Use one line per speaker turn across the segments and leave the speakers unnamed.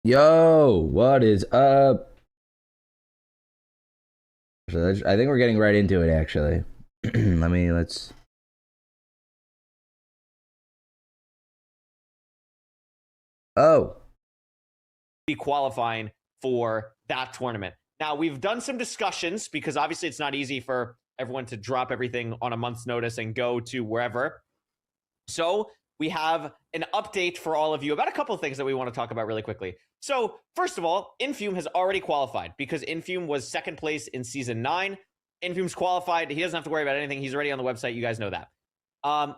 Yo, what is up? So I think we're getting right into it, actually. let's. Oh,
Be qualifying for that tournament. Now, we've done some discussions because obviously it's not easy for everyone to drop everything on a month's notice and go to wherever. So we have an update for all of you about a couple of things that we want to talk about really quickly. So first of all, Infume has already qualified because Infume was second place in season 9. Infume's qualified. He doesn't have to worry about anything. He's already on the website. You guys know that.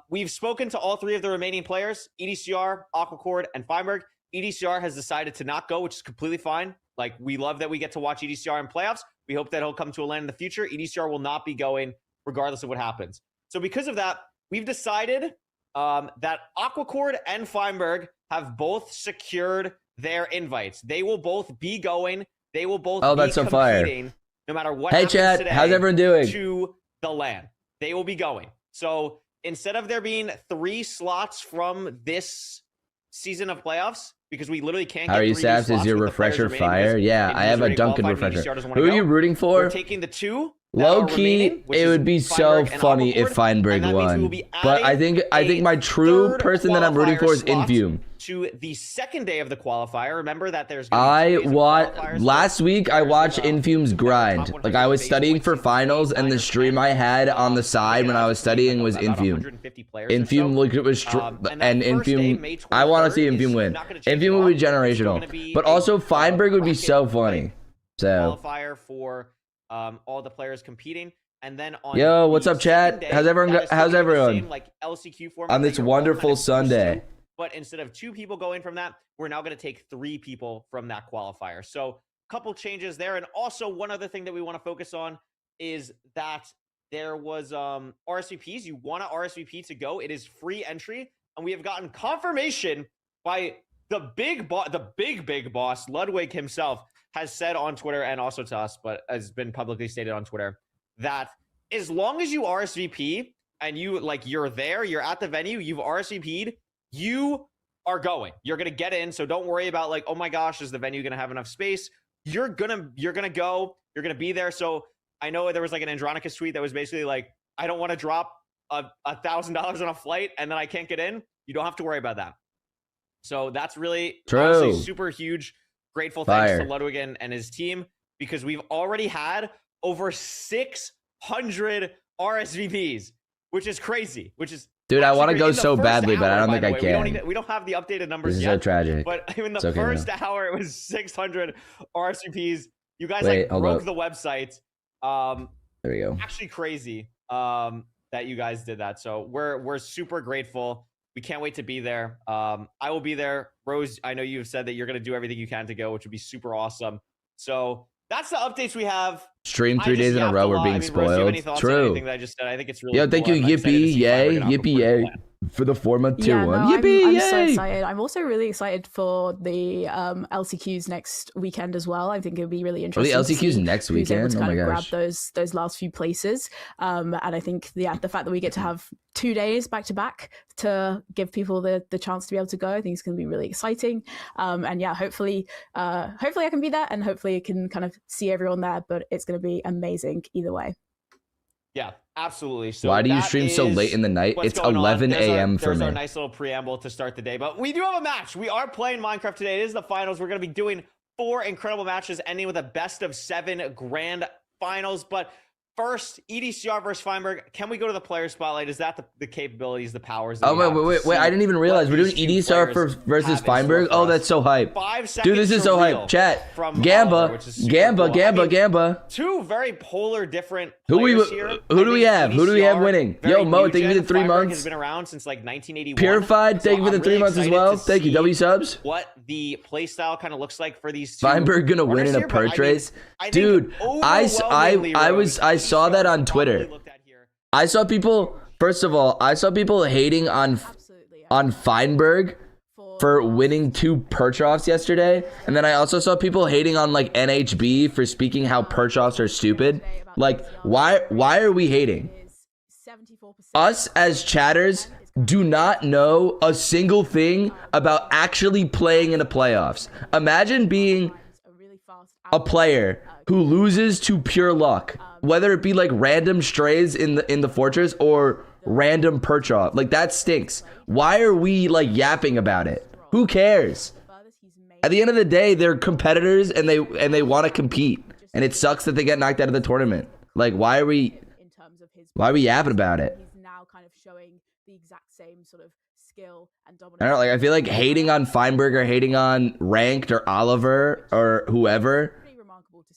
We've spoken to all 3 of the remaining players, EDCR, Aquacord, and Feinberg. EDCR has decided to not go, which is completely fine. Like, we love that we get to watch EDCR in playoffs. We hope that he'll come to a land in the future. EDCR will not be going regardless of what happens. So because of that, we've decided that Aquacord and Feinberg have both secured their invites. They will both be going. They will both be
that's so fire.
competing no matter what
Hey,
happens
chat.
today
How's everyone doing?
to the LAN. They will be going. So instead of there being 3 slots from this season of playoffs, because we literally can't
How
get
are you,
3
Saps?
slots
Is your
with the players
refresher
remaining
fire?
because
Yeah,
it
I
is
have a
already
Dunkin'
qualified and
refresher.
EDCR doesn't wanna
Who are
go.
you rooting for?
We're taking the 2 that
Low
are
key,
remaining, which
it
is
would be so
Feinberg and
funny if
Aquacord,
Feinberg
and that means we will
won.
be
But I
adding
think my true
third
person that I'm rooting for is
qualifier slot
Infume.
to the second day of the qualifier. Remember that there's gonna be 2 days of qualifiers
last week I
players
watched
with,
Infume's
top
grind.
100
Like, I was
base
studying
points
for
in
finals, and
9
the
or
stream
10.
I had on the side when I was studying was
about
Infume.
150 players or
Infume
so.
looked it was and Infume. I want to see Infume win. Infume will be generational, but also Feinberg would be so funny. So
Qualifier for all the players competing, and then on
yo, what's up, chat?
day,
How's everyone?
that is still
How's
gonna be the
everyone?
same, like LCQ format
On
that
this
you're all
wonderful
kind of used
Sunday.
to, but instead of 2 people going from that, we're now going to take 3 people from that qualifier. So a couple changes there, and also one other thing that we want to focus on is that there was RSVPs. You want an RSVP to go? It is free entry, and we have gotten confirmation by the big boss Ludwig himself has said on Twitter, and also to us, but has been publicly stated on Twitter, that as long as you RSVP and you're there, you're at the venue, you've RSVP'd, you are going. You're gonna get in. So don't worry about like, oh my gosh, is the venue gonna have enough space? You're gonna go. You're gonna be there. So I know there was like an Andronicus tweet that was basically like, I don't want to drop $1,000 on a flight and then I can't get in. You don't have to worry about that. So that's really honestly super huge. Grateful thanks to Ludwig and his team, because we've already had over 600 RSVPs, which is crazy.
Dude, I want to go so badly, but I don't think I can.
We don't have the updated numbers yet.
This is so tragic.
But in the first hour, it was 600 RSVPs. You guys broke the website.
There we go.
Actually crazy that you guys did that. So we're super grateful. We can't wait to be there. I will be there. Rose, I know you've said that you're going to do everything you can to go, which would be super awesome. So that's the updates we have.
Stream 3 days in a row. We're being spoiled.
True. That I just said? I think it's really
Yo, thank you, Yippee, yay, Yippee, yay, for the 4-month tier 1. Yippee,
I'm
yay!
so excited. I'm also really excited for the LCQs next weekend as well. I think it'll be really interesting.
Oh, the LCQs next weekend?
To
oh my gosh.
Grab those last few places. And I think the fact that we get to have 2 days back to back to give people the chance to be able to go, I think it's going to be really exciting. And yeah, hopefully I can be there, and hopefully I can kind of see everyone there. But it's going to be amazing either way.
Yeah, absolutely. So
why do you stream so late in the night? It's 11 a.m. for me.
There's our nice little preamble to start the day. But we do have a match. We are playing Minecraft today. It is the finals. We're going to be doing 4 incredible matches, ending with a best of 7 grand finals. But first, EDCR versus Feinberg. Can we go to the player spotlight? Is that the capabilities, the powers?
Oh, wait. I didn't even realize we're doing EDCR versus Feinberg. Oh, that's so hype.
5 seconds.
Dude, this is so hype. Chat. Gamba. 2 very polar different players here. Who do we have? Who do we have winning? Yo, Mo, thank you for the 3 months.
Has been around since like 1981.
Purified, thank you for the 3 months as well. Thank you. W subs.
What the playstyle kind of looks like for these 2.
Feinberg gonna win in a perch race. Dude, I saw that on Twitter. I saw people, first of all, hating on Feinberg for winning 2 perch-offs yesterday. And then I also saw people hating on like NHB for speaking how perch-offs are stupid. Like, why are we hating? Us as chatters do not know a single thing about actually playing in the playoffs. Imagine being a player who loses to pure luck, whether it be like random strays in the fortress or random perch off. Like, that stinks. Why are we like yapping about it? Who cares? At the end of the day, they're competitors and they want to compete, and it sucks that they get knocked out of the tournament. Like, why are we yapping about it?
He's now kind of showing the exact same sort of skill and dominance.
I don't know, like, I feel like hating on Feinberg or hating on Ranked or Oliver or whoever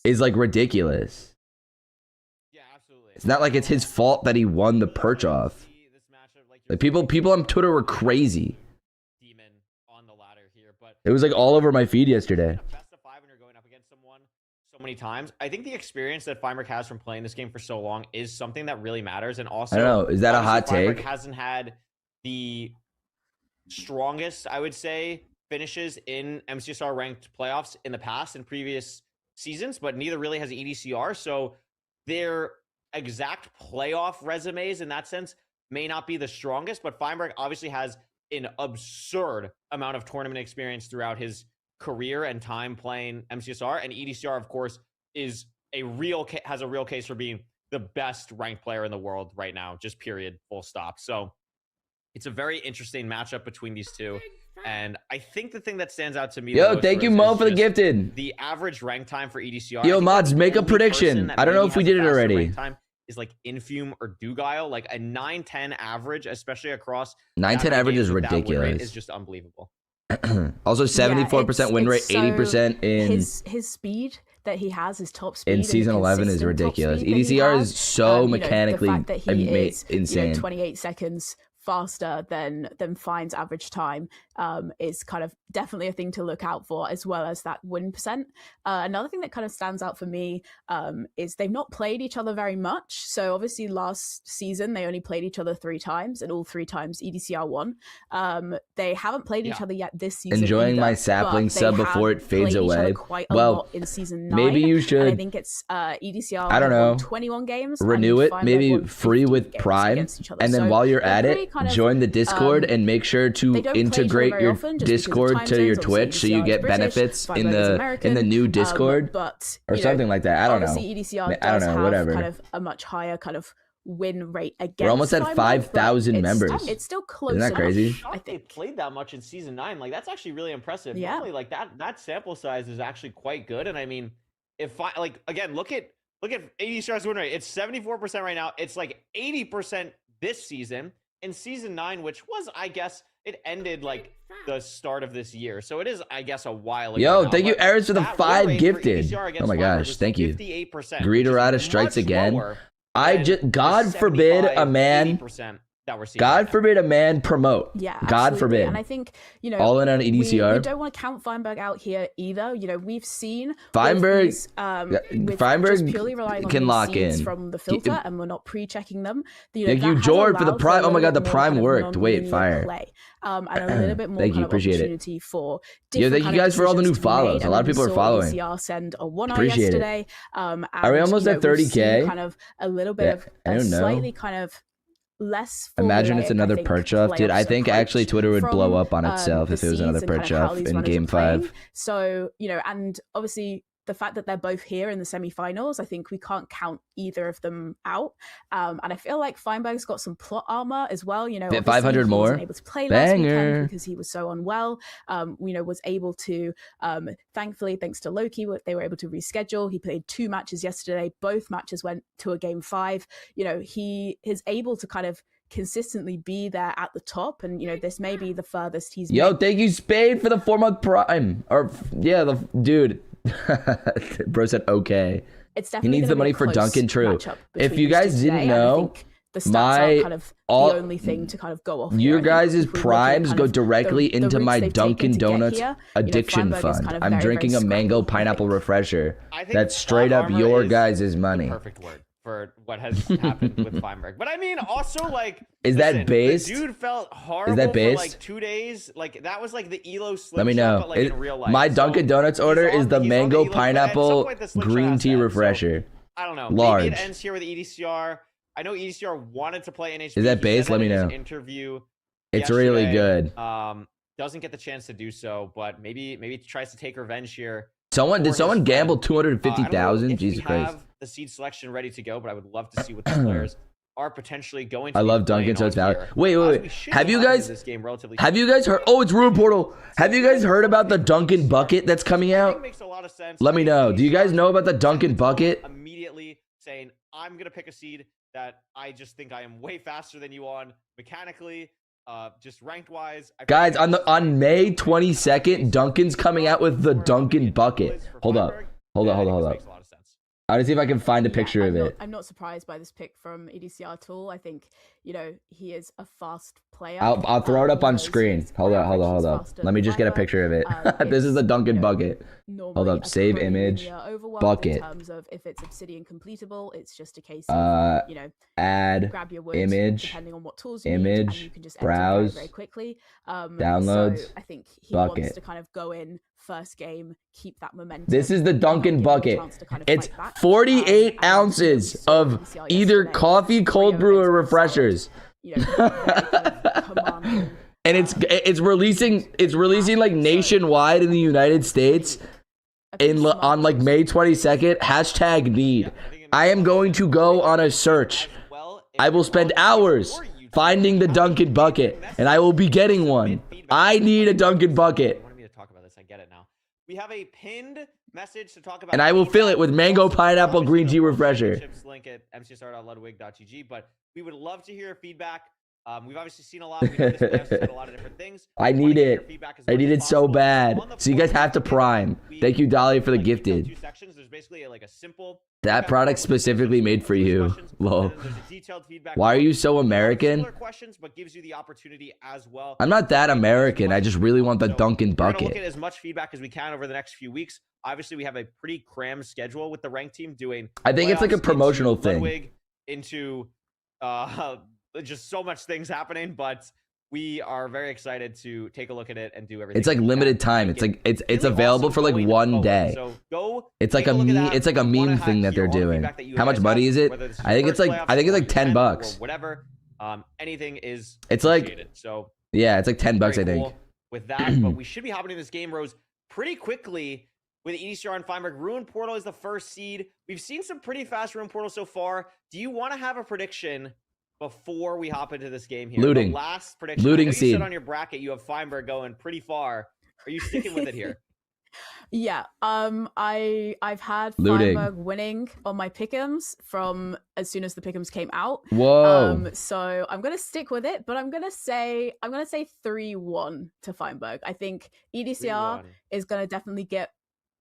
is like ridiculous.
Yeah, absolutely.
It's not like it's his fault that he won the perch off. Like, people on Twitter were crazy.
Demon on the ladder here, but
It was like all over my feed yesterday.
best of 5 when you're going up against someone so many times. I think the experience that Feinberg has from playing this game for so long is something that really matters. And also,
I don't know, is that a hot
Feinberg
take?
hasn't had the strongest, I would say, finishes in MCSR ranked playoffs in the past in previous seasons, but neither really has EDCR. So their exact playoff resumes in that sense may not be the strongest, but Feinberg obviously has an absurd amount of tournament experience throughout his career and time playing MCSR, and EDCR, of course, is has a real case for being the best ranked player in the world right now, just period, full stop. So it's a very interesting matchup between these two, and I think the thing that stands out to me,
Yo, thank you, Mo, for the gifted.
The average rank time for EDCR.
Yo, mods, make a prediction. I don't know if we did it already.
Is like Infume or Dugile, like a 9-10 average, especially across
9-10 average is ridiculous.
Is just unbelievable.
Also, 74% win rate, 80% in
his speed that he has, his top speed
in season 11 is ridiculous. EDCR is so mechanically insane.
28 seconds faster than Fine's average time is kind of definitely a thing to look out for, as well as that win percent. Another thing that kind of stands out for me is they've not played each other very much. So obviously last season they only played each other 3 times, and all 3 times EDCR won. They haven't played each other yet this season.
Enjoying
either,
my sapling sub before it fades away.
Quite a lot in season 9.
Maybe you should.
And I think it's EDCR.
I don't know.
21 games.
Renew it, maybe free with Prime, and then while you're at it, join the Discord and make sure to integrate your Discord to your Twitch so you get benefits in the new Discord or something like that. I don't know.
EDCR
I don't know. Whatever.
Kind of a much higher kind of win rate against.
We're almost at 5,000 members.
It's still close.
Isn't that crazy?
I think they played that much in season 9. Like, that's actually really impressive. Yeah. Normally, like that sample size is actually quite good. And I mean, if I like again, look at EDCR's win rate. It's 74% right now. It's like 80% this season. In season 9, which was, I guess, it ended like the start of this year, so it is, I guess, a while ago.
Yo,
now,
thank you, Eris, for the 5 gifted. Oh my gosh, thank you.
58%.
Greedarada strikes again. God forbid a man. God forbid a man promote.
Yeah,
God forbid.
And I think, you know,
all in on EDCR.
We don't want to count Feinberg out here either. You know, we've seen
Feinberg.
Feinberg purely relying on
can lock in
from the filter, and we're not pre-checking them.
Thank you, George, for the Prime. Oh my God, the Prime worked. Wait, fire.
And a little bit more
thank you, appreciate
opportunity for
thank you guys for all the new follows. A lot of people are following.
EDCR send a 1-eye
Appreciate
yesterday.
Are we almost at 30K?
Kind of a little bit of a slightly kind of less.
Imagine it's another perch off, dude. I think actually Twitter would blow up on itself if it was another perch off in game 5.
So, you know, and obviously the fact that they're both here in the semifinals, I think we can't count either of them out. And I feel like Feinberg's got some plot armor as well. You know,
500 more.
He wasn't able to play last weekend because he was so unwell. You know, was able to, thankfully, thanks to Loki, they were able to reschedule. He played 2 matches yesterday. Both matches went to a game 5. You know, he is able to kind of consistently be there at the top, and you know, this may be the furthest he's made.
Thank you, Spade, for the 4-month Prime. Or yeah, the dude. Bro said okay.
It's definitely
he needs the money for Duncan. True. If you guys didn't know,
the stats are kind of the only thing to kind of go off.
Your guys' primes go directly into my Dunkin' Donuts addiction fund. I'm drinking a mango pineapple refresher. That's straight up your guys' money.
Perfect word for what has happened with Feinberg. But I mean, also, like,
is that based?
The dude felt horrible.
Is that based?
For like 2 days. Like, that was like the Elo Slim
Let me know.
Shot, but, like, in real life.
My Dunkin' Donuts order is the mango pineapple green tea refresher.
So, I don't know.
Large.
Maybe it ends here with EDCR. I know EDCR wanted to play NHB.
Is that based? Let me know.
Interview
It's really good.
Doesn't get the chance to do so, but maybe tries to take revenge here.
Did someone gamble 250,000? Jesus Christ.
Have the seed selection ready to go, but I would love to see what the players are potentially going to.
I love Duncan, so it's valid. Wait. Have you guys heard? Oh, it's Ruin Portal. Have you guys heard about the Duncan bucket that's coming out?
Makes a lot of sense.
Let me know. Do you guys know about the Duncan bucket?
Immediately saying, I'm gonna pick a seed that I just think I am way faster than you on mechanically, just ranked wise.
Guys, on May 22nd, Duncan's coming out with the Duncan bucket. Hold up. I want to see if I can find a picture of it.
I'm not surprised by this pick from EDCR at all. I think, he is a fast player.
I'll throw it up on screen. Hold up. Let me just get a picture of it. This is the Duncan bucket. Hold up. Save image. Bucket.
In terms of if it's Obsidian completable, it's just a case of,
add
grab your wood,
image,
depending on what tools you need, and you can just
browse,
very quickly.
downloads,
so I think he
bucket.
wants to kind of go in first game, keep that momentum.
This is the Duncan bucket. It's 48 ounces of either coffee, cold brew, or refreshers. And it's releasing like nationwide in the United States on like May 22nd. #need. I am going to go on a search. I will spend hours finding the Duncan bucket, and I will be getting one. I need a Duncan bucket.
Get it now. We have a pinned message to talk about,
and I will fill it with mango, pineapple, green tea refresher.
Link at mcsr.ludwig.gg. But we would love to hear feedback. We've obviously seen a lot. We know this playoffs has said a lot of different things.
I need it. I need it so bad. So you guys have to prime. Thank you, Dolly, for the gifted.
There's basically like a simple.
That product specifically made for you. Lol. Why are you so American?
But gives you the opportunity as well.
I'm not that American. I just really want the Duncan bucket.
We're gonna look at as much feedback as we can over the next few weeks. Obviously, we have a pretty crammed schedule with the ranked team doing.
I think it's like a promotional thing.
Into just so much things happening, but we are very excited to take a look at it and do everything.
It's like limited time. It's like it's available for like one day.
So
it's like a meme thing that they're doing. How much money is it? I think it's like $10.
Or whatever. Anything is.
It's like
so.
Yeah, it's like $10. I think.
Cool with that, but we should be hopping in this game, Rose, pretty quickly with EDCR and Feinberg. Ruin Portal is the first seed. We've seen some pretty fast Ruin Portal so far. Do you want to have a prediction before we hop into this game here?
Looting.
The last prediction.
Looting seed.
You said on your bracket you have Feinberg going pretty far. Are you sticking with it here?
Yeah. I've had
Looting.
Feinberg winning on my pick'ems from as soon as the pick'ems came out.
Whoa.
So I'm gonna stick with it, but I'm gonna say 3-1 to Feinberg. I think EDCR
3-1.
is gonna definitely get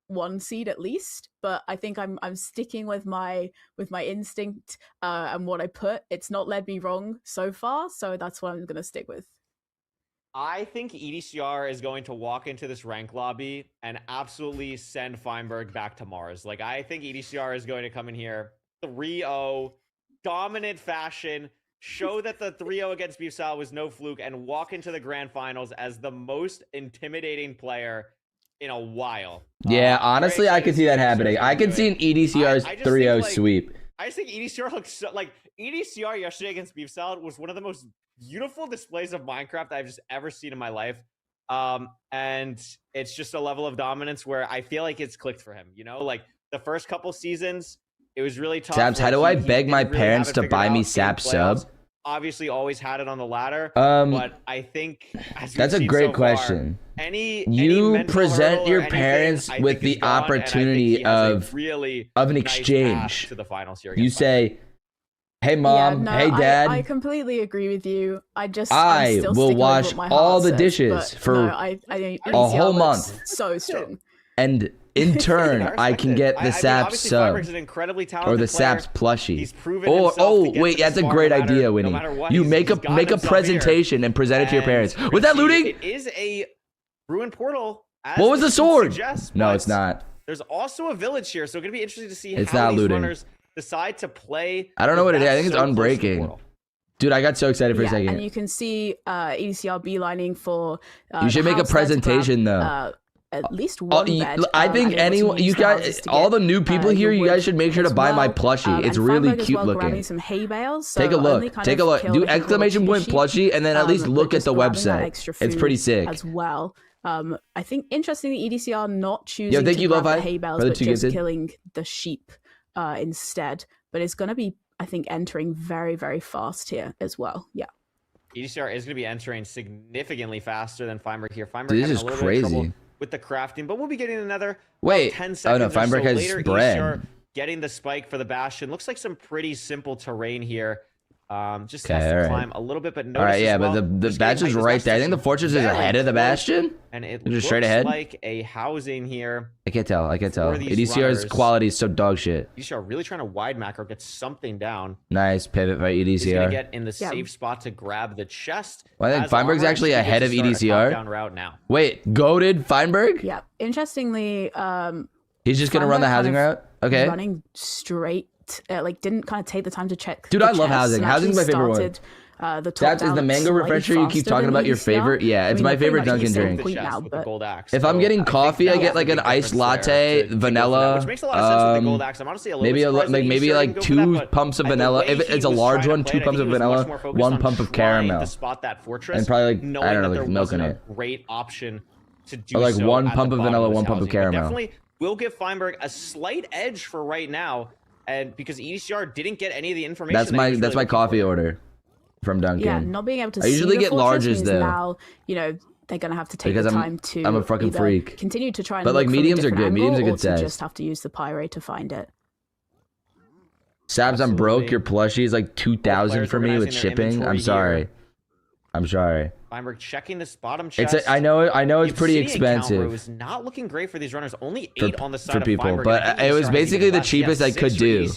one seed at least, but I think I'm sticking with my instinct and what I put. It's not led me wrong so far, so that's what I'm gonna stick with.
I think EDCR is going to walk into this rank lobby and absolutely send Feinberg back to Mars. Like, I think EDCR is going to come in here 3-0, dominant fashion, show that the 3-0 against Beefsal was no fluke, and walk into the grand finals as the most intimidating player in a while.
Yeah, honestly, I could see that happening. I could see an EDCR's 3-0 sweep.
I just think EDCR looks so, like EDCR yesterday against Beef Salad was one of the most beautiful displays of Minecraft I've just ever seen in my life. And it's just a level of dominance where I feel like it's clicked for him. Like the first couple seasons, it was really tough.
Saps, how do I beg my parents to buy me Sap sub?
Obviously, always had it on the ladder. But I think
that's a great question. You present your parents with the opportunity of an exchange.
To the finals here.
You say, "Hey mom, hey dad."
I completely agrui with you. I
will wash all the dishes for a whole month.
So strong.
And in turn, I can get the Sap sub or the Sap's plushie.
He's proven
wait, that's a great idea, Winnie. You make a presentation and present it to your parents. Was that looting?
It is a Ruin Portal.
What was the sword? No, it's not.
There's also a village here, so it's gonna be interesting to see
it's
how
not
these
looting.
Runners decide to play.
I don't know what it is. I think it's unbreaking. Dude, I got so excited for a second.
And you can see EDCR beelining for.
You should make a presentation though.
at least one bed.
I think anyone, you guys, all the new people here, you guys should make sure to buy my plushie. It's really cute looking.
Some hay bales, so
take a look. Take a look. Do exclamation point plushie, and then at least look at the website. It's pretty sick
as well. I think interestingly, EDCR not choosing
thank
to
you,
grab
Lo-Fi,
the hay bales, but just killing the sheep instead. But it's going to be, I think, entering very, very fast here as well. Yeah.
EDCR is going to be entering significantly faster than Feinberg here. Feinberg
Dude, this is crazy
with the crafting, but we'll be getting another 10 seconds.
Oh no, Feinberg has
later.
spread.
EDCR getting the spike for the Bastion. Looks like some pretty simple terrain here. Just has to climb a little bit, but notice
but the Bastion's right there. I think the fortress is ahead of the Bastion.
And it
just
looks
straight ahead
like a housing here.
I can't tell. EDCR's quality is so dog shit.
EDCR really trying to wide macro, get something down.
Nice pivot by EDCR.
He's gonna get in the safe spot to grab the chest.
Well, I think Feinberg's actually ahead of EDCR.
Down route now.
Wait, goated Feinberg?
Yeah. Interestingly,
he's just gonna run the housing route. Okay.
Running straight. Didn't kind of take the time to check.
Dude, I love housing. Housing's my favorite one. That is the mango refresher you keep talking about. Your favorite? Yeah, it's my favorite Dunkin' drink. If I'm getting coffee, I get like an iced latte, vanilla.
Which makes a lot of sense with the gold axe. I'm honestly a little
maybe like 2 pumps of vanilla. If it's a large one, 2 pumps of vanilla, 1 pump of caramel,
and
probably like I don't know, like milk in it.
Great option to do.
Or like 1 pump of vanilla, 1 pump of caramel.
Definitely will give Feinberg a slight edge for right now. And because EDCR didn't get any of the information,
that's my coffee order from Dunkin'.
Yeah, not being able to.
I usually get larges though.
Now, they're gonna have to take the time to.
I'm a fucking freak.
Continue to try and.
But like mediums are good. Mediums are good size.
Just have to use the pyre to find it.
Sabs, I'm broke. Your plushie is like 2,000 for me with shipping. I'm sorry.
Feinberg checking this bottom chest.
I know it's pretty expensive.
It was not looking great for these runners. Only 8 on the side
for people,
of Feinberg,
but it was basically the cheapest I could do.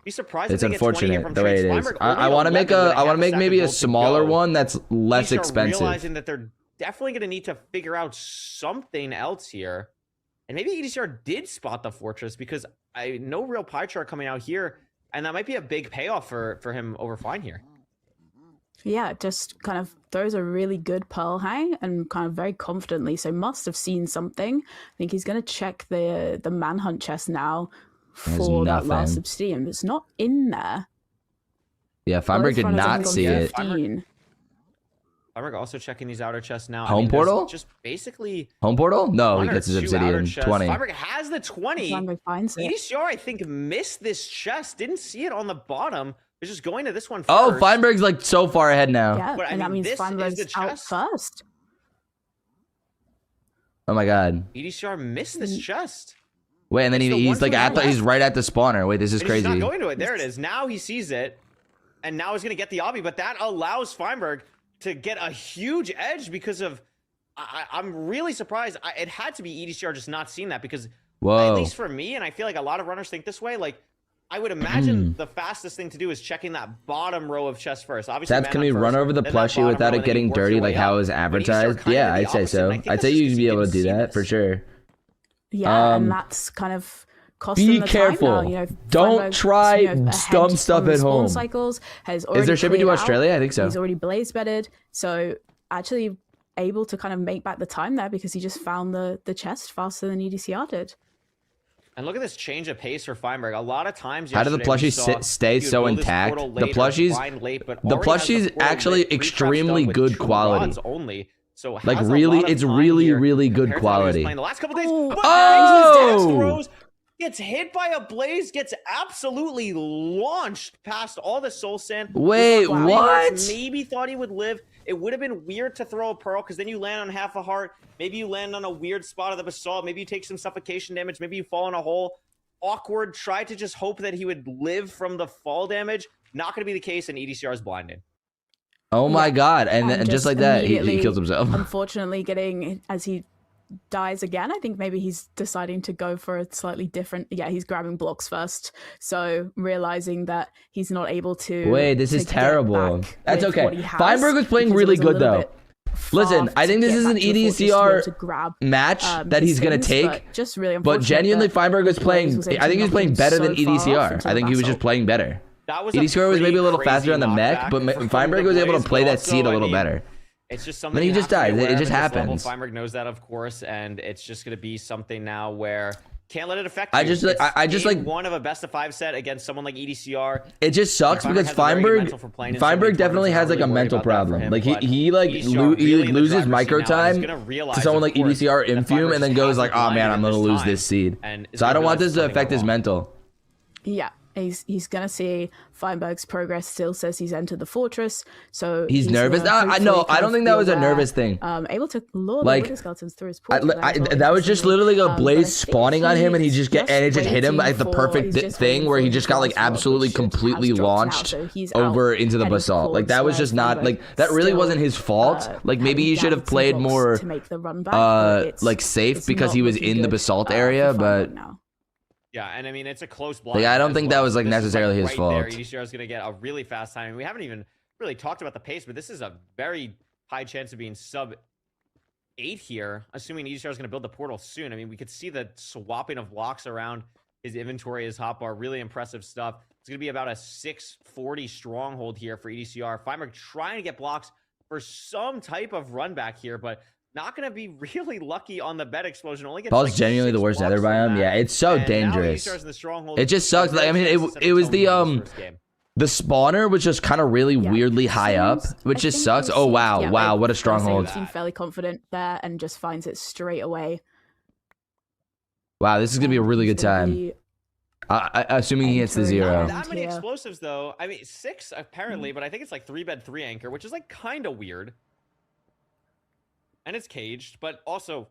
Be surprised.
It's unfortunate the way it is. I want to make maybe a smaller one that's less expensive.
Realizing that they're definitely going to need to figure out something else here, and maybe EDCR did spot the fortress because no real pie chart coming out here, and that might be a big payoff for him over Fine here.
Yeah, just kind of throws a really good pearl hang and kind of very confidently. So must have seen something. I think he's going to check the manhunt chest now for that last obsidian. But it's not in there.
Yeah, Feinberg did not see it.
Feinberg also checking these outer chests now.
Home portal?
Just basically...
Home portal? No, he gets his obsidian. 20.
Feinberg has the 20.
Feinberg finds it.
EDCR, I think, missed this chest. Didn't see it on the bottom. They're just going to this one first.
Oh, Feinberg's like so far ahead now.
Yeah, and that means Feinberg's out first.
Oh my god.
EDCR missed this chest.
Wait, and then he's like he's right at the spawner. Wait, this is crazy.
He's not going to it. There it is. Now he sees it, and now he's gonna get the obby. But that allows Feinberg to get a huge edge because of. I'm really surprised. It had to be EDCR just not seeing that because at least for me, and I feel like a lot of runners think this way. Like I would imagine the fastest thing to do is checking that bottom row of chests first. Obviously,
can we run over the plushie without it getting dirty like how it was advertised? Yeah, I'd say so. I'd say you'd be able to do that for sure.
Yeah, and that's kind of costing the
careful.
Time now.
Don't try dumb stuff at home.
Cycles has
is there shipping to Australia? I think so.
He's already blaze bedded, so actually able to kind of make back the time there because he just found the chest faster than EDCR did.
And look at this change of pace for Feinberg. A lot of times,
how do the plushies stay so intact? The plushies actually extremely good quality.
Only. So
like really, it's really good quality.
The last couple days, gets hit by a blaze, gets absolutely launched past all the soul sand.
Wait, what?
Maybe thought he would live. It would have been weird to throw a pearl because then you land on half a heart. Maybe you land on a weird spot of the basalt. Maybe you take some suffocation damage. Maybe you fall in a hole. Awkward. Try to just hope that he would live from the fall damage. Not going to be the case, and EDCR is blinded.
Oh my god! And just like that, he kills himself.
Unfortunately, as he dies again, I think maybe he's deciding to go for a slightly different. Yeah, he's grabbing blocks first. So realizing that he's not able to.
Wait, this is terrible. That's okay. Feinberg was playing really good though. Listen, I think this is an EDCR match that he's gonna take.
Just really,
but genuinely, Feinberg was playing. I think he was playing better than EDCR. I think he was just playing better. EDCR was maybe a little faster on the mech, but Feinberg was able to play that seed a little better.
It's just something.
Then he
you
just
have to be
dies.
aware
It
of
just
at this level.
happens.
Feinberg knows that, of course, and it's just going to be something now where can't let it affect you.
I just like
one of a best of 5 set against someone like EDCR.
It just sucks because Feinberg definitely has like a mental problem. Like he loses micro time to someone like EDCR Infume and then goes like, oh man, I'm gonna lose this seed. So I don't want this to affect his mental.
Yeah, he's gonna see Feinberg's progress. Still says he's entered the fortress, so
he's nervous. I don't think that was a nervous thing.
Able to lure
like,
the Wither Skeletons through his portal.
that was just literally a blaze spawning on him, and it just hit him like the perfect thing where he just got like absolutely completely launched over into the basalt. Like that was just not like that really wasn't his fault. Like maybe he should have played more like safe because he was in the basalt area, but.
Yeah, and I mean, it's a close block.
Like, I don't think that was like necessarily his fault.
EDCR is going to get a really fast time. We haven't even really talked about the pace, but this is a very high chance of being sub 8 here, assuming EDCR is going to build the portal soon. I mean, we could see the swapping of blocks around his inventory, his hotbar. Really impressive stuff. It's going to be about a 640 stronghold here for EDCR. Feinberg trying to get blocks for some type of run back here, but not going to be really lucky on the bed explosion. Only gets
Paul's
like
genuinely the worst nether biome. Yeah, it's so dangerous. It just sucks. Like, I mean, it was the spawner was just kind of really weirdly high up, which just sucks. Oh wow, what a stronghold.
Seemed fairly confident there and just finds it straight away.
Wow, this is gonna be a really good time. Assuming he hits the 0.
Not that many explosives though. I mean, 6 apparently, but I think it's like 3 bed 3 anchor, which is like kind of weird. And it's caged, but also,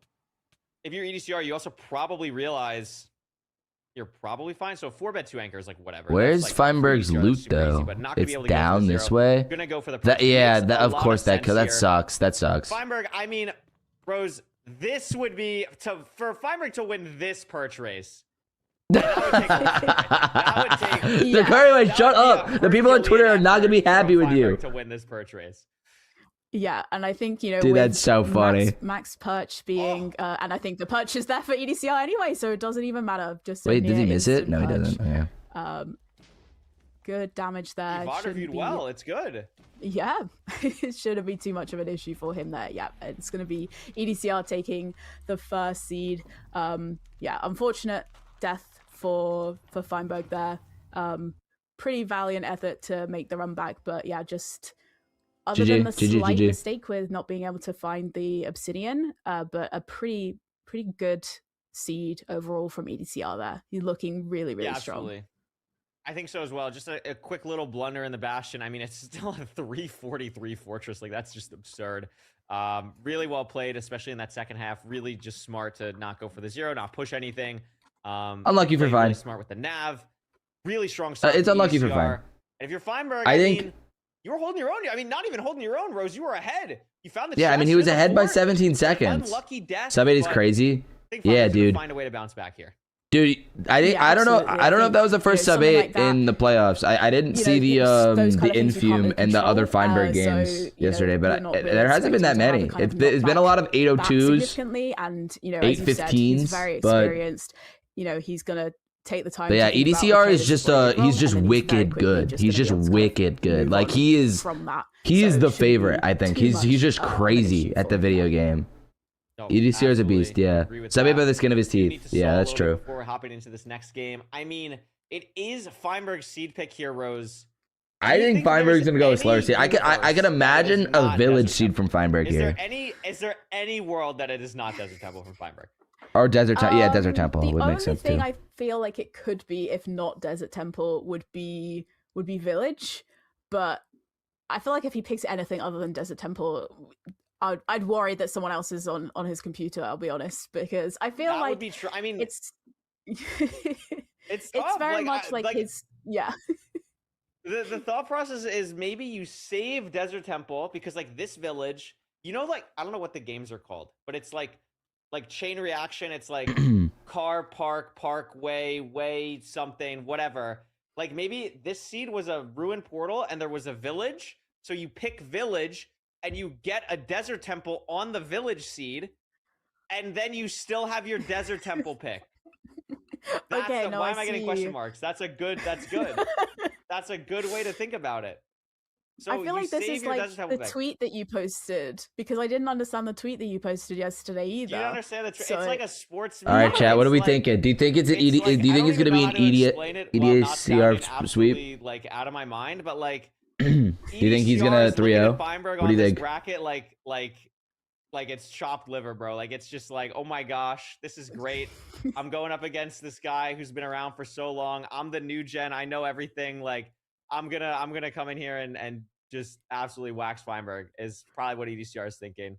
if you're EDCR, you also probably realize you're probably fine. So 4 bed 2 anchor is like whatever.
Where's
like
Feinberg's loot though? It's down this way.
Gonna go for the
of course that sucks. That sucks.
Feinberg, I mean, bros, this would be for Feinberg to win this perch race. That would take
the curry way, shut up. The people on Twitter are not gonna be happy with you
to win this perch race.
Yeah, and I think, you know,
dude, that's so funny.
Max perch being, and I think the perch is there for EDCR anyway, so it doesn't even matter. Just
wait, did he miss it? No, he doesn't. Oh, yeah.
Good damage there.
He VOD reviewed well. It's good.
Yeah, it shouldn't be too much of an issue for him there. Yeah, it's going to be EDCR taking the first seed. Yeah, unfortunate death for Feinberg there. Pretty valiant effort to make the run back, but yeah, just. Other than the slight mistake with not being able to find the obsidian, but a pretty good seed overall from EDCR there. He's looking really strong.
Absolutely. I think so as well. Just a quick little blunder in the Bastion. I mean, it's still a 343 fortress. Like, that's just absurd. Really well played, especially in that second half. Really just smart to not go for the 0, not push anything.
Unlucky for Fine.
Really smart with the nav. Really strong start.
It's unlucky for Fine.
And if you're Feinberg, I think... You were holding your own. I mean, not even holding your own, Rose. You were ahead. You found the
chest. I mean, he was ahead by 17 seconds.
Unlucky death.
Sub 8 is crazy. Yeah, dude.
Find a way to bounce back here.
Dude, I don't know. I don't know if that was the first sub 8 in the playoffs. I didn't see the Infume and the other Feinberg games yesterday, but there hasn't been that many. It's been a lot of 802s,
and
815s.
He's very experienced. You know, he's gonna take the time.
But yeah, EDCR is just he's just wicked good. He's just wicked good. Like he is the favorite, I think. He's just crazy at the video game. EDCR is a beast, yeah. Sub 8 by the skin of his teeth. Yeah, that's true.
Before hopping into this next game, I mean, it is Feinberg's seed pick here, Rose.
I think Feinberg's gonna go with slower seed. I can imagine a village seed from Feinberg here.
Is there any world that it is not Desert Temple from Feinberg?
Or Desert Temple. Yeah, Desert Temple would make sense too.
The only thing I feel like it could be, if not Desert Temple, would be Village. But I feel like if he picks anything other than Desert Temple, I'd worry that someone else is on his computer. I'll be honest, because I feel like
would be true. I mean,
it's
it's
very much like his
The thought process is maybe you save Desert Temple because like this village, you know, like I don't know what the games are called, but it's like chain reaction. It's like car park, parkway, way something, whatever. Like maybe this seed was a ruined portal and there was a village. So you pick village and you get a Desert Temple on the village seed. And then you still have your Desert Temple pick.
Okay,
why am I getting question marks? That's good. That's a good way to think about it. So
I feel like this is like the
back.
tweet that you posted, because I didn't understand the tweet that you posted yesterday either.
You don't understand the tweet. So, it's like a sports.
All right, chat. What are we thinking? Do you think it's an do you think it's gonna be an EDCR sweep?
Like out of my mind, but like,
do you think he's gonna 3-0?
What do you think? Bracket, like it's chopped liver, bro. Like it's just like, oh my gosh, this is great. I'm going up against this guy who's been around for so long. I'm the new gen. I know everything. Like I'm gonna come in here and just absolutely wax Feinberg is probably what EDCR is thinking.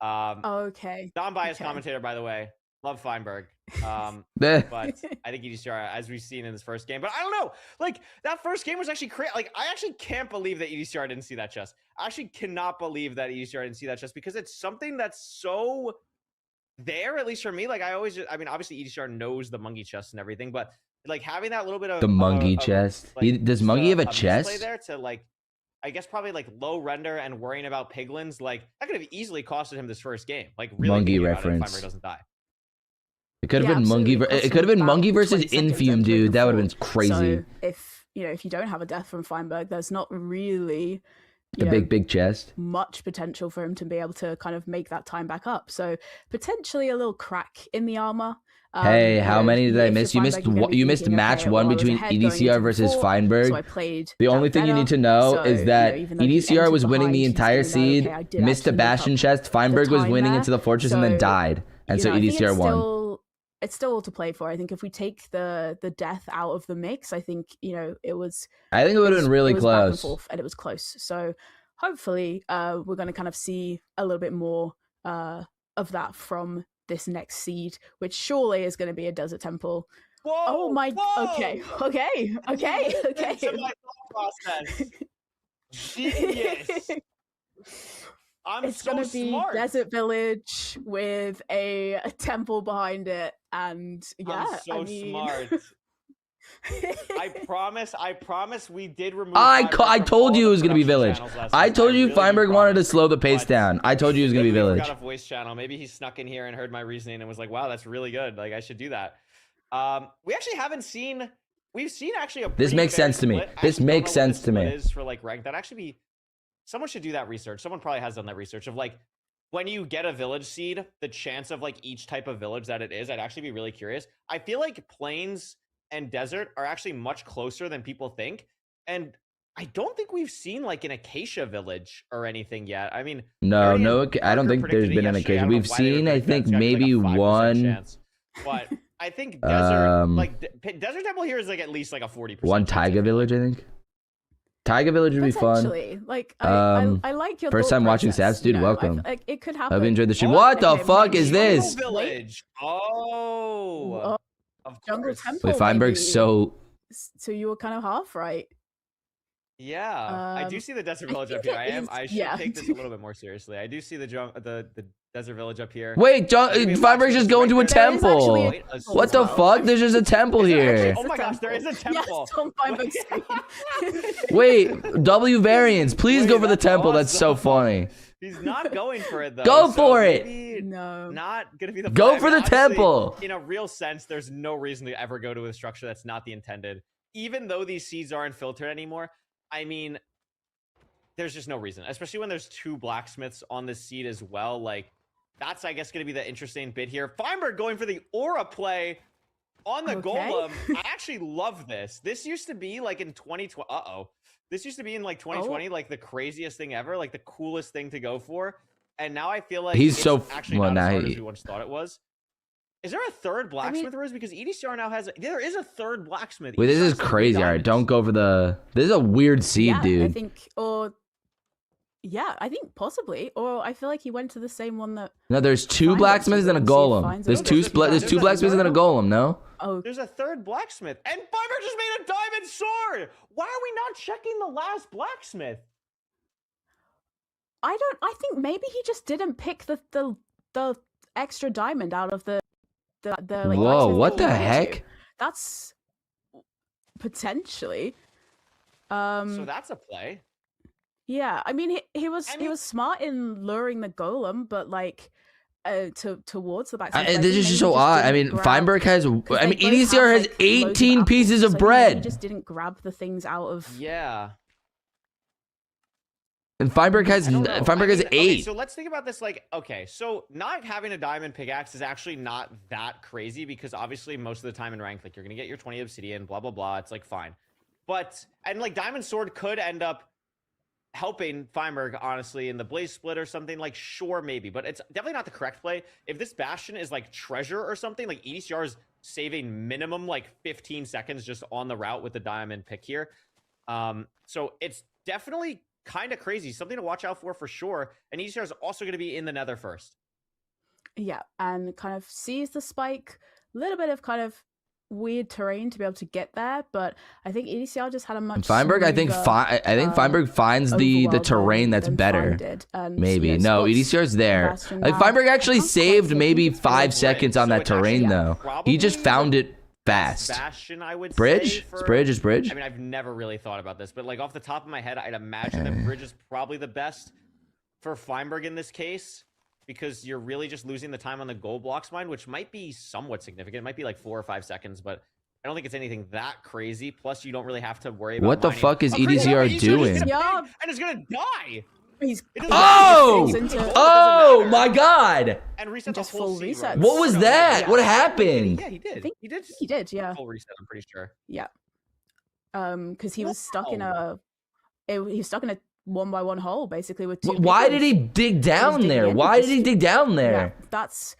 Okay.
Non-biased commentator, by the way. Love Feinberg. But I think EDCR, as we've seen in this first game, but I don't know. Like that first game was actually crazy. Like I actually can't believe that EDCR didn't see that chest. I actually cannot believe that EDCR didn't see that chest because it's something that's so there, at least for me. Like I mean, obviously EDCR knows the monkey chest and everything, but like having that little bit of
the monkey chest. Like, does monkey have a chest?
There to like, I guess probably like low render and worrying about piglins. Like that could have easily costed him this first game. Like really
monkey reference.
Feinberg doesn't die.
It could have been monkey. It could have been monkey versus Infume, dude. That would have been crazy.
So if you don't have a death from Feinberg, there's not really
big chest.
Much potential for him to be able to kind of make that time back up. So potentially a little crack in the armor.
Hey, how many did I miss? You missed match 1 between EDCR versus Feinberg.
So I played
the only thing you need to know is that EDCR was winning the entire seed, missed a Bastion chest. Feinberg was winning into the fortress and then died, and so EDCR won.
It's still all to play for. I think if we take the death out of the mix, I think it was.
I think it would have been really close,
and it was close. So hopefully, we're going to kind of see a little bit more of that from this next seed, which surely is going to be a desert temple.
Whoa,
oh my!
Whoa.
Okay.
Into my thought process. Genius.
It's gonna be
smart.
Desert Village with a temple behind it, and yeah,
I'm smart. I promise we did remove.
I told you it was gonna be Village. I told you Feinberg wanted to slow the pace down. I told you it was gonna be Village.
Got a voice channel. Maybe he snuck in here and heard my reasoning and was like, "Wow, that's really good. Like I should do that." We actually haven't seen. We've seen actually a.
This makes sense to me. This makes sense to me.
Is for like rank that actually be. Someone should do that research. Someone probably has done that research of like when you get a village seed, the chance of like each type of village that it is. I'd actually be really curious. I feel like plains and desert are actually much closer than people think, and I don't think we've seen like an acacia village or anything yet. I mean,
no, I don't think there's been an acacia. We've seen, I think, maybe one.
But I think desert, desert temple here is like at least like a 40%.
One Taiga village, I think. Taiga village would be fun.
Like I like your
first time watching Saps, dude. Welcome.
It could happen.
I've enjoyed the stream. What the fuck is this?
Village. Oh.
Jungle temple.
Wait, Feinberg's so
you were kind of half right.
Yeah, I do see the desert village up here. I should take this a little bit more seriously. I do see the desert village up here.
Wait, Feinberg's just going to a temple. What the fuck? There's just a temple here.
Oh my gosh, there is a temple.
Wait, W variants. Please go for the temple. That's so funny.
He's not going for it though.
Go for it.
No.
Not gonna be the.
Go for the temple.
In a real sense, there's no reason to ever go to a structure that's not the intended. Even though these seeds aren't filtered anymore, I mean, there's just no reason. Especially when there's 2 blacksmiths on this seed as well. Like, that's I guess gonna be the interesting bit here. Feinberg going for the aura play on the golem. I actually love this. This used to be like in 2020. This used to be in like 2020, like the craziest thing ever, like the coolest thing to go for. And now I feel like
he's so
actually not as hard as we once thought it was. Is there a third blacksmith? Because EDCR now has there is a third blacksmith.
Wait, this is crazy. All right, don't go for the. This is a weird seed, dude.
I think, I think possibly, or I feel like he went to the same one that.
No, there's 2 blacksmiths and a golem. There's two blacksmiths and a golem. No.
Oh,
there's a third blacksmith, and Feinberg just made a diamond sword. Why are we not checking the last blacksmith?
I think maybe he just didn't pick the extra diamond out of the like.
Whoa! What the heck?
That's potentially.
So that's a play.
Yeah, I mean he was smart in luring the golem, but like. Towards the back.
This is just so odd. I mean, Feinberg has. I mean, EDCR has 18 pieces of bread.
He just didn't grab the things out of.
Yeah.
And Feinberg has 8.
Okay, so let's think about this. Like, okay, so not having a diamond pickaxe is actually not that crazy because obviously most of the time in ranked, like you're gonna get your 20 obsidian, blah blah blah. It's like fine, but and like diamond sword could end up helping Feinberg honestly in the blaze split or something. Like sure maybe, but it's definitely not the correct play. If this bastion is like treasure or something, like EDCR is saving minimum like 15 seconds just on the route with the diamond pick here. So it's definitely kind of crazy, something to watch out for sure. And EDCR is also going to be in the nether first.
Yeah, and kind of sees the spike, a little bit of kind of weird terrain to be able to get there, but I think EDCR just had a much
Feinberg. I think Feinberg finds the terrain that's better. Maybe
yeah,
no, EDCR's there. Like Feinberg actually saved maybe 5 seconds on that terrain though. He just found it fast.
Bastion, I would
bridge?
Say
Bridge is bridge.
I mean, I've never really thought about this, but like off the top of my head, I'd imagine that bridge is probably the best for Feinberg in this case because you're really just losing the time on the gold blocks mine, which might be somewhat significant. It might be like 4 or 5 seconds, but I don't think it's anything that crazy. Plus, you don't really have to worry about
what the fuck is EDCR doing?
And it's gonna die.
Oh my god!
And reset
just
the whole
full reset.
What was that?
Yeah.
What happened?
Yeah, he did.
I think
He did.
he did, yeah.
Full reset, I'm pretty sure.
Yeah. Because he was stuck in a 1-by-1 hole basically with 2
Why did
pickers.
he dig down there? Why did he dig down there?
Yeah, that's.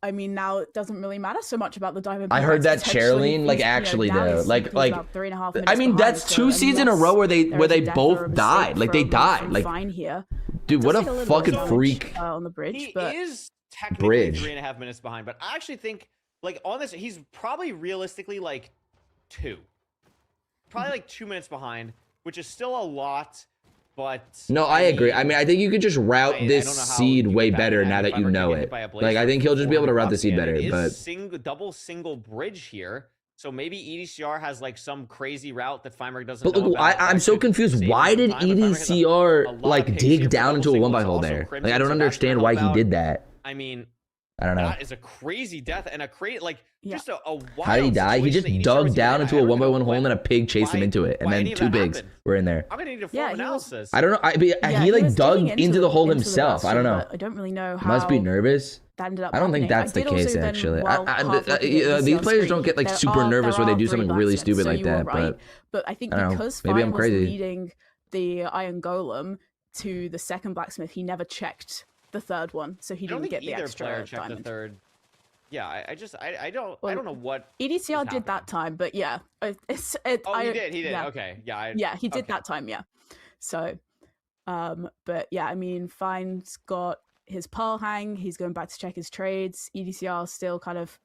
I mean, now it doesn't really matter so much about the diamond.
I heard that
Potentially,
Cherilyn, like
he's,
actually
now
though,
he's
like
about 3.5 minutes
I mean
behind,
that's
so
2 seasons in a row where they both died. Like they died. Like
fine here.
dude, what a
Little
fucking
damage,
freak.
on the bridge.
He
but
is technically 3.5 minutes behind, but I actually think like on this, he's probably realistically like 2. Probably like 2 minutes behind, which is still a lot. But
no, I agree. I mean, I think you could just route this seed way better now that you know it. Like, I think he'll just be able to route the seed better. But
double single bridge here, so maybe EDCR has like some crazy route that Feinberg doesn't.
But look, I'm so confused. Why did EDCR like dig down into a 1-by hole there? Like, I don't understand why he did that.
I mean,
I don't know.
That is a crazy death and a just a wild.
How did he die? He just dug down into a 1-by-1 hole and then a pig chased him into it, and then 2 pigs were in there.
I'm gonna need a full analysis.
I don't know. He like dug into the hole himself. I don't know.
I don't really know how.
Must be nervous.
That ended up
I don't think that's the case actually. These players don't get like super nervous where they do something really stupid like that.
But I think because
maybe I'm crazy.
was leading the Iron Golem to the second blacksmith, he never checked the third one, so he didn't get the extra
player checked
diamond.
The third. Yeah, I don't know what
EDCR did that time, but yeah,
he did. Yeah. Okay, yeah,
he did that time. Yeah, so, but yeah, I mean, Fine's got his pearl hang. He's going back to check his trades. EDCR still kind of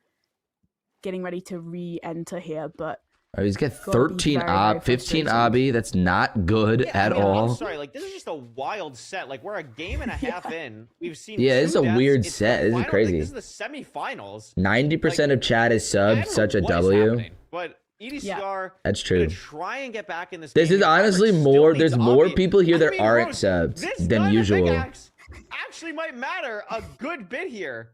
getting ready to re-enter here, but.
Oh, he's got 13 15 obby. That's not good at all.
I'm sorry, like this is just a wild set. Like we're a game and a half in. We've seen.
Yeah, this is a weird set. This is crazy.
This is the semifinals.
90% of chat is subbed. Such a W.
But EDCR.
That's true.
Try and get back in this.
This is honestly more. There's more people here that aren't subbed than usual.
Actually, might matter a good bit here.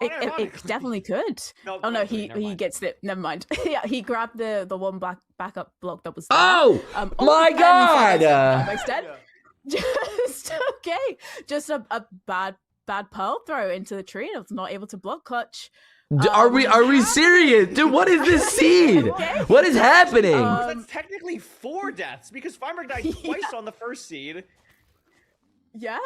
It definitely could. No, he gets it. Never mind. Yeah, he grabbed the one backup block that was there.
Oh my god!
Just okay. Just a bad pearl throw into the tree. I was not able to block clutch.
Are we serious, dude? What is this seed? What is happening?
That's technically 4 deaths because Feinberg died twice on the first seed.
Yeah.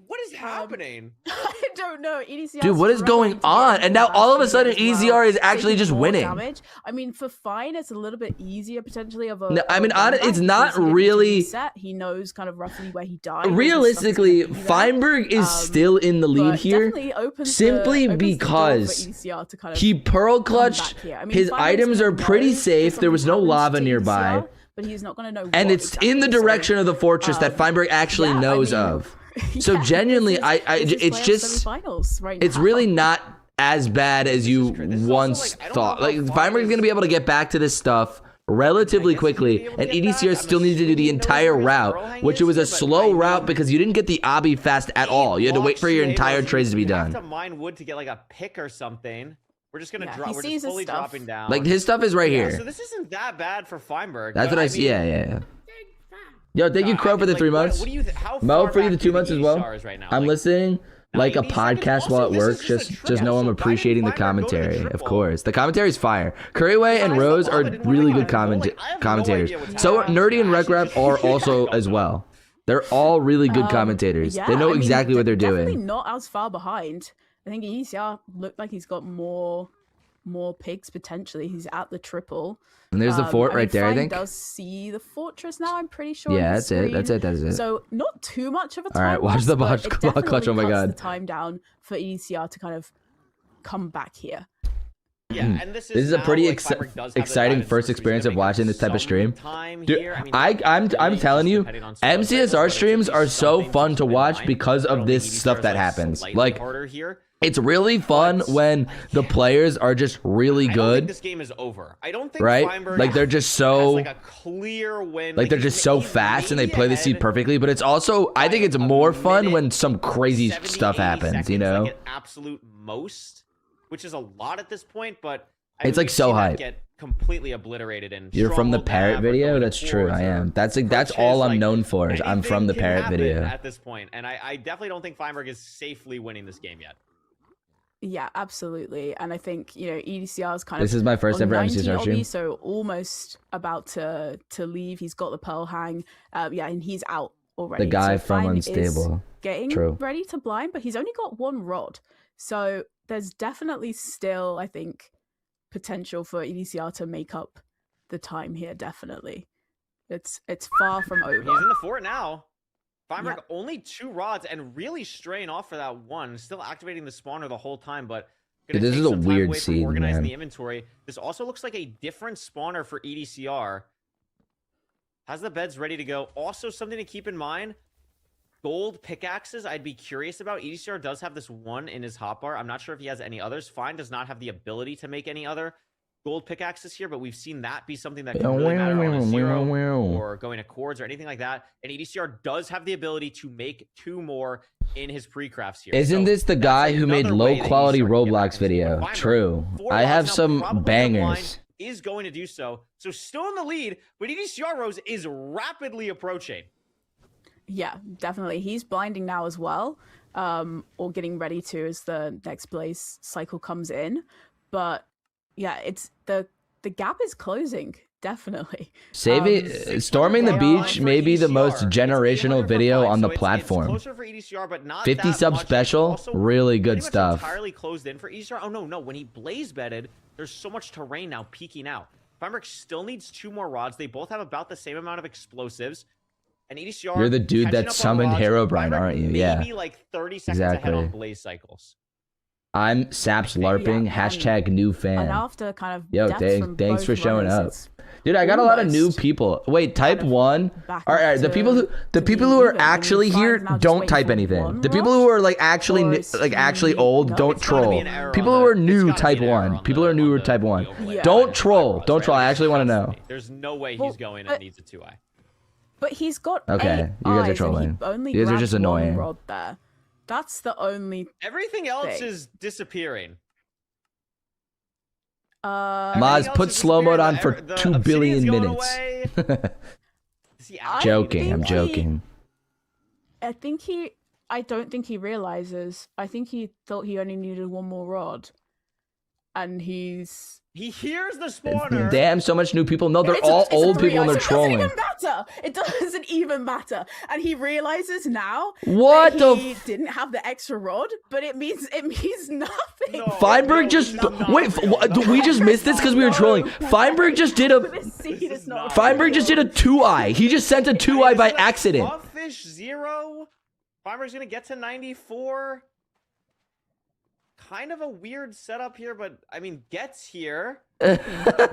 What is happening?
I don't know. EDCR.
Dude, what is going on? And now all of a sudden, EDCR is actually just winning.
Damage. I mean, for Fine, it's a little bit easier potentially of a.
No, I mean, it's not really.
He knows kind of roughly where he died.
Realistically, Feinberg is still in the lead here, simply because he pearl clutched. His items are pretty safe. There was no lava nearby.
But he's not going to know.
And it's in the direction of the fortress that Feinberg actually knows of. So genuinely, it's just, it's really not as bad as you once thought. Like Feinberg's gonna be able to get back to this stuff relatively quickly, and EDCR still needed to do the entire route, which it was a slow route because you didn't get the obby fast at all. You had to wait for your entire trades to be done.
You have to mine wood to get like a pick or something. We're just gonna drop. We're just fully dropping down.
Like his stuff is right here.
So this isn't that bad for Feinberg.
That's what I see. Yeah. Yo, thank you, Crow, for the 3 months.
What do you how
Mo,
far
for you the
back
2
do
months as well.
right now?
I'm listening like a
90 seconds?
podcast while
Also,
at work.
this is
Just know I'm
so
appreciating the
Feinberg go to the
commentary. Of
triple.
course, the commentary's fire. Curryway and
I
Rose
love
are
it. And what
really
am I
good
rolling? I have no
commentators.
idea what's
So
happening.
Nerdy and
I
Rec Rap
actually-
are also
I
as
don't
well. They're all really good
Um,
commentators.
yeah,
They know
I mean,
exactly what they're
definitely
doing.
not as far behind. I think ECR looked like he's got more picks potentially. He's at the triple.
And there's the fort right there, I think.
Does see the fortress now. I'm pretty sure.
Yeah,
on
that's
his
it. That's
screen.
it. That's it.
So not too much of a time.
All right, watch
loss,
the
but
botch
it
clutch.
definitely
Oh my
cuts
god.
the time down for ECR to kind of come back here.
Yeah, and this
This is a
now,
pretty
like, Feinberg does have the
exciting
guidance
first
source, so he's
experience
gonna
of
make up
watching this type of
some
stream.
time
Dude,
here. I mean,
I'm
really
telling
just
you,
depending on some of the
MCSR
cycles, but it
streams
should be
are so
something
fun to
keep in
watch
mind.
because
I don't
of
think
this
EDCR
stuff
is,
that
like,
happens.
slightly
Like,
harder here.
it's really fun
But,
when the players are just really
I don't think
good,
this game is over. I don't think
right?
Feinberg
Like they're just so
has, like, a clear win.
like they're
he's
just so
he's
fast and they
maybe
play the seed
ahead
perfectly. But it's also, I think it's
by a
more fun
minute,
when some crazy
70,
stuff
80
happens. You
seconds,
know,
like, at absolute most, which is a lot at this point. But
It's, like,
we've
so
seen that
hype.
Get completely obliterated in
you're from the
stronghold
parrot
nav or
video.
going
That's true.
towards
I
or
am. That's all
purchase,
I'm
like,
known for. Is I'm from the
anything can
parrot
happen
video.
at this point, and I definitely don't think Feinberg is safely winning this game yet.
Yeah, absolutely. And I think, you know, EDCR's kind
This
of
is my first
on
ever
90
MCSR stream.
obby, so almost about to leave. He's got the pearl hang. Yeah, and he's out already.
The guy
so
from
Fine is
Unstable.
getting
True.
ready to blind, but he's only got one rod. So there's definitely still, I think, potential for EDCR to make up the time here, definitely. It's far from over.
He's in the fort now. Feinberg
Yep.
only 2 rods and really straying off for that one. Still activating the spawner the whole time, but
Dude,
gonna
this
take
is a
some time
weird
away from
seed,
organizing
man.
the inventory. This also looks like a different spawner for EDCR. Has the beds ready to go. Also, something to keep in mind, gold pickaxes I'd be curious about. EDCR does have this one in his hotbar. I'm not sure if he has any others. Fine does not have the ability to make any other gold pickaxes here, but we've seen that be something that can really matter on a 0 or going to cords or anything like that. And EDCR does have the ability to make 2 more in his pre-crafts here.
Isn't
So
this the
that's
guy who made
another way
low
that
quality
EDCR can get back
Roblox
in this game.
video?
But Feinberg,
True.
4
I
rods
have
now,
some
probably
bangers.
blind, is going to do so. So still in the lead, but EDCR Rose is rapidly approaching.
Yeah, definitely. He's blinding now as well, or getting ready to as the next blaze cycle comes in. But yeah, it's the gap is closing, definitely.
Save it. Storming the beach may be the most generational video on the platform.
It's closer for EDCR, but not
50
that
sub
much.
special,
Also,
really
pretty
good
much
stuff.
Entirely closed in for EDCR. Oh no, when he blaze bedded, there's so much terrain now peeking out. Feinberg still needs 2 more rods. They both have about the same amount of explosives. And EDCR,
You're the dude
catching
that
up on
summoned
rods.
Herobrine,
Feinberg
aren't you?
Maybe
Yeah.
like 30 seconds ahead
Exactly.
on blaze cycles.
I'm Saps LARPing.
Yeah,
Hashtag new fan.
And after kind of
Yo,
deaths
thanks
from
for
both
showing
runners,
up.
it's
Dude, I got a lot of new
almost
people. Wait, type
kind of
1.
back
All right,
up
the
to-
people
to
who
being
are
even.
actually
Fein's
here
now just
don't
waiting
type
for
anything.
one
The people
rod,
who are like actually
or is
actually
he
old
not?
don't
It's gotta be
troll.
an error
People
on
who are
the- it's
new
gotta be
type
an error
1.
on
People
the-
who are new
on the
type 1.
overlay.
Yeah.
Don't
Feinberg
troll.
rods,
Don't
right?
troll. I
Like,
actually want to
trust
know.
me. There's no way
Well,
he's going
but-
and needs a 2i.
But he's got
Okay,
8
you guys are
eyes and
trolling.
he only
You guys are
grabbed
just
one
annoying.
rod there. That's the only
Everything else
thing.
is disappearing.
uh
Everything
Moz,
else
put
is
slow mode on
disappearing.
for
The
2 billion
obsidian's
minutes.
going away. Is he
I
Joking, I'm
think
joking.
I don't think he realizes. I think he thought he only needed one more rod. And he's
He hears the spawner.
Damn, so much new people. No, they're
It's a-
all
it's a
old
three
people and
eyes.
they're trolling.
It doesn't even matter. It doesn't even matter. And he realizes now
What
that
the
he didn't have the extra rod, but it means nothing.
No.
Feinberg
No,
just
this is not
wait.
real.
We just missed this because we were trolling. Feinberg just did a.
This seed is not
Feinberg just did a 2i. He just sent a 2i by accident.
Fish 0. Feinberg's gonna get to 94. Kind of a weird setup here, but I mean, gets here.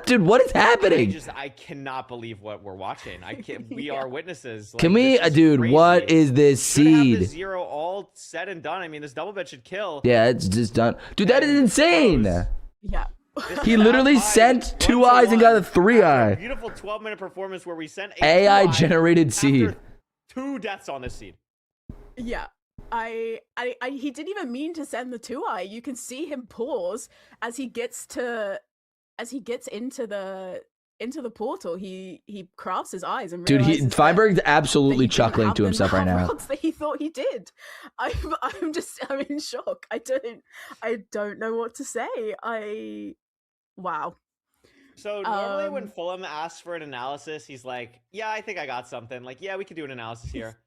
Dude, what is happening?
I cannot believe what we're watching. I can't. We
Yeah.
are witnesses. Like,
Can we,
this is
dude?
crazy.
What is this
Should have the
seed?
0 all said and done. I mean, this double bet should kill.
Yeah, it's just done. Dude, that is insane.
Yeah.
This
He
is
literally
now
sent
tied
2
1-1
eyes and got a
after
3i.
Beautiful 12-minute performance where we sent a
AI
2i
generated
after
seed.
2 deaths on this seed.
Yeah. I he didn't even mean to send the 2i. You can see him pause as he gets into the into the portal, he crafts his eyes and
dude,
realizes
Feinberg's absolutely
that he didn't
chuckling
have
to
the
himself right now.
rods that he thought he did. I'm in shock. I don't know what to say. Wow.
So normally when Fulham asks for an analysis, he's like, "Yeah, I think I got something." Like, "Yeah, we could do an analysis here."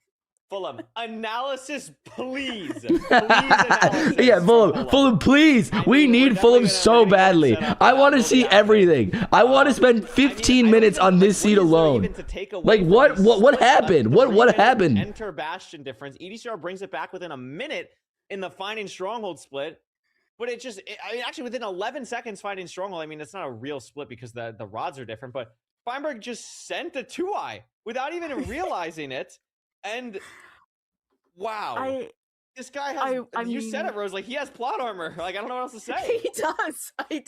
Fulham, analysis, please. Please analysis.
Yeah, Fulham, please. We need Fulham so badly. I want to see everything. I want to spend 15 minutes on this seed alone. Like, what happened? What happened?
Enter Bastion difference. EDCR brings it back within a minute in the Finding Stronghold split. But actually within 11 seconds finding Stronghold, I mean, it's not a real split because the rods are different, but Feinberg just sent a 2-eye without even realizing it. And wow, this guy has, you said it, Rose, like he has plot armor. Like, I don't know what else to say.
He does. I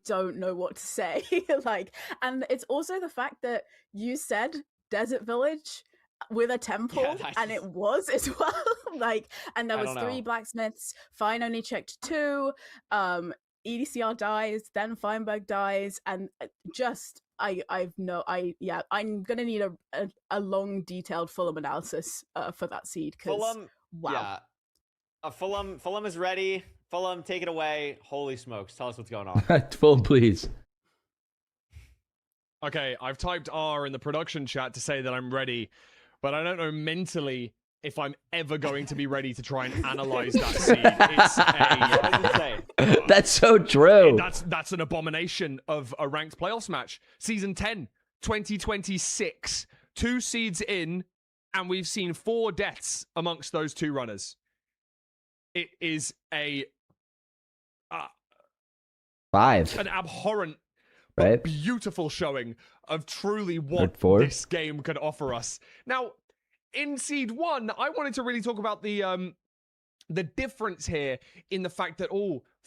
don't know what to say. Like, and it's also the fact that you said Desert Village with a temple, and it was as well. Like, and there was 3 blacksmiths. Fine only checked 2. EDCR dies, then Feinberg dies, and I'm gonna need a long, detailed Fulham analysis for that seed.
Fulham,
wow.
Yeah, Fulham is ready. Fulham, take it away. Holy smokes, tell us what's going on.
Fulham, please.
Okay, I've typed R in the production chat to say that I'm ready, but I don't know mentally if I'm ever going to be ready to try and analyze that seed.
That's so true.
That's an abomination of a ranked playoffs match. Season 10, 2026. 2 seeds in, and we've seen 4 deaths amongst those 2 runners. It is a
5.
An abhorrent,
right?
Beautiful showing of truly what this game could offer us. Now, in Seed 1, I wanted to really talk about the difference here in the fact that,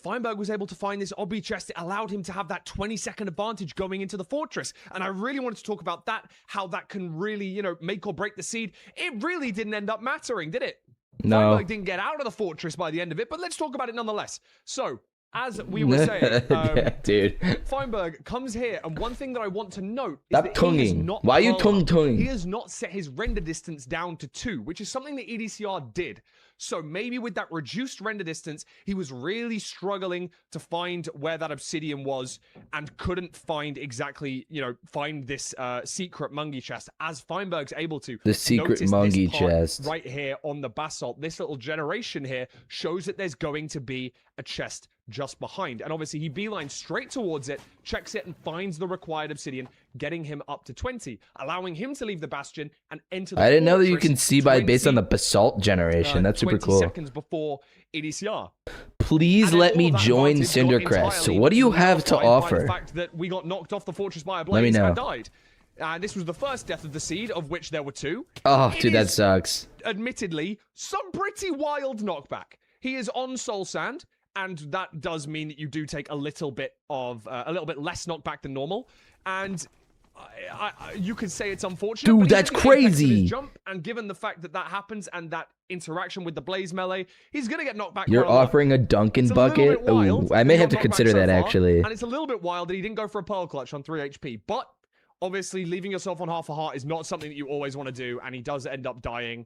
Feinberg was able to find this obby chest. It allowed him to have that 20-second advantage going into the fortress. And I really wanted to talk about that, how that can really, make or break the seed. It really didn't end up mattering, did it?
No.
Feinberg didn't get out of the fortress by the end of it, but let's talk about it nonetheless. So, as we were saying,
yeah, dude.
Feinberg comes here, and one thing that I want to note is
Stop
that
tonguing.
he has not
Why are you tonguing?
He has not set his render distance down to 2, which is something that EDCR did. So maybe with that reduced render distance, he was really struggling to find where that obsidian was and couldn't find exactly, find this secret Mungie chest as Feinberg's able to.
The secret Mungie chest.
Right here on the basalt, this little generation here shows that there's going to be a chest just behind. And obviously he beelines straight towards it, checks it, and finds the required obsidian, getting him up to 20, allowing him to leave the bastion and enter the
I didn't know that you can see based on the basalt generation. That's super cool.
20 seconds before EDCR.
Please let me join Cindercrest. What do you have to offer?
The fact that we got knocked off the fortress by a blaze and died. This was the first death of the seed, of which there were 2.
Oh, dude, that sucks.
Admittedly, some pretty wild knockback. He is on Soul Sand, and that does mean that you do take a little bit less knockback than normal. And you could say it's unfortunate.
Dude, that's crazy.
Jump, and given the fact that that happens and that interaction with the blaze melee, he's gonna get knocked back.
You're offering a Dunkin' bucket? Ooh, I may have to consider that actually.
And it's a little bit wild that he didn't go for a pearl clutch on 3 HP, but obviously leaving yourself on half a heart is not something that you always want to do, and he does end up dying.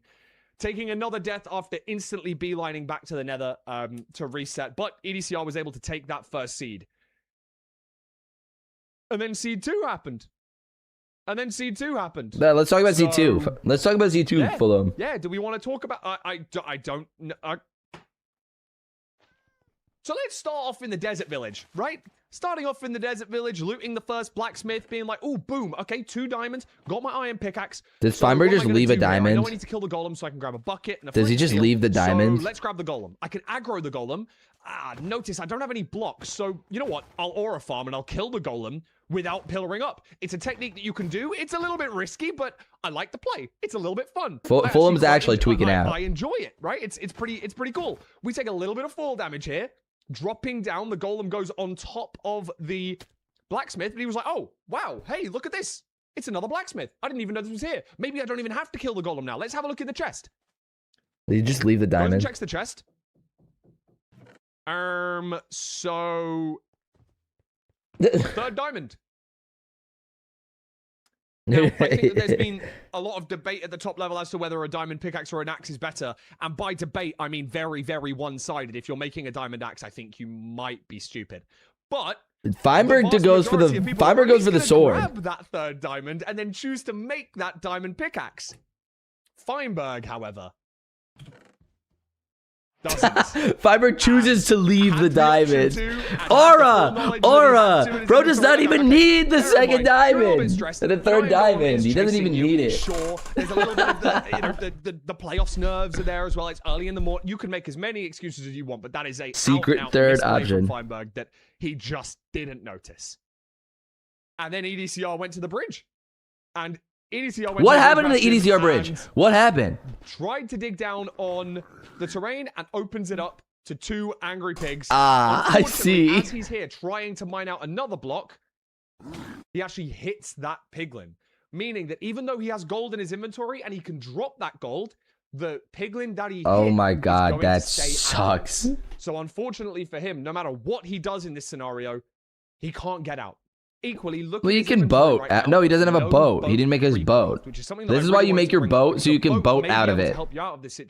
Taking another death after instantly beelining back to the nether to reset, but EDCR was able to take that first seed. And then seed 2 happened. Let's talk about Z2. Let's talk about Z2, Fulham. Yeah, do we want to talk about... I don't... So let's start off in the desert village, right? Starting off in the desert village, looting the first blacksmith, being like, oh, boom, okay, 2 diamonds, got my iron pickaxe.
Does Feinberg just leave a diamond?
I know I need to kill the golem so I can grab a bucket. And
does he just leave the diamond?
So let's grab the golem. I can aggro the golem. Notice I don't have any blocks, so you know what? I'll aura farm and I'll kill the golem without pillaring up. It's a technique that you can do. It's a little bit risky, but I like the play. It's a little bit fun.
Fulham's actually tweaking out.
I enjoy it, right? It's pretty cool. We take a little bit of fall damage here. Dropping down, the golem goes on top of the blacksmith, and he was like, oh, wow, hey, look at this. It's another blacksmith. I didn't even know this was here. Maybe I don't even have to kill the golem now. Let's have a look in the chest.
Did you just leave the diamond?
Checks the chest. So Third diamond. Now, I think that there's been a lot of debate at the top level as to whether a diamond pickaxe or an axe is better. And by debate, I mean very, very one-sided. If you're making a diamond axe, I think you might be stupid. But
Feinberg goes for the sword.
Grab that third diamond and then choose to make that diamond pickaxe. Feinberg, however, doesn't.
Feinberg chooses to leave the diamond. Aura! Bro does not even need the second diamond. And the third diamond. He doesn't even need it.
Sure, there's a little bit of the playoffs nerves are there as well. It's early in the morning. You can make as many excuses as you want, but that is a
secret third option.
Feinberg that he just didn't notice. And then EDCR went to the bridge. And EDCR went
what happened to the EDCR bridge? What happened?
Tried to dig down on the terrain and opens it up to 2 angry pigs.
I see.
As he's here trying to mine out another block, he actually hits that piglin. Meaning that even though he has gold in his inventory and he can drop that gold, the piglin that he
oh
hit
my god,
is going
that
to stay
sucks.
out. So unfortunately for him, no matter what he does in this scenario, he can't get out. Equally, look.
Well, you can boat. Right no, he doesn't have a boat. He didn't make his boat. This is why you make your boat so you can boat out of it. This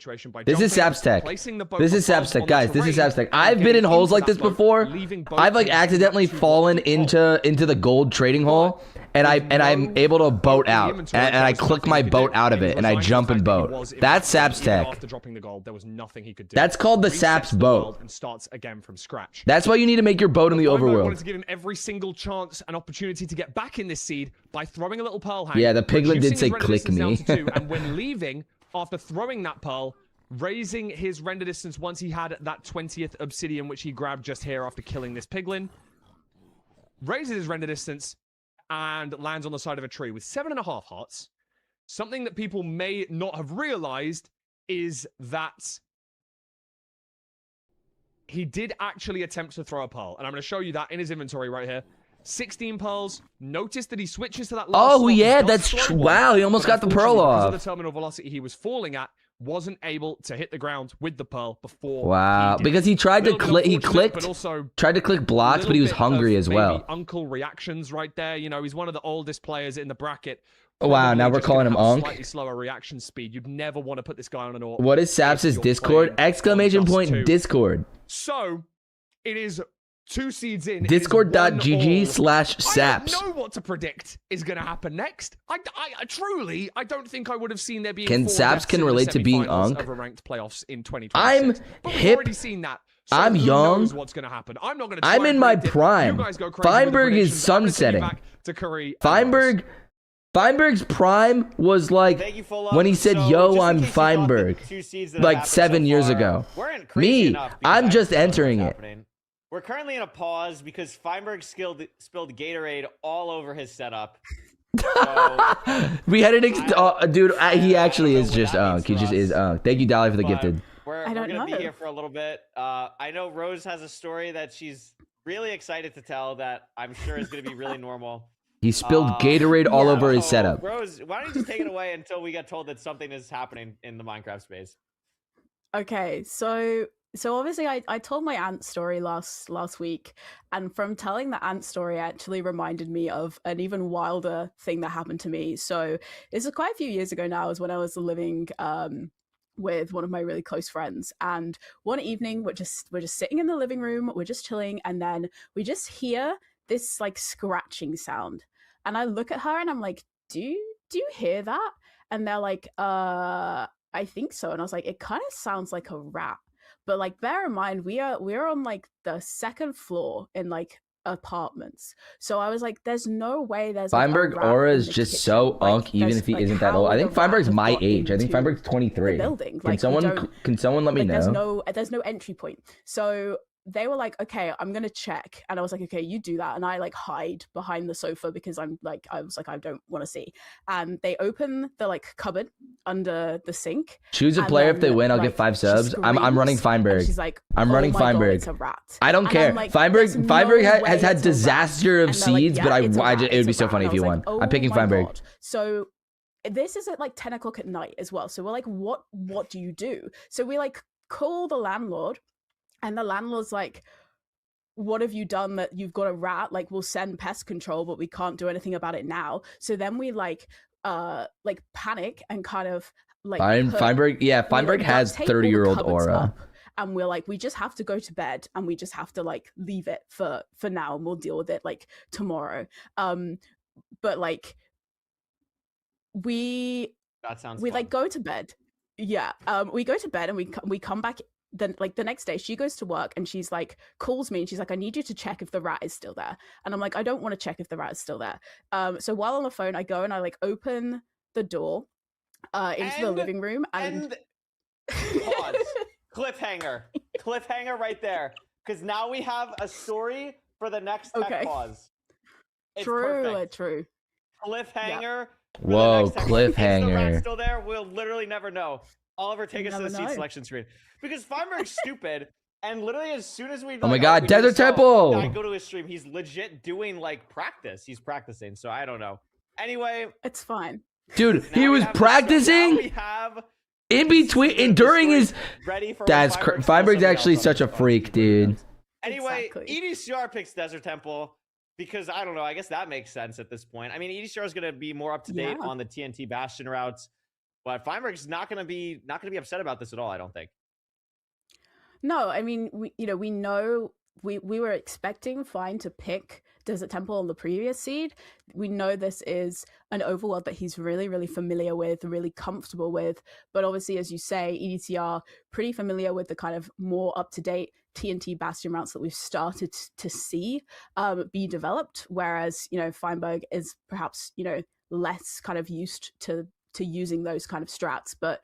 is Sap's tech. This is Sap's tech, guys. This is Sap's tech. I've been in holes like this before. I've like accidentally fallen into the gold trading hole, and I'm able to boat out, and I click my boat out of it, and I jump and boat. That's Sap's tech.
After dropping the gold, there was nothing he could do.
That's called the Sap's boat.
And starts again from scratch.
That's why you need to make your boat in the overworld.
I wanted to give him every single chance and opportunity to get back in this seed by throwing a little pearl hang.
Yeah, the piglin did say click me.
And when leaving, after throwing that pearl, raising his render distance once he had that 20th obsidian, which he grabbed just here after killing this piglin, raises his render distance and lands on the side of a tree with 7.5 hearts. Something that people may not have realized is that he did actually attempt to throw a pearl. And I'm going to show you that in his inventory right here. 16 pearls. Notice that he switches to that last slot.
Yeah, that's true. Wow, he almost got the pearl off.
Because of the terminal velocity he was falling at, wasn't able to hit the ground with the pearl before.
Wow, because he tried to click, tried to click blocks, but he was hungry as well.
Uncle reactions right there. You know, he's one of the oldest players in the bracket.
Oh, wow, now we're calling him Unk.
Slightly slower reaction speed. You'd never want to put this guy on an AWP.
What is Sap's Discord? Exclamation point Discord.
So, it is 2 seeds in.
Discord.gg/Saps.
I don't know what to predict is going to happen next. I truly, I don't think I would have seen there being.
Can Saps can relate to being Unk?
Of a ranked playoffs in 2026.
I'm
but
hip.
We've already seen that. So
I'm young.
What's going to happen? I'm not going to.
I'm in my prime. Feinberg is sunsetting. Feinberg's prime was like when he said, "Yo, I'm Feinberg," like 7 years ago. Me, I'm just entering it.
We're currently in a pause because Feinberg spilled Gatorade all over his setup. So,
we had an dude. He actually is just Unk. He just is Unk. Thank you, Dolly, for the gifted.
We're gonna be here for a little bit. I know Rose has a story that she's really excited to tell that I'm sure is gonna be really normal.
He spilled Gatorade all over his setup.
Rose, why don't you just take it away until we get told that something is happening in the Minecraft space?
Okay, so obviously I told my ant story last week, and from telling the ant story actually reminded me of an even wilder thing that happened to me. So this is quite a few years ago now, is when I was living with one of my really close friends, and one evening we're just sitting in the living room, we're just chilling, and then we just hear this like scratching sound, and I look at her and I'm like, do you hear that? And they're like, I think so. And I was like, it kind of sounds like a rat. But like, bear in mind, we're on like the 2nd floor in like apartments. So I was like, there's no way there's
Feinberg
like,
aura is just kitchen. So Unk, even if he isn't that old. I think Feinberg's my age. I think Feinberg's 23.
Building.
Can someone let me know?
There's no entry point. So they were like, okay, I'm gonna check, and I was like, okay, you do that, and I like hide behind the sofa because I was like, I don't want to see. And they open the like cupboard under the sink.
Choose a player. If they win, I'll get 5 subs. I'm running Feinberg.
She's like,
I'm running Feinberg.
It's a rat.
I don't care.
Like,
Feinberg has had disaster of seeds,
like,
but it would be so funny if you won. I'm picking Feinberg.
God. So this is at like 10 o'clock at night as well. So we're like, what do you do? So we like call the landlord. And the landlord's like, what have you done that you've got a rat? Like, we'll send pest control, but we can't do anything about it now. So then we like panic and kind of like
Feinberg has 30-year-old aura.
And we're like, we just have to go to bed and we just have to like leave it for now, and we'll deal with it like tomorrow. But like we like go to bed. Yeah. We go to bed and we come back then like the next day. She goes to work and she's like calls me and she's like, I need you to check if the rat is still there. And I'm like, I don't want to check if the rat is still there. So while on the phone, I go and I like open the door into the living room and
pause. Cliffhanger right there, because now we have a story for the next tech pause. It's
true.
Cliffhanger.
Yeah.
Whoa, cliffhanger.
Is the rat still there? We'll literally never know. Oliver, take us to the seat selection screen, because Feinberg's stupid. And literally, as soon as we
oh my god, Desert Temple!
I go to his stream, he's legit doing like practice. He's practicing, so I don't know. Anyway,
it's fine,
dude. He was practicing. We have in between and during his that's Feinberg's actually such a freak, dude.
Anyway, EDCR picks Desert Temple because I don't know, I guess that makes sense at this point. I mean, EDCR is going to be more up to date on the TNT Bastion routes, but Feinberg's not going to be upset about this at all, I don't think.
No, I mean, we know we were expecting Fine to pick Desert Temple on the previous seed. We know this is an overworld that he's really, really familiar with, really comfortable with. But obviously, as you say, EDTR pretty familiar with the kind of more up-to-date TNT Bastion routes that we've started to see be developed. Whereas, Feinberg is perhaps, less kind of used to using those kind of strats. But,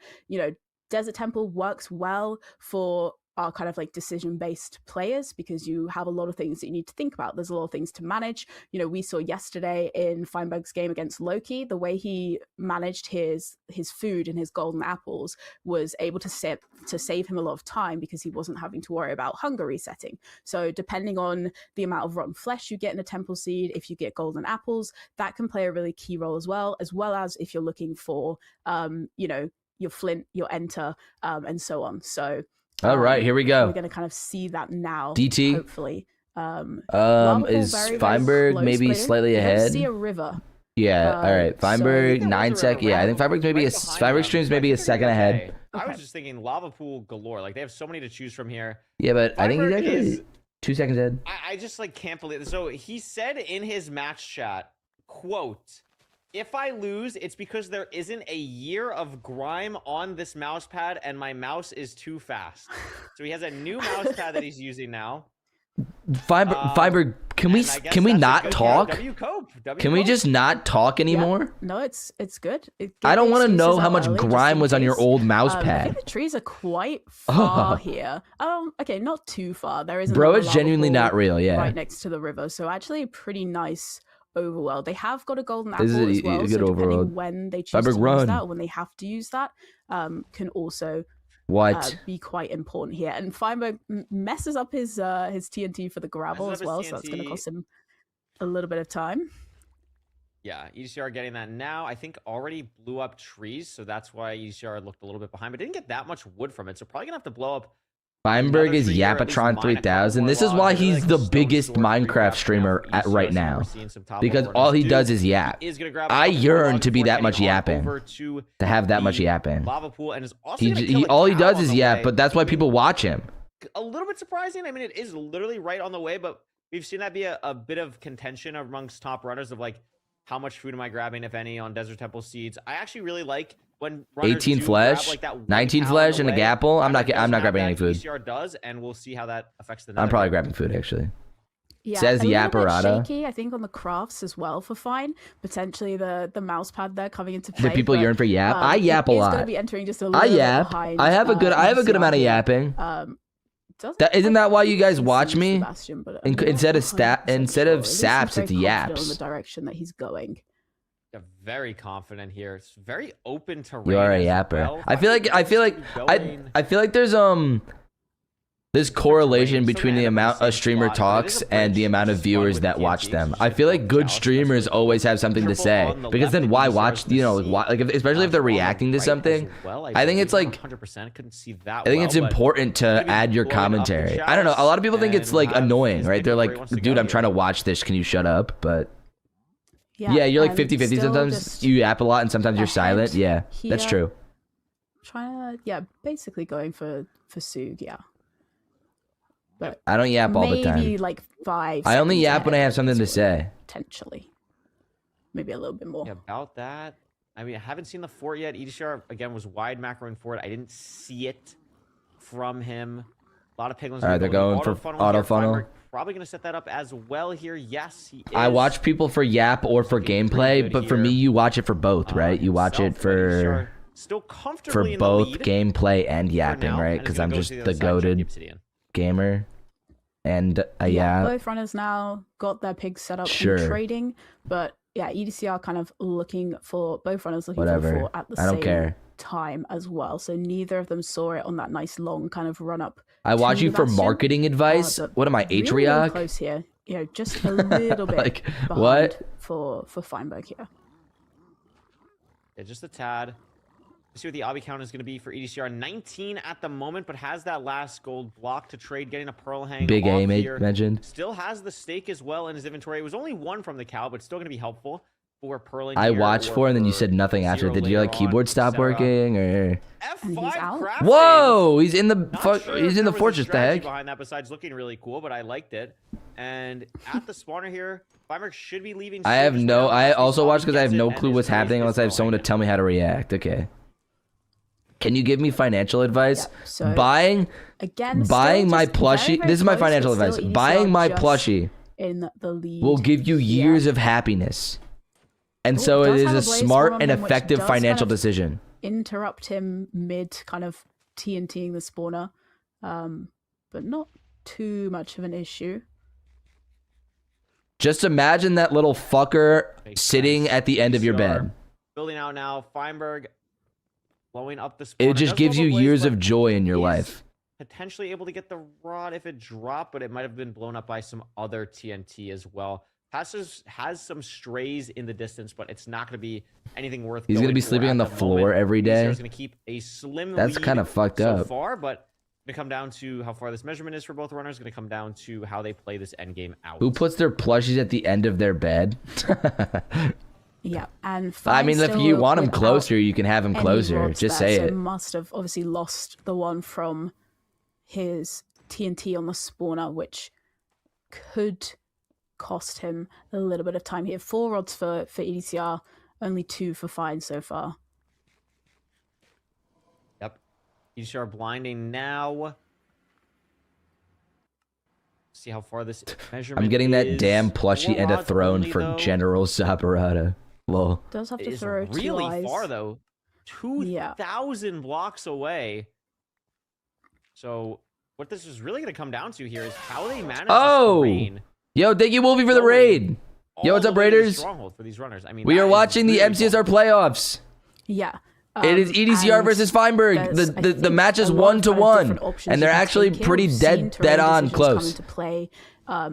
Desert Temple works well for are kind of like decision-based players because you have a lot of things that you need to think about. There's a lot of things to manage. We saw yesterday in Feinberg's game against Loki, the way he managed his food and his golden apples was able to save him a lot of time because he wasn't having to worry about hunger resetting. So depending on the amount of rotten flesh you get in a temple seed, if you get golden apples, that can play a really key role as well as if you're looking for, your flint, your enter, and so on. So
all right, here we go.
We're going to kind of see that now.
DT.
Hopefully.
Is Feinberg maybe slightly ahead?
See a river.
Yeah. All right. Feinberg 9 sec. Yeah, I think Feinberg's maybe Feinberg streams maybe a second ahead.
I was just thinking lava pool galore. Like they have so many to choose from here.
Yeah, but Feinberg I think he's actually 2 seconds ahead.
I just like can't believe it. So he said in his match chat, quote, "If I lose, it's because there isn't a year of grime on this mouse pad and my mouse is too fast." So he has a new mouse pad that he's using now.
Feinberg, can we not talk? Can we just not talk anymore?
Yeah. No, it's good.
I don't want to know how much grime was on your old mouse pad.
I think the trees are quite far here. Okay, not too far. There is
bro, it's genuinely not real. Yeah,
right next to the river. So actually, pretty nice overworld. They have got a golden apple
as
well,
so
depending
overworld.
When they choose to use that or when they have to use that, can also be quite important here. And Feinberg messes up his TNT for the gravel as well, so that's going to cost him a little bit of time.
Yeah, EDCR getting that now. I think already blew up trees, so that's why EDCR looked a little bit behind, but didn't get that much wood from it, so probably going to have to blow up.
Feinberg is Yapatron 3000. This is why he's the biggest Minecraft streamer right now. Because all he does is yap. I yearn to be that much yapping. To have that much yapping. All he does is yap, but that's why people watch him.
A little bit surprising. I mean, it is literally right on the way, but we've seen that be a bit of contention amongst top runners of like, how much food am I grabbing, if any, on Desert Temple seeds? I actually really like when 18
flesh,
grab, like,
19 flesh, and a gapple. I'm not grabbing any food.
ECR does, and we'll see how that affects the.
I'm probably grabbing food actually.
Yeah,
says the Yaparata.
Shaky, I think, on the crafts as well for Fine. Potentially the mouse pad there coming into play.
Do people yearn for yap? I yap a lot.
Going to be entering just a little
yap.
Behind,
I have a good amount of yapping. Isn't that why you guys watch me? Instead of saps, it's yaps.
In the direction that he's going.
Very confident here. It's very open terrain.
You are a yapper. Well. I feel like there's There's correlation between the amount a streamer talks and the amount of viewers that watch them. I feel like good streamers always have something to say, because then why watch, you know, like especially if they're reacting to something. I think it's like, I think it's important to add your commentary. I don't know. A lot of people think it's like annoying, right? They're like, dude, I'm trying to watch this. Can you shut up? But yeah, you're like 50-50 sometimes. You yap a lot and sometimes you're silent. Yeah, that's true.
Trying to, basically going for Sug, But
I don't yap all the time.
Maybe like 5.
I only yap when I have something to say.
Potentially. Maybe a little bit more.
Yeah, about that. I mean, I haven't seen the fort yet. EDCR, again, was wide macroing for it. I didn't see it from him. A lot of piglins.
All right, they're going for auto funnel.
Probably going to set that up as well here. Yes, he is.
I watch people for yap or for gameplay, but for me, you watch it for both, right? You watch it for
still comfortably
for both gameplay and yapping, right? Because I'm just the goated gamer. And
both runners now got their pigs set up and trading, but EDCR kind of looking for both runners looking for the fort at the same time as well. So neither of them saw it on that nice long kind of run up.
I watch you for marketing advice. What am I, Atriac?
Really close here. You know, just a little bit
like,
behind
what?
for Feinberg here.
Yeah, just a tad. Let's see what the obby count is going to be for EDCR. 19 at the moment, but has that last gold block to trade, getting a pearl hang.
Big aim
here.
Mentioned.
Still has the stake as well in his inventory. It was only 1 from the cow, but still going to be helpful for pearling.
I watched for, and then you said nothing after. Did your like keyboard stop working or?
F5
Whoa! He's in the he's in the fortress. The heck?
Behind that, besides looking really cool, but I liked it. And at the spawner here, Feinberg should be leaving.
I also watched because I have no clue what's happening unless I have someone to tell me how to react. Okay. Can you give me financial advice?
So
buying my plushie. This is my financial advice. Buying my plushie
in the lead
will give you years of happidness. And so it is a smart and effective financial decision.
Interrupt him mid kind of TNTing the spawner, but not too much of an issue.
Just imagine that little fucker sitting at the end of your bed.
Building out now, Feinberg blowing up the spawner.
It just gives you years of joy in your life.
Potentially able to get the rod if it dropped, but it might have been blown up by some other TNT as well. Has some strays in the distance, but it's not going to be anything worth.
He's going to be sleeping on the floor every day.
He's going to keep a slim lead.
That's kind of fucked up
so far, but going to come down to how far this measurement is for both runners. Going to come down to how they play this end game out.
Who puts their plushies at the end of their bed?
Yeah, and
I mean, if you want him closer, you can have him closer. Just say it.
Must have obviously lost the one from his TNT on the spawner, which could cost him a little bit of time here. 4 rods for EDCR, only 2 for Fine so far.
Yep. EDCR blinding now. See how far this measurement
I'm getting that
is.
damn plushie and a throne for General Zaparata. Lol.
Does have to throw
really far though. 2,000 blocks away. So what this is really going to come down to here is how they manage this terrain.
Yo, thank you, Wolfie, for the raid. Yo, what's up, Raiders?
For these runners. I mean,
we are watching the MCSR playoffs.
Yeah.
It is EDCR versus Feinberg. The match is 1-1, and they're actually pretty dead on close.
To play, I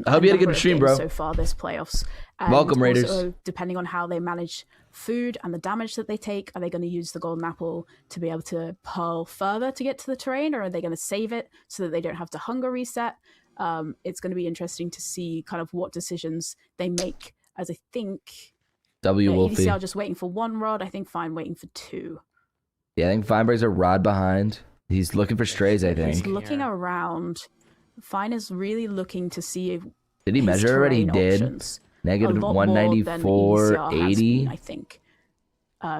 hope you had a good stream, bro.
So far this playoffs. And
welcome, Raiders.
Also, depending on how they manage food and the damage that they take, are they going to use the golden apple to be able to pearl further to get to the terrain, or are they going to save it so that they don't have to hunger reset? It's going to be interesting to see kind of what decisions they make, as I think
Wolfie.
EDCR just waiting for 1 rod. I think Fine waiting for 2.
Yeah, I think Feinberg's a rod behind. He's looking for strays, I think.
He's looking around. Fine is really looking to see if
did he measure already? He did. Negative 194.80.
I think.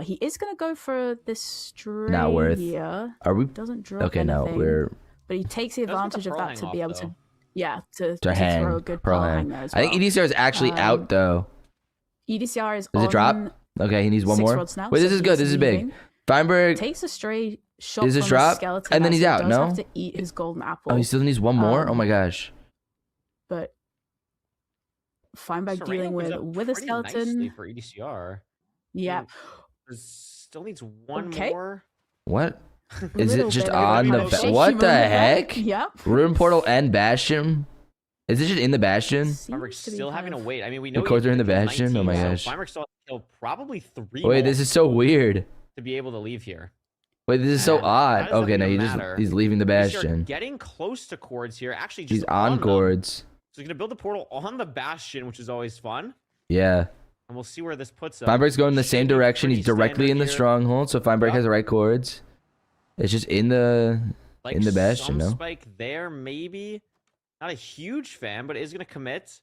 He is going to go for this stray
not worth.
here.
Are we?
Doesn't drop
okay,
anything,
no, we're.
But he takes the advantage of that to be able to. Yeah, to
hang,
throw a good pearl hang there as well.
I think EDCR is actually out though.
EDCR is.
Does it drop? Okay, he needs 1 more. Wait,
so
this is good. This is big. Feinberg
takes a stray shot.
Does this drop? And then he's out. No.
Have to eat his golden apple.
Oh, he still needs 1 more. Oh my gosh.
But Feinberg dealing with a skeleton
for EDCR.
Yeah.
Still needs 1 more.
What? Is it just on the... What the heck?
Yep.
Rune Portal and Bastion? Is it just in the Bastion?
Fineberg's still having to wait. I mean, we know
the cards are in the Bastion?
19,
oh my gosh.
Fineberg still has to kill probably 3
Wait, this is so weird.
to be able to leave here.
Wait, this is so odd. Okay, no, he's leaving the Bastion.
Getting close to cords here. Actually, just
he's on cords.
So he's gonna build the portal on the Bastion, which is always fun.
Yeah.
And we'll see where this puts him.
Fineberg's going in the same direction. He's directly in the stronghold, so Fineberg has the right cords. It's just in the Bastion, no?
Spike there, maybe. Not a huge fan, but is gonna commit.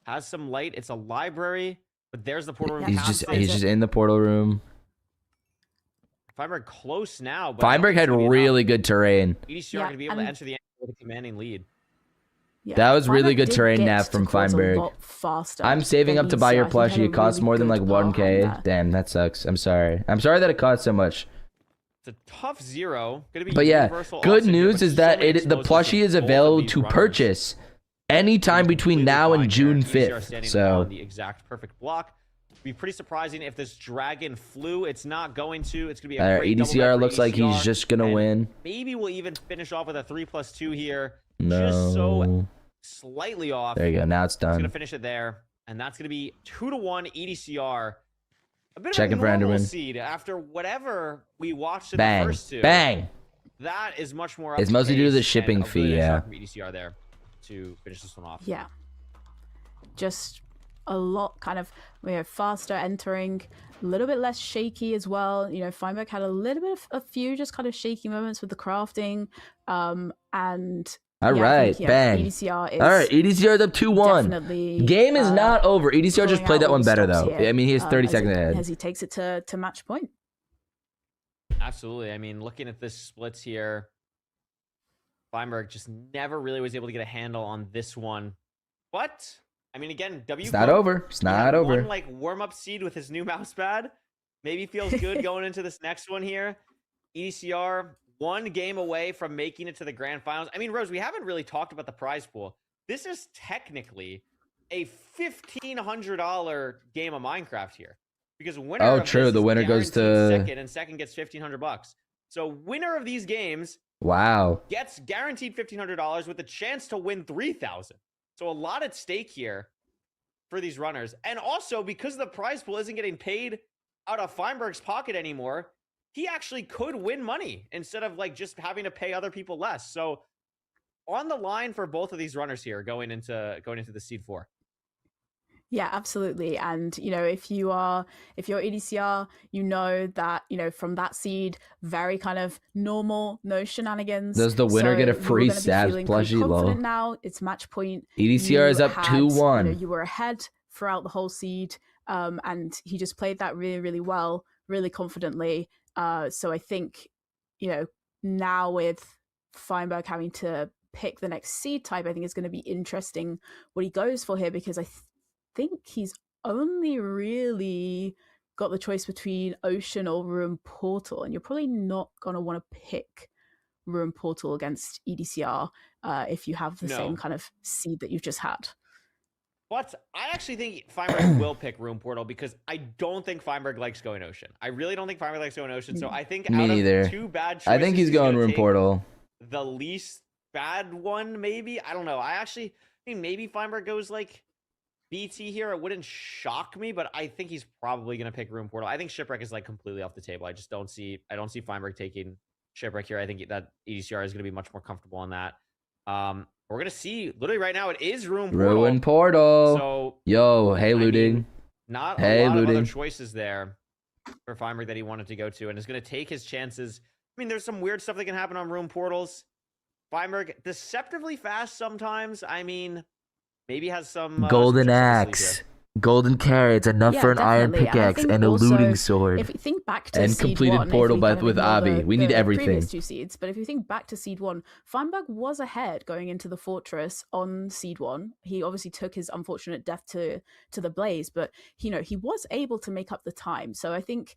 Has some light. It's a library, but there's the portal room.
He's just in the portal room.
Fineberg close now. But
Fineberg had really good terrain.
EDCR going to be able to enter the end with a commanding lead.
Yeah,
that was really good terrain
get
nav from
to cords a
Feinberg.
lot faster
I'm saving
than
up to buy your
EDCR. He had
plushie.
a
It costs
really
more than
good
like
power
1K.
hand there.
Damn, that sucks. I'm sorry. I'm sorry that it costs so much.
It's a tough 0. Gonna be
But yeah,
universal
good
also here,
news
but
is
so
that
many
the
explosives
plushie
with
is
both of
available
these
to
runners.
purchase anytime between
Completely
now and
fine
June
there. EDCR
5th.
standing
So
on the exact perfect block. Be pretty surprising if this dragon flew. It's not going to. It's gonna be a great double bet
EDCR
for
looks like he's
EDCR,
just gonna
and
win.
Maybe we'll even finish off with a 3+2 here.
No.
Just so slightly off.
There you go. Now it's
It's gonna
done.
finish it there, and that's gonna be 2-1 EDCR. A bit
Checking
of
for
a normal
Enderman.
seed after whatever we watched in the
Bang.
first 2.
Bang.
That is much more.
It's
up
mostly due to the
pace
shipping
and a
fee,
really nice
yeah.
shot from EDCR there to finish this one off.
Yeah. Just a lot kind of faster entering, a little bit less shaky as well. Feinberg had a little bit of a few just kind of shaky moments with the crafting. And
All right, bang.
EDCR is
All right, EDCR is up 2-1.
definitely
Game is not over. EDCR just
blowing
played
out
that
all
one
the
better
stops
though.
here,
I mean, he has 30 seconds ahead.
as he takes it to match point.
Absolutely. I mean, looking at this splits here, Feinberg just never really was able to get a handle on this one. But I mean, again,
It's not over. It's not over.
One like warm-up seed with his new mouse pad. Maybe feels good going into this next one here. EDCR 1 game away from making it to the grand finals. I mean, Rose, we haven't really talked about the prize pool. This is technically a $1,500 game of Minecraft here, because winner.
Oh,
of
true.
this
The
is
winner goes
guaranteed
to
second, and second gets $1,500. So winner of these games
wow.
gets guaranteed $1,500 with a chance to win $3,000. So a lot at stake here for these runners. And also, because the prize pool isn't getting paid out of Feinberg's pocket anymore, he actually could win money instead of like just having to pay other people less. So on the line for both of these runners here going into the seed 4.
Yeah, absolutely. And if you're EDCR, that from that seed, very kind of normal, no shenanigans.
Does the winner get a free
Stabs
plushie? Low.
Now it's match point.
EDCR is up 2-1.
You were ahead throughout the whole seed, and he just played that really, really well, really confidently. So I think, now with Feinberg having to pick the next seed type, I think it's going to be interesting what he goes for here, because I think he's only really got the choice between Ocean or Ruin Portal, and you're probably not going to want to pick Ruin Portal against EDCR if you have the same kind of seed that you've just had.
But I actually think Feinberg will pick Ruin Portal, because I don't think Feinberg likes going Ocean. I really don't think Feinberg likes going Ocean. So I think
Me
out
neither.
of 2 bad choices,
I think he's going Ruin Portal.
The least bad one, maybe. I don't know. I mean, maybe Feinberg goes like BT here. It wouldn't shock me, but I think he's probably going to pick Ruin Portal. I think Shipwreck is like completely off the table. I don't see Feinberg taking Shipwreck here. I think that EDCR is going to be much more comfortable on that. We're going to see literally right now. It is Ruin Portal.
Ruin Portal.
So
yo, hey, looting.
Not a lot of other choices there for Feinberg that he wanted to go to, and is going to take his chances. I mean, there's some weird stuff that can happen on Ruin Portals. Feinberg, deceptively fast sometimes. I mean, maybe has some
golden axe, golden carrots, enough for an iron pickaxe and a looting sword.
If you think back to
and
seed
completed
1,
portal with Avi, we need everything.
Previous 2 seeds, but if you think back to seed 1, Feinberg was ahead going into the fortress on seed 1. He obviously took his unfortunate death to the blaze, but he was able to make up the time. So I think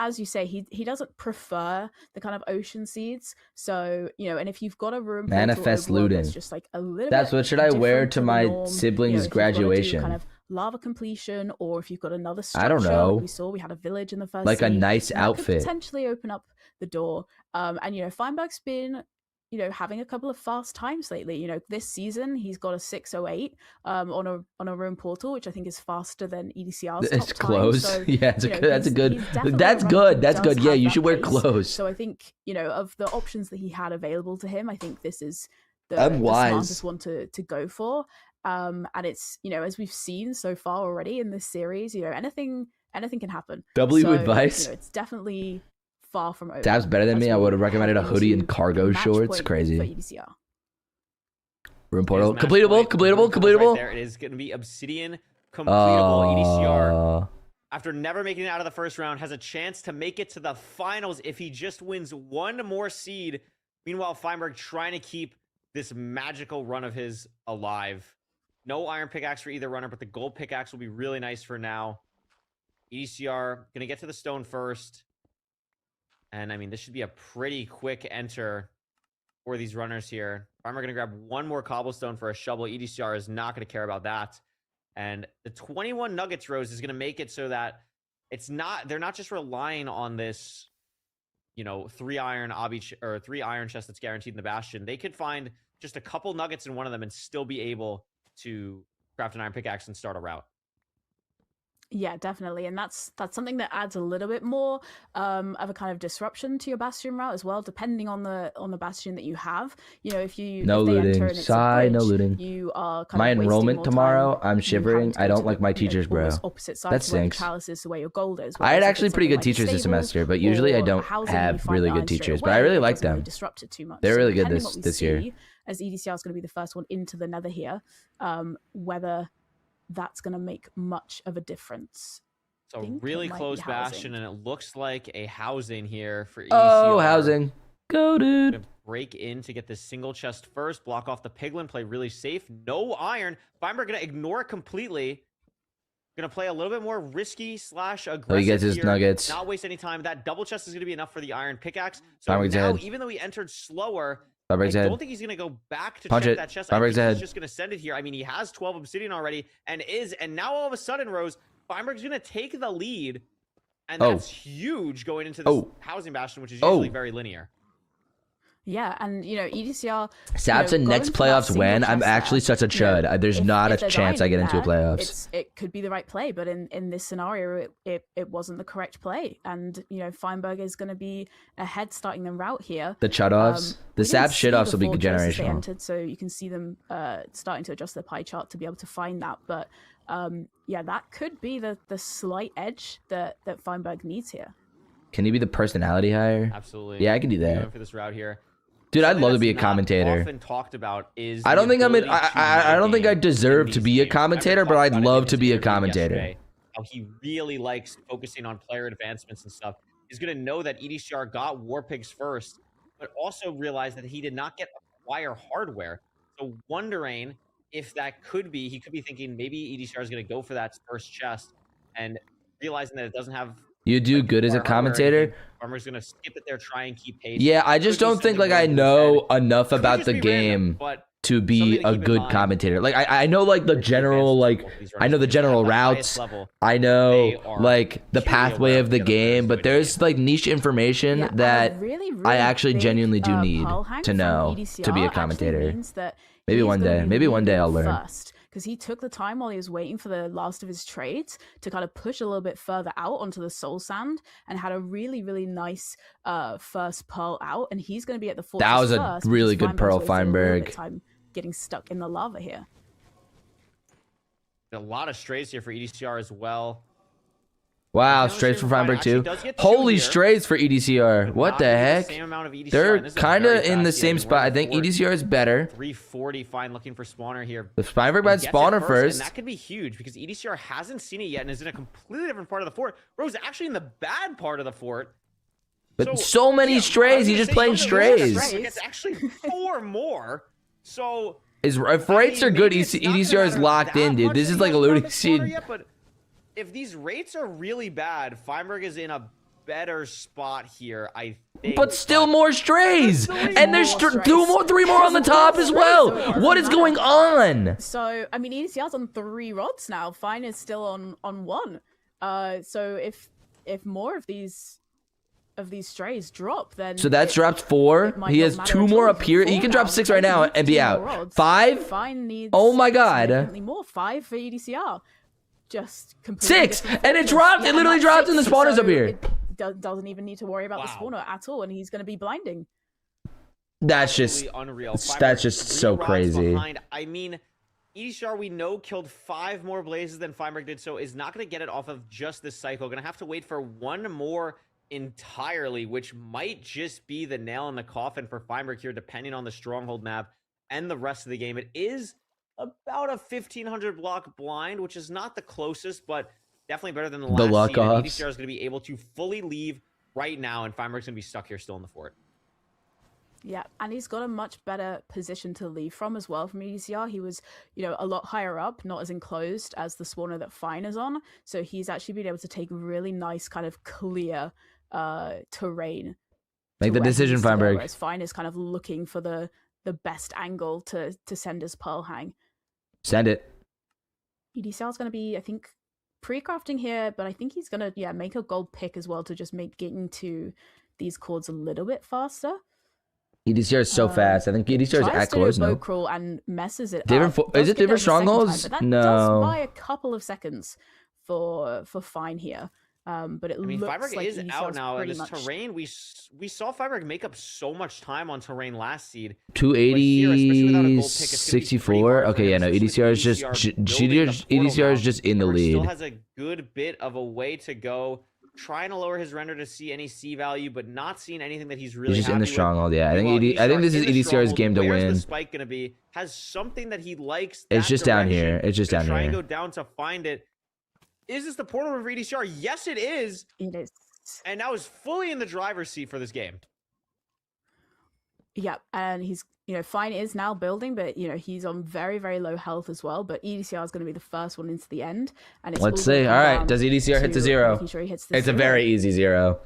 as you say, he doesn't prefer the kind of ocean seeds. So, and if you've got a room
manifest looting,
just like a little
that's
bit
what should I wear to my
norm,
siblings'
if you've got to do
graduation?
kind of lava completion, or if you've got another structure.
I don't know.
Like we saw we had a village in the first
like a
scene,
nice
that
outfit
could potentially open up the door. And you know, Feinberg's been, you know, having a couple of fast times lately. You know, this season he's got a 6:08 on a room portal, which I think is faster than EDCR's
it's
top
close
time. So,
yeah, it's
you know,
that's a good that's good yeah, you should wear clothes.
So I think, you know, of the options that he had available to him, I think this is the smartest one to go for. And it's, you know, as we've seen so far already in this series, you know, anything can happen.
Advice,
you know, it's definitely far from over.
Dab's better than me. I would have recommended a hoodie and cargo shorts. Crazy.
For EDCR.
Room portal completable.
There it is going to be Obsidian completable. EDCR, after never making it out of the first round, has a chance to make it to the finals if he just wins one more seed. Meanwhile, Feinberg trying to keep this magical run of his alive. No iron pickaxe for either runner, but the gold pickaxe will be really nice for now. EDCR going to get to the stone first. And I mean, this should be a pretty quick enter for these runners here. Feinberg going to grab one more cobblestone for a shovel. EDCR is not going to care about that. And the 21 nuggets rows is going to make it so that they're not just relying on this, you know, 3 iron chest that's guaranteed in the Bastion. They could find just a couple nuggets in one of them and still be able to craft an iron pickaxe and start a route.
Yeah, definitely, and that's something that adds a little bit more of a kind of disruption to your Bastion route as well, depending on the Bastion that you have. You know, if
no looting,
you are kind
my
of
enrollment tomorrow. I'm shivering. I don't like my teachers, bro.
Opposite side
that stinks.
Chalice is where your gold is.
I had actually pretty good teachers this semester, but usually I don't have really good teachers. But I really like them.
Disrupted too much.
They're really good this year.
As EDCR is going to be the first one into the Nether here, whether that's going to make much of a difference.
So really close Bastion, and it looks like a housing here for EDCR.
Oh, housing. Go, dude.
Gonna break in to get this single chest first, block off the piglin, play really safe. No iron. Feinberg going to ignore it completely. Going to play a little bit more risky / aggressive.
Oh, he gets his nuggets.
Not waste any time. That double chest is going to be enough for the iron pickaxe. So now, even though he entered slower, I don't think he's going to go back to check that chest. I think he's just going to send it here. I mean, he has 12 obsidian already and now all of a sudden, Rose, Feinberg's going to take the lead. And that's huge going into this housing Bastion, which is usually very linear.
Yeah, and you know, EDCR.
Sab's a next playoffs win. I'm actually such a chud. There's not a chance I get into a playoffs.
It could be the right play, but in this scenario, it wasn't the correct play. And you know, Feinberg is going to be ahead starting the route here.
The shut-offs, the Sab shit-offs will be generational.
Entered, so you can see them starting to adjust their pie chart to be able to find that. But yeah, that could be the slight edge that Feinberg needs here.
Can he be the personality hire?
Absolutely.
Yeah, I can do that.
Going for this route here.
Dude, I'd love to be a commentator.
Often talked about is
I don't think I don't think I deserve to be a commentator, but I'd love to be a commentator.
How he really likes focusing on player advancements and stuff. He's going to know that EDCR got War Pigs first, but also realize that he did not get acquire hardware. So wondering if that could be, he could be thinking maybe EDCR is going to go for that first chest, and realizing that it doesn't have.
You do good as a commentator.
Farmer's gonna skip it there, try and keep pace.
Yeah, I just don't think like I know enough about the game to be a good commentator. Like I know like the general I know the general routes. I know like the pathway of the game, but there's like niche information that I actually genuinely do need to know to be a commentator. Maybe one day I'll learn.
Because he took the time while he was waiting for the last of his trades to kind of push a little bit further out onto the soul sand and had a really, really nice first pearl out. And he's going to be at the fortress
That was
first,
a really good pearl, Feinberg.
Time getting stuck in the lava here.
A lot of strays here for EDCR as well.
Wow, strays for Feinberg too. Holy strays for EDCR. What the heck? They're kind of in the same spot. I think EDCR is better.
340 fine looking for spawner here.
The Feinberg might spawner first.
And that could be huge because EDCR hasn't seen it yet and is in a completely different part of the fort. Rose actually in the bad part of the fort.
But so many strays. He's just playing strays.
It's actually 4 more. So
if rates are good, EDCR is locked in, dude. This is like a looting scene.
If these rates are really bad, Feinberg is in a better spot here, I think.
But still more strays, and there's three more on the top as well. What is going on?
So I mean, EDCR's on 3 rods now. Fine is still on 1. So if more of these strays drop, then
so that's dropped 4. He has 2 more up here. He can drop 6 right now and be out. 5.
Fine needs.
Oh my god.
Significantly more. 5 for EDCR. Just completely
6, and it dropped. It literally dropped, and the spawner's up here.
It doesn't even need to worry about the spawner at all, and he's going to be blinding.
That's just
unreal.
That's just so crazy.
I mean, EDCR, we know, killed 5 more blazes than Feinberg did, so is not going to get it off of just this cycle. Going to have to wait for 1 more entirely, which might just be the nail in the coffin for Feinberg here, depending on the stronghold map and the rest of the game. It is about a 1,500 block blind, which is not the closest, but definitely better than the last
luck
seed.
offs.
EDCR is going to be able to fully leave right now, and Feinberg's going to be stuck here still in the fort.
Yeah, and he's got a much better position to leave from as well from EDCR. He was, a lot higher up, not as enclosed as the spawner that Fine is on. So he's actually been able to take really nice kind of clear terrain.
Make the decision, Feinberg.
Whereas Fine is kind of looking for the best angle to send his Pearl Hang.
Send it.
EDCR is going to be, I think, pre-crafting here, but I think he's going to, make a gold pick as well to just make getting to these chords a little bit faster.
EDCR is so fast. I think EDCR is at close now.
Crawl and messes it
different
up.
Is it different strongholds?
Time, but that
no.
does buy a couple of seconds for Fine here. But looks
Feinberg
like
is
EDCR
out now. In this
much...
terrain, we saw Feinberg make up so much time on terrain last seed.
280, 64. Okay, yeah, no. EDCR is just EDCR is just in the lead.
Still has a good bit of a way to go. Trying to lower his render to see any C value, but not seeing anything that he's really.
He's just
happy
in the stronghold. Yeah, I think this is EDCR's game to win.
Where's the spike gonna be? Has something that he likes.
It's just down here. It's just down here.
Try and go down to find it. Is this the portal of EDCR? Yes, it is.
It is.
And now is fully in the driver's seat for this game.
Yeah, and he's, Fine is now building, but, he's on very, very low health as well. But EDCR is going to be the first one into the end. And it's
let's see. All right, does EDCR hit the 0?
Sure he hits the
it's
0.
A very easy 0.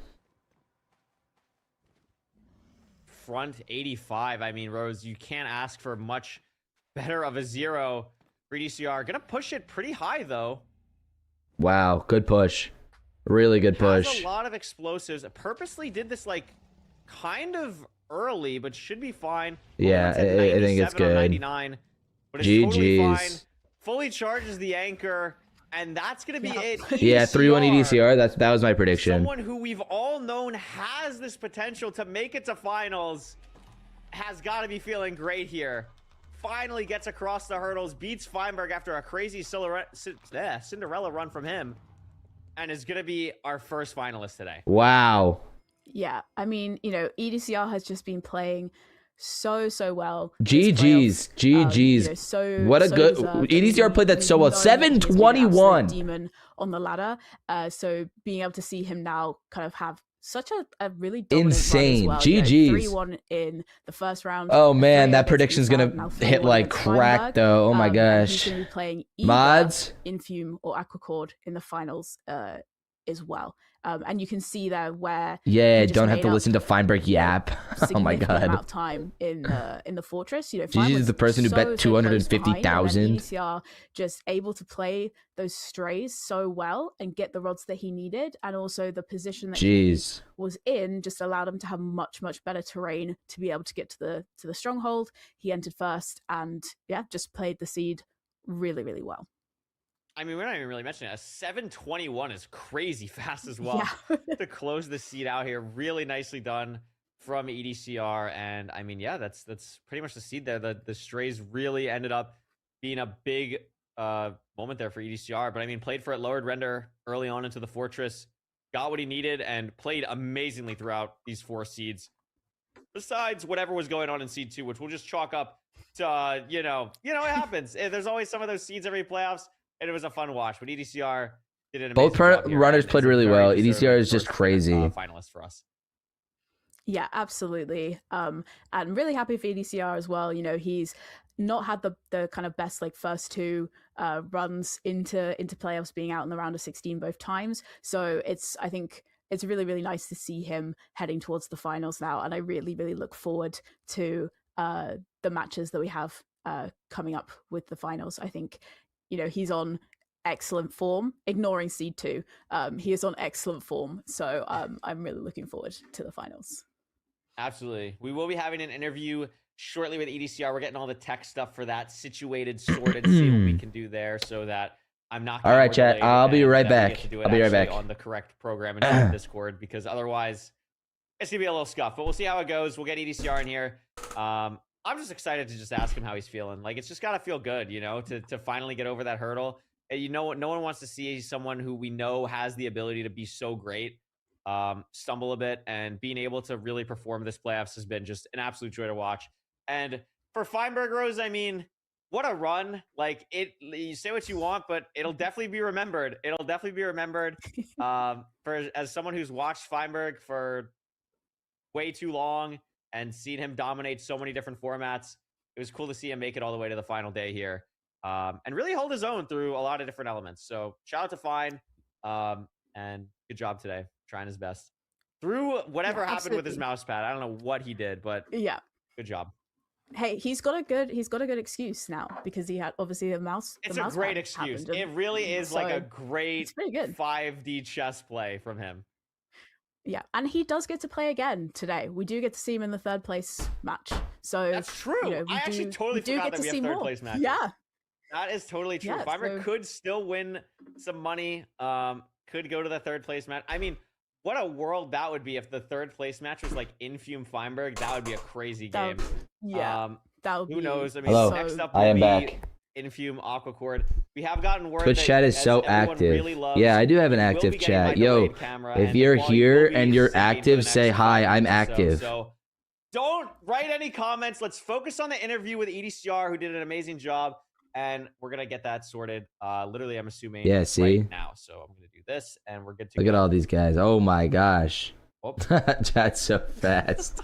Front 85. I mean, Rose, you can't ask for much better of a 0 for EDCR. Gonna push it pretty high, though.
Wow, good push. Really good push.
Has a lot of explosives. Purposely did this, kind of early, but should be fine.
Yeah, I think it's good.
99, but it's totally fine. Fully charges the anchor, and that's gonna be it.
Yeah, 3-1 EDCR. That was my prediction.
Someone who we've all known has this potential to make it to finals has got to be feeling great here. Finally gets across the hurdles, beats Feinberg after a crazy Cinderella run from him, and is gonna be our first finalist today.
Wow.
Yeah, I mean, EDCR has just been playing so well.
GG's. What a good EDCR played that so well. 721
demon on the ladder. So being able to see him now kind of have such a really dominant
insane
run as well.
GG's.
3-1 in the first round.
Oh man, that prediction's gonna hit like crack though. Oh my gosh.
He's gonna be playing
mods,
Infume or Aquacord in the finals as well. And you can see there where
don't have to listen to Feinberg yap. Oh my god!
Amount of time in the fortress.
Gigi is the person who bet 250,000.
EDCR just able to play those strays so well and get the rods that he needed, and also the position that he was in just allowed him to have much better terrain to be able to get to the stronghold. He entered first, and just played the seed really well.
I mean, we're not even really mentioning it. A 721 is crazy fast as well to close the seed out here. Really nicely done from EDCR. And I mean, that's pretty much the seed there. The strays really ended up being a big moment there for EDCR. But I mean, played for it, lowered render early on into the fortress, got what he needed, and played amazingly throughout these 4 seeds. Besides whatever was going on in seed 2, which we'll just chalk up to, it happens. There's always some of those seeds every playoffs. And it was a fun watch, but EDCR did an amazing job here.
Runners played really well. EDCR is just crazy.
Finalist for us.
Yeah, absolutely. And I'm really happy for EDCR as well. He's not had the kind of best first 2 runs into playoffs, being out in the round of 16 both times. So I think it's really, really nice to see him heading towards the finals now. And I really, really look forward to the matches that we have coming up with the finals. I think, you know, he's on excellent form, ignoring seed 2. He is on excellent form. So I'm really looking forward to the finals.
Absolutely. We will be having an interview shortly with EDCR. We're getting all the tech stuff for that situated, sorted, see what we can do there so that I'm not.
All right, chat. I'll be right back. I'll be right back
on the correct program and Discord, because otherwise it's gonna be a little scuff. But we'll see how it goes. We'll get EDCR in here. I'm just excited to just ask him how he's feeling. Like, it's just gotta feel good, you know, to finally get over that hurdle. And, you know, no one wants to see someone who we know has the ability to be so great stumble a bit, and being able to really perform this playoffs has been just an absolute joy to watch. And for Feinberg Rose, I mean, what a run. Like, you say what you want, but it'll definitely be remembered. It'll definitely be remembered as someone who's watched Feinberg for way too long and seen him dominate so many different formats. It was cool to see him make it all the way to the final day here and really hold his own through a lot of different elements. So shout out to Fine and good job today, trying his best through whatever happened with his mouse pad. I don't know what he did, but yeah, good job.
Hey, he's got a good excuse now, because he had obviously the mouse.
It's a great excuse. It really is like a great 5D chess play from him.
Yeah, and he does get to play again today. We do get to see him in the 3rd place match. So
that's true. You know, I actually totally forgot that we have 3rd place matches.
Yeah,
that is totally true.
Yeah,
Feinberg could still win some money. Could go to the 3rd place match. I mean, what a world that would be if the 3rd place match was like Infume Feinberg. That would be a crazy game.
Yeah. That would
who knows? I mean,
hello.
Next up
I am back.
Infume Aquacord. We have gotten word
Twitch chat is so active. Really yeah, I do have an active chat. Yo, if you're here and you're active, say hi. I'm active.
So don't write any comments. Let's focus on the interview with EDCR, who did an amazing job, and we're gonna get that sorted. Literally, I'm assuming.
Yeah, see
right now. So I'm gonna do this, and we're good to
Look at all these guys. Oh my gosh. Chat's so fast.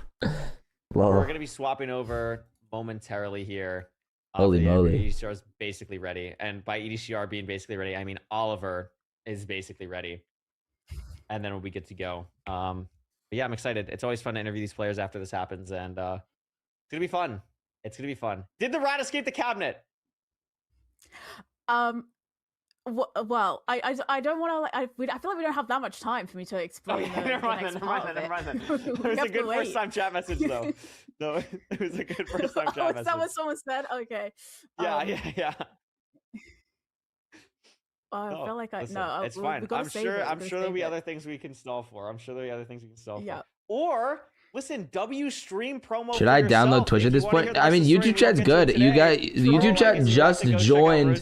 We're gonna be swapping over momentarily here.
Holy moly.
EDCR is basically ready. And by EDCR being basically ready, I mean Oliver is basically ready. And then we'll be good to go. But yeah, I'm excited. It's always fun to interview these players after this happens. And it's going to be fun. It's going to be fun. Did the rat escape the cabinet?
Well, I don't want to. I feel like we don't have that much time for me to explain.
Okay, never mind. It was a good first time chat message, though. No, it was a good first time chat message.
Is that what someone said? Okay.
Yeah.
I feel like no.
It's fine. I'm sure there'll be other things we can stall for. For. Or listen, W stream promo.
Should I download Twitch at this point? I mean, YouTube chat's good. You guys, YouTube chat just joined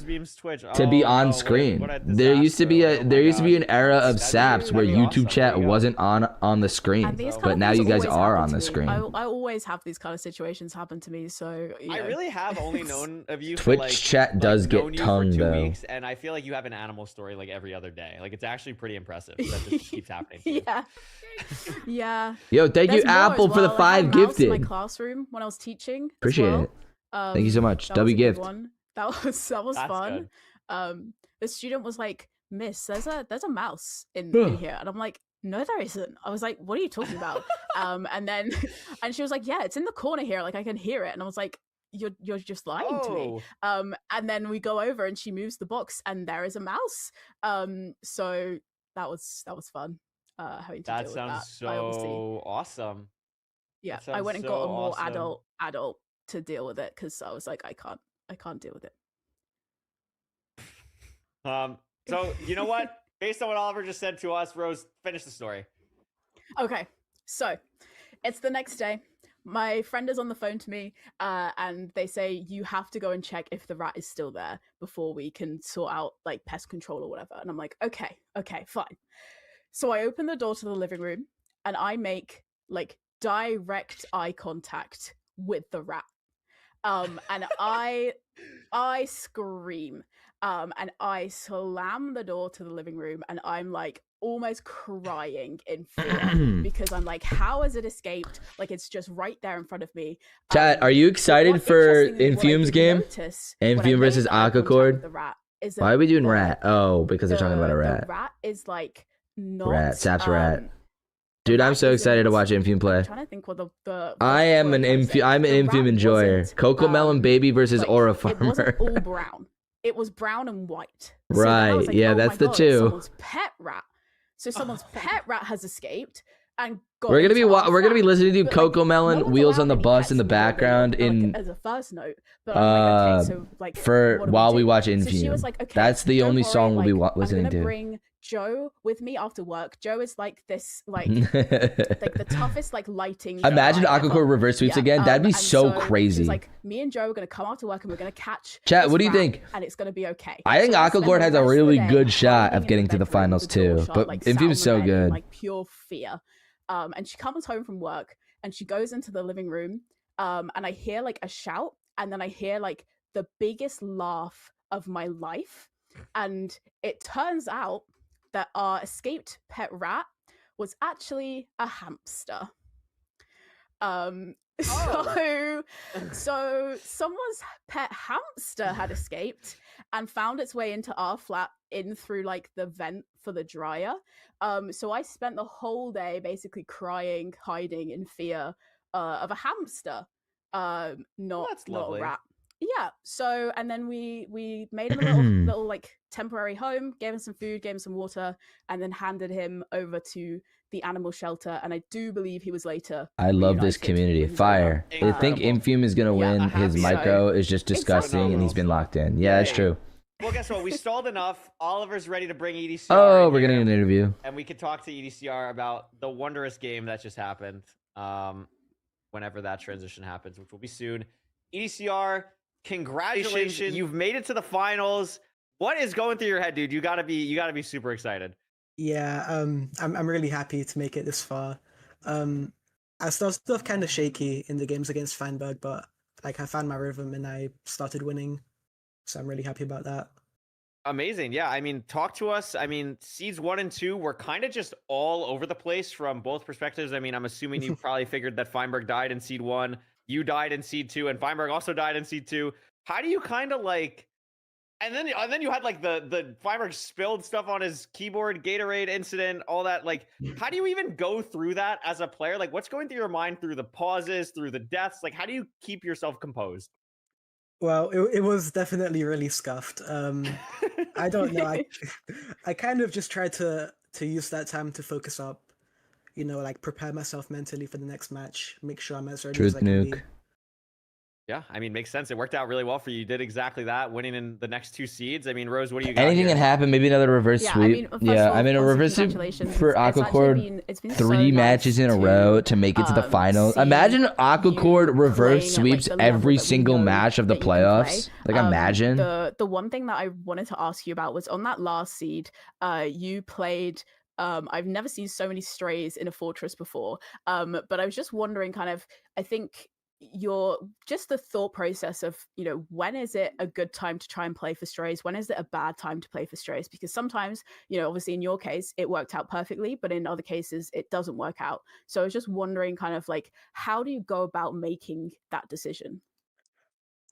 to be on screen. There used to be an era of saps where YouTube chat wasn't on the screen, but now you guys are on the screen.
I always have these kind of situations happen to me, so
I really have only known of you.
Twitch chat does get tongue though,
and I feel like you have an animal story like every other day. Like, it's actually pretty impressive that this keeps happening.
Yeah.
Yo, thank you, Apple, for the 5 gifted.
In my classroom when I was teaching.
Appreciate it. Thank you so much. W gift.
That was fun. The student was like, "Miss, there's a mouse in here," and I'm like, "No, there isn't." I was like, "What are you talking about?" and she was like, "Yeah, it's in the corner here. Like, I can hear it." And I was like, "You're just lying to me." And then we go over and she moves the box and there is a mouse. So that was fun. Having to
that
deal
sounds
with that.
So awesome.
Yeah, I went and got a more adult to deal with it, because I was like, I can't deal with it.
So you know what? Based on what Oliver just said to us, Rose, finish the story.
Okay, so it's the next day. My friend is on the phone to me, and they say, you have to go and check if the rat is still there before we can sort out like pest control or whatever. And I'm like, okay, fine. So I open the door to the living room and I make like direct eye contact with the rat. And I scream, and I slam the door to the living room, and I'm like almost crying in fear because I'm like, how has it escaped? Like, it's just right there in front of me.
Chat, are you excited for Infume's game? Infume versus Aquacord? Why are we doing rat? Oh, because they're talking about a rat.
The rat is like not
rat. Sap's rat. Dude, I'm so excited to watch Infume play.
I'm trying to think what
I'm an Infume enjoyer. Coco Melon Baby versus Aura Farmer.
It wasn't all brown. It was brown and white. So
right.
like,
yeah,
oh
that's the two.
Someone's pet rat. So someone's pet rat has escaped and got
we're gonna be listening to Coco Melon,
like,
Wheels on the Bus in the background in
as a first note. But I'm like, okay, so like
for while we watch Infume.
So she was like, okay,
that's the only song we'll be listening
I'm gonna
to.
Bring Joe with me after work. Joe is like this, like the toughest, like lighting.
Imagine Aquacore reverse sweeps again. That'd be so crazy.
Like me and Joe are gonna come after work and we're gonna catch.
Chat, what do you think?
And it's gonna be okay.
I think Aquacore has a really good shot of getting to the finals too. But Infume's so good.
Like pure fear. And she comes home from work and she goes into the living room. And I hear like a shout, and then I hear like the biggest laugh of my life. And it turns out that our escaped pet rat was actually a hamster. So someone's pet hamster had escaped and found its way into our flat in through like the vent for the dryer. So I spent the whole day basically crying, hiding in fear of a hamster, not a rat. Yeah. So and then we made him a little like temporary home, gave him some food, gave him some water, and then handed him over to the animal shelter. And I do believe he was later.
I love this community. Fire. I think Infume is gonna win. His micro is just disgusting, and he's been locked in. Yeah, that's true.
Well, guess what? We stalled enough. Oliver's ready to bring EDCR.
Oh, we're getting an interview,
and we could talk to EDCR about the wondrous game that just happened. Whenever that transition happens, which will be soon. EDCR. Congratulations, you've made it to the finals. What is going through your head, dude? You gotta be super excited.
Yeah, I'm really happy to make it this far. I started off kind of shaky in the games against Feinberg, but like I found my rhythm and I started winning, so I'm really happy about that.
Amazing. Yeah, I mean, talk to us. I mean, seeds 1 and 2 were kind of just all over the place from both perspectives. I mean, I'm assuming you probably figured that Feinberg died in seed 1. You died in seed 2, and Feinberg also died in seed 2. How do you kind of like, and then you had like the Feinberg spilled stuff on his keyboard, Gatorade incident, all that. Like, how do you even go through that as a player? Like, what's going through your mind through the pauses, through the deaths? Like, how do you keep yourself composed?
Well, it was definitely really scuffed. I don't know. I kind of just tried to use that time to focus up. You know, like prepare myself mentally for the next match, make sure I'm as ready as I can be.
Yeah, I mean, makes sense. It worked out really well for you. You did exactly that, winning in the next 2 seeds. I mean, Rose, what do you got?
Anything
here?
can happen. Maybe another reverse sweep. I mean, a reverse sweep for Aquacore. 3 matches in a row to make it to the final. Imagine Aquacore reverse sweeps every single match of the playoffs. Like, imagine.
The one thing that I wanted to ask you about was on that last seed, you played. I've never seen so many strays in a fortress before. But I was just wondering, kind of, I think just the thought process of, you know, when is it a good time to try and play for strays? When is it a bad time to play for strays? Because sometimes, you know, obviously in your case, it worked out perfectly, but in other cases, it doesn't work out. So I was just wondering, kind of like, how do you go about making that decision?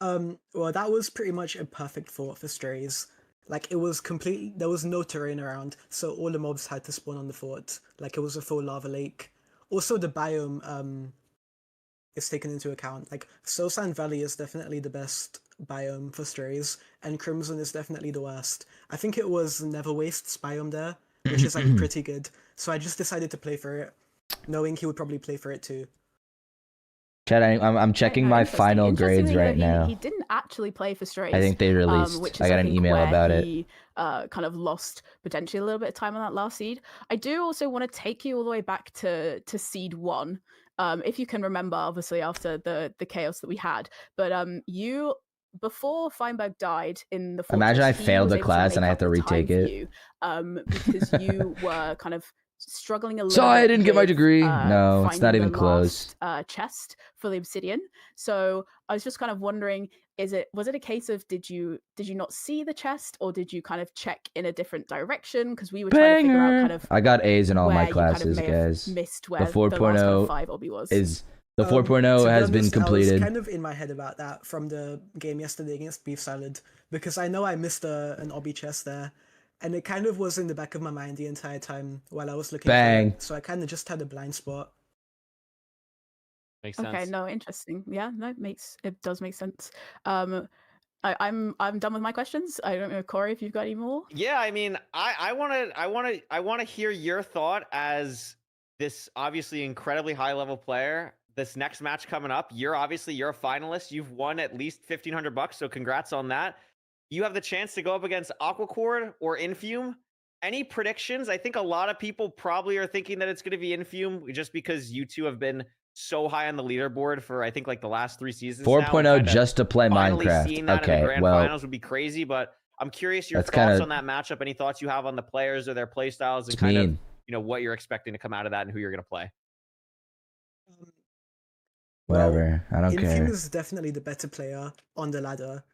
Well, that was pretty much a perfect thought for strays. Like, it was completely, there was no terrain around, so all the mobs had to spawn on the fort. Like, it was a full lava lake. Also, the biome is taken into account. Like, Soulsand Valley is definitely the best biome for strays, and Crimson is definitely the worst. I think it was Neverwaste's biome there, which is, like, pretty good. So I just decided to play for it, knowing he would probably play for it too.
Chad, I'm checking my final grades right now.
He didn't actually play for strays.
I think they released. I got an email about it.
He kind of lost potentially a little bit of time on that last seed. I do also want to take you all the way back to seed 1, if you can remember, obviously after the chaos that we had. But you, before Feinberg died in the fortress,
imagine I failed the class and I have to retake it.
Because you were kind of struggling a little.
So I didn't get my degree. No, it's not even close.
Chest for the obsidian. So I was just kind of wondering, was it a case of did you not see the chest, or did you kind of check in a different direction? Because we were trying to figure out kind of.
I got A's in all my classes, guys.
Missed where
the 4.0
obby was.
The 4.0 has been completed.
I was kind of in my head about that from the game yesterday against Beef Salad, because I know I missed an obby chest there, and it kind of was in the back of my mind the entire time while I was looking
Bang.
for it. So I kind of just had a blind spot.
Makes sense.
Okay, no, interesting. Yeah, no, it does make sense. I'm done with my questions. I don't know, Corey, if you've got any more.
Yeah, I mean, I want to hear your thought as this obviously incredibly high level player. This next match coming up, you're a finalist. You've won at least $1,500, so congrats on that. You have the chance to go up against Aquacord or Infume. Any predictions? I think a lot of people probably are thinking that it's going to be Infume just because you two have been so high on the leaderboard for I think like the last 3 seasons.
4.0 just to play Minecraft.
Seeing that in the grand finals would be crazy, but I'm curious your thoughts on that matchup. Any thoughts you have on the players or their play styles and kind of what you're expecting to come out of that and who you're going to play?
Whatever, I don't care.
Infume is definitely the better player on the ladder,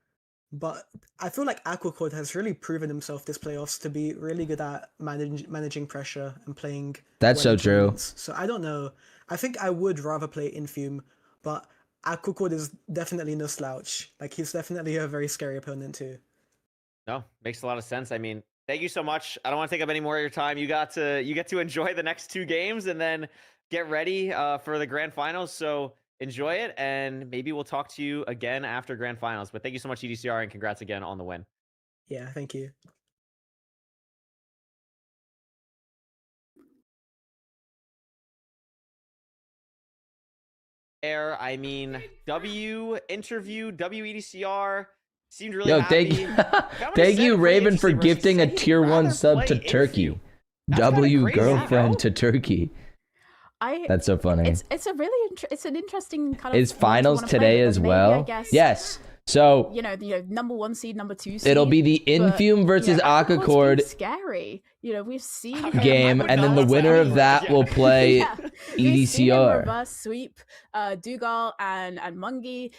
but I feel like Aquacord has really proven himself this playoffs to be really good at managing pressure and playing.
That's so true.
So I don't know. I think I would rather play Infume, but Aquacord is definitely no slouch. Like he's definitely a very scary opponent too.
No, makes a lot of sense. I mean, thank you so much. I don't want to take up any more of your time. You get to enjoy the next 2 games and then get ready for the grand finals. So enjoy it, and maybe we'll talk to you again after grand finals. But thank you so much, EDCR, and congrats again on the win.
Yeah, thank you.
I mean, WEDCR seemed really happy.
Thank you, Raven, for gifting a tier 1 sub to Turkey. W girlfriend to Turkey. That's so funny.
It's a really it's an interesting kind of.
Is finals today as well? Yes. So
number 1 seed, number 2 seed.
It'll be the Infume versus Aquacord.
Scary. We've seen
game, and then the winner of that will play EDCR.
Reverse sweep, Dougal and Mungie.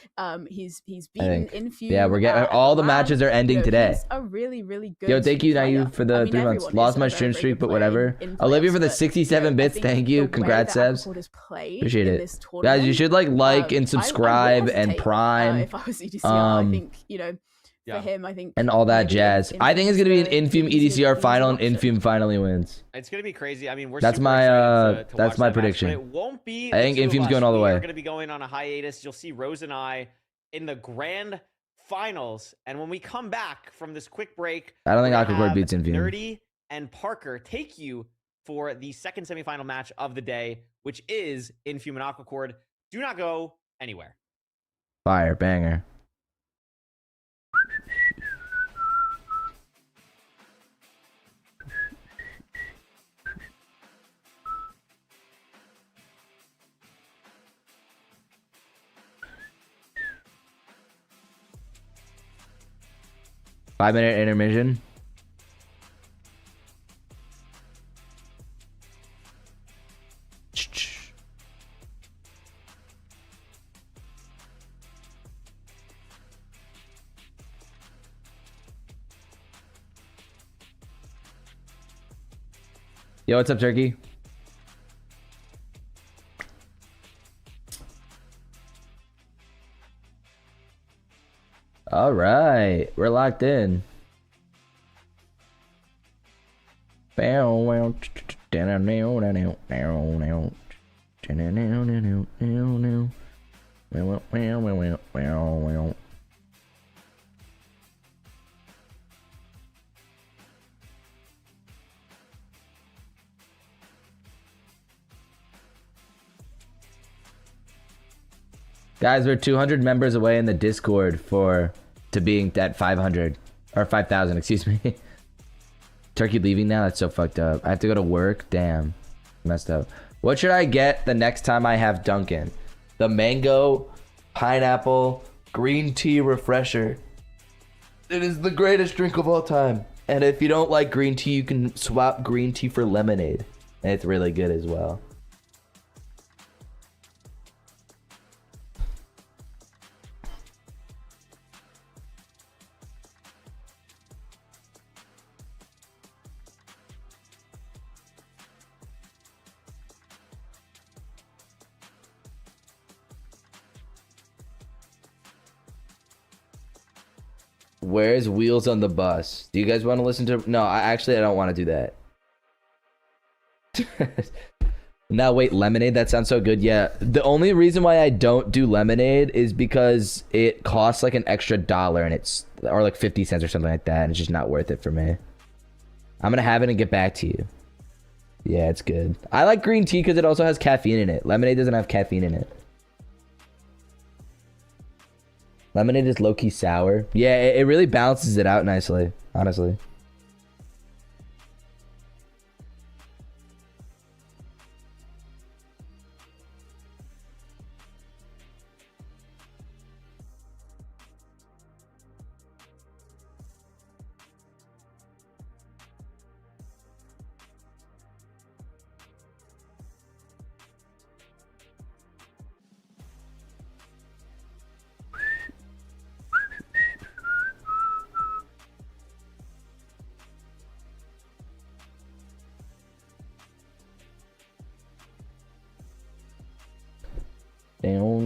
He's beaten Infume.
Yeah, we're getting all the matches are ending today.
He's a really, really good.
Yo, thank you, Nayu, for the 3 months. Lost my stream streak, but whatever. Olivia for the 67 bits. Thank you. Congrats, Sebs. Appreciate it. Guys, you should like and subscribe and Prime.
If I was EDCR, I think for him, I think,
and all that jazz. I think it's gonna be an Infume EDCR final, and Infume finally wins.
It's gonna be crazy. I mean,
that's my prediction.
It won't be.
I think Infume's going all the way.
We're gonna be going on a hiatus. You'll see Rose and I in the grand finals, and when we come back from this quick break,
I don't think Aquacord beats Infume.
Nerdy and Parker take you for the second semifinal match of the day, which is Infume and Aquacord. Do not go anywhere.
Fire banger. Five-minute intermission. Yo, what's up, Turkey? All right, we're locked in. Guys, we're 200 members away in the Discord to being at 500 or 5,000, excuse me. Turkey leaving now? That's so fucked up. I have to go to work. Damn, messed up. What should I get the next time I have Dunkin'? The mango, pineapple, green tea refresher. It is the greatest drink of all time. And if you don't like green tea, you can swap green tea for lemonade. And it's really good as well. Where's Wheels on the Bus? Do you guys want to listen to? No, I don't want to do that. Now wait, Lemonade. That sounds so good. Yeah. The only reason why I don't do Lemonade is because it costs like an extra $1 and it's or like 50 cents or something like that, and it's just not worth it for me. I'm gonna have it and get back to you. Yeah, it's good. I like green tea because it also has caffeine in it. Lemonade doesn't have caffeine in it. Lemonade is low-key sour. Yeah, it really balances it out nicely, honestly. Down.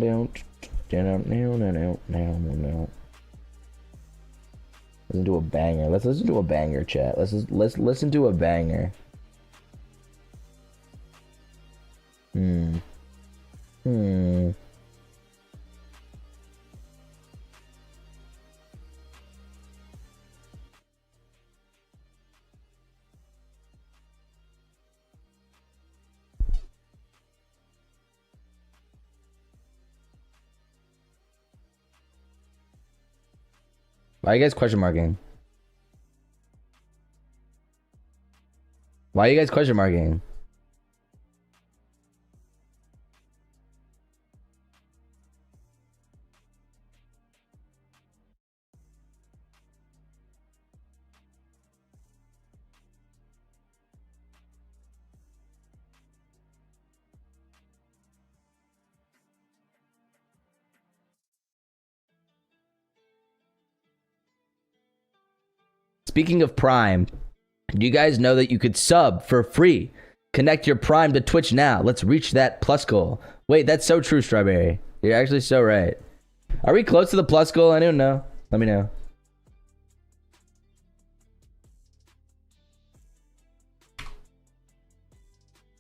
Listen to a banger. Let's listen to a banger, chat. Let's listen to a banger. Why are you guys question marking? Why are you guys question marking? Speaking of Prime, do you guys know that you could sub for free? Connect your Prime to Twitch now. Let's reach that plus goal. Wait, that's so true, Strawberry. You're actually so right. Are we close to the plus goal? I don't know. Let me know.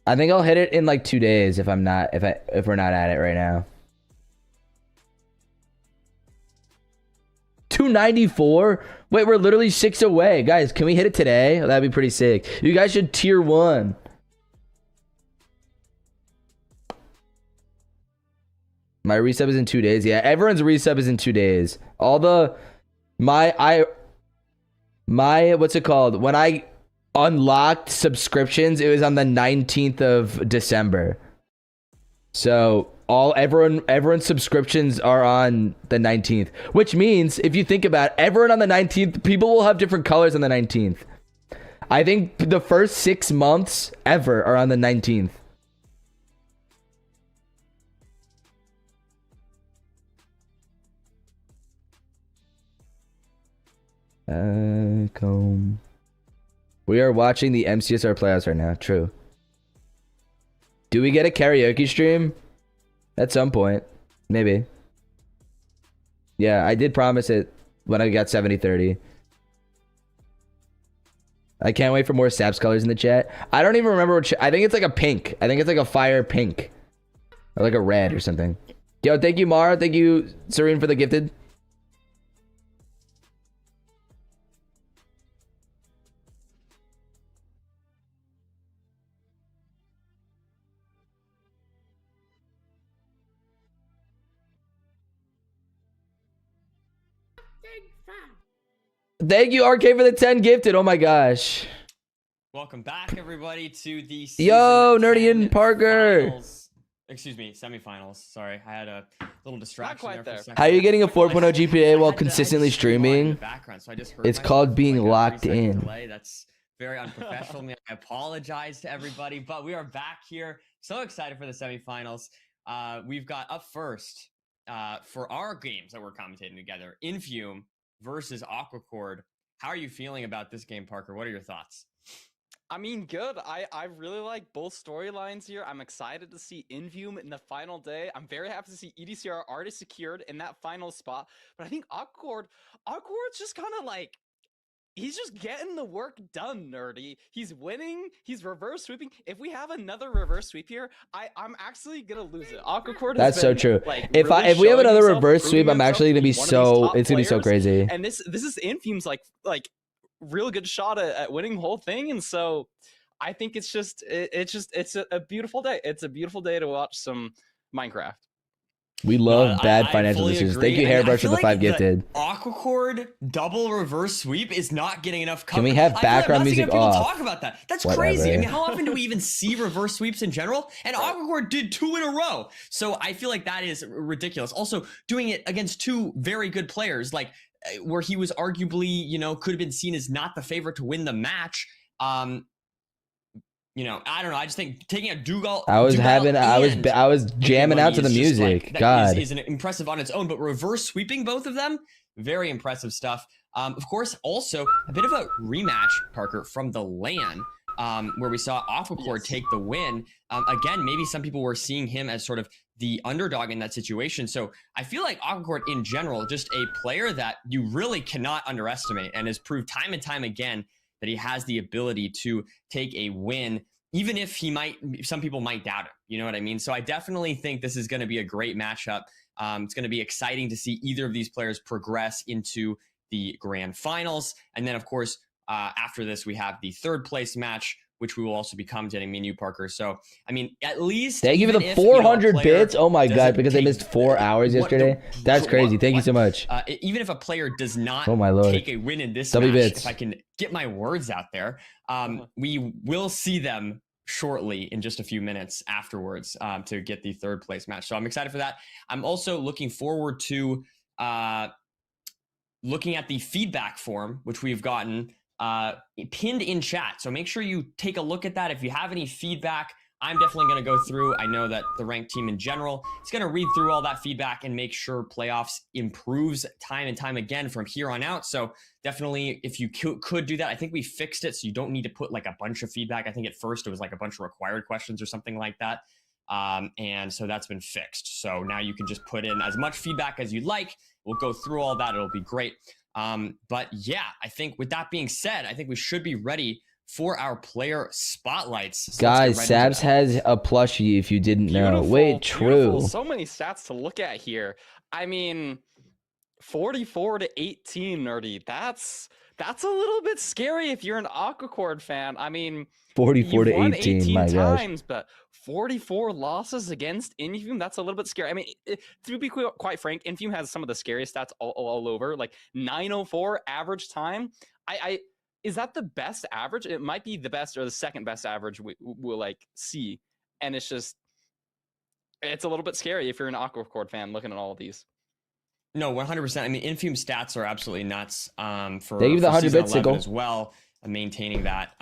I think I'll hit it in like 2 days if we're not at it right now. 294? Wait, we're literally 6 away. Guys, can we hit it today? That'd be pretty sick. You guys should tier 1. My resub is in 2 days. Yeah, everyone's resub is in 2 days. All the my what's it called? When I unlocked subscriptions, it was on the 19th of December. So everyone's subscriptions are on the 19th, which means if you think about it, everyone on the 19th, people will have different colors on the 19th. I think the first 6 months ever are on the 19th. We are watching the MCSR playoffs right now. True. Do we get a karaoke stream? At some point. Maybe. Yeah, I did promise it when I got 70-30. I can't wait for more Saps colors in the chat. I don't even remember what... I think it's like a pink. I think it's like a fire pink. Or like a red or something. Yo, thank you, Mara. Thank you, Serene, for the gifted. Thank you, RK, for the 10 gifted. Oh my gosh.
Welcome back, everybody, to the
Yo, Nerdy and Parker.
Finals. Excuse me, semifinals. Sorry, I had a little distraction there for a second.
How are you getting a 4.0 GPA while consistently streaming? It's called being locked in.
That's very unprofessional. I apologize to everybody, but we are back here. So excited for the semifinals. We've got up first for our games that we're commentating together, Infume versus Aquacord. How are you feeling about this game, Parker? What are your thoughts?
I mean, good. I really like both storylines here. I'm excited to see Invume in the final day. I'm very happy to see EDCR already secured in that final spot. But I think Awkward's just kind of like, he's just getting the work done, Nerdy. He's winning. He's reverse sweeping. If we have another reverse sweep here, I'm actually gonna lose it. Awkward.
That's so true.
Like,
If
really
we have another
showing
reverse
himself,
sweep,
proving
I'm actually gonna be
himself to one of these
so
top
it's gonna be so
players.
crazy.
And this is Infume's like real good shot at winning the whole thing. And so I think it's a beautiful day. It's a beautiful day to watch some Minecraft.
We love bad financial
fully
decisions.
agree.
Thank you,
I
Hairbrush, for
feel
the
like
5 gifted.
Aquacord double reverse sweep is not getting enough coverage.
Can we have
I feel like
background
not seeing
music
enough people
off?
talk about that. That's
Whatever.
crazy. I mean, how often do we even see reverse sweeps in general? And Aquacord did 2 in a row. So I feel like that is ridiculous. Also, doing it against 2 very good players, like where he was arguably, you know, could have been seen as not the favorite to win the match. You know, I don't know. I just think taking a Dougal.
I was jamming out to the music.
Like,
God,
is an impressive on its own, but reverse sweeping both of them, very impressive stuff. Of course, also a bit of a rematch, Parker, from the LAN, where we saw Aquacord take the win. Again, maybe some people were seeing him as sort of the underdog in that situation. So I feel like Aquacord in general, just a player that you really cannot underestimate, and has proved time and time again that he has the ability to take a win, even if some people might doubt it. You know what I mean? So I definitely think this is going to be a great matchup. It's going to be exciting to see either of these players progress into the grand finals. And then, of course, after this, we have the 3rd place match, which we will also be commentating, me and you, Parker. So, I mean, at least
thank you for the 400 bits. Oh my God, because I missed 4 hours yesterday. That's crazy. Thank you so much.
Even if a player does not
Oh my Lord.
take a win in this
W
match,
bits.
if I can get my words out there, we will see them shortly in just a few minutes afterwards to get the 3rd place match. So I'm excited for that. I'm also looking forward to looking at the feedback form, which we've gotten pinned in chat. So make sure you take a look at that. If you have any feedback, I'm definitely going to go through. I know that the ranked team in general is going to read through all that feedback and make sure playoffs improves time and time again from here on out. So definitely, if you could do that, I think we fixed it. So you don't need to put like a bunch of feedback. I think at first it was like a bunch of required questions or something like that. And so that's been fixed. So now you can just put in as much feedback as you'd like. We'll go through all that. It'll be great. But yeah, I think with that being said, I think we should be ready for our player spotlights. So
guys, Sabs has a plushie if you didn't know. Wait, true.
Beautiful. So many stats to look at here. I mean, 44 to 18, Nerdy. That's a little bit scary if you're an Aquacord fan. I mean,
44 to 18, my gosh.
times, but 44 losses against Infume, that's a little bit scary. I mean, to be quite frank, Infume has some of the scariest stats all over, like 904 average time. Is that the best average? It might be the best or the second best average we'll like see. And it's a little bit scary if you're an Aquacord fan looking at all of these.
No, 100%. I mean, Infume stats are absolutely nuts for
they give the 100 bits
as well, maintaining that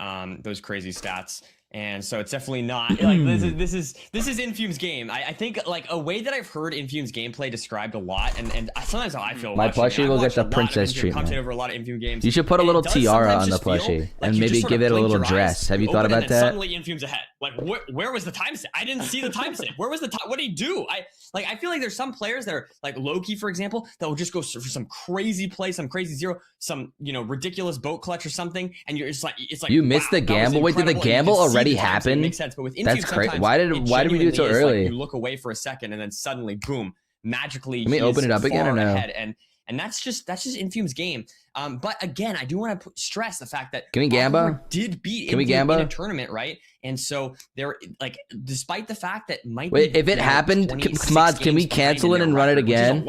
those crazy stats. And so it's definitely not like this is Infume's game. I think like a way that I've heard Infume's gameplay described a lot, and sometimes how I feel.
My plushie will get the princess treatment.
Over a lot of Infume games.
You should put a little tiara on the plushie and maybe give it a little dress. Have you thought about that?
Suddenly Infume's ahead. Like where was the time set? I didn't see the time set. Where was the time? What did he do? I feel like there's some players that are like Loki, for example, that will just go for some crazy play, some crazy zero, some ridiculous boat clutch or something, and it's like
you missed the gamble. Wait, did the gamble already happen?
Makes sense, but with Infume,
that's crazy. Why did we do it so early?
Like you look away for a second and then suddenly, boom, magically.
Let me open it up again or no?
Ahead. And that's just Infume's game. But again, I do want to stress the fact that
can we Gamba
did beat
can we
Infume
Gamba
in a tournament, right? And so they're like, despite the fact that might
wait,
be
if it happened, mods, can we cancel it and run it again?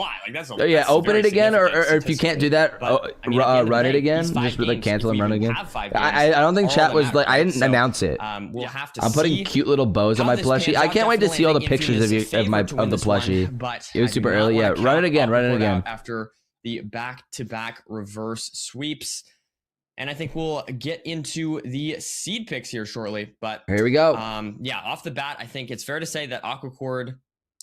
Yeah, open it again, or if you can't do that, run it again. Just like cancel and run it again. I don't think chat was like, I didn't announce it.
We'll have to.
I'm putting cute little bows on my plushie. I can't wait to see all the pictures of the plushie. It was super early. Yeah, run it again.
After the back-to-back reverse sweeps. And I think we'll get into the seed picks here shortly. But
here we go.
Yeah, off the bat, I think it's fair to say that Aquacord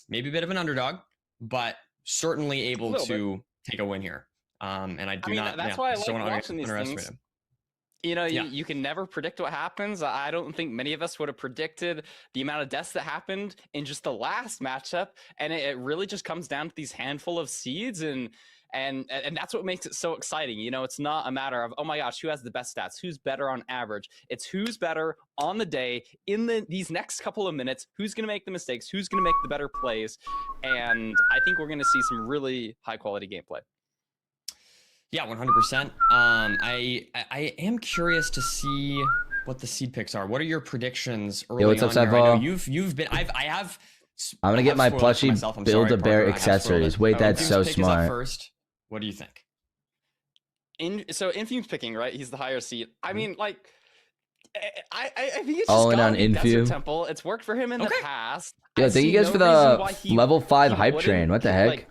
may be a bit of an underdog, but certainly able to take a win here. And I do not.
That's why I like watching these things. You know, you can never predict what happens. I don't think many of us would have predicted the amount of deaths that happened in just the last matchup, and it really just comes down to these handful of seeds, and that's what makes it so exciting. You know, it's not a matter of, oh my gosh, who has the best stats, who's better on average. It's who's better on the day in these next couple of minutes, who's going to make the mistakes, who's going to make the better plays, and I think we're going to see some really high quality gameplay.
Yeah, 100%. I am curious to see what the seed picks are. What are your predictions early
what's up,
on here? I know
Savo?
you've been. I'm
gonna get my plushie Build-A-Bear accessories. Wait, that's so smart.
First, what do you think?
So Infume's picking, right? He's the higher seed. I mean, like, I think it's
all
just
in on
Desert Temple. It's worked for him in the past.
Yeah, thank you guys for the level 5 hype train. What the heck?
Like,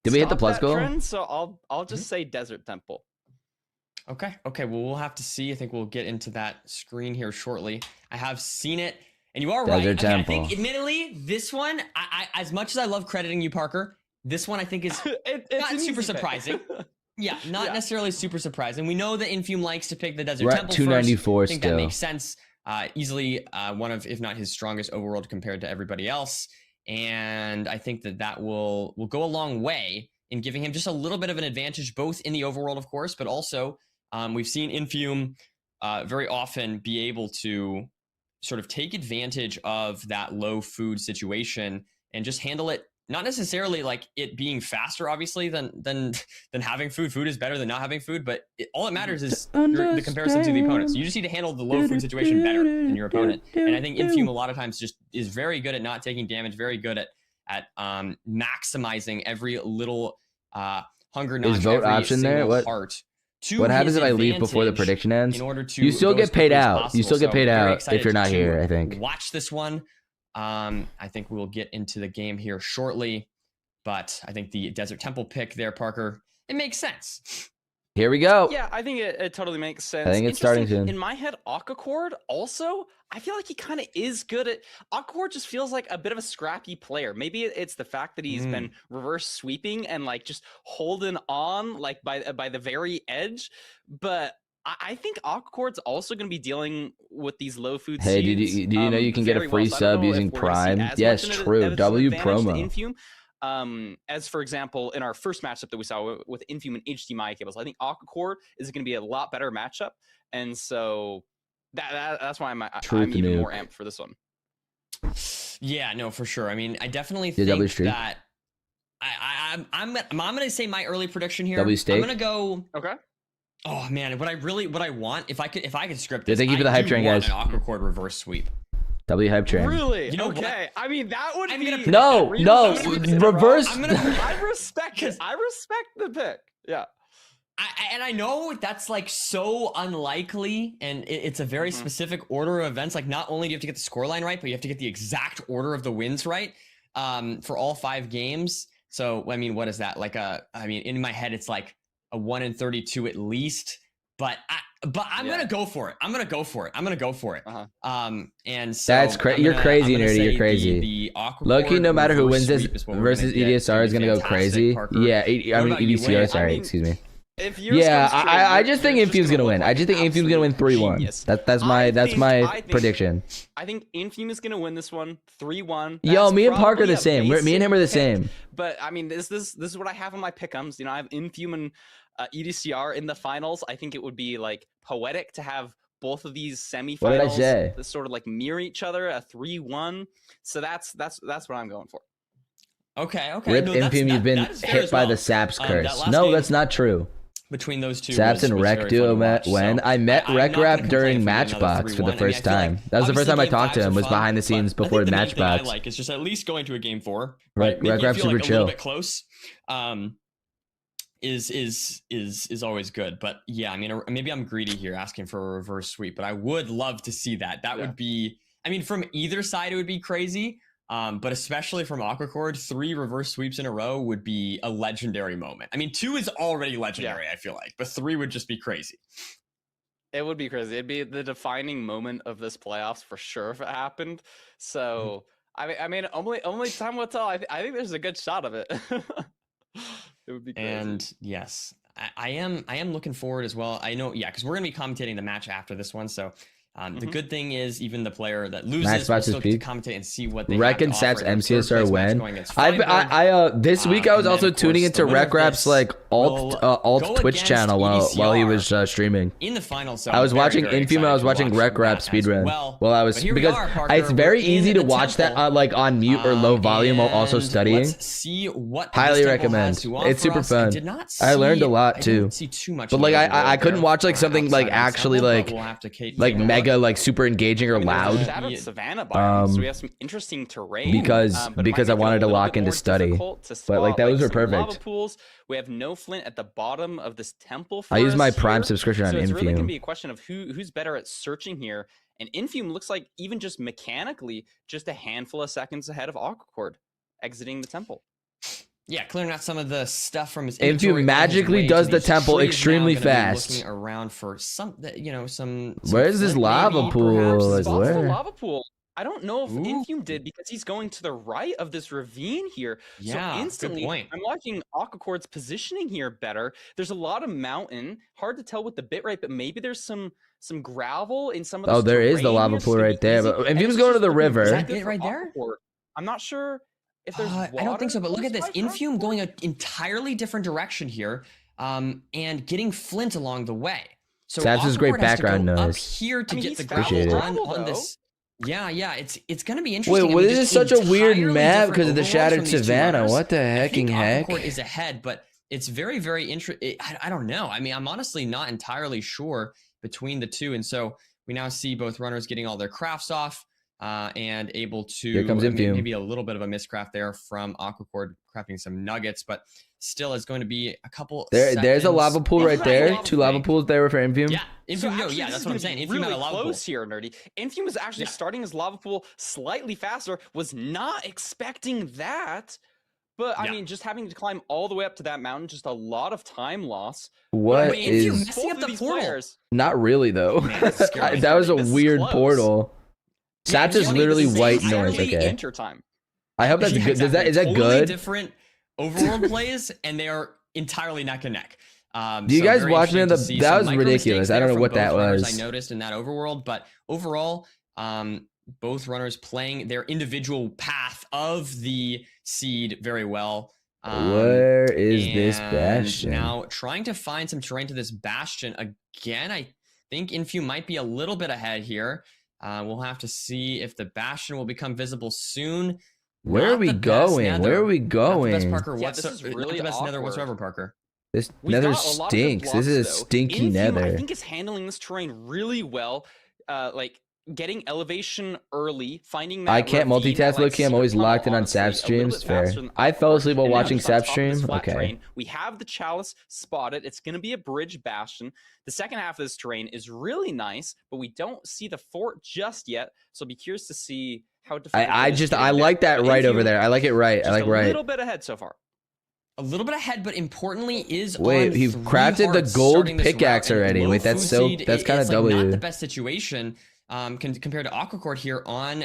did we hit the plus goal?
Trend, so I'll just say Desert Temple.
Okay. Well, we'll have to see. I think we'll get into that screen here shortly. I have seen it, and you are right. I think, admittedly, this one, I as much as I love crediting you, Parker, this one I think is not super surprising. Yeah, not necessarily super surprising. We know that Infume likes to pick the Desert Temple first.
294
I think
still.
that makes sense. Easily one of, if not his strongest overworld compared to everybody else. And I think that will go a long way in giving him just a little bit of an advantage, both in the overworld, of course, but also we've seen Infume very often be able to sort of take advantage of that low food situation and just handle it. Not necessarily like it being faster, obviously, than having food. Food is better than not having food, but all that matters is the comparison to the opponent. So you just need to handle the low food situation better than your opponent. And I think Infume a lot of times just is very good at not taking damage, very good at maximizing every little hunger notch.
Is vote option there? What happens if I leave before the prediction ends? You still get paid out. You still get paid out if you're not here, I think.
Watch this one. I think we'll get into the game here shortly, but I think the Desert Temple pick there, Parker, it makes sense.
Here we go.
Yeah, I think it totally makes sense.
I think it's starting to.
In my head, Aquacord also, I feel like he kind of is good at... Aquacord just feels like a bit of a scrappy player. Maybe it's the fact that he's been reverse sweeping and like just holding on like by the very edge, but I think Aquacord's also going to be dealing with these low food seeds.
Hey, did you know you can get a free sub using Prime? Yes, true. W promo.
Infume. As for example, in our first matchup that we saw with Infume and HDMI cables, I think Aquacord is going to be a lot better matchup, and so that's why I'm even more amped for this one.
Yeah, no, for sure. I mean, I definitely think that I'm going to say my early prediction here.
W stake.
I'm going to go.
Okay.
Oh man, what I want, if I could script this,
thank you for the hype train, guys.
An Aquacord reverse sweep.
W hype train.
Really?
You know
okay. What? I mean, that would be
reverse.
I respect it. I respect the pick. Yeah.
I know that's like so unlikely, and it's a very specific order of events. Like, not only do you have to get the scoreline right, but you have to get the exact order of the wins right for all 5 games. So, I mean, what is that? Like in my head, it's like a 1 in 32 at least, but I'm gonna go for it. I'm gonna go for it. And so
that's crazy. You're crazy, nerdy. You're crazy.
The
Loki, no matter who wins this versus EDSR is gonna go crazy. Yeah, I mean EDCR. Sorry, excuse me. Yeah, I just think Infume's gonna win. I just think Infume's gonna win 3-1. That's my prediction.
I think Infume is gonna win this one 3-1.
Yo, me and Parker are the same. Me and him are the same.
But I mean, this is what I have on my pick'ems. You know, I have Infume and EDCR in the finals. I think it would be like poetic to have both of these semifinals
what did I say?
Sort of like mirror each other, a 3-1. So that's what I'm going for.
Okay.
Rip Infume, you've been hit by the Saps curse. No, that's not true.
Between those two,
Saps and Rec duo met when I met Rec during Matchbox for the first time. That was the first time I talked to him. Was behind the scenes before the Matchbox.
Like, it's just at least going to a game 4.
Right, Rec super chill.
A little bit close. Is always good. But yeah, I mean, maybe I'm greedy here asking for a reverse sweep, but I would love to see that. That would be, I mean, from either side it would be crazy. But especially from Aquacord, 3 reverse sweeps in a row would be a legendary moment. I mean, 2 is already legendary, I feel like, but 3 would just be crazy.
It would be crazy. It'd be the defining moment of this playoffs for sure if it happened. So I mean, only time will tell. I think there's a good shot of it. It would be crazy.
And yes, I am looking forward as well. I know, yeah, because we're gonna be commentating the match after this one. So the good thing is even the player that loses will still get to commentate and see what they
Rec
have
and
to offer.
Stats MCSR win. This week I was
and then,
also
of
tuning
course,
into
the winner of
RecRap's
this
like
will
alt
go
Twitch
against
channel while he was
EDCR
streaming.
in the final. So
I was
I'm very,
watching
very
Infume and I was
excited to
watching
watch
RecRap
that as
speedrun
well.
while I was,
But here we
because
are, Parker.
it's very
We're
easy
in
to
the
watch that
temple.
like on mute or low volume while also
And
studying.
Let's see what
Highly
this temple
recommend.
has to offer
It's super
us.
fun.
I
learned a lot
I
too.
didn't see too much
But
in
like
the
I
overworld
couldn't
there,
watch like something like
outside of the
actually
temple,
like
but we'll have to take a
mega
look.
like super engaging or
I mean, there's
loud.
a shattered savannah biome, so we have some interesting terrain.
Because
but it might
I
make it a
wanted to
little
lock
bit
into
more
study.
difficult to
But like
spot,
those were
some lava
perfect.
pools. We have no flint at the bottom of this temple.
I use my
forest
Prime
here.
subscription on
So it's really going to
Infume.
be a question of who's better at searching here. And Infume looks like even just mechanically, just a handful of seconds ahead of Aquacord exiting the temple.
Yeah, clearing out some of the stuff from his
Infume
inventory on his
magically
way
does
to
the
these
temple
trees.
extremely
Now gonna be
fast.
Looking around for some, some
Where's this
flint
lava
maybe,
pool?
perhaps?
Like,
Spots the
where?
lava pool. I don't know if
Ooh.
Infume did because he's going to the right of this ravine here.
Yeah,
so
good
instantly,
point.
I'm liking Aquacord's positioning here better. There's a lot of mountain, hard to tell with the bitrate, but maybe there's some gravel in some of this
Oh, there is the
terrain
lava
here, so
pool
it's gonna
right
be
there.
easy,
But
and
Infume's
it's
going to
just
the
looking
river.
Is
really
that
good
it
for
right there?
Aquacord. I'm not sure if there's water.
I don't think so, but look at this.
close by for
Infume
Aquacord.
going an entirely different direction here, and getting flint along the way. So
Stats is great
Aquacord has to
background
go up
noise.
here to
I mean,
get
he's
the
Appreciate
gravel
it.
on
though.
this. Yeah, it's gonna be interesting.
Wait,
I
well,
mean,
this is
just
such a weird
entirely
map
different
because of the
overworlds
shattered
from these two
savannah.
runners.
What the
I think
hecking heck?
Aquacord is ahead, but it's very, very interesting. I don't know. I mean, I'm honestly not entirely sure between the two, and so we now see both runners getting all their crafts off and able to.
Here comes Infume.
Maybe a little bit of a miscraft there from Aquacord crafting some nuggets, but still is going to be a couple.
There's a
seconds
lava pool right
behind
there.
the
Two lava
thing.
pools there for Infume.
Yeah, Infume.
actually,
Yeah,
this
that's
is
what I'm
gonna
saying.
be
Infume had
really
a lava pool.
close here, Nerdy. Infume was actually starting his lava pool slightly faster. Was not expecting that, but I mean, just having to climb all the way up to that mountain, just a lot of time loss.
What
Wait, Infume
is?
messing up the
these
portal.
players.
Not really though.
Man, that's scary.
That was a
This is
weird
close.
portal.
Yeah,
Stats is
Infume
literally
is
white
entirely
noise. Okay.
Enter time.
I hope that's
Yeah,
good.
exactly.
Is that
Totally
good?
different overworld plays, and they are entirely neck and neck.
Do you
so
guys
very
watch me on
interesting
the?
to see
That
some
was
micro
ridiculous.
mistakes
I don't
there
know
from
what
both
that
runners
was.
I noticed in that overworld, but overall, both runners playing their individual path of the seed very well.
Where is this
and
bastion?
Now trying to find some terrain to this bastion again. I think Infume might be a little bit ahead here. We'll have to see if the bastion will become visible soon.
Where are
Not
we
the best
going?
nether.
Where are we
Not the best
going?
Parker.
Yeah,
What's
this is really
not the best nether
awkward.
whatsoever, Parker.
This
We've
nether
got a lot of good
stinks. This is a
blocks, though.
stinky
Infume, I
nether.
think is handling this terrain really well. Like getting elevation early, finding that
I can't
ravine,
multitast,
that,
low-key. I'm
secret
always
tunnel,
locked in on
honestly,
Sap
a little
streams.
bit
Fair.
faster than
I fell
Aquacord.
asleep while
And now
watching
just on
Sap
top of this
stream.
flat
Okay.
terrain, we have the chalice spotted. It's going to be a bridge bastion. The second half of this terrain is really nice, but we don't see the fort just yet. So be curious to see how difficult
I
it is
just
getting
I
there.
like that
But
right over
Infume,
there. I like it right. I
just
like
a
right.
little bit ahead so far.
A little bit ahead, but importantly is
Wait,
on
he
3
crafted the
hearts
gold
starting this
pickaxe
route, and
already.
low
Wait, that's
food
so-
seed,
that's kinda
it's like not
W.
the best situation compared to Aquacord here on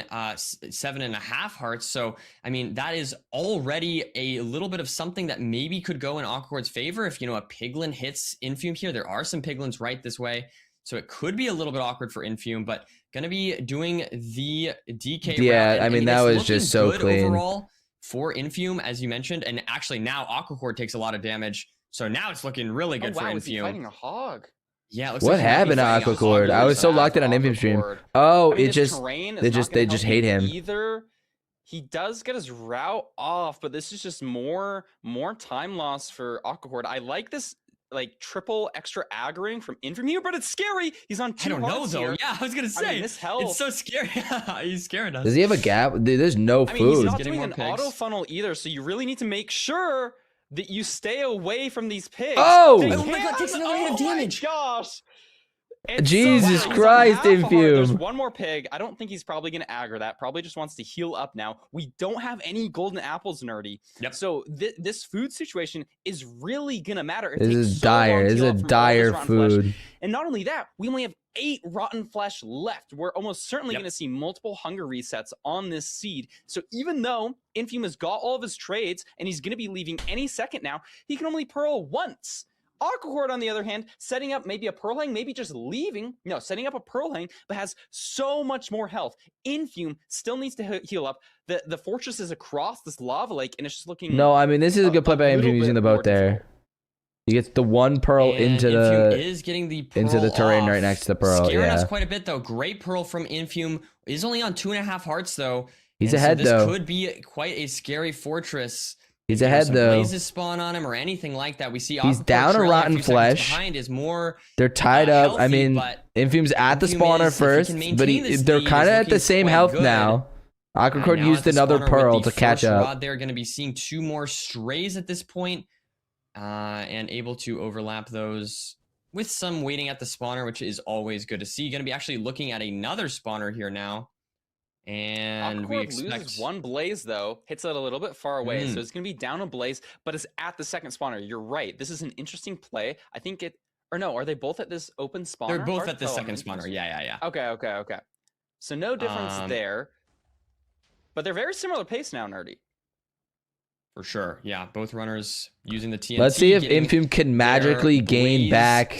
7.5 hearts. So I mean that is already a little bit of something that maybe could go in Aquacord's favor if a piglin hits Infume here. There are some piglins right this way, so it could be a little bit awkward for Infume, but gonna be doing the DK
Yeah,
route.
I mean,
it's
that was
looking
just so
good
clean.
overall for Infume, as you mentioned, and actually now Aquacord takes a lot of damage. So now it's looking really good
Oh, wow,
for
is he
Infume.
fighting a hog?
Yeah, it looks
What
like he might be
happened to
fighting a
Aquacord?
hog
I was so
loose.
locked in on Infume stream. Oh,
I mean,
it
this
just
terrain is
they
not
just
gonna
they just
help
hate him.
either. He does get his route off, but this is just more time loss for Aquacord. I like this triple extra aggroing from Infume here, but it's scary. He's on 2
I don't know
hearts
though.
here.
Yeah, I was gonna
I mean,
say
this health.
it's so scary. He's scaring us.
Does he have a gap? Dude, there's no
I mean, he's
food.
not
Getting
doing
more
an
pigs.
auto funnel either, so you really need to make sure that you stay away from these pigs.
Oh!
They
Oh my God, takes another hit of damage.
Oh my gosh! And
Jesus
he's on
Christ,
half a heart. There's
Infume.
one more pig. I don't think he's probably going to aggro that. Probably just wants to heal up now. We don't have any golden apples, Nerdy.
Yep.
So this food situation is really going to matter. It
This
takes
is
so long
dire.
to
This is
heal
a
up from all this
dire
rotten flesh.
food.
And not only that, we only have 8 rotten flesh left. We're almost certainly
Yep.
going to see multiple hunger resets on this seed. So even though Infume has got all of his trades and he's going to be leaving any second now, he can only pearl once. Aquacord, on the other hand, setting up maybe a Pearl Hang, maybe just leaving. No, setting up a Pearl Hang, but has so much more health. Infume still needs to heal up. The fortress is across this lava lake, and it's just looking...
No, I mean, this is a good play by Infume using the boat there. He gets the one pearl into the terrain right next to the pearl.
Scaring us quite a bit, though. Great pearl from Infume. He's only on 2.5 hearts, though.
He's ahead, though.
This could be quite a scary fortress.
He's ahead, though.
Blazes spawn on him or anything like that. We see
he's down a rotten flesh.
Is more,
they're tied up.
Healthy,
I mean, Infume's at the spawner first, but they're kind of at the same health now. Aquacord used another pearl to catch up.
They're going to be seeing 2 more strays at this point. And able to overlap those with some waiting at the spawner, which is always good to see. Going to be actually looking at another spawner here now. And we expect...
loses 1 blaze, though. Hits it a little bit far away, so it's going to be down a blaze, but it's at the second spawner. You're right. This is an interesting play. I think it... Or no, are they both at this open spawner?
They're both at the second spawner. Yeah.
Okay. So no difference there. But they're very similar pace now, Nerdy.
For sure, yeah. Both runners using the TNT.
Let's see if Infume can magically gain back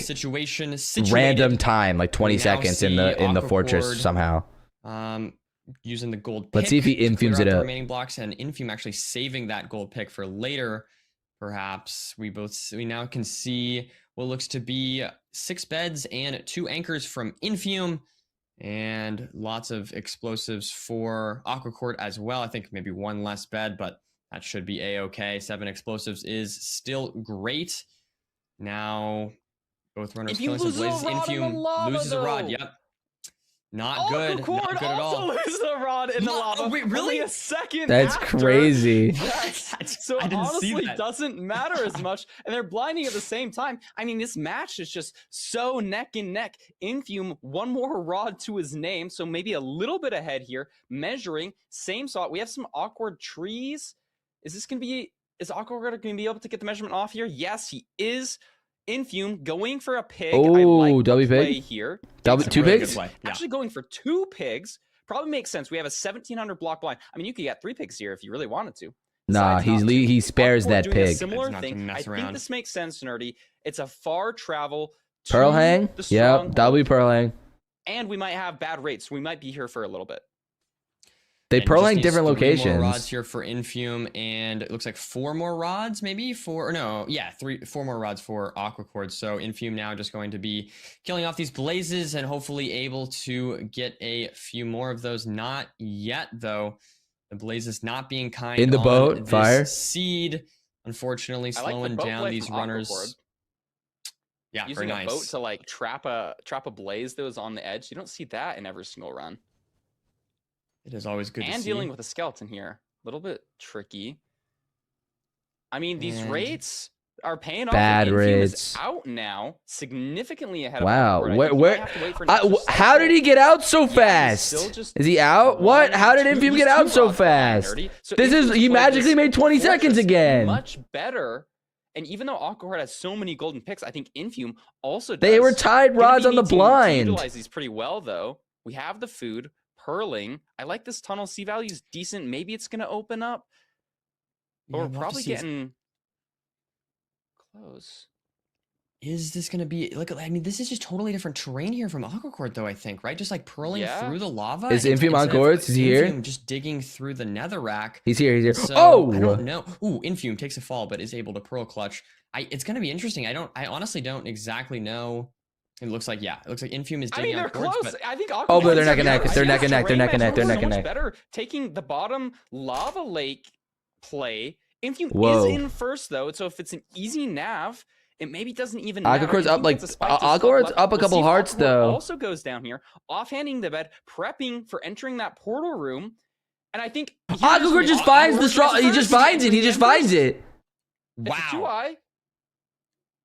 random time, like 20 seconds in the fortress somehow.
Using the gold pick.
Let's see if he infumes it up.
Remaining blocks, and Infume actually saving that gold pick for later. Perhaps we now can see what looks to be 6 beds and 2 anchors from Infume, and lots of explosives for Aquacord as well. I think maybe 1 less bed, but that should be a-okay. 7 explosives is still great. Now, both runners killing some blazes. Infume loses a rod. Yep. Not good. Not good at all.
Also loses a rod in the lava.
Wait, really?
Only a second
That's
after.
crazy.
So it honestly doesn't matter as much. And they're blinding at the same time. I mean, this match is just so neck and neck. Infume, 1 more rod to his name. So maybe a little bit ahead here. Measuring. Same spot. We have some awkward trees. Is Aquacord going to be able to get the measurement off here? Yes, he is. Infume going for a pig.
Oh,
I like
W
play
pig
here.
2 pigs?
Yeah.
Actually going for 2 pigs probably makes sense. We have a 1700 block blind. I mean, you could get 3 pigs here if you really wanted to.
Nah, he spares that
doing
pig.
A similar thing. I think this makes sense, Nerdy. It's a far travel.
Pearl Hang? Yep, W Pearl Hang.
And we might have bad rates. We might be here for a little bit.
They Pearl Hang different
3
locations.
More rods here for Infume, and it looks like 4 more rods, maybe 4 more rods for Aquacord. So Infume now just going to be killing off these blazes and hopefully able to get a few more of those. Not yet, though. The blazes not being kind
in the boat. Fire
seed, unfortunately, slowing down these runners.
Aquacord.
Yeah,
using
very nice.
A boat to like trap a blaze that was on the edge. You don't see that in every single run.
It is always good to see.
And dealing with a skeleton here. A little bit tricky. I mean, these rates are paying off.
Bad rates.
Out now, significantly ahead of
Wow. How did he get out so fast? Is he out? What? How did Infume get out so fast? He magically made 20 seconds again.
Much better. And even though Aquacord has so many golden picks, I think Infume also does.
They were tied rods on the blind.
Utilize these pretty well, though. We have the food. Purling. I like this tunnel. C value is decent. Maybe it's going to open up. But we're probably getting close.
Is this going to be... Look, I mean, this is just totally different terrain here from Aquacord, though, I think, right? Just like purling through the lava.
Is Infume on course? Is he here?
Just digging through the netherrack.
He's here.
So, I don't know. Ooh, Infume takes a fall, but is able to pearl clutch. It's going to be interesting. I honestly don't exactly know. It looks like Infume is digging on courts,
close. I think
but they're neck and neck. They're neck and neck. They're neck and neck. They're neck and neck.
Better taking the bottom lava lake play. Infume is in first though, so if it's an easy nav, it maybe doesn't even matter.
Aquacord's up Aquacord's up a couple hearts though.
Also goes down here, offhanding the bed, prepping for entering that portal room, and I think
Aquacord just finds the straw. He just finds it. He just finds it.
Wow.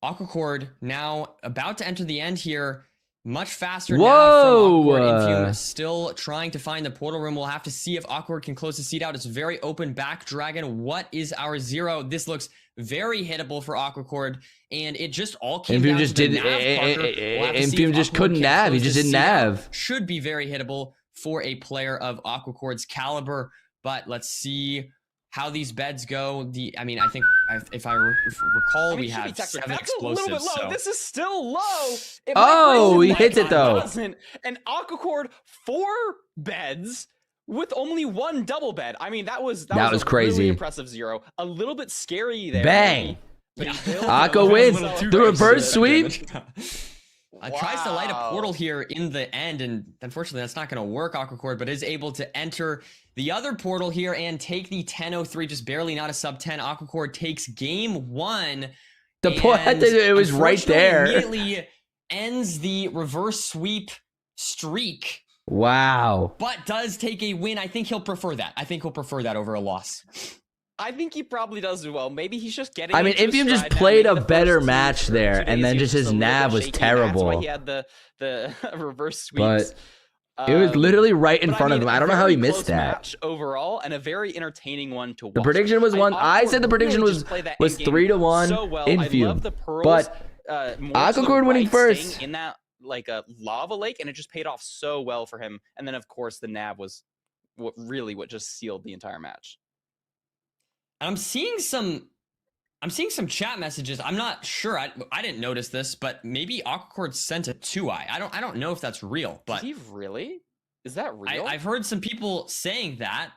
Aquacord now about to enter the end here. Much faster now from Aquacord. Infume still trying to find the portal room. We'll have to see if Aquacord can close the seed out. It's very open back. Dragon, what is our 0? This looks very hittable for Aquacord, and it just all came down to the nav.
Infume just couldn't nav. He just didn't nav.
Should be very hittable for a player of Aquacord's caliber, but let's see how these beds go. I mean, I think if I recall, we have 7
That's
explosives.
a little bit low.
So.
This is still low.
Oh, he hits it though.
An Aquacord 4 beds with only 1 double bed. I mean, that was
crazy.
Really impressive 0. A little bit scary there.
Bang.
Aqua
wins the reverse sweep.
Tries to light a portal here in the end, and unfortunately that's not going to work, Aquacord, but is able to enter the other portal here and take the 10-03, just barely not a sub 10. Aquacord takes game 1.
It was right there.
Immediately ends the reverse sweep streak.
Wow.
But does take a win. I think he'll prefer that. I think he'll prefer that over a loss.
I think he probably does as well. Maybe he's just getting.
I mean, if you just played a better match there, and then just his nav was terrible.
That's why he had the reverse sweeps.
But it was literally right in front of him. I don't know how he missed that.
Match overall, and a very entertaining one to watch.
The prediction was one. I said the prediction was 3-1 Infume. But Aquacord winning first
in that like a lava lake, and it just paid off so well for him. And then of course the nav was what just sealed the entire match.
I'm seeing some chat messages. I'm not sure. I didn't notice this, but maybe Aquacord sent a 2i. I don't know if that's real, but
Is he really? Is that real?
I've heard some people saying that,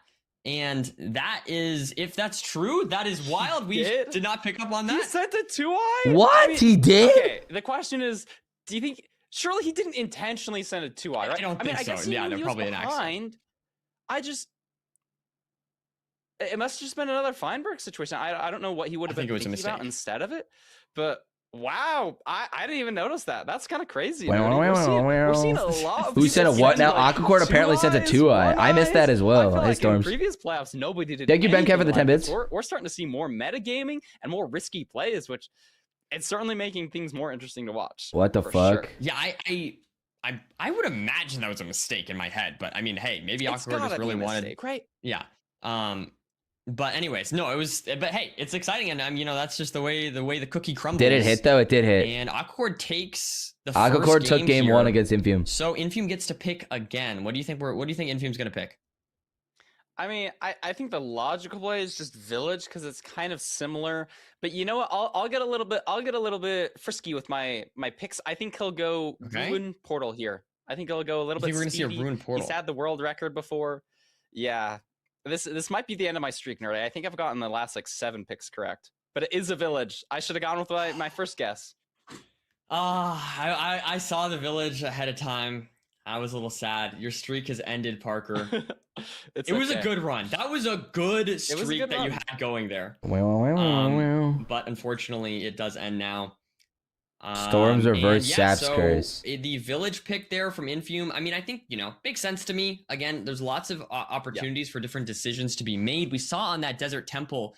and that is, if that's true, that is wild. We did not pick up on that.
He sent a 2i?
What? I mean, he did?
Okay, the question is, do you think surely he didn't intentionally send a 2i, right?
I don't think so. Yeah, they're probably an accident.
It must have just been another Feinberg situation. I don't know what he would have been thinking about instead of it, but wow, I didn't even notice that. That's kind of crazy. We're seeing a lot of
who sent a what now? Aquacord apparently sent a 2i. I missed that as well.
Hey,
like
Storms. In previous playoffs, nobody did.
Thank you, Ben Kev, for the 10 bits.
We're starting to see more metagaming and more risky plays, which it's certainly making things more interesting to watch.
What the fuck?
Sure.
Yeah, I would imagine that was a mistake in my head, but I mean, hey, maybe Aquacord just really wanted.
Right?
Yeah. But anyways, no, it was. But hey, it's exciting, and that's just the way the cookie crumbles.
Did it hit though? It did hit.
And Aquacord takes the
Aquacord
first
took game
here.
1 against Infume.
So Infume gets to pick again. What do you think? What do you think Infume's gonna pick?
I mean, I think the logical play is just Village because it's kind of similar. But you know what? I'll get a little bit frisky with my picks. I think he'll go Ruin Portal here. I think he'll go a little bit.
We're gonna see a Ruin Portal.
He's had the world record before. Yeah. This might be the end of my streak, Nerd. I think I've gotten the last 7 picks correct, but it is a Village. I should have gone with my first guess.
I saw the Village ahead of time. I was a little sad. Your streak has ended, Parker. It was a good run. That was a good streak that you had going there. But unfortunately, it does end now.
Storms reverse Sap's curse.
The Village pick there from Infume, I mean, I think, makes sense to me. Again, there's lots of opportunities for different decisions to be made. We saw on that Desert Temple,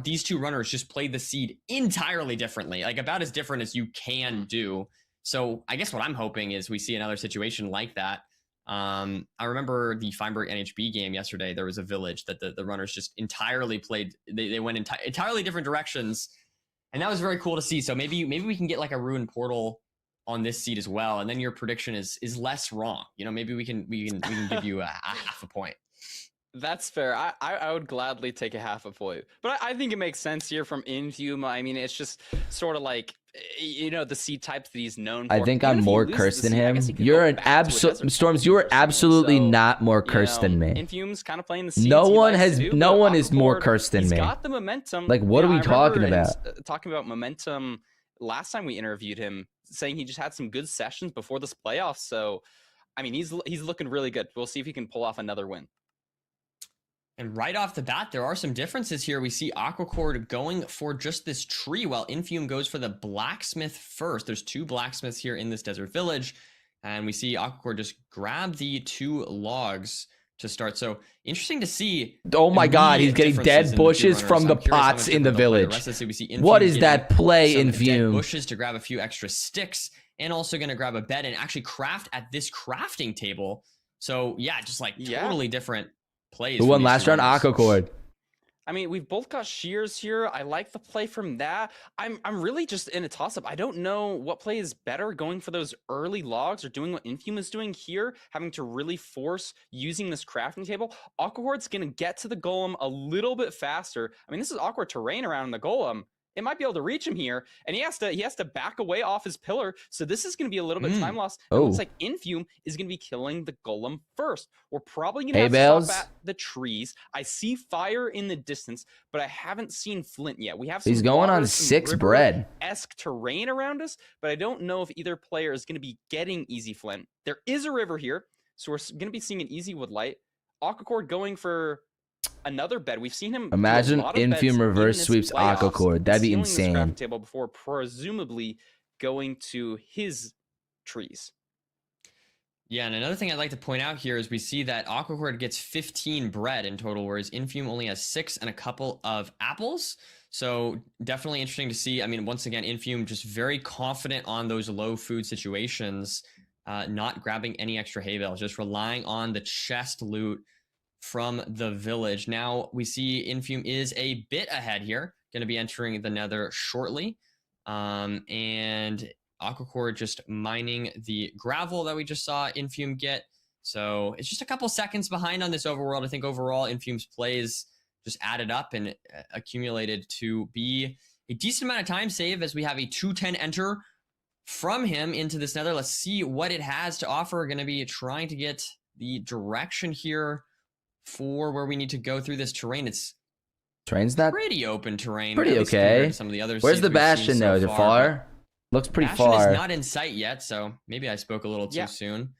these two runners just played the seed entirely differently, like about as different as you can do. So I guess what I'm hoping is we see another situation like that. I remember the Feinberg NHB game yesterday. There was a Village that the runners just entirely played. They went entirely different directions. And that was very cool to see. So maybe we can get like a Ruin Portal on this seed as well, and then your prediction is less wrong. Maybe we can give you a half a point.
That's fair. I would gladly take a half a point, but I think it makes sense here from Infume. I mean, it's just sort of like the seed types that he's known for.
I think I'm more cursed than him. You're an absolute Storms. You are absolutely not more cursed than me.
Infume's kind of playing the seeds.
No one is more cursed than me.
He's got the momentum.
Like, what are we talking about?
Talking about momentum. Last time we interviewed him, saying he just had some good sessions before this playoffs. So, I mean, he's looking really good. We'll see if he can pull off another win.
And right off the bat, there are some differences here. We see Aquacord going for just this tree while Infume goes for the blacksmith first. There's 2 blacksmiths here in this desert village. And we see Aquacord just grab the 2 logs to start. So interesting to see.
Oh my God, he's getting dead bushes from the pots in the village. What is that play, Infume?
Dead bushes to grab a few extra sticks, and also going to grab a bed and actually craft at this crafting table. So yeah, just like totally different plays.
Who won last round? Aquacord.
I mean, we've both got shears here. I like the play from that. I'm really just in a toss-up. I don't know what play is better, going for those early logs or doing what Infume is doing here, having to really force using this crafting table. Aquahorde's going to get to the golem a little bit faster. I mean, this is awkward terrain around the golem. It might be able to reach him here, and he has to back away off his pillar. So this is going to be a little bit time loss. It looks like Infume is going to be killing the golem first. We're probably going to have to stop at the trees. I see fire in the distance, but I haven't seen Flint yet. We have some
He's going on 6 bread-esque
terrain around us, but I don't know if either player is going to be getting easy Flint. There is a river here, so we're going to be seeing an easy Woodlight. Aquahorde going for another bed. We've seen him.
Imagine Infume reverse sweeps Aquahorde. That'd be insane.
Table before presumably going to his trees.
Yeah, and another thing I'd like to point out here is we see that Aquahorde gets 15 bread in total, whereas Infume only has 6 and a couple of apples. So definitely interesting to see. I mean, once again, Infume just very confident on those low food situations, not grabbing any extra hay bales, just relying on the chest loot from the village. Now we see Infume is a bit ahead here, going to be entering the nether shortly. And Aquahorde just mining the gravel that we just saw Infume get. So it's just a couple seconds behind on this overworld. I think overall Infume's plays just added up and accumulated to be a decent amount of time save, as we have a 210 enter from him into this nether. Let's see what it has to offer. We're going to be trying to get the direction here for where we need to go through this terrain. It's
terrain's not
pretty open terrain.
Pretty okay.
Some of the others.
Where's the Bastion though? Is it far? Looks pretty far.
Bastion is not in sight yet, so maybe I spoke a little too soon.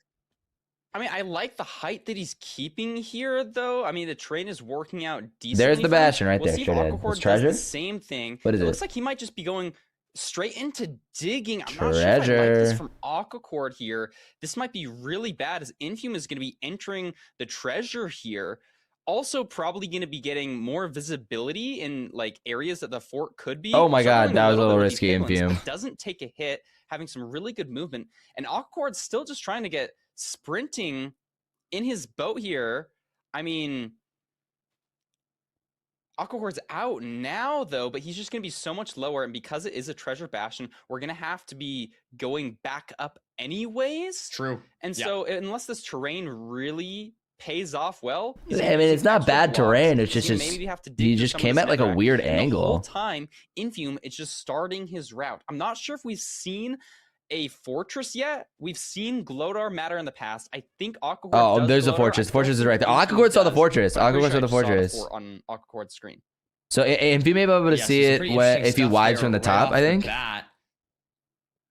I mean, I like the height that he's keeping here, though. I mean, the terrain is working out decently.
There's the Bastion right there.
See if Aquahorde does the same thing.
What is it?
It looks like he might just be going straight into digging. I'm
Treasure.
not sure if I like this from Aquahorde here. This might be really bad, as Infume is going to be entering the treasure here. Also probably going to be getting more visibility in like areas that the fort could be.
Oh my god, that was a little risky, Infume.
Doesn't take a hit, having some really good movement. And Aquahorde's still just trying to get sprinting in his boat here. I mean, Aquahorde's out now, though, but he's just going to be so much lower. And because it is a treasure bastion, we're going to have to be going back up anyways.
True.
And so unless this terrain really pays off well,
I mean, it's not bad terrain. It's just he just came at like a weird angle.
The whole time, Infume is just starting his route. I'm not sure if we've seen a fortress yet. We've seen Glodar matter in the past. I think Aquahorde.
Oh, there's a fortress. The fortress is right there. Aquahorde saw the fortress. Aquahorde saw the fortress
on Aquahorde's screen.
So if you may be able to see it if you wide from the top, I think.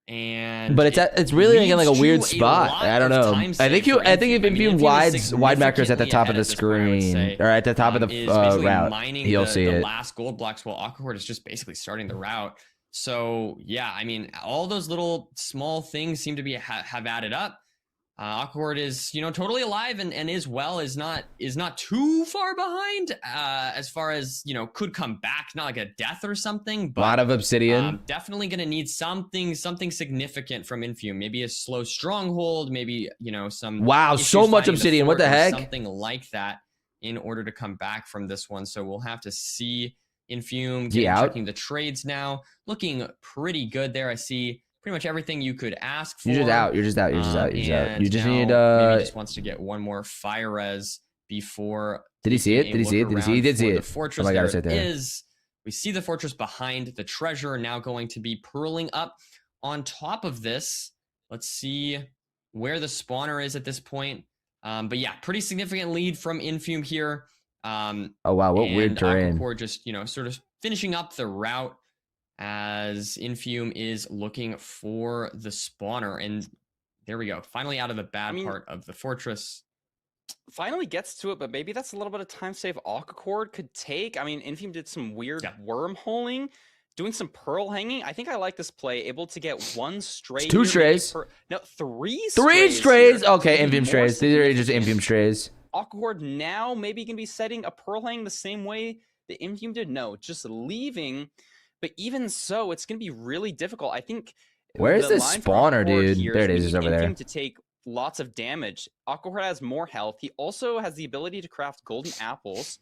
And
but it's really in like a weird spot. I don't know. I think if Infume wide macros at the top of the screen or at the top of the route, he'll see it.
The last gold blocks while Aquahorde is just basically starting the route. So yeah, I mean, all those little small things seem to be have added up. Aquahorde is, totally alive and is not too far behind as far as, could come back, not like a death or something. But,
a lot of obsidian.
Definitely going to need something significant from Infume. Maybe a slow stronghold, maybe, some.
Wow, so much obsidian. What the heck?
Something like that in order to come back from this one. So we'll have to see. Infume checking the trades now. Looking pretty good there. I see pretty much everything you could ask for.
You're just out. You just need
maybe he just wants to get one more fire res before.
Did he see it? He did see it.
The fortress.
Oh my God,
there
it's right there.
Is. We see the fortress behind the treasure now going to be purling up on top of this. Let's see where the spawner is at this point. But yeah, pretty significant lead from Infume here.
Oh wow, what weird terrain.
Aquahorde just, sort of finishing up the route as Infume is looking for the spawner. And there we go. Finally out of the bad part of the fortress.
Finally gets to it, but maybe that's a little bit of time save Aquahorde could take. I mean, Infume did some weird wormholing, doing some pearl hanging. I think I like this play. Able to get one stray.
It's 2 strays.
No, 3 strays.
3 strays. Okay, Infume strays. These are just Infume strays.
Aquahorde now maybe can be setting a pearl hang the same way that Infume did. No, just leaving. But even so, it's going to be really difficult. I think.
Where's this spawner, dude? There it is. It's over there.
To take lots of damage. Aquahorde has more health. He also has the ability to craft golden apples.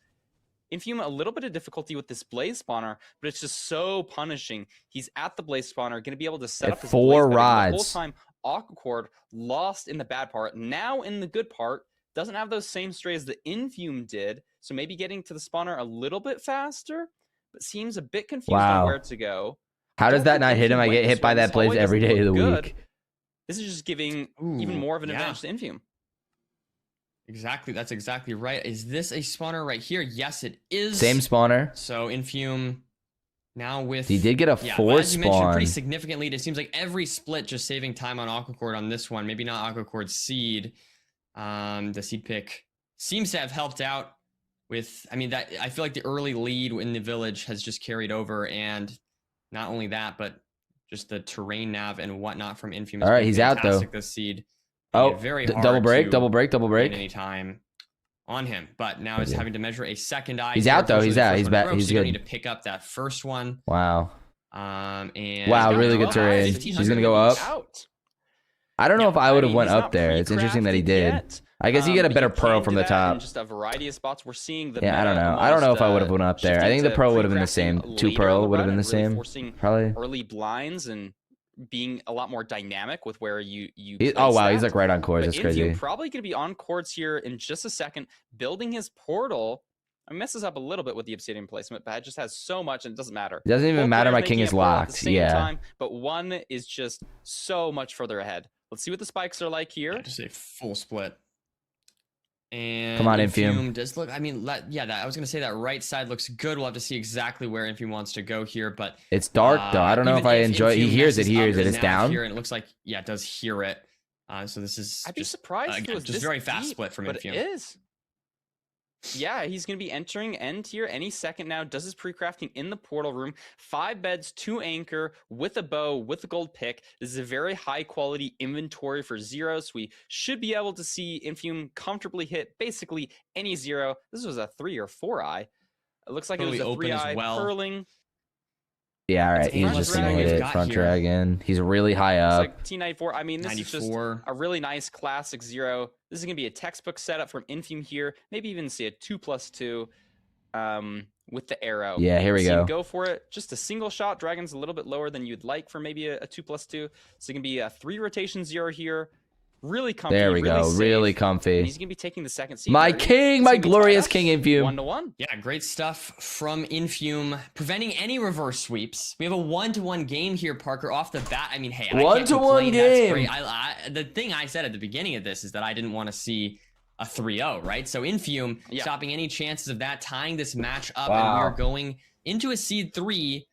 Infume a little bit of difficulty with this blaze spawner, but it's just so punishing. He's at the blaze spawner, going to be able to set up his
4
blaze better. The whole
rods.
time, Aquacord lost in the bad part. Now in the good part, doesn't have those same strays that Infume did, so maybe getting to the spawner a little bit faster, but seems a bit confused on where to go.
How does that not hit him? I get hit by that blaze every day of the week.
This is just giving even more of an advantage to Infume.
Exactly, that's exactly right. Is this a spawner right here? Yes, it is.
Same spawner.
So Infume now with...
He did get a 4
as you mentioned,
spawn.
pretty significant lead. It seems like every split just saving time on Aquacord on this one. Maybe not Aquacord's seed. The seed pick seems to have helped out with... I mean, that I feel like the early lead in the village has just carried over, and not only that, but just the terrain nav and whatnot from Infume.
All right, he's out though.
This seed.
Oh,
very
double break.
Any time on him, but now he's having to measure a second eye.
He's out though. He's out. He's back. He's good.
Need to pick up that first one.
Wow.
And
wow, really good terrain. He's gonna go up. I don't know if I would have went up there. It's interesting that he did. I guess you get a better pearl from the top.
Just a variety of spots we're seeing.
Yeah, I don't know. I don't know if I would have went up there. I think the pearl would have been the same. 2 pearl would have been the same. Probably.
Early blinds and being a lot more dynamic with where you
oh wow, he's like right on course. That's crazy.
Probably gonna be on courts here in just a second, building his portal. I messes up a little bit with the obsidian placement, but it just has so much and it doesn't matter.
It doesn't even matter. My king is locked. Yeah.
Time, but one is just so much further ahead. Let's see what the spikes are like here.
Just a full split. And
come on, Infume.
Does look. I mean, I was gonna say that right side looks good. We'll have to see exactly where Infume wants to go here, but
it's dark though. I don't know if I enjoy. He hears it. It's down.
Here, and it looks like it does hear it. So this is.
I'd be surprised if it was
just very fast split from Infume.
But it is. Yeah, he's going to be entering end here any second now. Does his pre-crafting in the portal room. 5 beds, 2 anchor, with a bow, with a gold pick. This is a very high-quality inventory for zeros. We should be able to see Infume comfortably hit basically any zero. This was a 3 or 4 eye. It looks like
totally
it was a 3 eye
purling.
Yeah, all right. He's just going to hit it. Front dragon. He's really high up.
It's like T94. I mean, this 94. Is just a really nice classic zero. This is going to be a textbook setup from Infume here. Maybe even see a 2+2 with the arrow.
Yeah, here we go.
Go for it. Just a single shot. Dragon's a little bit lower than you'd like for maybe a 2+2. So it can be a 3 rotation zero here. Really comfy.
There we go. Really comfy.
And he's going to be taking the second seed.
My king, my glorious king Infume.
1-1.
Yeah, great stuff from Infume, preventing any reverse sweeps. We have a 1-1 game here, Parker, off the bat. I mean, hey,
1-1 game.
The thing I said at the beginning of this is that I didn't want to see a 3-0, right? So Infume stopping any chances of that, tying this match up, and we're going into a seed 3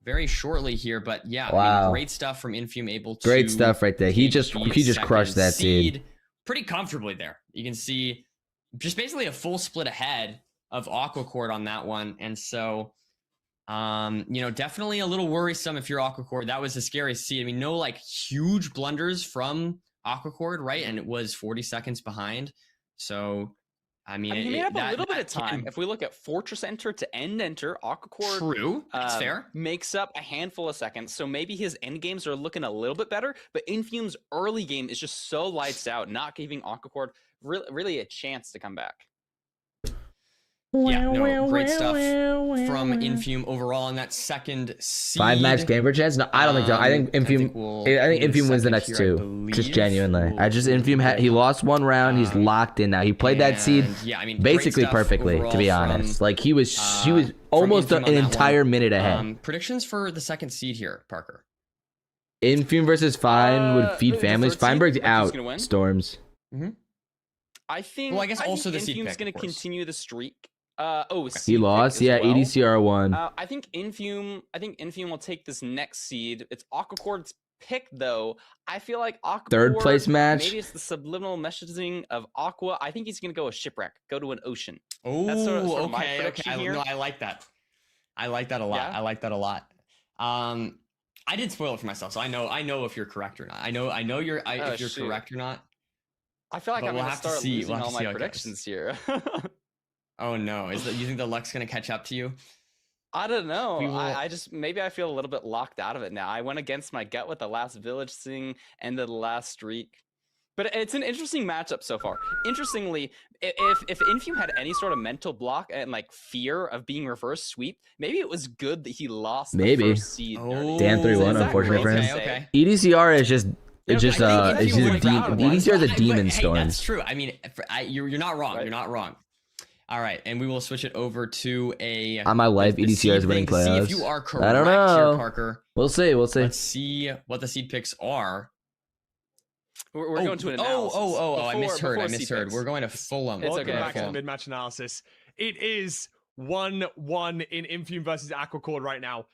very shortly here, but yeah, I mean, great stuff from Infume, able to
great stuff right there. He just crushed that seed
pretty comfortably there. You can see just basically a full split ahead of Aquacord on that one, and so definitely a little worrisome if you're Aquacord. That was a scary seed. I mean, no like huge blunders from Aquacord, right? And it was 40 seconds behind, so I mean,
he made up a little bit of time. If we look at Fortress Enter to End Enter, Aquacord
true, that's fair.
Makes up a handful of seconds. So maybe his end games are looking a little bit better, but Infume's early game is just so lights out, not giving Aquacord really a chance to come back.
Yeah, no, great stuff from Infume overall in that second seed.
5 max game for chance? No, I don't think so. I think Infume wins the next 2. Just genuinely. Infume he lost 1 round. He's locked in now. He played that seed basically perfectly, to be honest. Like he was almost an entire minute ahead.
Predictions for the second seed here, Parker.
Infume versus Fine would feed families. Feinberg's out. Storms.
I think.
Well, I guess also the seed
Infume's going to continue the streak.
He lost. Yeah, well. EDCR won.
I think Infume will take this next seed. It's Aquacord's pick, though. I feel like Aquacord.
3rd place match.
Maybe it's the subliminal messaging of Aqua. I think he's going to go a shipwreck. Go to an ocean.
Oh, that's sort of my prediction here. I like that. I like that a lot.
Yeah?
I like that a lot. I did spoil it for myself, so I know if you're correct or not. I know if you're correct or not.
I feel like I'm going to start losing all my predictions here.
Oh no! You think the luck's gonna catch up to you?
I don't know. I just maybe I feel a little bit locked out of it now. I went against my gut with the last village thing, end of the last streak. But it's an interesting matchup so far. Interestingly, if Infume had any sort of mental block and like fear of being reverse sweep, maybe it was good that he lost the first seed.
Oh,
Dan 3-1, unfortunately for him.
Okay.
EDCR is just EDCR is a demon storm.
That's true. I mean, you're not wrong. You're not wrong. All right, and we will switch it over to a.
On my life, EDCR is winning playoffs.
See if you are correct
I don't know.
here, Parker.
We'll see. We'll see.
Let's see what the seed picks are.
We're going to an analysis.
I misheard. We're going to Fulham.
Welcome back to the mid-match analysis. It is 1-1 in Infume versus Aquacord right now.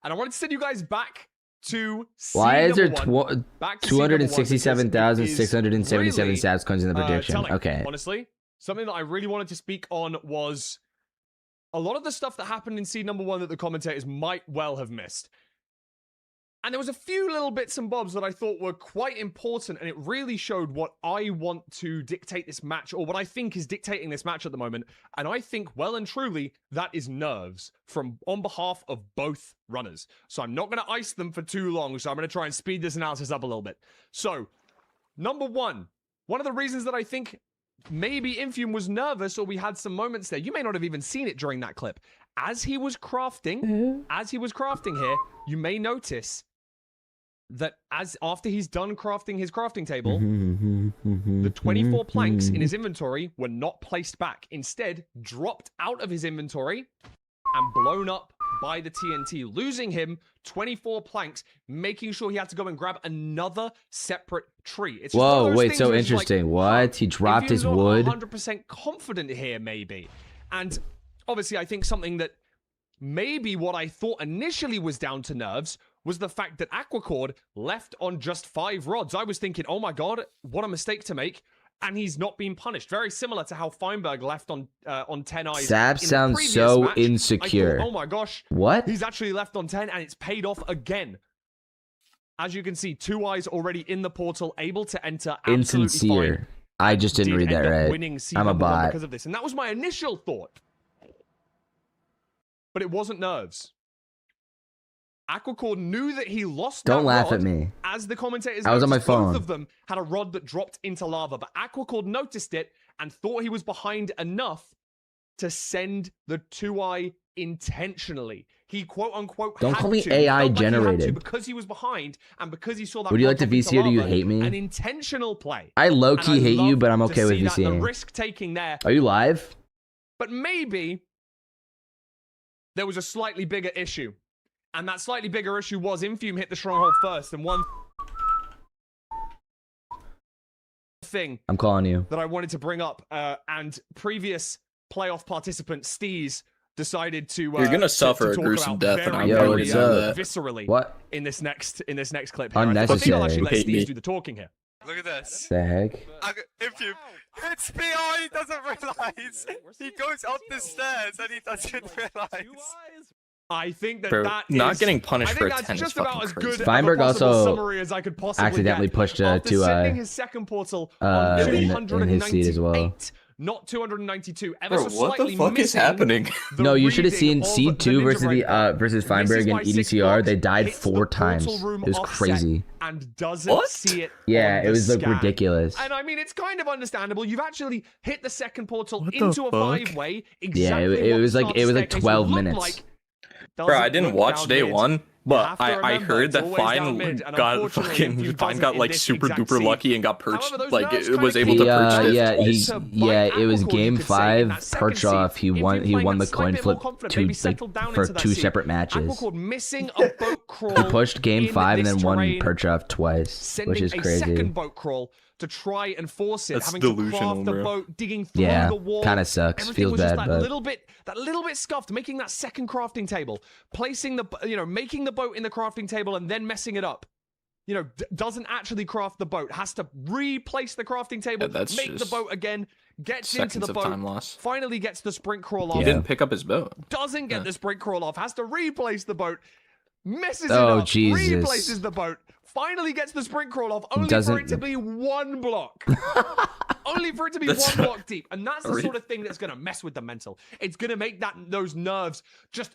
And I wanted to send you guys back to
why is there 267,677 stats coins in the prediction? Okay.
Honestly, something that I really wanted to speak on was a lot of the stuff that happened in seed number 1 that the commentators might well have missed. And there was a few little bits and bobs that I thought were quite important, and it really showed what I want to dictate this match, or what I think is dictating this match at the moment. And I think, well and truly, that is nerves on behalf of both runners. So I'm not going to ice them for too long, so I'm going to try and speed this analysis up a little bit. So, number 1, one of the reasons that I think maybe Infume was nervous, or we had some moments there, you may not have even seen it during that clip. As he was crafting here, you may notice that after he's done crafting his crafting table, the 24 planks in his inventory were not placed back. Instead, dropped out of his inventory and blown up by the TNT, losing him 24 planks, making sure he had to go and grab another separate tree. It's just
whoa, wait, so interesting. Like, what? He dropped his wood?
100% confident here, maybe. And obviously, I think something that maybe what I thought initially was down to nerves was the fact that Aquacord left on just 5 rods. I was thinking, oh my god, what a mistake to make. And he's not being punished. Very similar to how Feinberg left on 10 eyes.
Sab sounds so
match.
insecure.
Thought, oh my gosh.
What?
He's actually left on 10 and it's paid off again. As you can see, 2 eyes already in the portal, able to enter.
Insincere.
Fine.
I just didn't read that right. I'm a bot.
Because of this. And that was my initial thought. But it wasn't nerves. Aquacord knew that he lost
Don't
that
laugh
rod,
at me.
As the commentators
I was on my
noticed,
phone.
Both of them had a rod that dropped into lava, but Aquacord noticed it and thought he was behind enough to send the 2-eye intentionally. He quote-unquote
Don't
had
call me
to.
AI
He felt like he had to
generated.
because he was behind and because he saw that.
Would you
rod
like to
drop into
VC or do you
lava,
hate me?
An intentional play.
I low-key hate you, but I'm okay with
VCing. The
VCing.
risk-taking there.
Are you live?
But maybe there was a slightly bigger issue. And that slightly bigger issue was Infume hit the stronghold first. And one thing
I'm calling you
that I wanted to bring up, and previous playoff participant Steez decided to
you're gonna suffer a gruesome death, and I'm
very,
viscerally
what
in this next clip. Here.
Unnecessary.
I think I'll actually let Steez do the talking here.
Look at this.
The heck?
Infume hits me, he doesn't realize. He goes up the stairs and he doesn't realize.
I think that
Bro,
that
not
is,
getting punished
I
for
think
a
that's
10 is
just about
fucking
as
crazy.
good
Feinberg
of a possible
also
summary as I could possibly
accidentally
get.
pushed
After
to
sending his second portal on
in his seat as well.
Not 292.
Bro, what the fuck is happening?
No, you should have seen
reading
Seed
of
2
the
versus
Ninja
the
Raid.
versus
This
Feinberg
is
and
why Six
EDCR.
Blocks
They died
hits the
4 times.
portal room
It was
offset
crazy.
And doesn't
What?
see it.
Yeah,
on
it
the
was like
scan.
ridiculous.
And I mean, it's kind of understandable. You've actually hit the second portal
What the
into a
fuck?
5-way.
Yeah,
Exactly
it
what
was
the
like
start of the staircase
12
looked
minutes.
like.
Bro, I didn't
Doesn't
watch
look
day
down mid.
1, but
have to
I
remember,
heard that
it's always down
Fine
mid, and
got
unfortunately,
fucking
Infume
Fine
doesn't
got
in
like
this
super
exact
duper
scene.
lucky and got perched.
However, those
Like
nerves
it was
kinda
able to
came
perch
out.
it
yeah,
twice.
it was
Aquacord, you
game
could say, in
5
that second
perch off.
seed.
He
Infume
won
playing
the
that slight
coin
bit more
flip
confident,
two
maybe settled down
for
into that
2
seed.
separate matches.
Aquacord missing a boat crawl.
He pushed game
in
5 and
this
then won
terrain,
perch off twice,
sending
which is
a
crazy.
second boat crawl to try and force it,
That's
having
delusional,
to craft the
bro.
boat, digging through
Yeah,
the wall.
kind of sucks.
Everything
Feels
was just
bad,
that
but
little bit scuffed, making that second crafting table, placing the, making the boat in the crafting table and then messing it up. Doesn't actually craft the boat, has to replace the crafting table,
that's
make the
just
boat again, gets into
seconds
the
of
boat,
time loss.
finally gets the sprint crawl off.
He didn't pick up his boat.
Doesn't get the sprint crawl off, has to replace the boat, messes it
Oh,
up,
Jesus.
replaces the boat, finally gets the sprint crawl off, only for
Doesn't-
it to be 1 block. Only for it to be 1 block deep. And that's the sort of thing that's going to mess with the mental. It's going to make those nerves just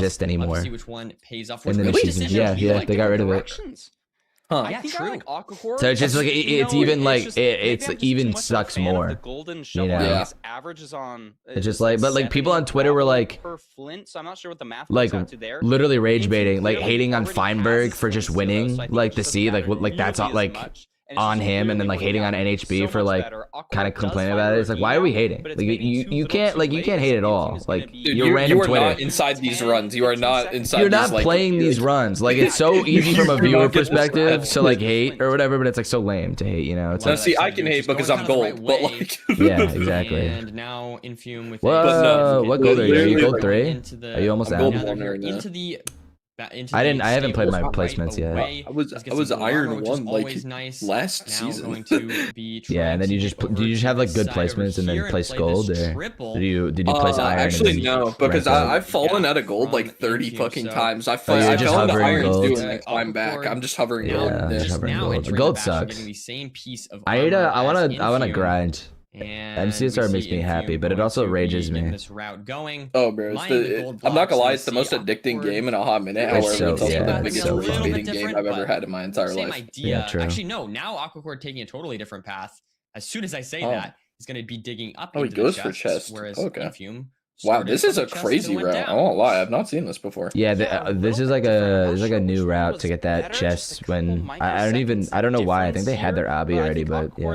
exist anymore.
See which one pays off.
In the new season. Yeah, they got rid of it.
Huh.
I think I like Aquacore.
So it's just like it's even like it's even sucks more.
The golden shovel,
know?
I guess, averages on.
It's just like, but like people on Twitter were like,
per flint, so I'm not sure what the math
like
comes out to there.
literally rage
It's
baiting, like
clearly
hating on
already has
Feinberg for
his
just
flint skill,
winning,
so I think
like
it
to
doesn't
see
matter
like that,
nearly as
like
much.
on him and then like hating on NHB for like kind of complaining about it. It's like, why are we hating? Like you can't hate at all. Like
Dude,
you're
you
random
are
Twitter.
not inside these runs. You are not inside.
You're not
these, like,
playing these runs. Like it's so easy from a
You're
viewer
not getting
perspective
this
to like hate or whatever, but it's like so lame to hate. You know? It's
Now,
like,
see, I can hate because I'm gold, but like.
yeah, exactly.
And now Infume with
Whoa, what gold are you? Are you gold 3?
Into the,
Are you almost
I'm
down?
gold 1 right now.
into the
I haven't played my placements yet.
I was Iron 1 like last season.
Yeah, and then you just have like good placements and then place gold, or did you place iron?
Actually,
and then
no, because
rank up?
I've fallen out of gold like 30 fucking times. I
you're
fell into
just hovering
iron
gold.
too, and then climb back. I'm just hovering gold.
Yeah,
Yeah.
just hovering gold. Gold sucks. I wanna grind. MCSR makes me happy, but it also rages me.
Oh, bro, I'm not gonna lie, it's the most addicting game in a hot minute.
It's
However,
so-
it's also
yeah,
the
it's
biggest
so
frustrating
fun.
game I've ever had in my entire
Same
life.
idea.
Yeah, true.
Actually, no. Now Aquacord taking a totally different path. As soon as I say that, he's going to be digging up.
Oh, he
into
goes
the
for
chests,
chest.
Whereas
Okay.
Infume
Wow,
started
this is
from
a
the chest
crazy
and went
route. I
down.
won't lie, I've not seen this before.
Yeah, this is like a new route to get that chest. When I don't know why. I think they had their obby already, but yeah.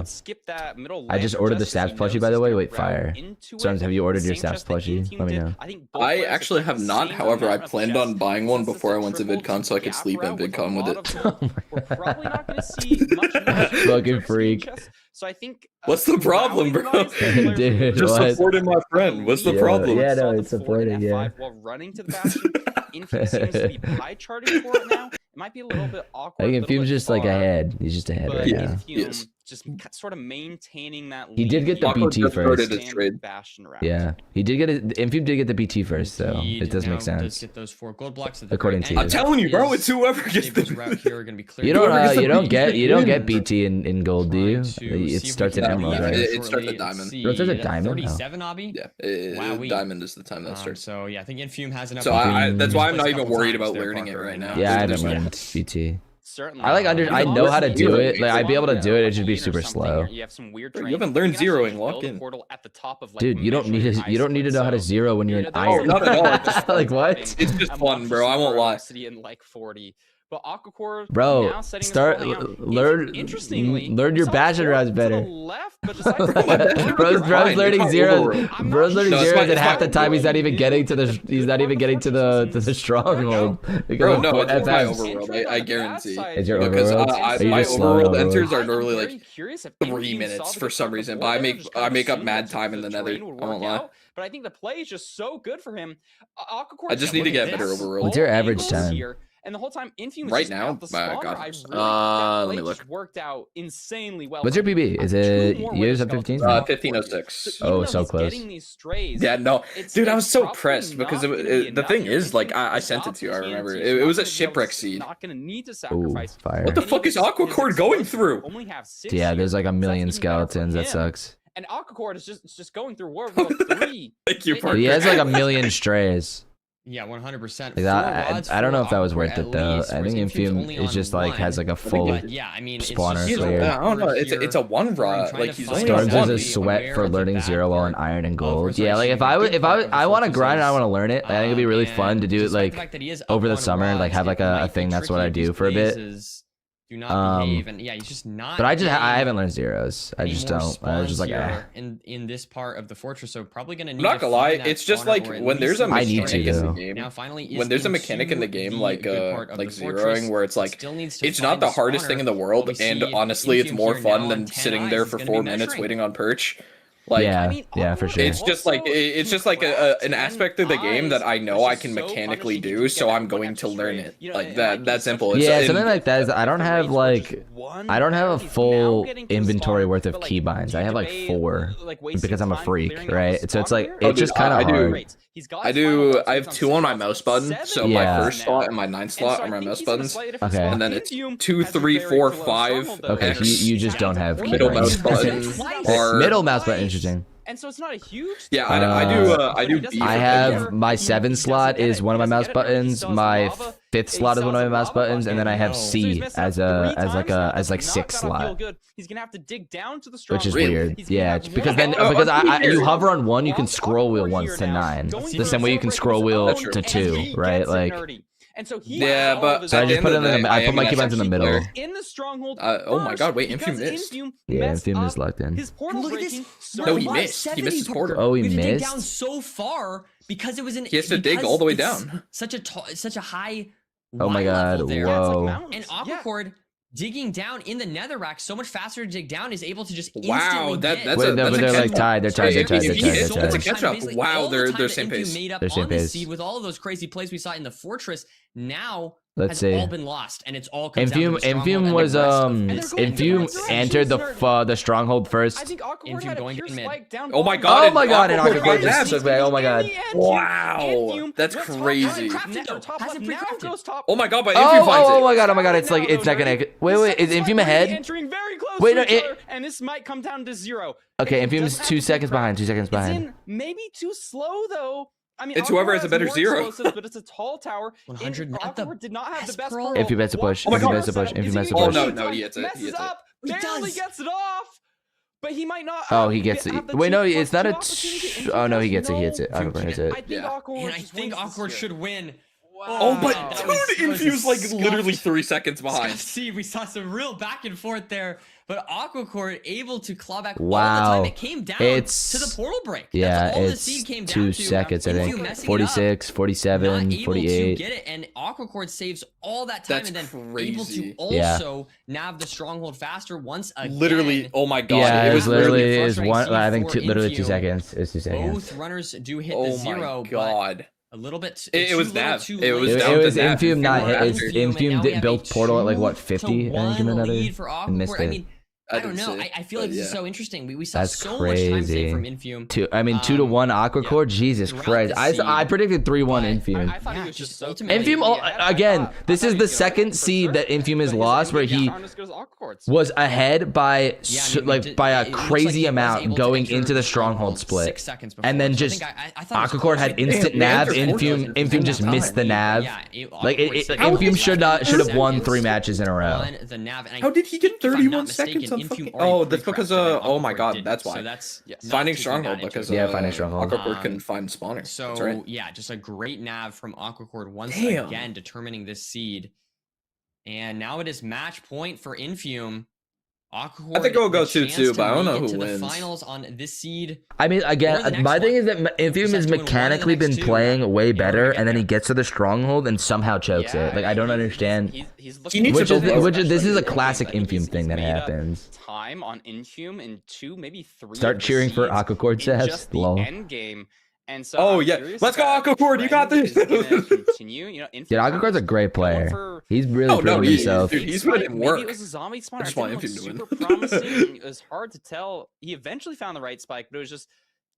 I just ordered the Stabs plushie, by the way. Wait, fire. Sorry, have you ordered your Stabs plushie? Let me know.
I actually have not. However, I planned on buying one before I went to VidCon so I could sleep at VidCon with it.
We're probably not going to see much
Fucking freak.
So I think.
What's the problem, bro?
Dude,
Just
what?
supporting my friend. What's the problem?
Yeah, no, it's supporting, yeah.
While running to the bastion, Infume seems to be pie charting for it now. It might be a little bit awkward.
I think Infume's just like ahead. He's just ahead right now.
Infume just sort of maintaining that lead.
He did get the
Aquacord
BT
just started
first.
his trade.
Bastion route.
Yeah, he did get it. Infume did get the BT first, so it does make sense.
Get those 4 gold blocks at
According
very
to
end.
you.
I'm telling you, bro, it's whoever gets
Gabriel's
the
route here are gonna be clear.
You don't get BT in gold, do you? It starts at Emerald, right?
It starts at Diamond.
It starts at Diamond?
37 obby?
Yeah, Diamond is the time that starts.
So yeah, I think Infume has enough.
So that's why I'm not even worried about learning it right now.
Yeah, I haven't learned BT.
Certainly.
I know how to do it. Like I'd be able to do it. It should be super slow.
You have some weird.
You haven't learned zeroing. Lock in.
Dude, you don't need to know how to zero when you're an iron.
not at all.
Like what?
It's just fun, bro. I won't lie.
In like 40. But Aquacord,
bro,
now setting
start learn your bastion routes better. Bro's learning zeros. Bro's learning zeros, and half the time he's not even getting to the stronghold.
Bro, no, it's my overworld. I guarantee.
Is your
Because
overworld?
my overworld enters are normally like 3 minutes for some reason, but I make up mad time in the nether. I won't lie.
But I think the play is just so good for him. Aquacord,
I just need to get better overworld.
What's your average time?
And the whole time, Infume
Right
just
now?
out the
My
spawner.
God.
I really,
Let me look.
just worked out insanely well.
What's your PB? Is it yours at 15?
1506.
Oh, so close.
Yeah, no, dude, I was so pressed because the thing is, like, I sent it to you. I remember it was a shipwreck seed.
Not gonna need to
Ooh,
sacrifice.
fire.
What the fuck is Aquacord going through?
Only have 6
Yeah, there's like a
here, so
million
that's even better for
skeletons. That
him.
sucks.
And Aquacord is just going through World War 3.
Thank you,
It-
Parker.
He has like a million strays.
Yeah, 100%.
Like I don't know if that was worth it though. I think Infume is just like has like a full
yeah, I mean,
spawner
He's
player.
I don't know. It's a one rod. Like he's only
Storms
one.
is a sweat for learning zero wall and iron and gold. Yeah, like if I want to grind and I want to learn it, I think it'd be really fun to do it like over the summer, like have like a thing. That's what I do for a bit.
Do not behave, and yeah, he's just not.
But I haven't learned zeros. I just don't. I was just like,
in this part of the fortress, so probably gonna need.
I'm not gonna lie, it's just like when there's a mechanic in the game.
Now finally,
when there's a mechanic in the game like zeroing, where it's like it's not the hardest thing in the world, and honestly, it's more fun than sitting there for 4 minutes waiting on perch. Like,
yeah, for sure.
It's just like an aspect of the game that I know I can mechanically do, so I'm going to learn it. Like that simple.
Yeah, something like that. Is I don't have a full inventory worth of keybinds. I have like 4 because I'm a freak, right? So it's like it's just kind of hard.
I have 2 on my mouse button, so my first slot and my 9th slot are my mouse buttons.
Okay.
And then it's 2, 3, 4, 5.
Okay, so you just don't have
middle mouse
keybinds.
button.
Middle mouse button, interesting.
And so it's not a huge.
Yeah, I do. B
I have my 7 slot is one of my mouse buttons. My 5th slot is one of my mouse buttons, and then I have C as like 6th slot.
He's gonna have to dig down to the
which is weird. Yeah, because you hover on 1, you can scroll wheel once to 9. The same way you can scroll wheel to 2, right? Like.
And so he
but
so I just put it in the I put my keybinds in the middle.
In the stronghold.
Oh my god, wait, Infum missed.
Yeah, Infum is locked in.
His portal
Look at
breaking.
this.
No, he missed. He missed his portal.
Oh, he
we have to dig
missed?
down so far because it was an.
He has to dig all the way down.
Such a high.
Oh my god,
level there.
whoa.
And Aquacord digging down in the netherrack so much faster to dig down is able to just
wow,
instantly
that's
Wait,
that's
they're like tied. They're tied.
That's a catch up. Wow, they're same pace.
Made up
They're same
on the
pace.
seed with all of those crazy plays we saw in the fortress. Now
Let's
has
see.
all been lost, and it's all comes down to the
Infum was Infum entered the stronghold first.
I think Aquacord had a pure spike down.
Oh my god!
Oh my god! And Aquacord just took back. Oh my god!
Wow, that's crazy. Oh my god! But Infum finds it.
Oh my god! Oh my god! It's like it's not gonna. Wait! Is Infum ahead?
Entering very close
Wait,
to
no,
each other, and this might come down to 0.
Okay, Infum's 2 seconds behind. 2 seconds behind.
Maybe too slow though. I mean,
it's whoever has a better 0.
But it's a tall tower.
100.
Aquacord did not have the best pearl.
Infum has to push. Infum has to push. Infum has to
Oh
push.
no, he hits it.
Messes up. Barely gets it off. But he might not.
Oh, he gets it. Wait, no, it's not a. Oh no, he gets it. He hits it. Aquacord hits it.
I think Aquacord should win.
Oh, but dude, Infum's like literally 3 seconds behind.
See, we saw some real back and forth there, but Aquacord able to claw back all
Wow.
the time. It came down to the portal break.
Yeah,
That's all the
it's
seed came
2
down
seconds, I
to.
think.
Infum
46, 47,
not able
48.
to get it, and Aquacord saves all that time
That's
and then
crazy.
able to also nav the stronghold faster once again.
Literally, oh my god.
Yeah,
it
it
was
literally
frustrating
one.
scene
I think
for
literally 2
Infum.
seconds. It's 2 seconds.
Both runners do hit the
Oh
0,
my god.
but a little bit.
It was Nav.
Too
It was
late.
down
It was
to Nav.
Infum not hit.
After.
Infum did build portal at like what 50? I think in another.
Lead for
And missed
Aquacord. I
it.
mean, I don't know. I feel like this is so interesting. We saw
That's
so much time
crazy.
saved from Infum.
2 to 1 Aquacord. Jesus
throughout
Christ!
the
I
seed,
predicted 3-1 Infum.
I thought he was just so
Infum again. This is the second seed that Infum has lost, where he was ahead by by a crazy amount going into the stronghold split, and then just Aquacord had instant nav. Infum just missed the nav. Like Infum should have won 3 matches in a row.
How did he get 31 seconds on fucking... Oh, that's because oh my god, that's why.
So that's
Finding stronghold because
finding stronghold.
Aquacord couldn't find spawner.
So
That's right.
yeah, just a great nav from Aquacord once again determining this seed. And now it is match point for Infum. Aquacord,
I think it'll go
a chance
2-2, but I don't
to
know
make it
who
to
wins.
the finals on this seed.
I mean, again, my thing is that Infum has mechanically been playing way better, and then he gets to the stronghold and somehow chokes it. Like I don't understand. This is a classic Infum thing that happens.
Time on Infum in 2, maybe 3.
Start cheering for Aquacord, Seth. Lol.
End game. And so
Oh yeah, let's go Aquacord! You got this.
Continue. You know,
Dude, Aquacord's a great player. He's really proven himself.
Dude, he's put in work.
Maybe it was a zombie spawner.
I just want Infum to
super
win.
promising. It was hard to tell. He eventually found the right spike, but it was just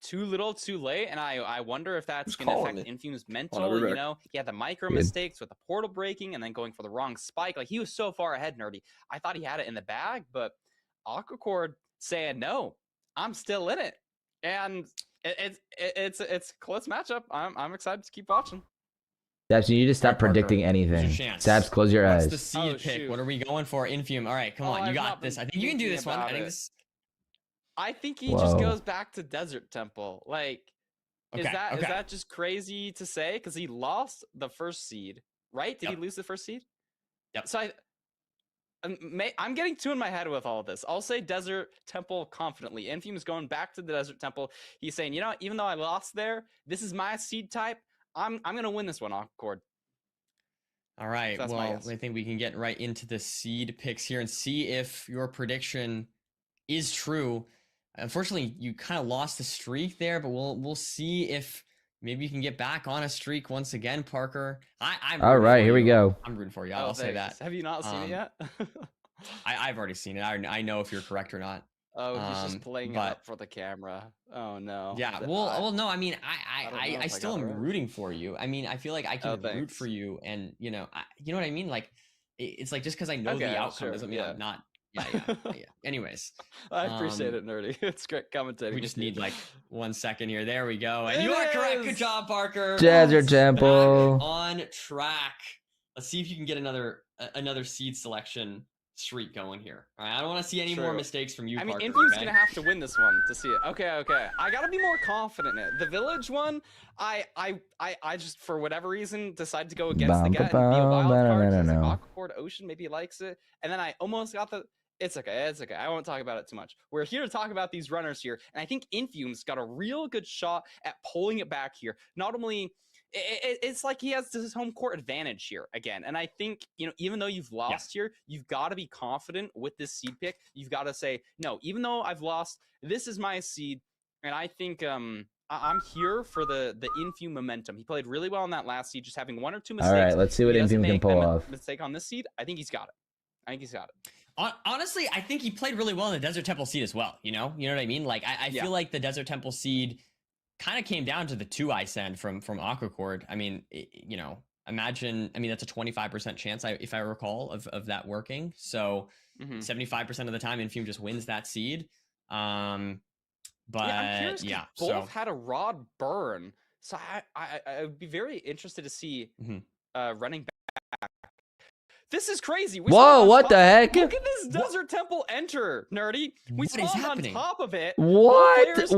too little, too late. And I wonder if that's going to affect Infum's mental. You know, he had the micro mistakes with the portal breaking and then going for the wrong spike. Like he was so far ahead, Nerdy. I thought he had it in the bag, but Aquacord saying no, I'm still in it, and it's a close matchup. I'm excited to keep watching.
Sabs, you need to stop predicting anything. Sabs, close your eyes.
What's the seed pick? What are we going for? Infum. All right, come on, you got this. I think you can do this one.
I think he just goes back to Desert Temple. Like, is that just crazy to say? Because he lost the first seed, right? Did he lose the first seed?
Yep.
So I'm getting 2 in my head with all of this. I'll say Desert Temple confidently. Infum is going back to the Desert Temple. He's saying, you know, even though I lost there, this is my seed type. I'm gonna win this one, Aquacord.
All right. So well, I think we can get right into the seed picks here and see if your prediction is true. Unfortunately, you kind of lost the streak there, but we'll see if maybe you can get back on a streak once again, Parker. I'm
all right, here we go.
I'm rooting for you. I'll say that.
Have you not seen it yet?
I've already seen it. I know if you're correct or not.
Oh, he's just playing it up for the camera. Oh no.
Yeah. Well, no. I mean, I still am rooting for you. I mean, I feel like I can root for you, and you know what I mean. Like, it's like just because I know the outcome doesn't mean I'm not. Yeah. Anyways,
I appreciate it, Nerdy. It's great commentating.
We just need like 1 second here. There we go. And you are correct. Good job, Parker.
Desert Temple
on track. Let's see if you can get another seed selection streak going here. All right, I don't want to see any more mistakes from you.
I mean,
Parker,
Infu's
okay?
gonna have to win this one to see it. Okay. I gotta be more confident in it. The village one, I just for whatever reason decided to go against the gut and be a wild card. Like Aquacord Ocean maybe he likes it, and then I almost got the. It's okay. I won't talk about it too much. We're here to talk about these runners here, and I think Infume's got a real good shot at pulling it back here. Not only. It's like he has his home court advantage here again. And I think, even though you've lost here, you've got to be confident with this seed pick. You've got to say, no, even though I've lost, this is my seed. And I think I'm here for the Infume momentum. He played really well in that last seed, just having one or two mistakes.
All right, let's see what Infume can pull off.
Mistake on this seed. I think he's got it.
Honestly, I think he played really well in the Desert Temple seed as well. You know what I mean? Like, I feel like the Desert Temple seed kind of came down to the 2 I send from Aquacord. I mean, imagine, that's a 25% chance, if I recall, of that working. So 75% of the time, Infume just wins that seed. But
I'm curious, both had a rod burn. So I would be very interested to see running back. This is crazy.
Whoa, what the heck?
Look at this Desert Temple enter, nerdy. We spawned on top of it.
What?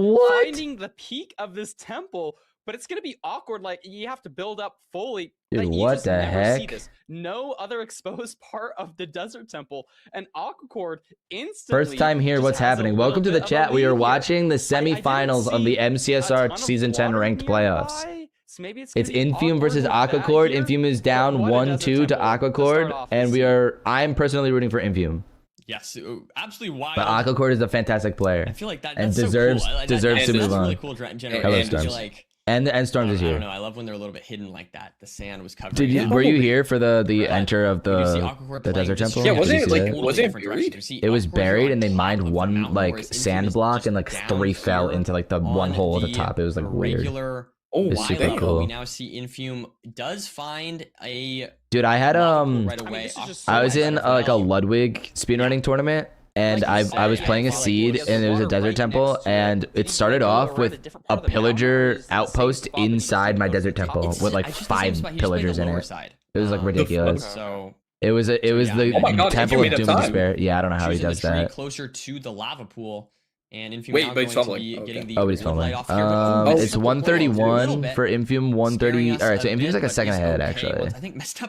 Finding the peak of this temple, but it's going to be awkward. Like, you have to build up fully.
Dude,
like,
what the heck?
See this. No other exposed part of the Desert Temple. And Aquacord instantly.
First time here, what's happening? Welcome to the chat. We are watching the semifinals of the MCSR Season 10 ranked playoffs.
So maybe it's
Infume versus Aquacord. Infume is down 1-2 to Aquacord, and I'm personally rooting for Infume.
Yes, absolutely wild.
But Aquacord is a fantastic player.
I feel like that's
and
so
deserves
cool.
deserves to move on.
Really cool
Hello, Storms. And Storms is here.
I don't know. I love when they're a little bit hidden like that. The sand was covered.
Were you here for the enter of the Desert Temple?
Yeah, was it buried?
It was buried, and they mined one sand block, and 3 fell into the one hole at the top. It was weird.
Oh,
it's super cool.
We now see Infume does find a.
Dude, I had
right away.
I was in a Ludwig speedrunning tournament, and I was playing a seed, and it was a Desert Temple, and it started off with a pillager outpost inside my Desert Temple with 5 pillagers in it. It was ridiculous.
So
it was the Temple of Doom and Despair. Yeah, I don't know how he does that.
Closer to the lava pool. And Infume
wait, but he's fumbling.
He's fumbling. It's 131 for Infume, 130. All right, so Infume's a second ahead, actually.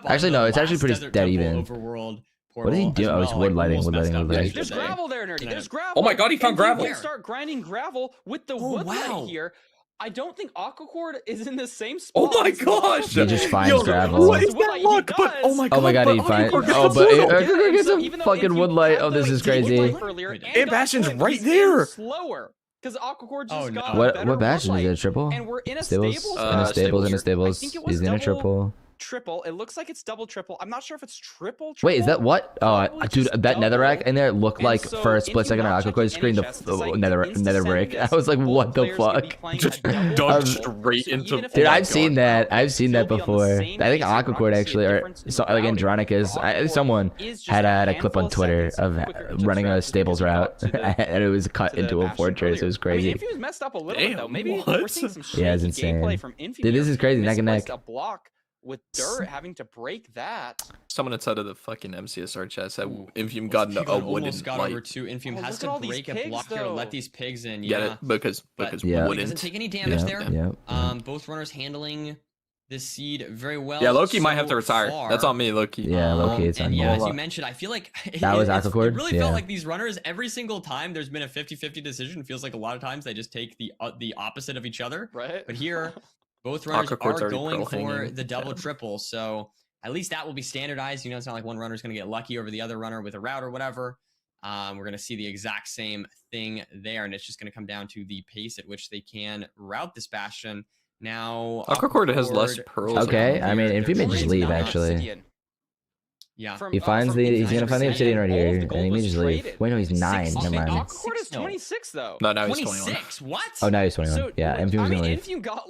Actually, no, it's actually pretty dead even. What is he doing? Oh, he's wood lighting.
There's gravel there, nerdy. There's gravel.
Oh my god, he found gravel.
You can start grinding gravel with the wood light here. I don't think Aquacord is in the same spot.
Oh my gosh!
He just finds gravel.
What is that luck? But oh my god!
He finds. Oh, but Aquacord gets a fucking wood light. Oh, this is crazy.
And Bastion's right there.
Slower. Because Aquacord just got
what Bastion is it? A triple?
And we're in a
stables. In a stables. He's in a triple.
It looks like it's double triple. I'm not sure if it's triple.
Wait, is that what? Oh, dude, that netherrack in there looked like for a split second on Aquacord's screen nether brick. I was like, what the fuck?
Just dug straight into.
Dude, I've seen that. I've seen that before. I think Aquacord actually, or Andronica's. Someone had a clip on Twitter of running a stables route, and it was cut into a fortress. It was crazy.
Infu's messed up a little bit though. Maybe we're seeing some
shady gameplay
from Infu.
Dude, this is crazy. Neck and neck.
With dirt having to break that.
Someone outside of the fucking MCSR chat said Infume got into a wooden light.
Over to Infume has to break a block here to let these pigs in.
Get it? Because
wooden doesn't take any damage there. Both runners handling this seed very well.
Yeah, Loki might have to retire. That's on me, Loki.
Yeah, Loki, it's on me.
Yeah, as you mentioned, I feel like
that was Aquacord.
It really felt like these runners, every single time there's been a 50-50 decision, it feels like a lot of times they just take the opposite of each other.
Right.
But here, both runners are going for the double triple, so at least that will be standardized. It's not like one runner's going to get lucky over the other runner with a route or whatever. We're going to see the exact same thing there, and it's just going to come down to the pace at which they can route this Bastion. Now,
Aquacord has less pearls.
Okay, I mean, if he may just leave, actually.
Yeah.
He finds he's gonna find the obsidian right here, and he may just leave. Wait, no, he's 9. Never mind.
Aquacord is 26 though.
No, now he's 21.
What?
Oh, now he's 21. Yeah, Infume's gonna leave.
Infume got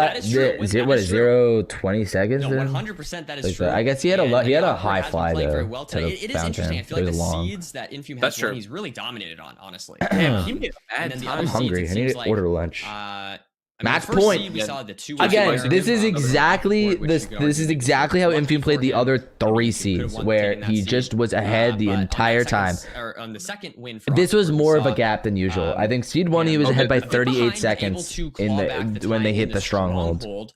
what is 0.20 seconds?
No, 100% that is true.
I guess he had a high fly though.
It is interesting. I feel like the seeds that Infume has won, he's really dominated on, honestly.
Damn, he made a bad time.
I'm hungry. I need to order lunch. Match point.
We saw the two
Again, this is exactly how Infume played the other 3 seeds, where he just was ahead the entire time.
On the second win,
This was more of a gap than usual. I think seed 1 he was ahead by 38 seconds when they hit the stronghold.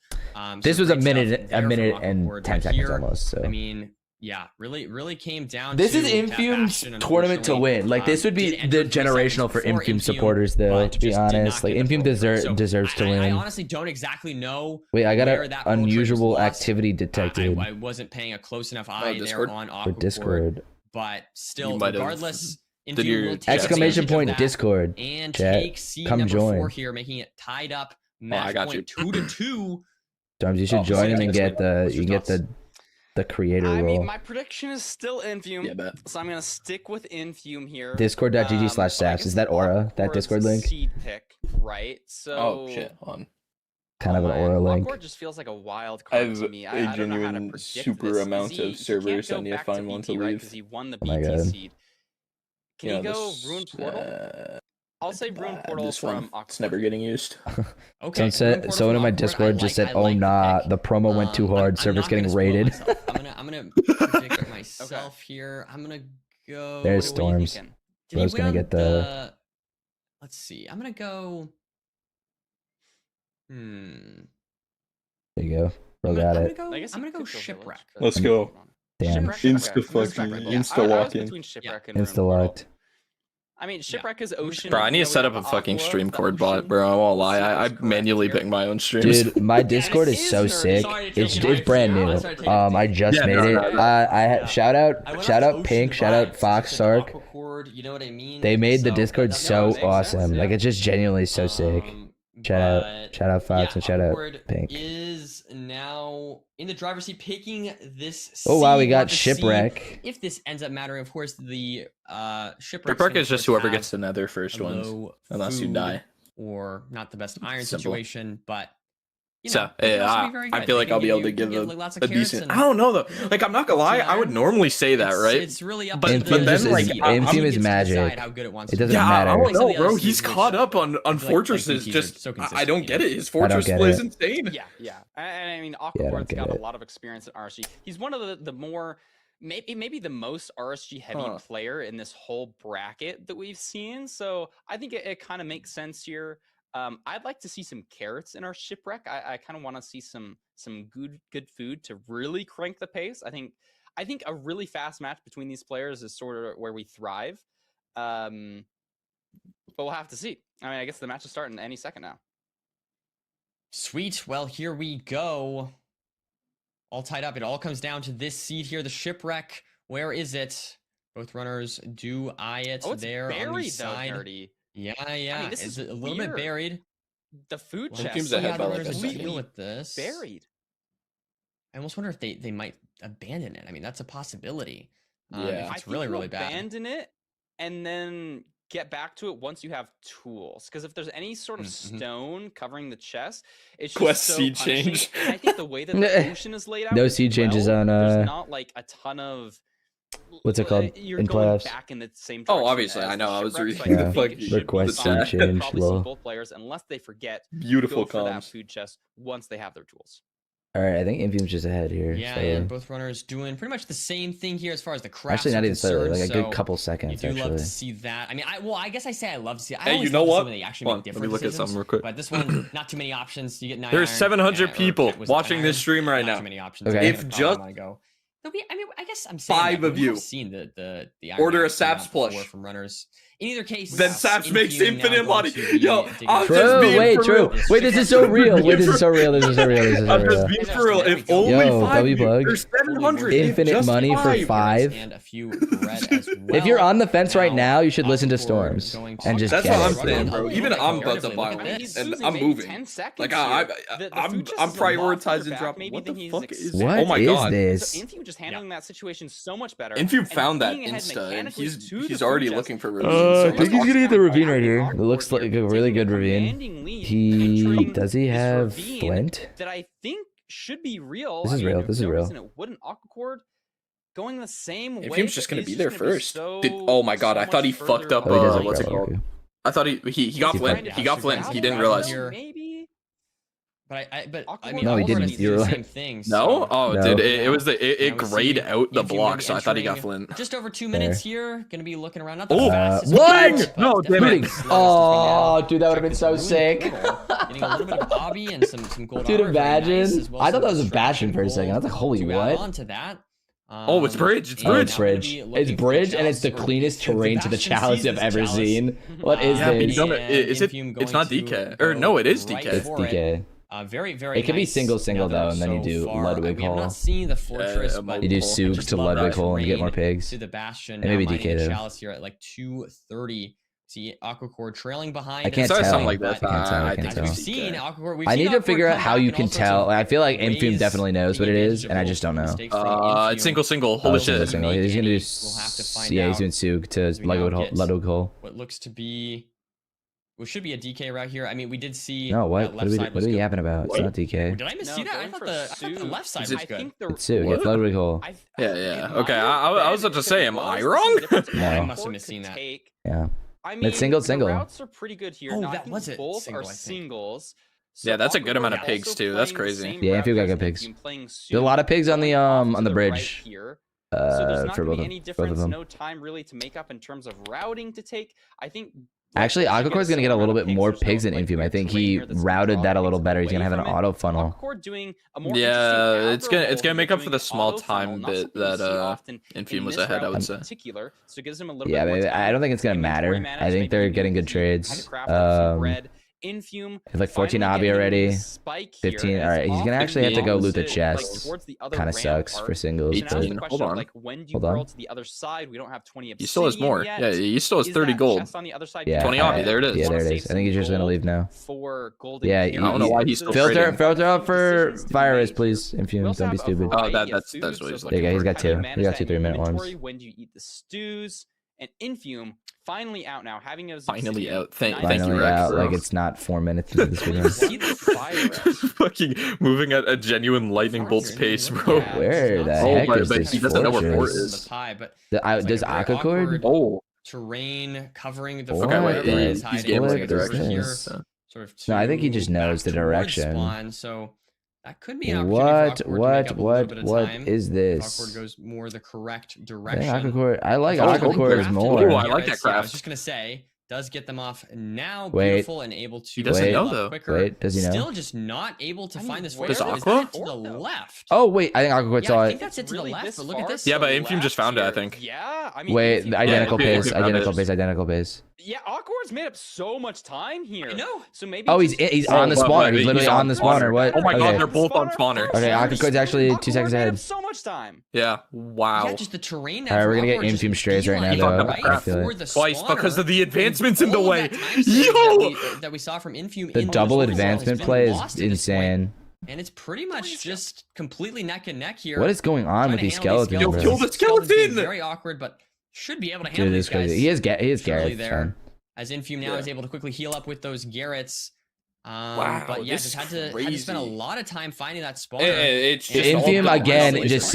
This was a minute and 10 seconds almost. So
I mean, yeah, really came down.
This is Infume's tournament to win. Like, this would be the generational for Infume supporters, though. To be honest, like Infume deserves to win.
I honestly don't exactly know.
Wait, I got an unusual activity detected.
I wasn't paying a close enough eye there on
for Discord,
but still, regardless.
Exclamation point Discord.
And take seed number 4 here, making it tied up. Match point 2-2.
Storms, you should join him and get the creator role.
I mean, my prediction is still Infume, so I'm gonna stick with Infume here.
Discord.gg/saps. Is that Aura? That Discord link?
Seed pick, right? So.
Oh shit! On.
Kind of an Aura link.
Awkward just feels like a wild card to me. I don't know how to predict
super amount of servers. I need to find one to leave.
Because he won the BT seed. Can he go Ruin Portal? I'll say Ruin Portal from Awkward.
It's never getting used.
Okay. Someone in my Discord just said, "Oh nah, the promo went too hard. Server's getting raided."
I'm gonna predict it myself here. I'm gonna go.
There's Storms. Bro's gonna get the.
Let's see. I'm gonna go.
There you go. Bro got it.
I'm gonna go Shipwreck.
Let's go.
Damn.
Insta walking.
Insta locked.
I mean, Shipwreck is Ocean.
Bro, I need to set up a fucking stream cord bot, bro. I won't lie. I manually pick my own streams.
Dude, my Discord is so sick. It's brand new. I just made it. I shout out Pink, shout out Fox Sark. They made the Discord so awesome. Like, it's just genuinely so sick. Shout out Fox and shout out Pink.
Is now in the driver's seat picking this.
Oh wow, we got Shipwreck.
If this ends up mattering, of course, the
Shipwreck is just whoever gets the nether first ones, unless you die.
Or not the best iron situation, but.
So I feel like I'll be able to give a decent. I don't know though. Like, I'm not gonna lie, I would normally say that, right?
It's really up.
But then like Infume is magic. It doesn't matter.
I don't know, bro. He's caught up on fortresses. Just I don't get it. His fortress play is insane.
Yeah. And I mean, Aquaport's got a lot of experience at RSG. He's one of the more. Maybe the most RSG heavy player in this whole bracket that we've seen. So I think it kind of makes sense here. I'd like to see some carrots in our Shipwreck. I kind of want to see some good food to really crank the pace. I think a really fast match between these players is sort of where we thrive. But we'll have to see. I mean, I guess the match is starting any second now.
Sweet. Well, here we go. All tied up. It all comes down to this seed here, the Shipwreck. Where is it? Both runners do eye it.
Oh, it's
there
buried,
on the side.
Though, Nerdy.
Yeah.
I mean, this
is
is
a little bit buried.
The food
Well,
chest.
team's ahead by like a
deal
second.
with this.
Buried.
I almost wonder if they might abandon it. I mean, that's a possibility.
Yeah.
If it's really bad.
Abandon it and then get back to it once you have tools. Because if there's any sort of stone covering the chest, it's just
Quest
so
seed
punishing.
change.
And I think the way that the ocean is laid out,
No seed changes on
there's not like a ton of.
What's it called
You're
in
going
playoffs?
back in the same
Oh,
direction
obviously,
as
I know.
the
I was
Shipwreck, so
reading
I
the
think
fucking
it should
request
be fine.
seed
Could
change,
probably see
lol.
both players unless they forget.
Beautiful
go for that
comms.
food chest once they have their tools.
All right, I think Infume's just ahead here.
Yeah,
so.
and both runners doing pretty much the same thing here as far as the crafts
Actually, not
are
even slightly,
concerned.
like a good couple seconds.
You do
actually.
love to see that. I mean, I guess I say I love to see. I
Hey,
always
you know
love to see
what?
when they actually
Hold
make
on,
different
let me look at
decisions,
something real quick.
But this one, not too many options. You get 9
There's
iron,
700
or
people
was it
watching
10
this
iron?
stream right
Not
now.
too many options.
Okay.
If just
there'll be, I mean, I guess I'm saying
5
that,
of
we have
you
seen the
order a
iron
Saps
before
plush.
from runners. In either case,
Then Saps makes
Infume now
infinite
going
money.
to be
Yo,
digging
I'm
into
just
True.
being
Wait,
for
true.
real.
Wait, this is so real. Wait, this is so real. This is so real. This is so
I'm
real.
just being for real. If only
Yo,
5
W
of you,
Bug.
there's 700.
Infinite
Just
money for
5.
5.
and a few bread as well.
If you're on the fence right now, you should listen to
Awkward
Storms
going
and just
That's
get
what I'm
it.
saying, bro. Even I'm about to
Look
buy
at
one,
this.
and
Losing
I'm
maybe
moving.
10 seconds
Like
here. The
I'm
food chest is a lot
prioritizing
further
drop.
back, maybe
What
than
the
he's
fuck is?
What
Oh my
is
god.
this?
So Infume just handling that situation so much better.
Infume
and
found that
being ahead
insta, and
mechanically to the
he's
food
already
chest.
looking for
I
ravines.
think he's gonna get the ravine right here. It
Awkward
looks like
here,
a really
taking
good ravine.
commanding lead,
He
entering
does he
this
have
ravine
flint?
that I think should be real.
This is real, this is
no
real.
reason it wouldn't. Aquacord going the same way.
Infume's just gonna
but
be
he's
there
just gonna be
first.
so-
Oh my god,
so
I thought he
much
fucked
further
up.
Oh, he does have
What's it
Goku.
called? I thought he got
He
flint.
fucked-
He got flint. He didn't realize.
Maybe
But I mean,
No, he didn't.
Do the same thing.
No? Oh,
No.
dude, it was it grayed out the block, so I thought he got flint.
Just over 2 minutes here. Gonna be looking around. Not
Oh,
the fastest.
what?
No, damn it.
Oh, dude, that would have been so sick.
Getting a little bit of obby and some gold.
Dude,
armor, very
imagine.
nice, as well
I
as
thought that
some
was a Bastion for a second. I was like, holy
to add
what?
on to that.
Oh, it's bridge. It's
Oh,
bridge.
it's bridge. It's bridge, and it's the cleanest terrain to the chalice I've ever seen. What is
Yeah, but you
this?
don't know- is it? It's not DK. Or no, it is DK.
It's DK.
Very, very.
It could be
nice
single though, and then you
so
do
far.
Ludwig
I mean, I'm
Hall.
not seeing the fortress, but
You do
Hall.
Souk
just
to
love
Ludwig
that
Hall and get more
terrain
pigs.
to the Bastion.
And maybe
now mining
DK
the
though.
Chalice here at like 230. See Aquacore trailing behind.
I can't
Saw
tell.
something like that.
I can't
As
tell.
we've seen, Aquacore.
I need to figure out how you can tell. I feel like Infume definitely knows what it is, and I just don't know.
It's single. Holy shit.
Single. He's gonna do. Yeah, he's doing Souk to Ludwig Hall.
What looks to be. What should be a DK right here. I mean, we did see.
No, what? What are we yapping about? It's not DK.
Did I miss see that? I thought the left side was good.
It's Souk. It's Ludwig Hall.
Yeah. Okay, I was about to say, am I wrong?
No.
I must have missed that.
Yeah.
I mean,
It's single.
The routes are pretty good here.
Oh,
Now, I
that
think
was it.
Both
Single,
are
I think.
singles.
Yeah, that's a good amount of
Aquacore
pigs
also
too. That's
playing the
crazy.
same
Yeah,
route
Infume got
as
good pigs.
Infume playing
There's a lot of pigs on the
off to the
bridge.
right here. So there's not
For
going
both
to be any
of
difference.
them.
No time really to make up in terms of routing to take. I think.
Actually, Aquacore's gonna get a little bit more pigs than Infume. I think he routed that a little better. He's gonna have an auto funnel.
Yeah, it's gonna make up for the small time bit that Infume was ahead, I would say.
Yeah, but I don't think it's gonna matter. I think they're getting good trades.
Infume
It's like 14 obby already. 15. All right, he's gonna actually have to go loot the chest. Kind of sucks for singles.
So now it's the
Hold
question of,
on.
like, when do you
Hold on.
curl to the other side? We don't have 20
He still has
obsidian
more.
yet.
Yeah, he still has
Is
30
that
gold.
chest on the other side
Yeah,
20 obby, there it is.
Yeah, there it is. I think he's just gonna leave now.
For golden
Yeah,
I don't know why he's still
filter
trading.
out for fire risk, please. Infume, don't be stupid.
Oh, that's what he's looking
Yeah, he's
for.
got two. He got 2 3-minute ones.
When do you eat the stews? And Infume finally out now, having those
Finally out. Thank you,
Finally
Rex,
out,
bro.
like it's not 4 minutes into this video.
See the fire
Fucking moving at a genuine lightning bolt's pace, bro.
Where the
Oh,
heck
but
is this
he doesn't know where Fort
fortress?
is.
Does Aquacord?
Oh.
Terrain covering the
Okay,
front.
wait,
He's
he's
hiding
gambling
over
the direction.
here,
So.
sort of
No, I think he just
to
knows the
back towards
direction.
Spawn, so that could be an opportunity for Aquacord to make up a little bit of
What
time.
is
Aquacord
this?
goes more the correct
Yeah,
direction.
Aquacord. I like
Oh,
Aquacord
craft.
more.
Oh, I like that
Yeah, I was
craft.
just gonna say, does get them off now.
Wait.
Beautiful and able to.
He doesn't
Wait.
know,
heal up
though.
quicker.
Wait, does he know?
Still just not able to find this
where
fortress.
Does
Is
Aqua?
that to the left?
Oh wait, I think Aquacord
Yeah,
saw
I
it.
think that's it to the left. But look at this.
Yeah, but Infume just found it, I think.
Yeah, I mean,
Wait,
Infume-
identical
Yeah,
pace,
Infume found
identical
it.
pace, identical pace.
Yeah, Aquacor's made up so much time here.
I know.
So maybe.
Oh, he's on the
Oh,
spawner. He's
he's
literally
on
on the spawner. What?
Oh my god,
Okay.
they're both on spawner.
Okay, Aquacord's actually 2 seconds
Made up
ahead.
so much time.
Yeah, wow.
Yeah, just the terrain.
All right, we're gonna get Infume strays right now,
though. I
feel it.
Twice because of the advancements in the
All of
way.
that time save that we saw from Infume.
The
in
double
this overall has
advancement
been
play is
lost at this point.
insane.
And it's pretty much just completely neck and neck here.
What is going on
Trying
with
to
these
handle
skeletons,
Yo,
bro?
kill the
Skeleton's being
skeleton!
Very awkward, but should be able to handle
Dude,
these
it's crazy.
guys.
He is
surely
Garrett. It's
there.
fine.
As Infume now is able to quickly heal up with those Garretts.
Wow,
But yeah,
this
just
is
had to spend a
crazy.
lot of time finding that spawner.
It's just
Infume
all
again
good.
it just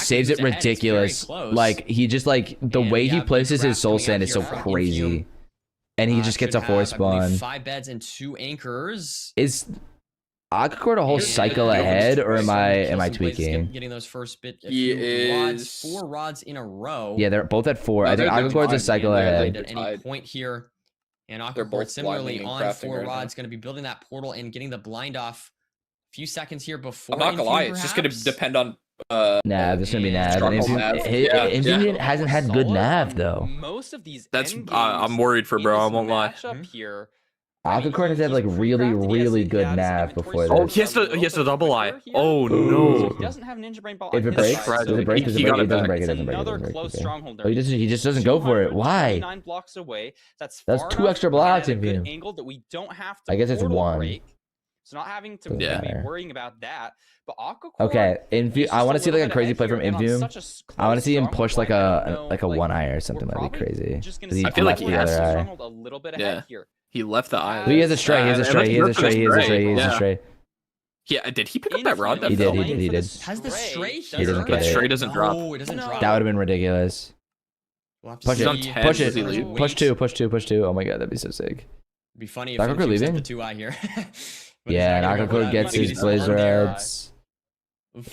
saves it ridiculous. Like he just like the
And
way
we
he
have the
places his
draft
soul
coming up
sand is so
here from
crazy.
Infume.
And he just gets a
Should
force
have, I believe,
spawn.
5 beds and 2 anchors.
Is Aquacord a whole
And
cycle ahead, or am
some
I
kills in place,
tweaking?
Getting those first bit.
He
rods,
is-
4 rods in a row.
Yeah, they're both at 4.
No,
I think
they're
Aquacord's a
tied,
cycle
man.
ahead.
At any
tied.
point here. And
They're
Aquacord
both
similarly
blinding and
on
crafting
4
right now.
rods, going to be building that portal and getting the blind off. A few seconds here before.
I'm not gonna
Infume,
lie, it's just gonna
perhaps.
depend on
Nav, it's gonna be Nav.
Struggle
And Infume,
Nav.
Infume
Yeah.
hasn't had good Nav though.
Most of these.
That's
end
I'm
games
worried for
in
bro. I
this
won't lie.
matchup here.
Aquacord has had like really good Nav before
Oh,
this.
he has the double eye. Oh no.
He doesn't have Ninja Brain Ball.
If
on
it
his
breaks,
side,
does it break?
He
Does it
got
break?
it
It doesn't
back.
break. It
It's
doesn't break. It
another
doesn't break.
close
Okay.
stronghold.
Oh, he just doesn't go for it. Why?
9 blocks away. That's
That's
far
2
enough
extra blocks,
and a good
Infume.
angle that we don't have to.
I guess it's
portal
1.
break. So not having to
Yeah.
be worrying about that. But Aquacore.
Okay,
is
I
just
want
a
to see like
little
a crazy
bit
play
ahead
from
here, and on
Infume.
such a
I want to see him
stronghold
push like
line, I
a
don't know,
one eye or
we're
something. That'd be
probably
crazy.
just gonna
Because he
see
I feel like
left
he
the
has
other
to
eye.
stronghold a little bit ahead
Yeah.
here.
He left the eye.
Well, he has a stray. He has a stray. He has a stray. He has a stray. He has a
Yeah.
stray.
Yeah, did he pick up that rod? That
He did,
fell?
he did, he did.
Has the stray?
He doesn't
But
get it.
stray doesn't drop.
No, it doesn't drop.
That would have been ridiculous.
We'll have to
Push
He's on
see.
10.
Push
Does he
it.
leave?
Push 2. Push 2. Push 2. Oh my god, that'd be so sick.
It'd be funny if
Aquacore
Infume sent
leaving?
the 2 eye here.
Yeah, and Aquacord gets his Blaze Reds.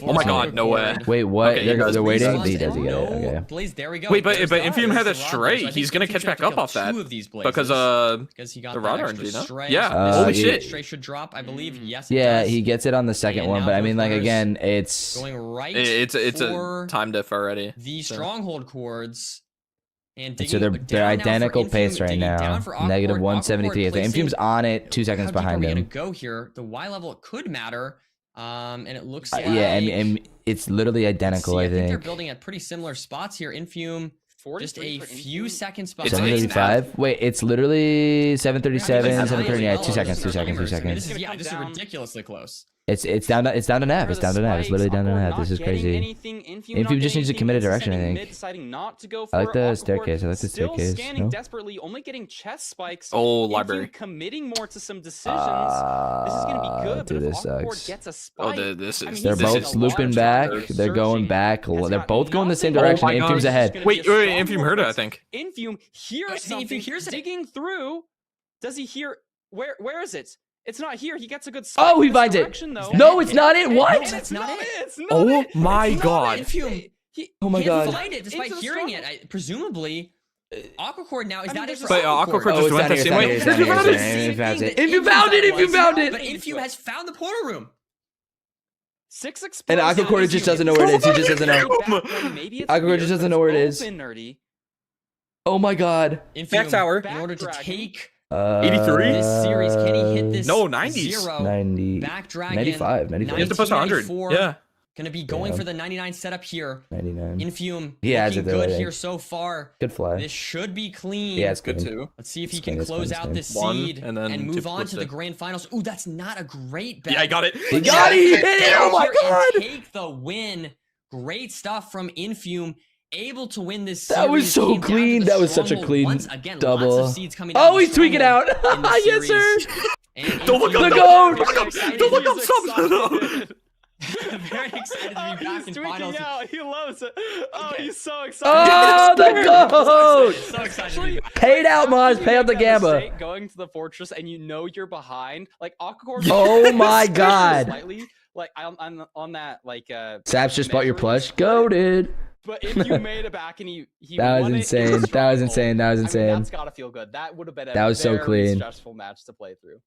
Oh my god, no way.
Wait, what?
Okay,
they're waiting?
He
does get it. Okay.
Blaze, there we go.
Wait, but Infium had a stray. He's gonna catch back up off that. Because
he got
the rod RNG, no?
stray.
Yeah. Holy shit.
Stray should drop, I believe. Yes.
Yeah, he gets it on the second
And
one,
now
but I mean,
both
like,
runners
again, it's
going right.
It's a
for
time diff already.
the stronghold chords. And
so they're identical pace right now. Negative 173. So Infium's on it, 2 seconds behind him.
Gonna go here. The Y level could matter. And it looks like
yeah, and it's literally identical. I think
they're building at pretty similar spots here. Infium, just a few seconds behind.
735. Wait, it's literally 737, 739. 2 seconds. 2 seconds. 2 seconds.
This is ridiculously close.
It's down to nav. It's down to nav. It's literally down to nav. This is crazy. Infium just needs to commit a direction, I think. I like the staircase.
Scanning
No?
desperately, only getting chest spikes.
Oh, library.
Committing more to some decisions. This is gonna be good.
Dude,
but
this
if Awkward
sucks.
gets a spike,
This is.
They're both looping back. They're going back. They're both going the same direction. Infium's ahead.
Wait, Infium heard it, I think.
Infium hears something. Digging through. Does he hear? Where is it? It's not here. He gets a good spike.
Oh, he finds it. No, it's not it. What?
It's not it. It's not
Oh
it.
my god.
Infium,
Oh my
he
god.
didn't find it despite hearing it. Presumably, Aquacord now is that it for
But Aquacord just went the same way.
Infium found it. Infium found it.
But Infium has found the portal room.
6 explosives.
And Aquacord just doesn't know where it is. He just doesn't know. Aquacord just doesn't know where it is. Oh my god.
Back tower.
In order to take
83?
this series, can he hit this?
No, 90s.
90.
Back dragon.
95. 95.
You have to push 100. Yeah.
Gonna be going for the 99 setup here.
99.
Infium
He has
looking
it though,
good here so far.
Good fly.
This should be clean.
Yeah, it's
Good
good.
too.
Let's see if he
It's
can
clean,
close
it's
out
clean.
this
One,
seed
and then
move
two
on to the
flips it.
grand finals. Ooh, that's not a great bet.
Yeah, I got it.
He got it. He hit it. Oh my god.
Take the win. Great stuff from Infium. Able to win this
That was
series,
so
came down to
clean.
the
That was such a
stronghold.
clean
Once again,
double.
Lots of seeds coming down
Oh,
the
he's tweaking out.
stronghold in the
Yes, sir.
series. And
Don't look
Infium
up.
The
Don't
goat.
look up. Don't look up subs.
Very excited to be back in finals.
Out. He loves it. Oh, he's so excited.
Oh, the goat.
So excited to be back.
Paid out, Maz. Pay out the Gamba.
Going to the fortress and you know you're behind. Like Aquacord.
Oh my god.
Slightly, like on that like
Saps just bought your plush. Goated.
But if you made it back and he
That was
won
insane.
It in the
That was
stronghold,
insane. That was
I mean,
insane.
that's gotta feel good. That would have been
That was so
very
clean.
stressful match to play through.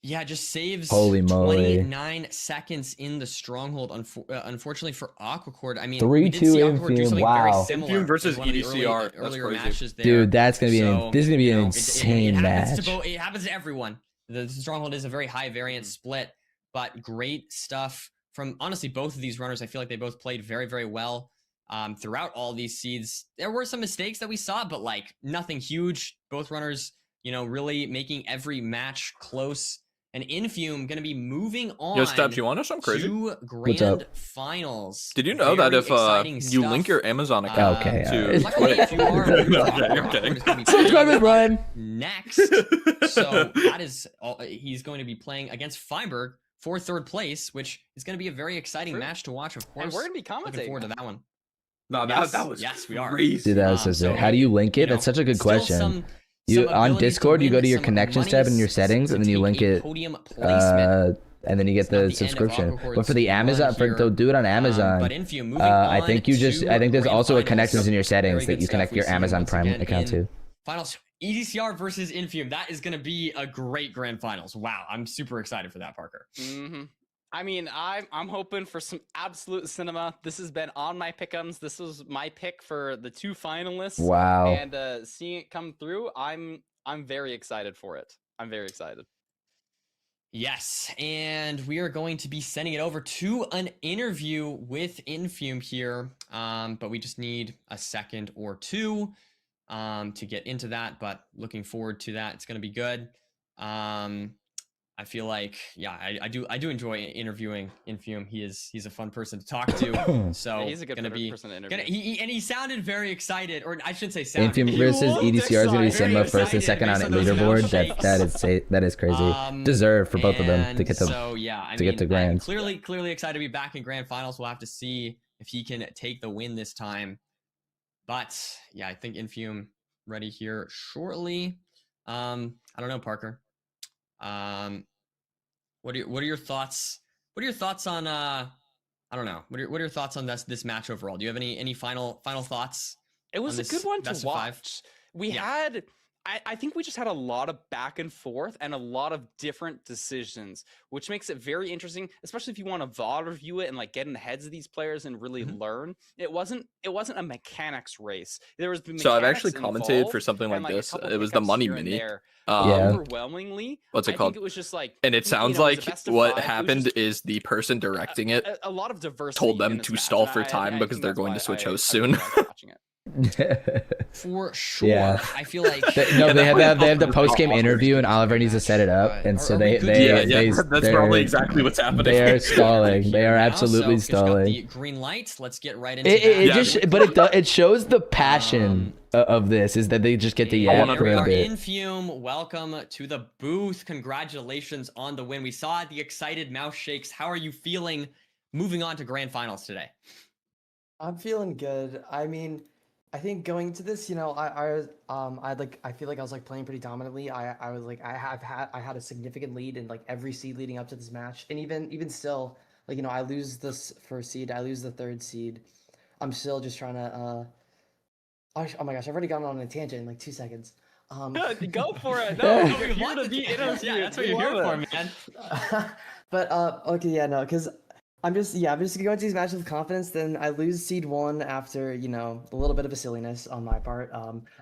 Yeah, just saves
Holy moly.
29 seconds in the stronghold. Unfortunately for Aquacord, I mean,
3-2
we did see Aquacord do
Infium,
something
wow.
very similar
Infium versus
in one of the
EDCR, that's
earlier
crazy.
matches there.
Dude, that's gonna be
So,
this is gonna be an
you know,
insane
it
match.
happens to it happens to everyone. The stronghold is a very high variance split, but great stuff from honestly both of these runners. I feel like they both played very, very well throughout all these seeds. There were some mistakes that we saw, but like nothing huge. Both runners, you know, really making every match close. And Infium going to be moving on.
Yo, Steps, you want to know something crazy?
To grand finals.
Did you know that if you link your Amazon account to
luckily, if you are
you're kidding.
Subscribe to Brian.
Next, so that is he's going to be playing against Feinberg for third place, which is going to be a very exciting match to watch. Of course,
And we're gonna be
looking
commentating
forward to that one.
No, that was
yes, we are.
crazy.
Dude, that was so sick. How do you link it? That's such a good question. You on Discord, you go to your connections tab in your settings, and then you link it, and then you get the subscription. But for the Amazon, do it on Amazon. I think there's also a connections in your settings that you connect your Amazon Prime account to.
Finals EDCR versus Infium. That is going to be a great grand finals. Wow, I'm super excited for that, Parker.
I mean, I'm hoping for some absolute cinema. This has been on my pick'ems. This was my pick for the 2 finalists.
Wow.
And seeing it come through, I'm very excited for it. I'm very excited.
Yes, and we are going to be sending it over to an interview with Infium here. But we just need a second or two to get into that. But looking forward to that. It's going to be good. I feel like, yeah, I do enjoy interviewing Infium. He's a fun person to talk to. So
yeah, he's a good person to interview.
He sounded very excited, or I should say sounded.
Infium versus EDCR is gonna be cinema first and second on leaderboard. That is crazy. Deserved for both of them to get to get to grand.
Clearly excited to be back in grand finals. We'll have to see if he can take the win this time. But yeah, I think Infium ready here shortly. I don't know, Parker. What are your thoughts? What are your thoughts on I don't know. What are your thoughts on this match overall? Do you have any final thoughts?
It was a good one to watch. We had I think we just had a lot of back and forth and a lot of different decisions, which makes it very interesting, especially if you want to VOD review it and like get in the heads of these players and really learn. It wasn't a mechanics race. There was
so I've actually commented for something like this. It was the money mini.
Overwhelmingly,
what's it called?
I think it was just like,
and it sounds like what happened is the person directing it
a lot of diversity
told them to stall for time because they're going to switch hosts soon.
For sure. I feel like
they have the post game interview and Oliver needs to set it up, and so that's
probably exactly what's happening.
They are stalling. They are absolutely stalling.
The green lights. Let's get right into that.
It shows the passion of this is that they just get to yap for a bit.
Infume, welcome to the booth. Congratulations on the win. We saw the excited mouth shakes. How are you feeling moving on to grand finals today?
I'm feeling good. I mean, I think going into this, you know, I feel like I was like playing pretty dominantly. I had a significant lead in like every seed leading up to this match, and even still, like, you know, I lose this first seed, I lose the third seed. I'm still just trying to oh my gosh, I've already gone on a tangent in like 2 seconds.
Go for it. No, we're here to be interviewed.
Yeah, that's what you're here for, man.
But okay, yeah, no, because I'm just going into these matches with confidence. Then I lose seed 1 after, you know, a little bit of a silliness on my part.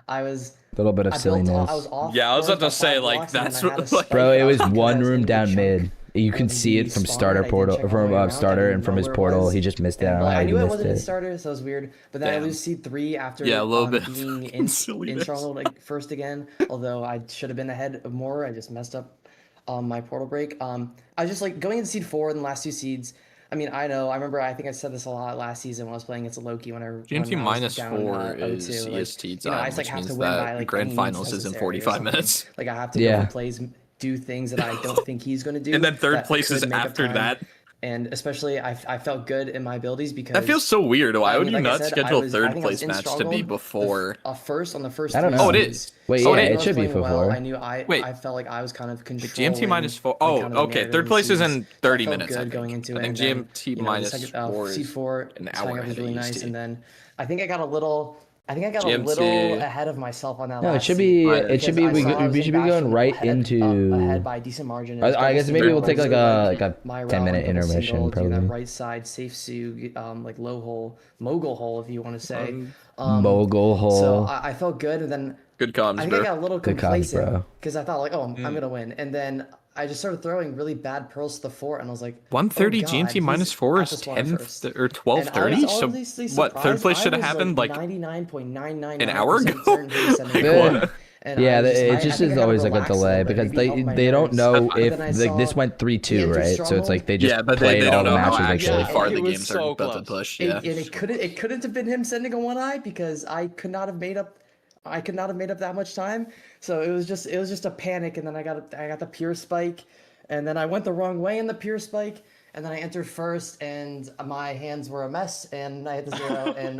I was
a little bit of silliness.
I was off.
Yeah, I was about to say like that's what,
bro. It was one room down mid. You can see it from starter portal, from starter, and from his portal. He just missed it.
I knew it wasn't in starter, so it was weird. But then I lose seed 3 after
a little bit
being in stronghold like first again. Although I should have been ahead of more. I just messed up my portal break. I was just like going into seed 4 in the last 2 seeds. I mean, I remember, I think I said this a lot last season when I was playing against Loki
GMT minus 4 is EST time, which means that grand finals is in 45 minutes.
Like, I have to go for plays, do things that I don't think he's going to do.
And then third place is after that.
And especially, I felt good in my abilities because...
That feels so weird. Why would you not schedule a third place match to be before?
On the first
I don't know.
Oh, it is.
Wait, yeah, it should be before.
I knew I felt like I was kind of controlling...
GMT minus 4. Oh, okay. Third place is in 30 minutes, I think.
Going into
I think GMT minus 4 is
an
hour ahead of
really nice,
EST.
and then I think I got a little ahead of myself on that.
No, it should be. It should be. We should be going right into.
Ahead by a decent margin.
I guess maybe we'll take like a 10-minute intermission, probably.
That right side safe Su, like low hole, mogul hole, if you want to say.
Mogul hole.
So I felt good, and then
good comms,
I think
bro.
I got a little complacent because I thought like, oh, I'm gonna win, and then I just started throwing really bad pearls to the fort, and I was like,
130 GMT minus 4 is 10 or 12:30. So what? Third place should have happened like
99.999
an hour ago. Like what?
Yeah, it just is always like a delay because they don't know if like this went 3-2, right? So it's like they just play all the matches
actually far the games are about to push. Yeah,
and it couldn't have been him sending a 1-eye because I could not have made up that much time. So it was just a panic, and then I got the pure spike, and then I went the wrong way in the pure spike, and then I entered first, and my hands were a mess, and I hit the 0, and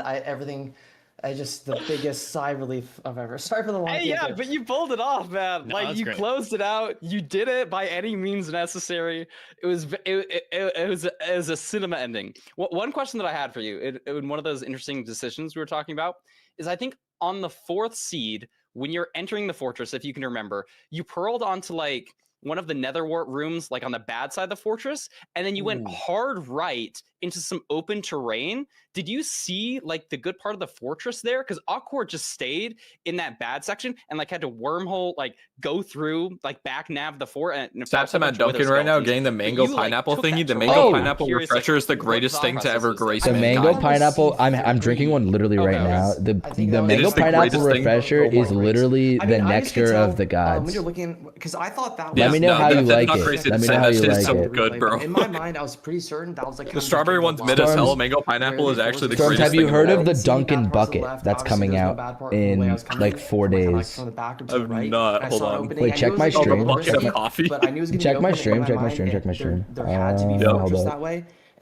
the biggest sigh of relief I've ever. Sorry for the long.
Hey, yeah, but you pulled it off, man.
No,
like you
great.
Closed it out. You did it by any means necessary. It was a cinema ending. One question that I had for you, in one of those interesting decisions we were talking about, is I think on the 4th seed, when you're entering the fortress, if you can remember, you pearled onto like one of the netherwart rooms, like on the bad side of the fortress, and then you went hard right into some open terrain. Did you see like the good part of the fortress there? Because Awkward just stayed in that bad section and like had to wormhole, like go through, like back nav the fort. And
Stats him at Duncan right now, getting the mango pineapple thingy. The mango pineapple refresher is the greatest thing to ever grace
the mango pineapple. I'm drinking one literally right now. The mango pineapple refresher is literally the nectar of the gods.
When you're looking, because I thought that.
Let me know how you like it. Let me know how you like it.
Good, bro.
In my mind, I was pretty certain that was like
the strawberry one's mid as hell. Mango pineapple is actually the
Storms,
greatest
have you
thing
heard
in
of the Dunkin' bucket that's coming out in like 4 days?
I've not. Hold on.
Wait, check my stream.
Check my stream.
Check my stream.
There had to be
Hold
fortress
on.
that way.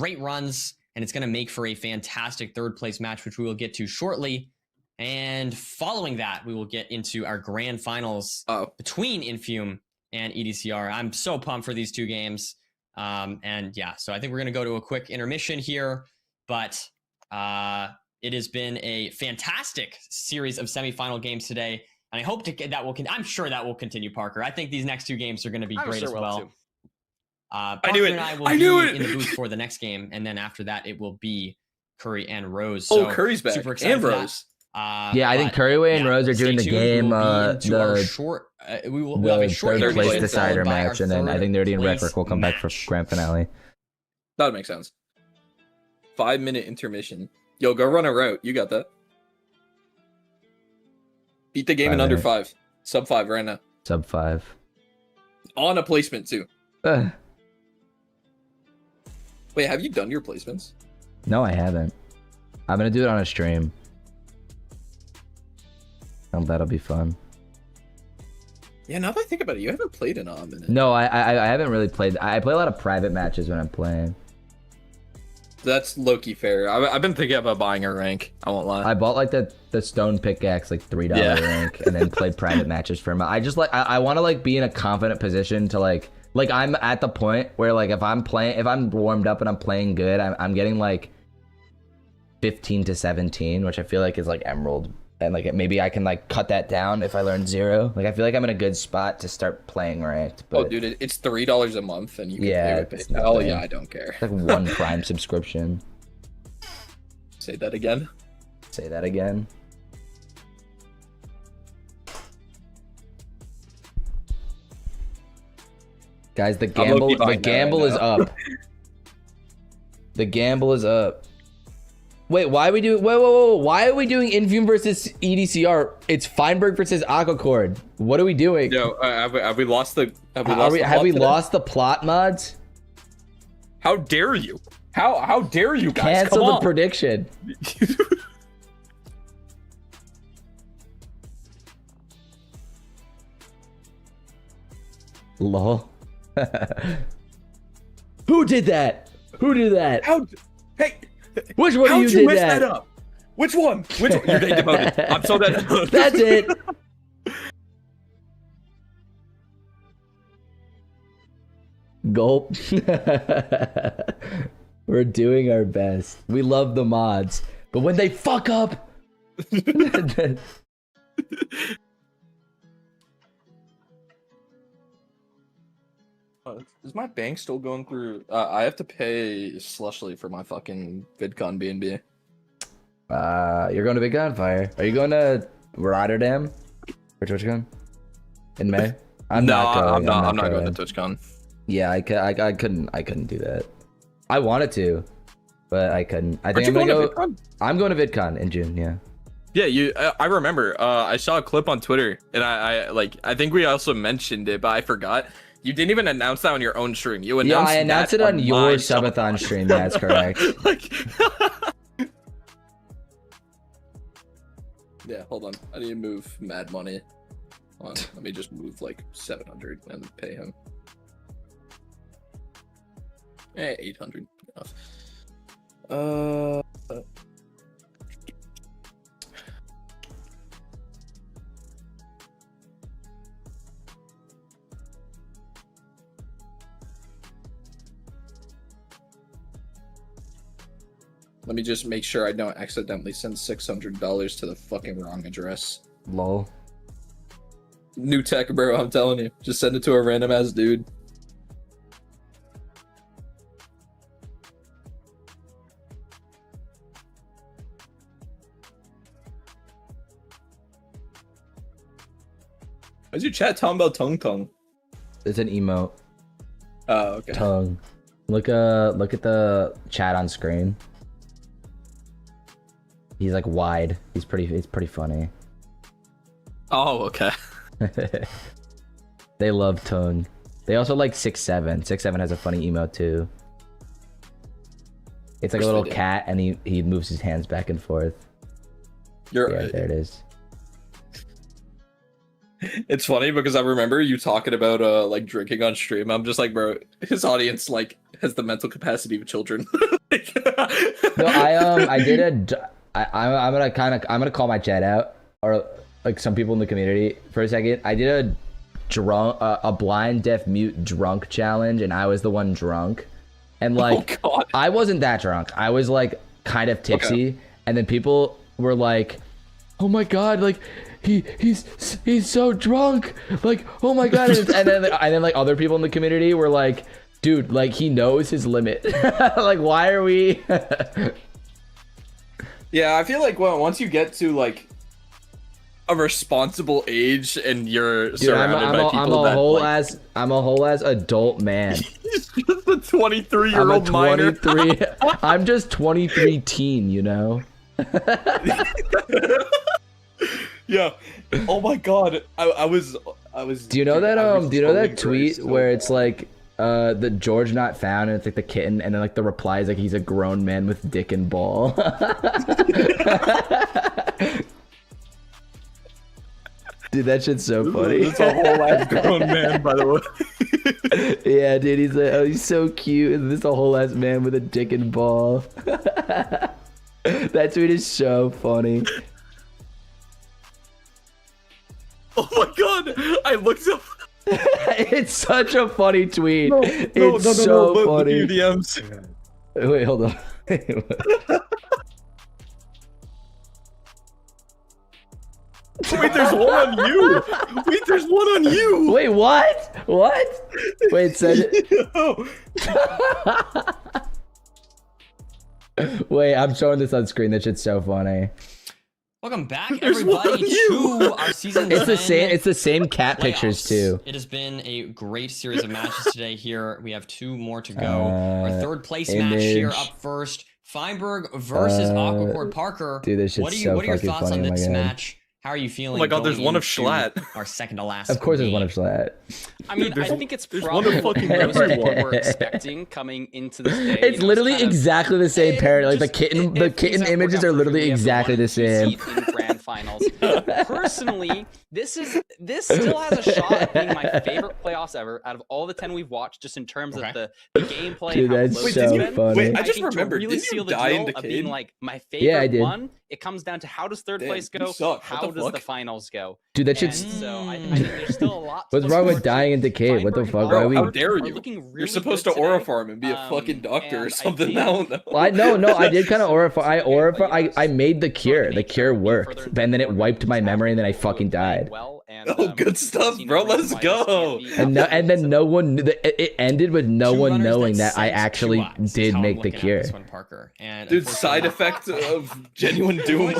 great runs, and it's going to make for a fantastic third place match, which we will get to shortly. And following that, we will get into our grand finals between Infume and EDCR. I'm so pumped for these two games. And yeah, so I think we're going to go to a quick intermission here, but it has been a fantastic series of semifinal games today. And I hope I'm sure that will continue, Parker. I think these next two games are going to be great as well. Parker and I will be in the booth for the next game. And then after that, it will be Curry and Rose. So
Curry's back.
Super excited
and Rose.
Yeah, I think Curryway and Rose are doing the game.
We'll have a short
third place
intermission
decider
followed by
match,
our
and then I think Nerdy and
third
Retrick will come back for
place
grand finale.
That makes sense. 5-minute intermission. Yo, go run a route. You got that. Beat the game in under 5. Sub 5 right now.
Sub 5.
On a placement too. Wait, have you done your placements?
No, I haven't. I'm gonna do it on a stream. That'll be fun.
Yeah, now that I think about it, you haven't played in a minute.
No, I haven't really played. I play a lot of private matches when I'm playing.
That's low-key fair. I've been thinking about buying a rank. I won't lie.
I bought like the stone pickaxe, like $3 rank, and then played private matches for him. I just like I want to like be in a confident position to like I'm at the point where like if I'm warmed up and I'm playing good, I'm getting like 15 to 17, which I feel like is like emerald, and like maybe I can like cut that down if I learn 0. Like I feel like I'm in a good spot to start playing ranked. But
oh, dude, it's $3 a month, and you can pay with PayPal. Oh yeah, I don't care.
It's like 1 Prime subscription.
Say that again.
Say that again. Guys, the gamble is up. The gamble is up. Wait, why are we doing? Whoa! Why are we doing Infume versus EDCR? It's Feinberg versus Aquacord. What are we doing?
Yo, have we lost the?
Have we lost the plot mods?
How dare you? How dare you guys?
Cancel the prediction. Lol. Who did that? Who did that?
Hey.
Which one of you did that?
Up? Which one? You're getting demoted. I'm so dead.
That's it. Gulp. We're doing our best. We love the mods, but when they fuck up.
Is my bank still going through? I have to pay Slushly for my fucking VidCon BNB.
You're going to VidCon? Fire. Are you going to Rotterdam? Or TwitchCon? In May?
I'm not going to TwitchCon.
Yeah, I couldn't do that. I wanted to, but I couldn't. I think
I'm
going to VidCon in June, yeah.
Yeah, I remember. I saw a clip on Twitter, and I think we also mentioned it, but I forgot. You didn't even announce that on your own stream. You announced
I announced it on your subathon stream. That's correct.
Yeah, hold on. I need to move mad money. Hold on. Let me just move like 700 and pay him. 800 enough. Let me just make sure I don't accidentally send $600 to the fucking wrong address.
Lol.
New tech, bro, I'm telling you. Just send it to a random ass dude. Why's your chat talking about tongue?
It's an emote.
Oh, okay.
Tongue. Look at the chat on screen. He's like wide. It's pretty funny.
Oh, okay.
They love tongue. They also like 6'7". 6'7" has a funny emote too. It's like a little cat, and he moves his hands back and forth.
You're right.
There it is.
It's funny because I remember you talking about like drinking on stream. I'm just like, bro, his audience like has the mental capacity of children.
No, I'm gonna call my chat out, or like some people in the community for a second. I did a blind deaf mute drunk challenge, and I was the one drunk, and like I wasn't that drunk. I was like kind of tipsy, and then people were like, "Oh my god, like he's so drunk, like oh my god," and then like other people in the community were like, "Dude, like he knows his limit." Like why are we?
Yeah, I feel like once you get to like a responsible age and you're surrounded by people
I'm a whole ass adult man.
He's just a 23-year-old minor.
I'm just 23 teen, you know.
Yeah. Oh my god. I was.
Do you know that Do you know that tweet where it's like the George not found and it's like the kitten and then like the reply is like he's a grown man with dick and ball. Dude, that shit's so funny.
It's a whole ass grown man, by the way.
Yeah, dude, he's like, oh, he's so cute. And this is a whole ass man with a dick and ball. That tweet is so funny.
Oh my god, I looked up.
It's such a funny tweet. It's so funny.
DMs.
Wait, hold on.
Wait, there's one on you. Wait, there's one on you.
Wait, what? What? Wait, send it. Wait, I'm showing this on screen. That shit's so funny.
Welcome back, everybody, to our season.
It's the same cat playoffs. Pictures too.
It has been a great series of matches today. Here we have 2 more to go. Our third place match here up first. Feinberg versus Aquacord Parker.
Dude, this shit's
what are your thoughts
funny,
on this match? How are you feeling?
Oh my god, there's one of Schlatt.
Our second to last.
Of course,
game.
There's one of Schlatt.
I mean, I think it's probably what most people were expecting coming into this day.
It's literally exactly the same pair. Like the kitten images are literally exactly the same.
In grand finals. Personally, this still has a shot at being my favorite playoffs ever out of all the 10 we've watched, just in terms of the gameplay.
Dude, that's so funny.
Wait, I just remembered.
Really
didn't you die in Decade?
Being like my favorite
yeah, I did.
one. It comes down to how does third place go? How does the finals go?
Dude, that shit's.
So I think there's still a lot.
What's wrong with dying in Decade? What the fuck?
Bro, how dare you? You're supposed to aura farm and be a fucking doctor or something. No,
I did kind of aura farm. I made the cure. The cure worked, and then it wiped my memory, and then I fucking died.
Oh, good stuff, bro. Let's go.
And then no one. It ended with no one knowing that I actually did make the cure.
Dude, side effect of genuine doom.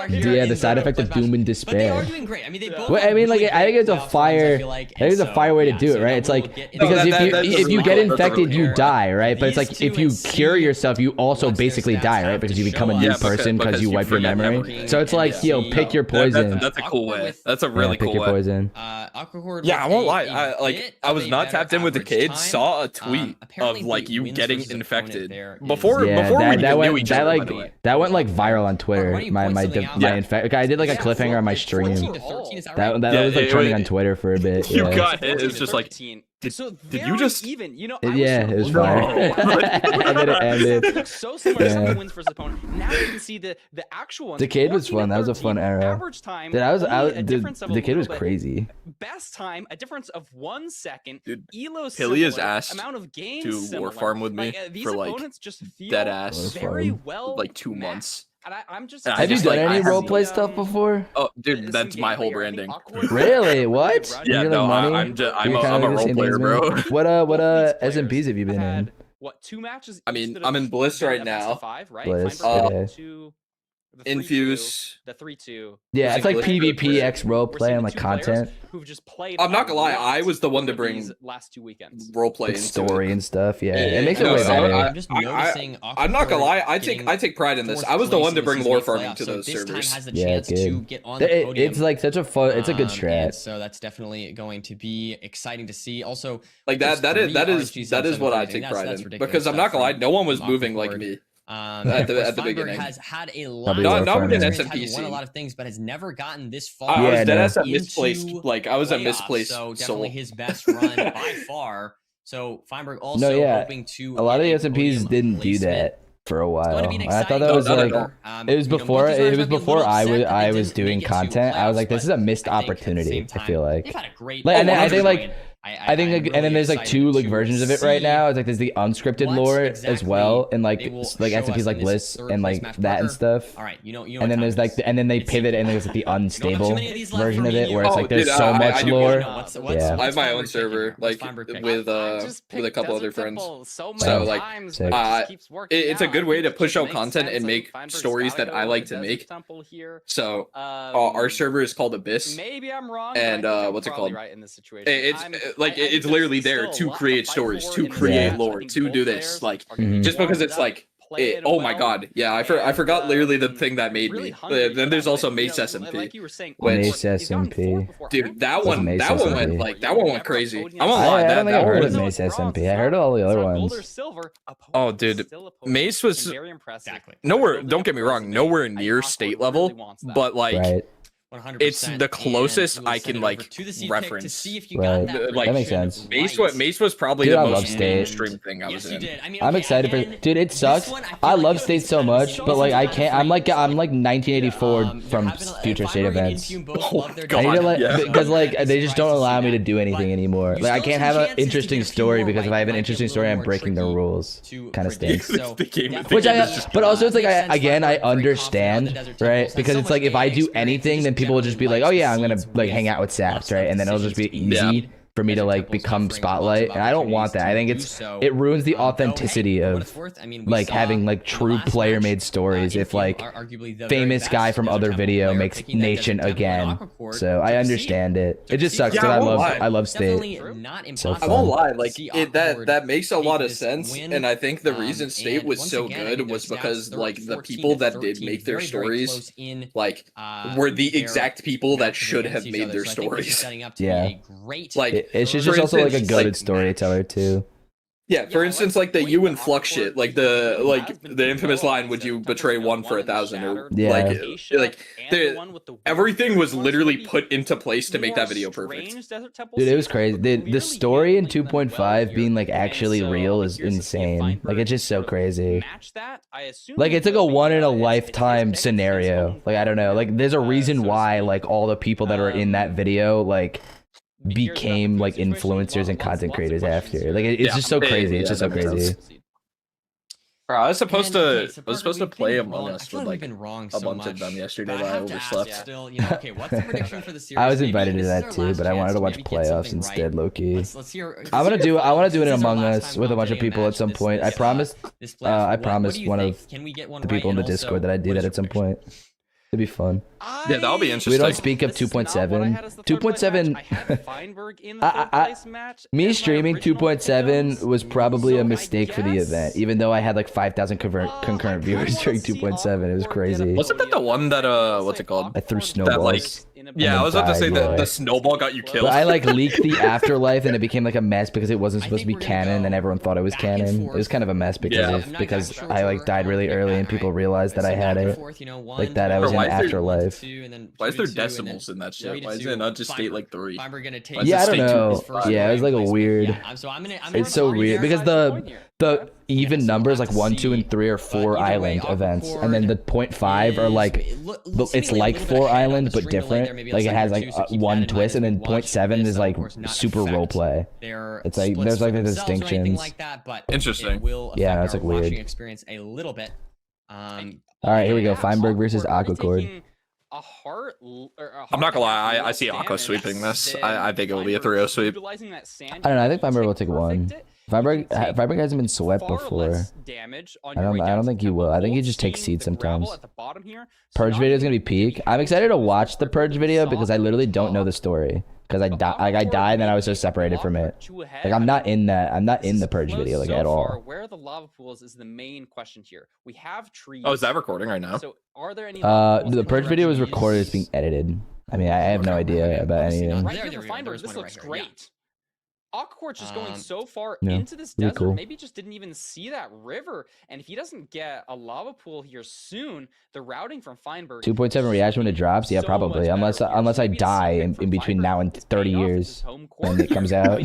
Yeah, the side effect of doom and despair.
But they are doing great. I mean, they both.
Well, I mean, like, I think it's a fire. I think it's a fire way to do it, right? It's like because if you get infected, you die, right? But it's like if you cure yourself, you also basically die, right? Because you become a new person because you wipe your memory. So it's like, pick your poison.
That's a cool way. That's a really cool way.
Poison.
Yeah, I won't lie. I was not tapped in with Decade. Saw a tweet of like you getting infected before we even knew each other.
That went like viral on Twitter. My infect. I did like a cliffhanger on my stream. That was like trending on Twitter for a bit.
You got hit. It's just like. Did you just
even? You know,
yeah, it was fire. And then it ended.
So similar to someone wins versus opponent. Now you can see the actual ones.
Decade was fun. That was a fun era.
Average time.
Decade was crazy.
Best time, a difference of 1 second.
Dude,
Elo's
Hilly is asked
amount of games
to war farm with me for like dead ass
very well
like 2 months.
And I'm just.
Have you done any roleplay stuff before?
Oh, dude, that's my whole branding.
Really? What?
Yeah, no, I'm a role player, bro.
What SMPs have you been in?
What, 2 matches?
I mean, I'm in Bliss right now.
Bliss.
Infuse.
The 3-2.
Yeah, it's like PvP X roleplay and like content.
Who've just played.
I'm not gonna lie, I was the one to bring
last 2 weekends
roleplay
story and stuff. Yeah, it makes it way better.
I'm just noticing.
I'm not gonna lie, I take pride in this. I was the one to bring lore farming to those servers.
Yeah, good. It's like such a fun. It's a good strat.
So that's definitely going to be exciting to see. Also,
like that is what I take pride in, because I'm not gonna lie, no one was moving like me. At the beginning,
has had a lot.
Not within
SMPC. Won a lot of things, but has never gotten this far.
I was dead as a misplaced. Like I was a misplaced.
So definitely his best run by far. So Feinberg also hoping to.
A lot of the SMPs didn't do that for a while. I thought that was like it was before I was doing content. I was like, this is a missed opportunity. I feel like.
They've had a great.
I think like I think, like, really, and then there's like two like versions of it right now. It's like there's the unscripted lore as well, and like SMPs like Bliss and like that and stuff.
All right, you know.
And then there's like, and then they pivot, and there's like the unstable version of it, where it's like there's so much lore. Yeah,
I have my own server, like with a couple other friends. So like, it's a good way to push out content and make stories that I like to make. So our server is called Abyss.
Maybe I'm wrong.
And what's it called?
Right in this situation.
It's literally there to create stories, to create lore, to do this. Like just because it's like. Oh my god, yeah, I forgot literally the thing that made me. Then there's also Mace SMP.
Mace SMP.
Dude, that one went crazy. I'm gonna lie,
I don't think I heard of Mace SMP. I heard all the other ones.
Oh, dude, Mace was nowhere. Don't get me wrong, nowhere near state level, but like.
100%.
It's the closest I can like reference.
Right.
Like,
that makes sense.
Mace was probably the most mainstream thing I was in.
I'm excited for. Dude, it sucks. I love State so much, but like I can't. I'm like 1984 from future State events.
Oh god,
because like they just don't allow me to do anything anymore. Like I can't have an interesting story because if I have an interesting story, I'm breaking the rules. Kind of stinks. But also it's like I understand, right? Because it's like if I do anything, then people will just be like, oh yeah, I'm gonna like hang out with Saps, right? And then it'll just be easy for me to like become spotlight, and I don't want that. I think it ruins the authenticity of like having like true player made stories if like famous guy from other video makes Nation again. So I understand it. It just sucks because I love State. So
I won't lie, like that makes a lot of sense, and I think the reason State was so good was because like the people that did make their stories like were the exact people that should have made their stories.
Yeah,
like
it's just also like a goated storyteller too.
Yeah, for instance, like the you and Flux shit, like the infamous line, "Would you betray one for 1,000?" Or everything was literally put into place to make that video perfect.
Dude, it was crazy. The story in 2.5 being like actually real is insane. Like it's just so crazy. Like it's like a one in a lifetime scenario. Like I don't know. Like there's a reason why like all the people that are in that video like became like influencers and content creators after. Like it's just so crazy. It's just so crazy.
Bro, I was supposed to play Among Us with like a bunch of them yesterday, but I overslept.
I was invited to that too, but I wanted to watch playoffs instead, low-key. I want to do it in Among Us with a bunch of people at some point. I promised one of the people in the Discord that I'd do that at some point. It'd be fun.
Yeah, that'll be interesting.
We don't speak of 2.7. 2.7. Me streaming 2.7 was probably a mistake for the event, even though I had like 5,000 concurrent viewers during 2.7. It was crazy.
Wasn't that the one that what's it called?
I threw snowballs.
Yeah, I was about to say that the snowball got you killed.
But I like leaked the afterlife and it became like a mess because it wasn't supposed to be canon and everyone thought it was canon. It was kind of a mess because I like died really early and people realized that I had it. Like that I was in afterlife.
Why is there decimals in that shit? Why is it not just state like 3?
Yeah, I don't know. Yeah, it was like a weird. It's so weird because the even numbers like 1, 2, and 3 are 4 island events, and then the 0.5 are like it's like 4 island but different. Like it has like one twist, and then 0.7 is like super roleplay. It's like there's like the distinctions.
Interesting.
Yeah, it's like weird. All right, here we go. Feinberg versus Aquacord.
I'm not gonna lie, I see Aqua sweeping this. I think it will be a 3-0 sweep.
I don't know. I think Feinberg will take 1. Feinberg hasn't been swept before. I don't think he will. I think he just takes seeds sometimes. Purge video is gonna be peak. I'm excited to watch the Purge video because I literally don't know the story. Because I died and then I was so separated from it. Like I'm not in that. I'm not in the Purge video like at all.
Where are the lava pools is the main question here. We have trees.
Oh, is that recording right now?
So are there any?
The Purge video was recorded. It's being edited. I mean, I have no idea about anything.
Right here for Feinberg, this looks great. Aquacourt just going so far into this desert, maybe just didn't even see that river. And if he doesn't get a lava pool here soon, the routing from Feinberg
2.7 reaction when it drops, yeah, probably. Unless I die in between now and 30 years when it comes out.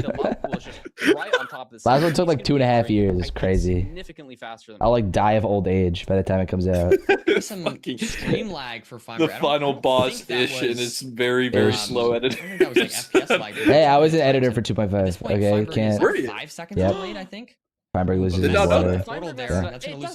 Last one took like 2.5 years. It's crazy.
Significantly faster than
I'll like die of old age by the time it comes out.
Some stream lag for Feinberg.
The final boss ish and it's very slow edited.
Hey, I was an editor for 2.5. Okay, can't.
5 seconds delayed, I think.
Feinberg loses his water.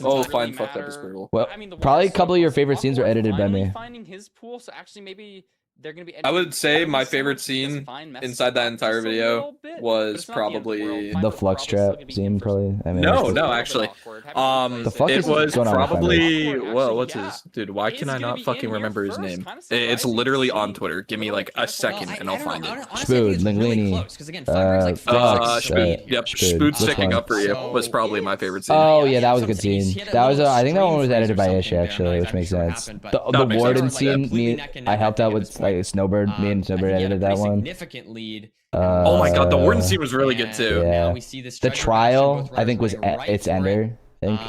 Oh, fine, fucked up his brutal.
Well, probably a couple of your favorite scenes were edited by me.
Finding his pool, so actually maybe they're gonna be.
I would say my favorite scene inside that entire video was probably
the flux trap scene. Probably. I mean,
no, actually, it was probably what's his dude? Why can I not fucking remember his name? It's literally on Twitter. Give me like a second and I'll find it.
Spood, Linglini,
Yep, Spood sticking up for you was probably my favorite scene.
Oh yeah, that was a good scene. That was I think that one was edited by Ish actually, which makes sense. The warden scene, I helped out with. Snowbird, me and Snowbird edited that one.
Significant lead.
Oh my god, the warden scene was really good too.
Yeah. The trial, I think, was its ender. I think.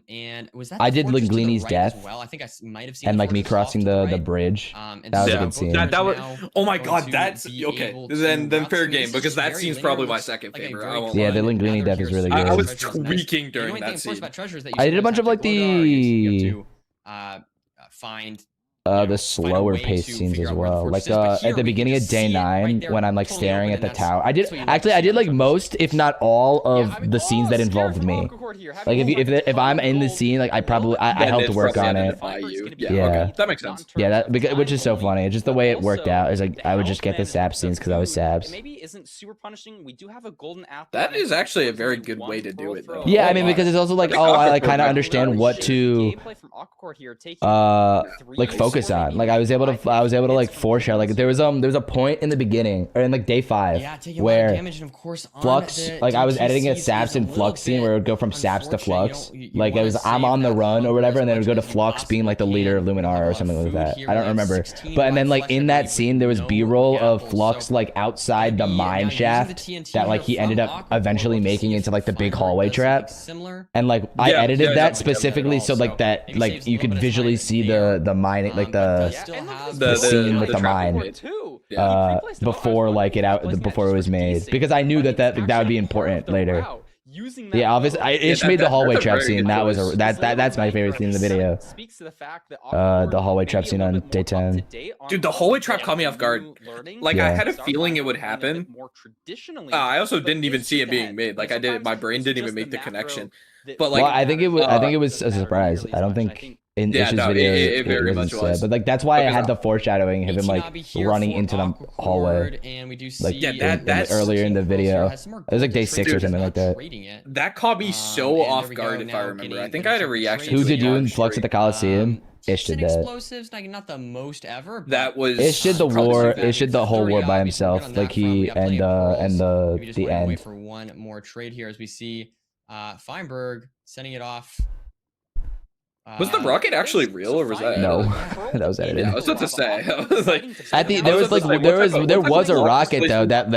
And was that
I did Linglini's death.
Well, I think I might have seen
and like me crossing the bridge. That was a good scene.
That was. Oh my god, that's okay. Then fair game because that scene's probably my second favorite.
Yeah, the Linglini death is really good.
I was tweaking during that scene.
I did a bunch of like the
find.
The slower paced scenes as well, like at the beginning of day 9 when I'm like staring at the tower. I did like most, if not all, of the scenes that involved me. Like if I'm in the scene, like I helped work on it.
Yeah, that makes sense.
Yeah, which is so funny. Just the way it worked out is like I would just get the sab scenes because I was sabs.
Maybe isn't super punishing. We do have a golden apple.
That is actually a very good way to do it, though.
Yeah, I mean because it's also like I like kind of understand what to like focus on. Like I was able to like foreshadow. Like there was a point in the beginning or in like day 5 where Flux, like I was editing a Saps and Flux scene where it would go from Saps to Flux. Like it was I'm on the run or whatever, and then it would go to Flux being like the leader of Luminara or something like that. I don't remember. But and then like in that scene there was B-roll of Flux like outside the mine shaft that like he ended up eventually making into like the big hallway trap. And like I edited that specifically so like that like you could visually see the mining like the scene with the mine before like before it was made because I knew that would be important later. Yeah, obviously, Ish made the hallway trap scene. That was that's my favorite scene in the video. The hallway trap scene on day 10.
Dude, the hallway trap caught me off guard. Like I had a feeling it would happen. I also didn't even see it being made. Like my brain didn't even make the connection. But like,
well, I think it was a surprise. I don't think. In Ish's video,
it very much was.
But like that's why I had the foreshadowing of him like running into the hallway, like earlier in the video. It was like day 6 or something like that.
That caught me so off guard if I remember. I think I had a reaction.
Who did you in Flux at the Coliseum? Ish did that.
Explosives, not the most ever.
That was
Ish did the war. Ish did the whole war by himself. Like he and the end.
For one more trade here as we see Feinberg sending it off.
Was the rocket actually real or was that
no? That was edited.
Yeah, I was about to say. I was like,
there was a rocket though that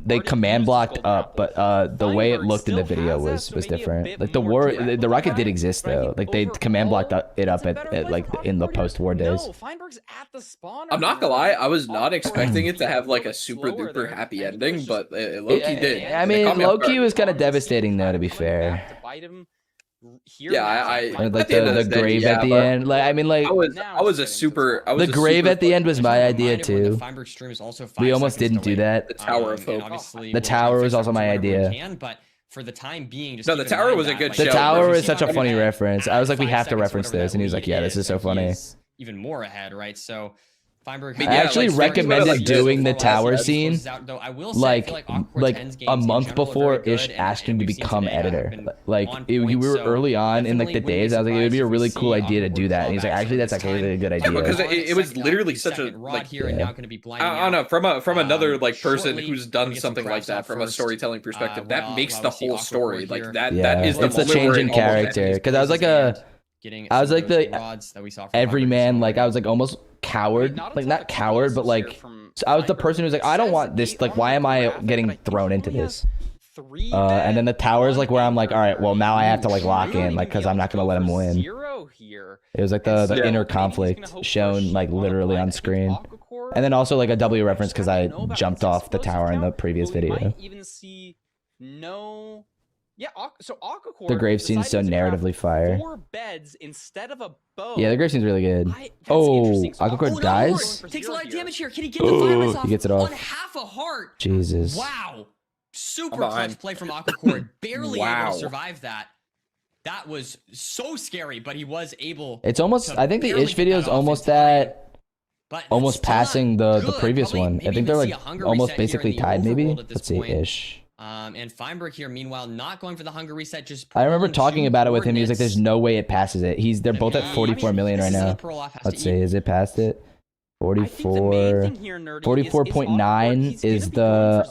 they command blocked up, but the way it looked in the video was different. Like the rocket did exist though. Like they command blocked it up at like in the post-war days.
I'm not gonna lie, I was not expecting it to have like a super duper happy ending, but Loki did.
I mean, Loki was kind of devastating though, to be fair.
Yeah, I
like the grave at the end. Like I mean, like the grave at the end was my idea too. We almost didn't do that.
The Tower of Hope.
The tower was also my idea.
But for the time being,
no, the tower was a good show.
The tower is such a funny reference. I was like, we have to reference this, and he was like, yeah, this is so funny.
Even more ahead, right? So.
I actually recommended doing the tower scene like a month before Ish asked him to become editor. Like we were early on in like the days. I was like, it would be a really cool idea to do that. And he's like, actually, that's actually a good idea.
Yeah, because it was literally such a like. I don't know from another like person who's done something like that from a storytelling perspective. That makes the whole story like that. That is
the change in character. Because I was like the everyman. Like I was like almost coward, like not coward, but like So I was the person who's like, I don't want this. Like, why am I getting thrown into this? And then the tower's like where I'm like, all right, well now I have to like lock in, like, because I'm not gonna let him win. It was like the inner conflict shown like literally on screen, and then also like a W reference because I jumped off the tower in the previous video.
Even see no. Yeah, so Aquacore,
the grave scene's so narratively fire.
4 beds instead of a bow.
Yeah, the grave scene's really good. Aquacore dies.
Takes a lot of damage here. Can he get the fireworks off?
He gets it off.
On half a heart.
Jesus.
Wow. Super clutch play from Aquacore. Barely able to survive that. That was so scary, but he was able.
It's almost. I think the Ish video is almost that. Almost passing the previous one. I think they're like almost basically tied. Maybe. Let's see, Ish.
And Feinberg here, meanwhile, not going for the hunger reset. Just
I remember talking about it with him. He was like, "There's no way it passes it." They're both at 44 million right now. Let's see, is it past it? 44.9 is the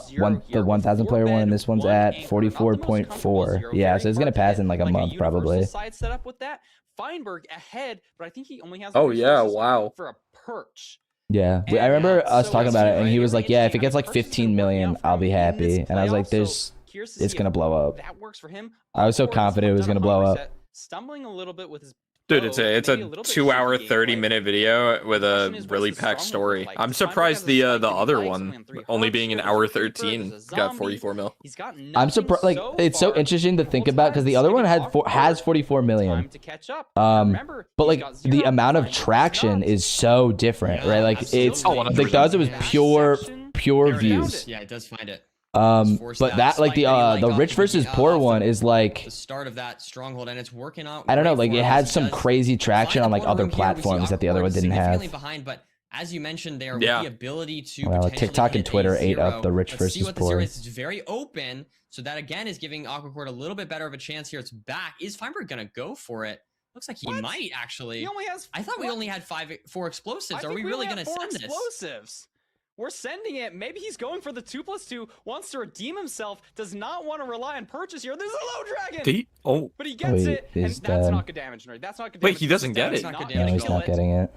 1,000 player one, and this one's at 44.4. Yeah, so it's gonna pass in like a month probably.
Side set up with that. Feinberg ahead, but I think he only has.
Oh yeah, wow.
For a perch.
Yeah, I remember us talking about it, and he was like, "Yeah, if it gets like 15 million, I'll be happy." And I was like, "It's gonna blow up."
That works for him.
I was so confident it was gonna blow up.
Stumbling a little bit with his.
Dude, it's a 2-hour 30-minute video with a really packed story. I'm surprised the other one, only being an hour 13, got 44 mil.
I'm surprised. Like, it's so interesting to think about because the other one has 44 million. But like the amount of traction is so different, right? Like it's like the other was pure views.
Yeah, it does find it.
But that like the rich versus poor one is like
the start of that stronghold, and it's working out.
I don't know, like it had some crazy traction on like other platforms that the other one didn't have.
Behind, but as you mentioned, there with the ability to
like TikTok and Twitter ate up the rich versus poor.
It's very open, so that again is giving Aquacore a little bit better of a chance here. It's back. Is Feinberg gonna go for it? Looks like he might actually.
He only has.
I thought we only had 4 explosives. Are we really gonna send this?
Explosives. We're sending it. Maybe he's going for the 2+2. Wants to redeem himself. Does not want to rely on purchase here. There's a low dragon. But he gets it, and that's not good damage. That's not good damage.
Wait, he doesn't get it.
No, he's not getting it.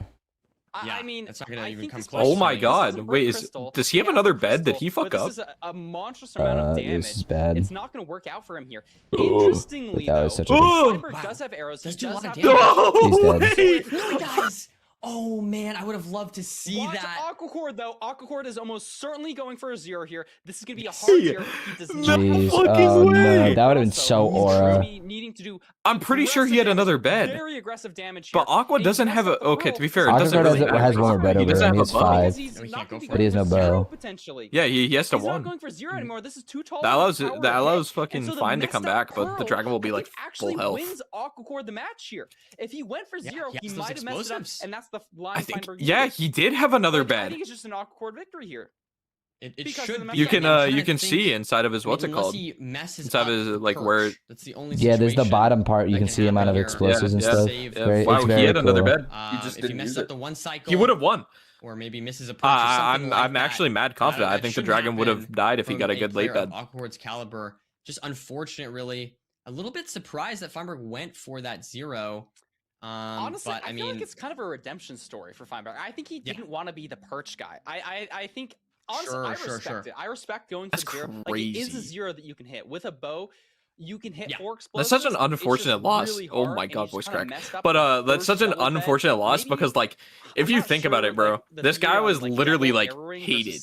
I mean,
it's not gonna even come close.
Oh my god! Wait, does he have another bed? Did he fuck up?
This is a monstrous amount of damage.
This is bad.
It's not going to work out for him here. Interestingly, though, Feinberg does have arrows.
Does do a lot of
damage. He's dead.
Really, guys? Oh man, I would have loved to see that.
Aquacore though. Aquacore is almost certainly going for a 0 here. This is gonna be a hard tier. He does not.
Jeez, oh no, that would have been so aura.
I'm pretty sure he had another bed.
Very aggressive damage here.
But Aqua doesn't have a. Okay, to be fair, it doesn't
Aquacore
really
has one more bed over him. He has 5, but he has no bow.
Yeah, he has to 1.
He's not going for 0 anymore. This is too tall.
That allows fucking Fine to come back, but the dragon will be like full health.
Wins Aquacore the match here. If he went for 0, he might have messed it up, and that's the line.
I think, yeah, he did have another bed.
I think it's just an Aquacore victory here.
It should be.
You can see inside of his what's it called? Inside of his like where.
That's the only.
Yeah, there's the bottom part. You can see amount of explosives and stuff.
Wow, he had another bed.
He just didn't use it. The one cycle,
he would have won.
Or maybe misses a.
I'm actually mad confident. I think the dragon would have died if he got a good late bed.
Aquacore's caliber, just unfortunate, really. A little bit surprised that Feinberg went for that 0.
Honestly,
but,
I feel like it's kind of a redemption story for Feinberg. I think he didn't want to be the perch guy. I think honestly, I respect it. I respect going for 0.
Crazy.
Like it is a 0 that you can hit with a bow. You can hit 4 explosives.
That's such an unfortunate loss.
Really
oh my god, voice crack. But that's such an unfortunate loss because like if you think about it, bro, this guy was literally like hated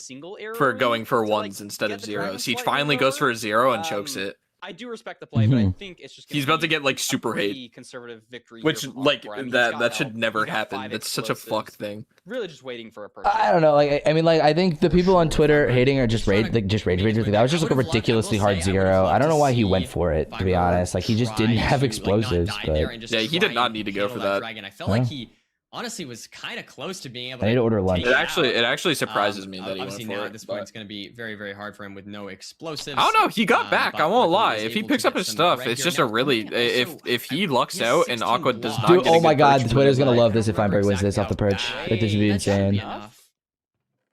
for going for 1s instead of 0s. He finally goes for a 0 and chokes it.
I do respect the play, but I think it's just
he's about to get like super hate,
conservative victory,
which like that should never happen. That's such a fuck thing.
Really, just waiting for a person.
I don't know. Like I mean, like I think the people on Twitter hating are just rage. That was just like a ridiculously hard 0. I don't know why he went for it. To be honest, like he just didn't have explosives. But
yeah, he did not need to go for that.
I felt like he honestly was kind of close to being able.
I need to order lunch.
It actually surprises me that he went for
now
it.
At this point, it's going to be very, very hard for him with no explosives.
I don't know. He got back. I won't lie. If he picks up his stuff, it's just a really. If he lucks out and Aqua does not.
Dude, oh my god, Twitter's gonna love this if Feinberg wins this off the perch. Like this would be insane.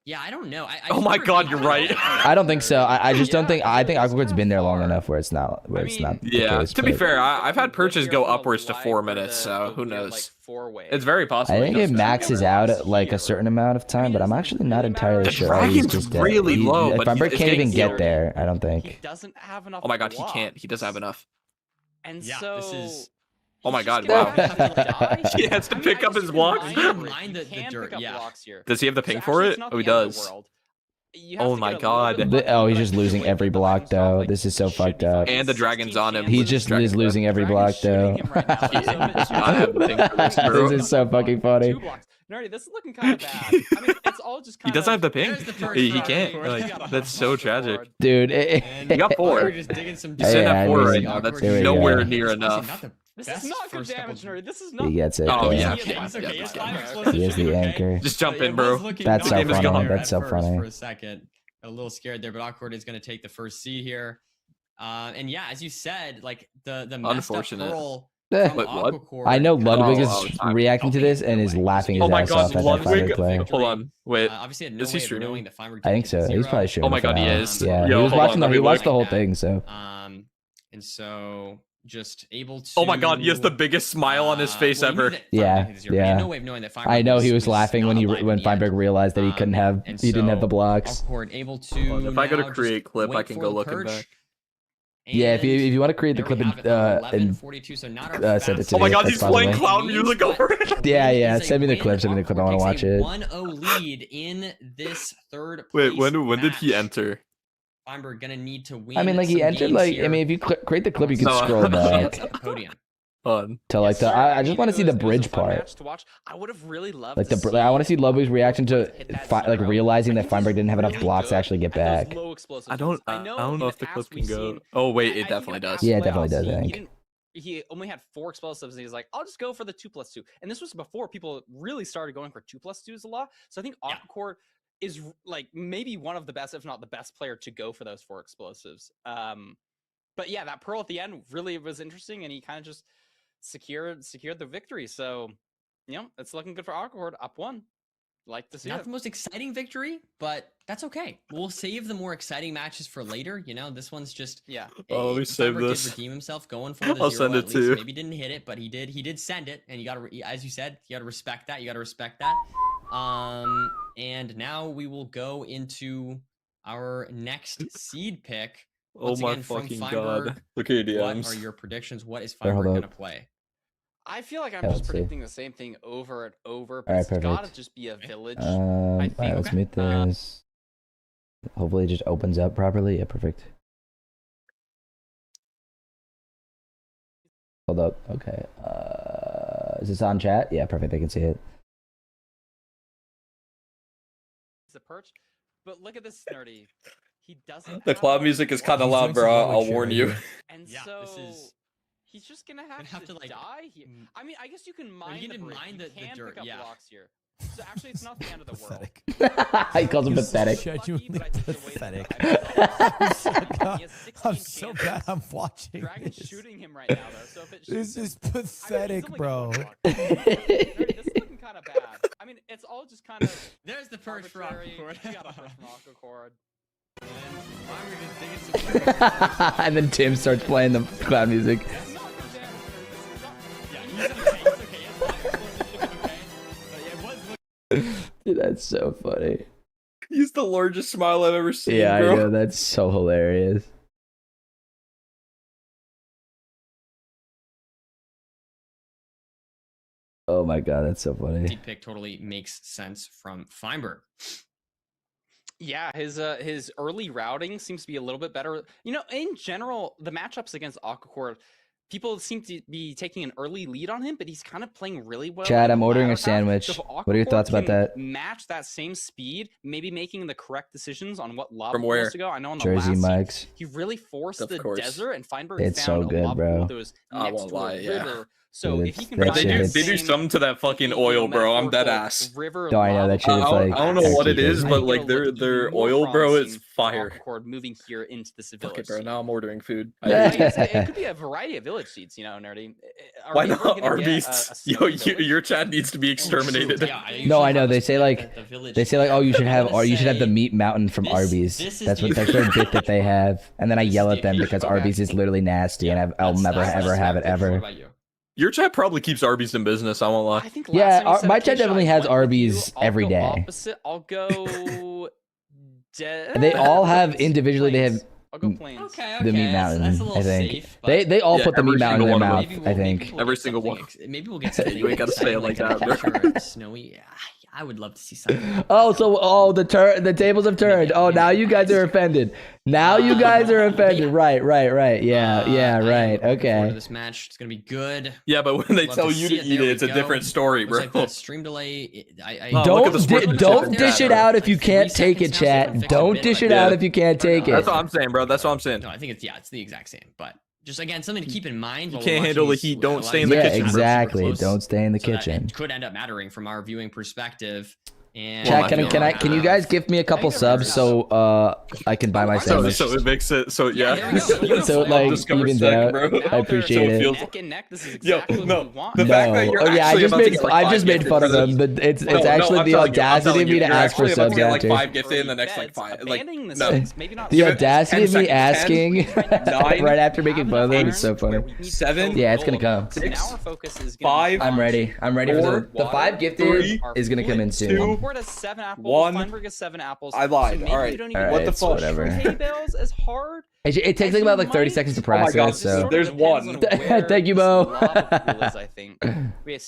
Yeah, I don't know.
Oh my God, you're right.
I don't think so. I just don't think. I think Awkward's been there long enough where it's not.
Yeah. To be fair, I've had perches go upwards to 4 minutes, so who knows? It's very possible.
I think it maxes out at like a certain amount of time, but I'm actually not entirely sure.
Dragon's just really low.
If Feinberg can't even get there, I don't think.
He doesn't have enough.
Oh my God, he can't. He does have enough.
And so
this is.
Oh my God! Wow. He has to pick up his blocks. Does he have the ping for it? Oh, he does. Oh my God!
Oh, he's just losing every block though. This is so fucked up.
And the dragon's on him.
He just is losing every block though. This is so fucking funny.
Nerdy, this is looking kind of bad. I mean, it's all just kind
he doesn't have the ping. He can't. Like, that's so tragic.
Dude,
he got 4. He's sitting at 4 right now. That's nowhere near enough.
This is not good damage, Nerdy. This is not.
He gets it.
Oh yeah.
He is the anchor.
Just jump in, bro.
That's so funny. That's so funny.
For a second, a little scared there, but Awkward is going to take the first seed here. And yeah, as you said, like the
unfortunate.
I know Ludwig is reacting to this and is laughing his ass off at that Feinberg play.
Hold on, wait.
Obviously, had no way of knowing that Feinberg
I think so. He's probably streaming.
Oh my God, he is.
Yeah, he was watching. He watched the whole thing. So.
And so just able to.
Oh my God, he has the biggest smile on his face ever.
Yeah, yeah.
No way of knowing that
I know he was laughing when Feinberg realized that he couldn't have. He didn't have the blocks.
Able to.
If I go to create clip, I can go looking back.
Yeah, if you want to create the clip and send it to me.
Oh my God, he's playing clown music over it.
Yeah. Send me the clip. Send me the clip. I want to watch it.
1-0 lead in this third.
Wait, when did he enter?
Feinberg gonna need to win.
I mean, like he entered. Like I mean, if you create the clip, you can scroll back.
Podium.
To like the. I just want to see the bridge part.
I would have really loved.
Like I want to see Ludwig's reaction to like realizing that Feinberg didn't have enough blocks to actually get back.
I don't know if the clip can go. Oh wait, it definitely does.
Yeah, it definitely does. I think.
He only had 4 explosives, and he's like, "I'll just go for the 2+2." And this was before people really started going for 2+2s a lot. So I think Aquacord is like maybe one of the best, if not the best player to go for those 4 explosives. But yeah, that pearl at the end really was interesting, and he kind of just secured the victory. So, it's looking good for Awkward. Up 1. Like to see
Not the most exciting victory, but that's okay. We'll save the more exciting matches for later. This one's just
Oh, we save this.
Did redeem himself going for the
I'll
0
send it
at least.
too.
Maybe didn't hit it, but he did send it, and you gotta, as you said, you gotta respect that. And now we will go into our next seed pick. Once
my
again,
fucking
Feinberg,
God! Look at your DMs.
What are your predictions? What is Feinberg gonna play?
I feel like I'm just predicting the same thing over and over, but it's gotta just be a village.
Alright, let's mute this. Hopefully it just opens up properly. Yeah, perfect. Hold up. Okay. Is this on chat? Yeah, perfect. I can see it.
It's a perch, but look at this Nerdy. He doesn't.
The cloud music is kind of loud, bro. I'll warn you.
And so he's just gonna have to like die here. I mean, I guess you can mine the bridge. You can pick up blocks here. So actually, it's not the end of the world.
He calls him pathetic.
Genuinely pathetic. I'm so glad I'm watching
Dragon's
this.
shooting him right now, though. So if it
This is pathetic,
bro.
bro.
This is looking kind of bad. I mean, it's all just kind of.
There's the perch for Awkward.
You got a perch from Awkward.
And then Tim starts playing the cloud music. Dude, that's so funny.
He's the largest smile I've ever seen.
Yeah,
bro.
I know. That's so hilarious. Oh my God, that's so funny.
Seed pick totally makes sense from Feinberg.
Yeah, his early routing seems to be a little bit better. In general, the matchups against Aquacord, people seem to be taking an early lead on him, but he's kind of playing really well.
Chad, I'm ordering a sandwich. So what are your thoughts about that?
Match that same speed, maybe making the correct decisions on what lob
where?
to go. I know on the
Jersey
last
Mike's.
seed, he really forced the desert, and Feinberg
it's
found
so good,
a lob
bro.
that was next to a river. So if he can
That
find
shit
that
hits.
They do
same
something to that fucking oil, bro. I'm dead ass.
River
No, I know that shit is
I
like.
don't know what it is,
actually
but
crazy.
like their oil, bro, is fire.
Awkward moving here into the
Fuck
village.
it, bro. Now I'm ordering food.
It could be a variety of village seeds, you know, Nerdy.
Why not Arby's? Yo, your chat needs to be exterminated.
No, I know. They say like oh, you should have the meat mountain from Arby's. That's their bit that they have. And then I yell at them because Arby's is literally nasty, and I'll never ever have it ever.
Your chat probably keeps Arby's in business. I won't lie.
Yeah, my chat definitely has Arby's every day.
I'll go.
They all have individually. They have
I'll go plains.
Okay,
the meat mountain.
That's a little
I think
safe, but
they all put the
every
meat mountain in their
single
mouth.
one of
I think
Every single one.
Maybe we'll get something.
You ain't gotta say it like that, bro.
Adventure or snowy. I would love to see something.
the tables have turned. Oh, now you guys are offended. Now you guys are offended. Right. Yeah, right. Okay.
This match, it's gonna be good.
Yeah, but when they
Love
tell
to
you
see
to
it.
eat
There
it,
we
it's a
go.
different story,
Looks
bro.
like the stream delay.
Don't dish it out if you can't take it, chat. Don't dish it out if you can't take it.
That's what I'm saying, bro. That's what I'm saying.
No, I think it's the exact same, but just again something to keep in mind.
You
while
can't
we're
handle the
watching
heat.
these
Don't stay in the
live
kitchen, bro.
streams.
Exactly.
Close.
Don't stay in the
So that
kitchen.
it could end up mattering from our viewing perspective. And
Chat, can you guys give me a couple subs so I can buy my sandwich?
So it makes it so yeah.
So it like evens out. I appreciate it.
Neck and neck. This is exactly what we want.
The fact that you're
I just made fun of them, but it's actually the audacity of me to ask for subs
like
after.
5 gifted in the next like 5. Like no.
The audacity of me asking right after making fun of them is so funny.
7.
Yeah, it's gonna come.
6.
5.
I'm ready. I'm ready for the 5 gifted is gonna come in soon.
Has 7 apples.
1.
Feinberg has 7 apples.
I lied.
So maybe
All right.
You don't even
All
What the
right,
fuck?
whatever.
hay bales as hard.
It takes like about like 30 seconds to process. So
There's one.
Thank you, Mo.
I think.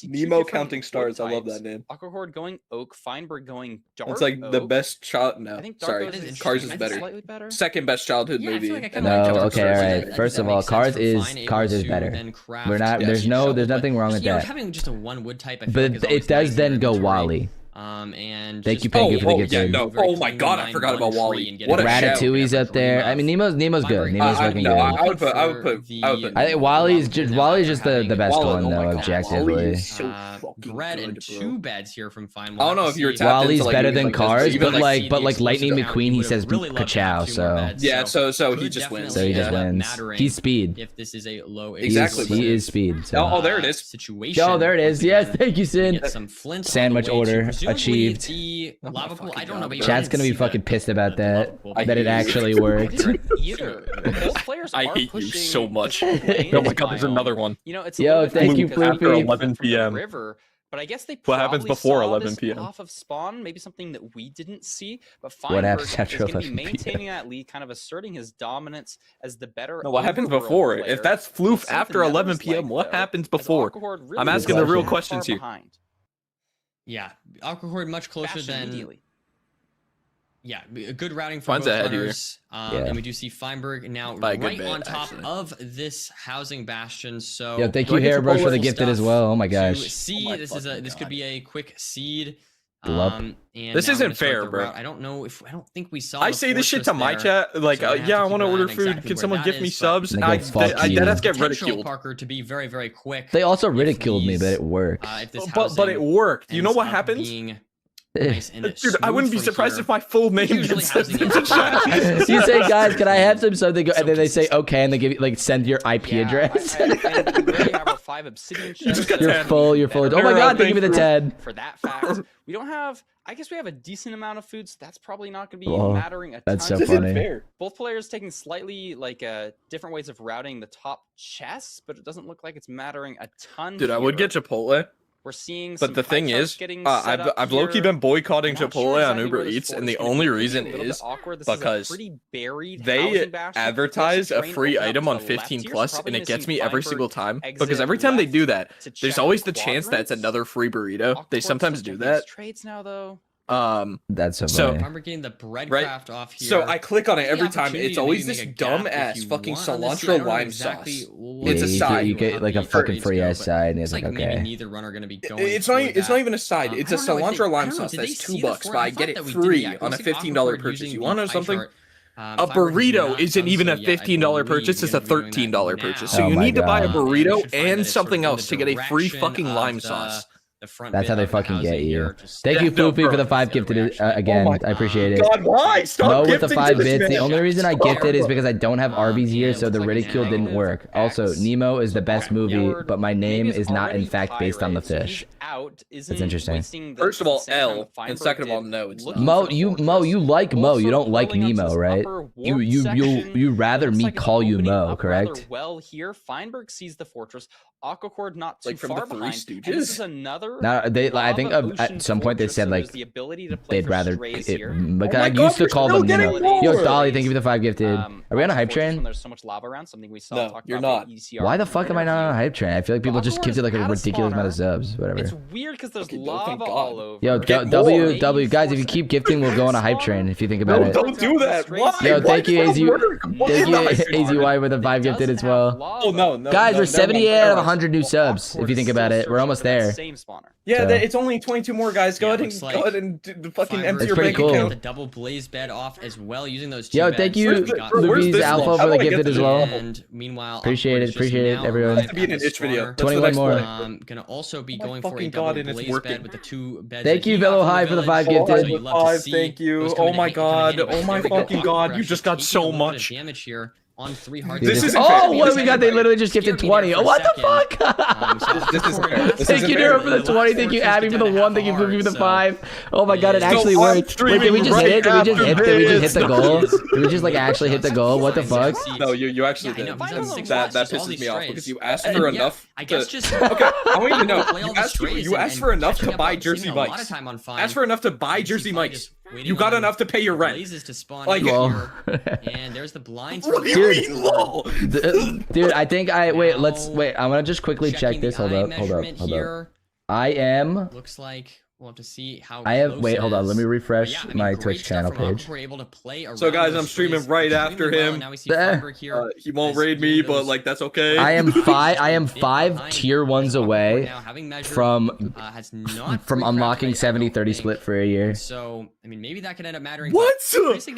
Nemo counting stars. I love that name.
Aquahord going oak. Feinberg going dark.
It's like the best child. No,
I think
sorry.
Dark Oak is
Cars is
slightly better.
Second best childhood
Yeah, I
movie.
feel like I
and
kinda
then
No,
Counting
okay,
Stars.
all right. First of all, Cars is better. We're not. There's nothing wrong with that.
Having just a one wood type, I feel
But
like is always
it does
nice
then
in
go
inventory.
Wally.
And
Thank
just
you, Peggy, for the
Oh
gift.
yeah,
dude.
no.
Very
Oh my
clean
god, I
line,
forgot
one
about
tree,
Wally.
and get
What a
it.
shout.
Ratatouille's up there. I mean, Nemo's good. Nemo's fucking good.
I would put.
I think Wally's just the best
Wally,
one
oh my
though,
God,
objectively.
Wally is so fucking
bread
good,
and
bro.
2 beds here from Fine.
I don't know if you were tapped
Wally's
into, like,
better
even,
than
like,
Cars,
even,
but
like,
like Lightning McQueen, he says ka-chow, so
yeah, so he just wins.
So he just wins. He's speed.
If this is a low,
Exactly.
He is speed. So.
Oh, there it is.
Situation.
Oh, there it is. Yes, thank you, Sin.
Get some flint
Sandwich
on the way to
order
presumably
achieved.
The lava pool. I don't know. Maybe
Chat's
I
gonna
didn't
be
see
fucking pissed about
the
that.
lava pool.
That it actually worked.
Either. Both players
I
are
hate you
pushing
so much.
the
Oh my god, there's another one.
You know, it's a
Yo,
little bit
thank
funny
you,
because
After
Floofy.
11 p.m.
River, but I guess they
What happens
probably
before
saw
11
this
p.m.?
off of spawn, maybe something that we didn't see. But
What happens
Feinberg
after
is going to be
11 p.m.?
maintaining that lead, kind of asserting his dominance as the better.
No, what happens
overworld
before?
player.
If that's
We'll
floof
see what
after
the
11
numbers
p.m.,
like,
what
though,
happens
as
before?
Aquahord really
I'm asking the
isn't
real
far
questions here.
behind.
Yeah, Alcohol much closer
Bastion
than.
immediately.
Yeah, a good routing for
Fine's
both
ahead here.
runners.
Yeah.
And we do see Feinberg now
By a good
right
bit,
on top
actually.
of this housing bastion. So
Yo, thank
Do
you,
I get
Hairbrush, for the
Chipotle
gifted as
stuff
well. Oh my
to
gosh.
see,
my
this
fucking
could
God.
be a quick seed.
Glup.
And
This
now
isn't
I'm gonna start
fair,
the
bro.
route. I don't think we saw.
I
the
say this shit
fortress
to my
there.
chat, like,
So I have to
yeah, I
keep
want to
an eye
order
on
food.
exactly
Can
where
someone
that
give me
is, but
subs?
They
I
go, "Fuck you."
dead ass get
potential,
ridiculed.
Parker, to be very, very quick.
They also
if
ridiculed me,
these,
but it worked.
If this
But it
housing
worked. You know
ends
what
up
happens?
being nice and
Dude, I wouldn't be
smooth from
surprised
here.
if my full name
Usually
gets sent
housing
into
is-
chat.
You say, guys, can I have some something? And then they say,
consistent.
okay, and they give you like send your IP address.
And we already have our 5 obsidian chests.
got
You're
10.
full. You're full. Oh my god, they give me the 10.
For that fact, we don't have. I guess we have a decent amount of food, so that's probably not going to be
Whoa,
mattering a
that's
ton.
so
This isn't
funny.
fair.
Both players taking slightly like different ways of routing the top chests, but it doesn't look like it's mattering a ton.
Dude, I would
here.
get Chipotle.
We're seeing.
But
some
the
pie
thing
charts
is,
getting set up
I've low-key
here.
been boycotting
Not sure
Chipotle on
exactly
Uber
where this
Eats, and
fortress
the
is
only
gonna be.
reason
A little bit
is
awkward. This is a
because
pretty buried
they
housing bastion.
advertise a
Train
free
open up
item
to
on
the left
15
here, so
plus,
probably
and it
gonna
gets
see
me every
Feinberg
single time.
exit
Because every time they
left
do that,
to
there's
check
always the chance that it's
quadrants.
another free burrito. They
Aquacor's
sometimes
still
do
checking his
that.
trades now, though.
That's so
So-
funny.
I'm getting the bread
Right.
craft off here.
So I click on it
The
every time.
opportunity
It's
to
always
maybe
this
make a gap
dumb
if
ass
you
fucking
want on this. I
cilantro
don't know
lime
exactly
sauce.
what
It's a
it is
side.
You get like a
how deep
fucking
it's
free
go,
ass
but
side, and
it's
it's like,
like maybe
okay.
neither runner going to be going.
It's
for
not. It's
that.
not even a side. It's a
I don't know if
cilantro lime
I don't know,
sauce
did they
that's
see
$2,
the
but I
thought
get it
that we did,
free
yeah,
on a
looks like
$15
Aquacord
purchase.
using
You
the
want to know
pie
something?
chart,
A burrito isn't even a $15 purchase, it's a $13 purchase. So you need to buy a burrito and something else to get a free fucking lime sauce.
That's how they fucking get you. Thank you, Foofy, for the 5 gifted again. I appreciate it.
God, why? Stop
Mo with the
gifting
5
to this
bits. The
man.
only reason I gifted is because I don't have Arby's here, so the ridicule didn't work. Also, Nemo is the best movie, but my name is not in fact based on the fish. That's interesting.
First of all, L, and second of all, no, it's not.
Mo, you like Mo. You don't like Nemo, right? You rather me call you Mo, correct?
Well, here Feinberg sees the fortress. Aquacord not too
Like from
far
the Three
behind.
Stooges?
And this is another.
Now I think at some point they said like they'd rather because I used to call them Nemo. Yo, Dolly, thank you for the 5 gifted. Are we on a hype train?
There's so much lava around. Something we saw.
No, you're not.
Why the fuck am I not on a hype train? I feel like people just gifted like a ridiculous amount of subs. Whatever.
It's weird because there's lava all over.
Yo, W guys, if you keep gifting, we'll go on a hype train. If you think about it.
Don't do that. Why?
Yo, thank you, AZY
AZY
with the 5 gifted as well.
Oh no,
Guys, we're 78 out of 100 new subs. If you think about it, we're almost there.
Yeah,
So.
it's only 22 more guys. Go ahead and do the fucking empty your
pretty
bank
cool.
account.
The double blaze bed off as well using those.
Yo, thank you, Luby's Alpha, for the gifted as well.
And meanwhile,
Appreciate it, everyone.
That's to be an itch video.
21 more.
Gonna also be going for a
fucking
double
God, and it's
blaze
working.
bed with the 2 beds.
Thank you, Velo High, for the 5 gifted.
Thank you. Oh my God. Oh my fucking God. You just got so much.
Damage here. On 3 hearts.
This is
oh, what do we got? They literally just gifted 20. Oh, what the fuck?
This is fair.
Thank you, Nero, for the 20. Thank you, Abby, for the 1. Thank you, Foofy, for the 5. Oh my God, it actually worked. Wait, did we just hit it? Did we just hit the goal? Did we just like actually hit the goal? What the fuck?
No, you actually did. That pisses me off because you asked for enough.
I guess just
okay. I want you to know. You asked for enough to buy Jersey Mike's. Asked for enough to buy Jersey Mike's. You got enough to pay your rent. Like,
and there's the blinds.
Dude, I think wait. I'm gonna just quickly check this. Hold up. I am.
Looks like we'll have to see how.
Wait, hold on. Let me refresh my Twitch channel page.
So guys, I'm streaming right after him. He won't raid me, but like that's okay.
I am 5 tier 1s away from unlocking 70-30 split for a year.
So I mean, maybe that could end up mattering.
What?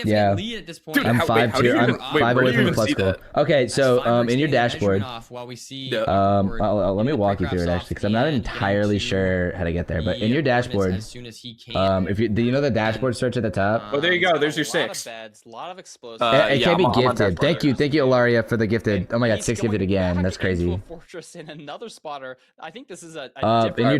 Yeah.
Lead at this point.
Dude,
I'm 5 away from the plus goal. Okay, so in your dashboard, let me walk you through it actually, because I'm not entirely sure how to get there. But in your dashboard, if you do, you know the dashboard search at the top.
Oh, there you go. There's your 6.
A lot of explosives.
It can't be gifted. Thank you, Ilaria, for the gifted. Oh my God, 6 gifted again. That's crazy.
Fortress in another spotter. I think this is a
in your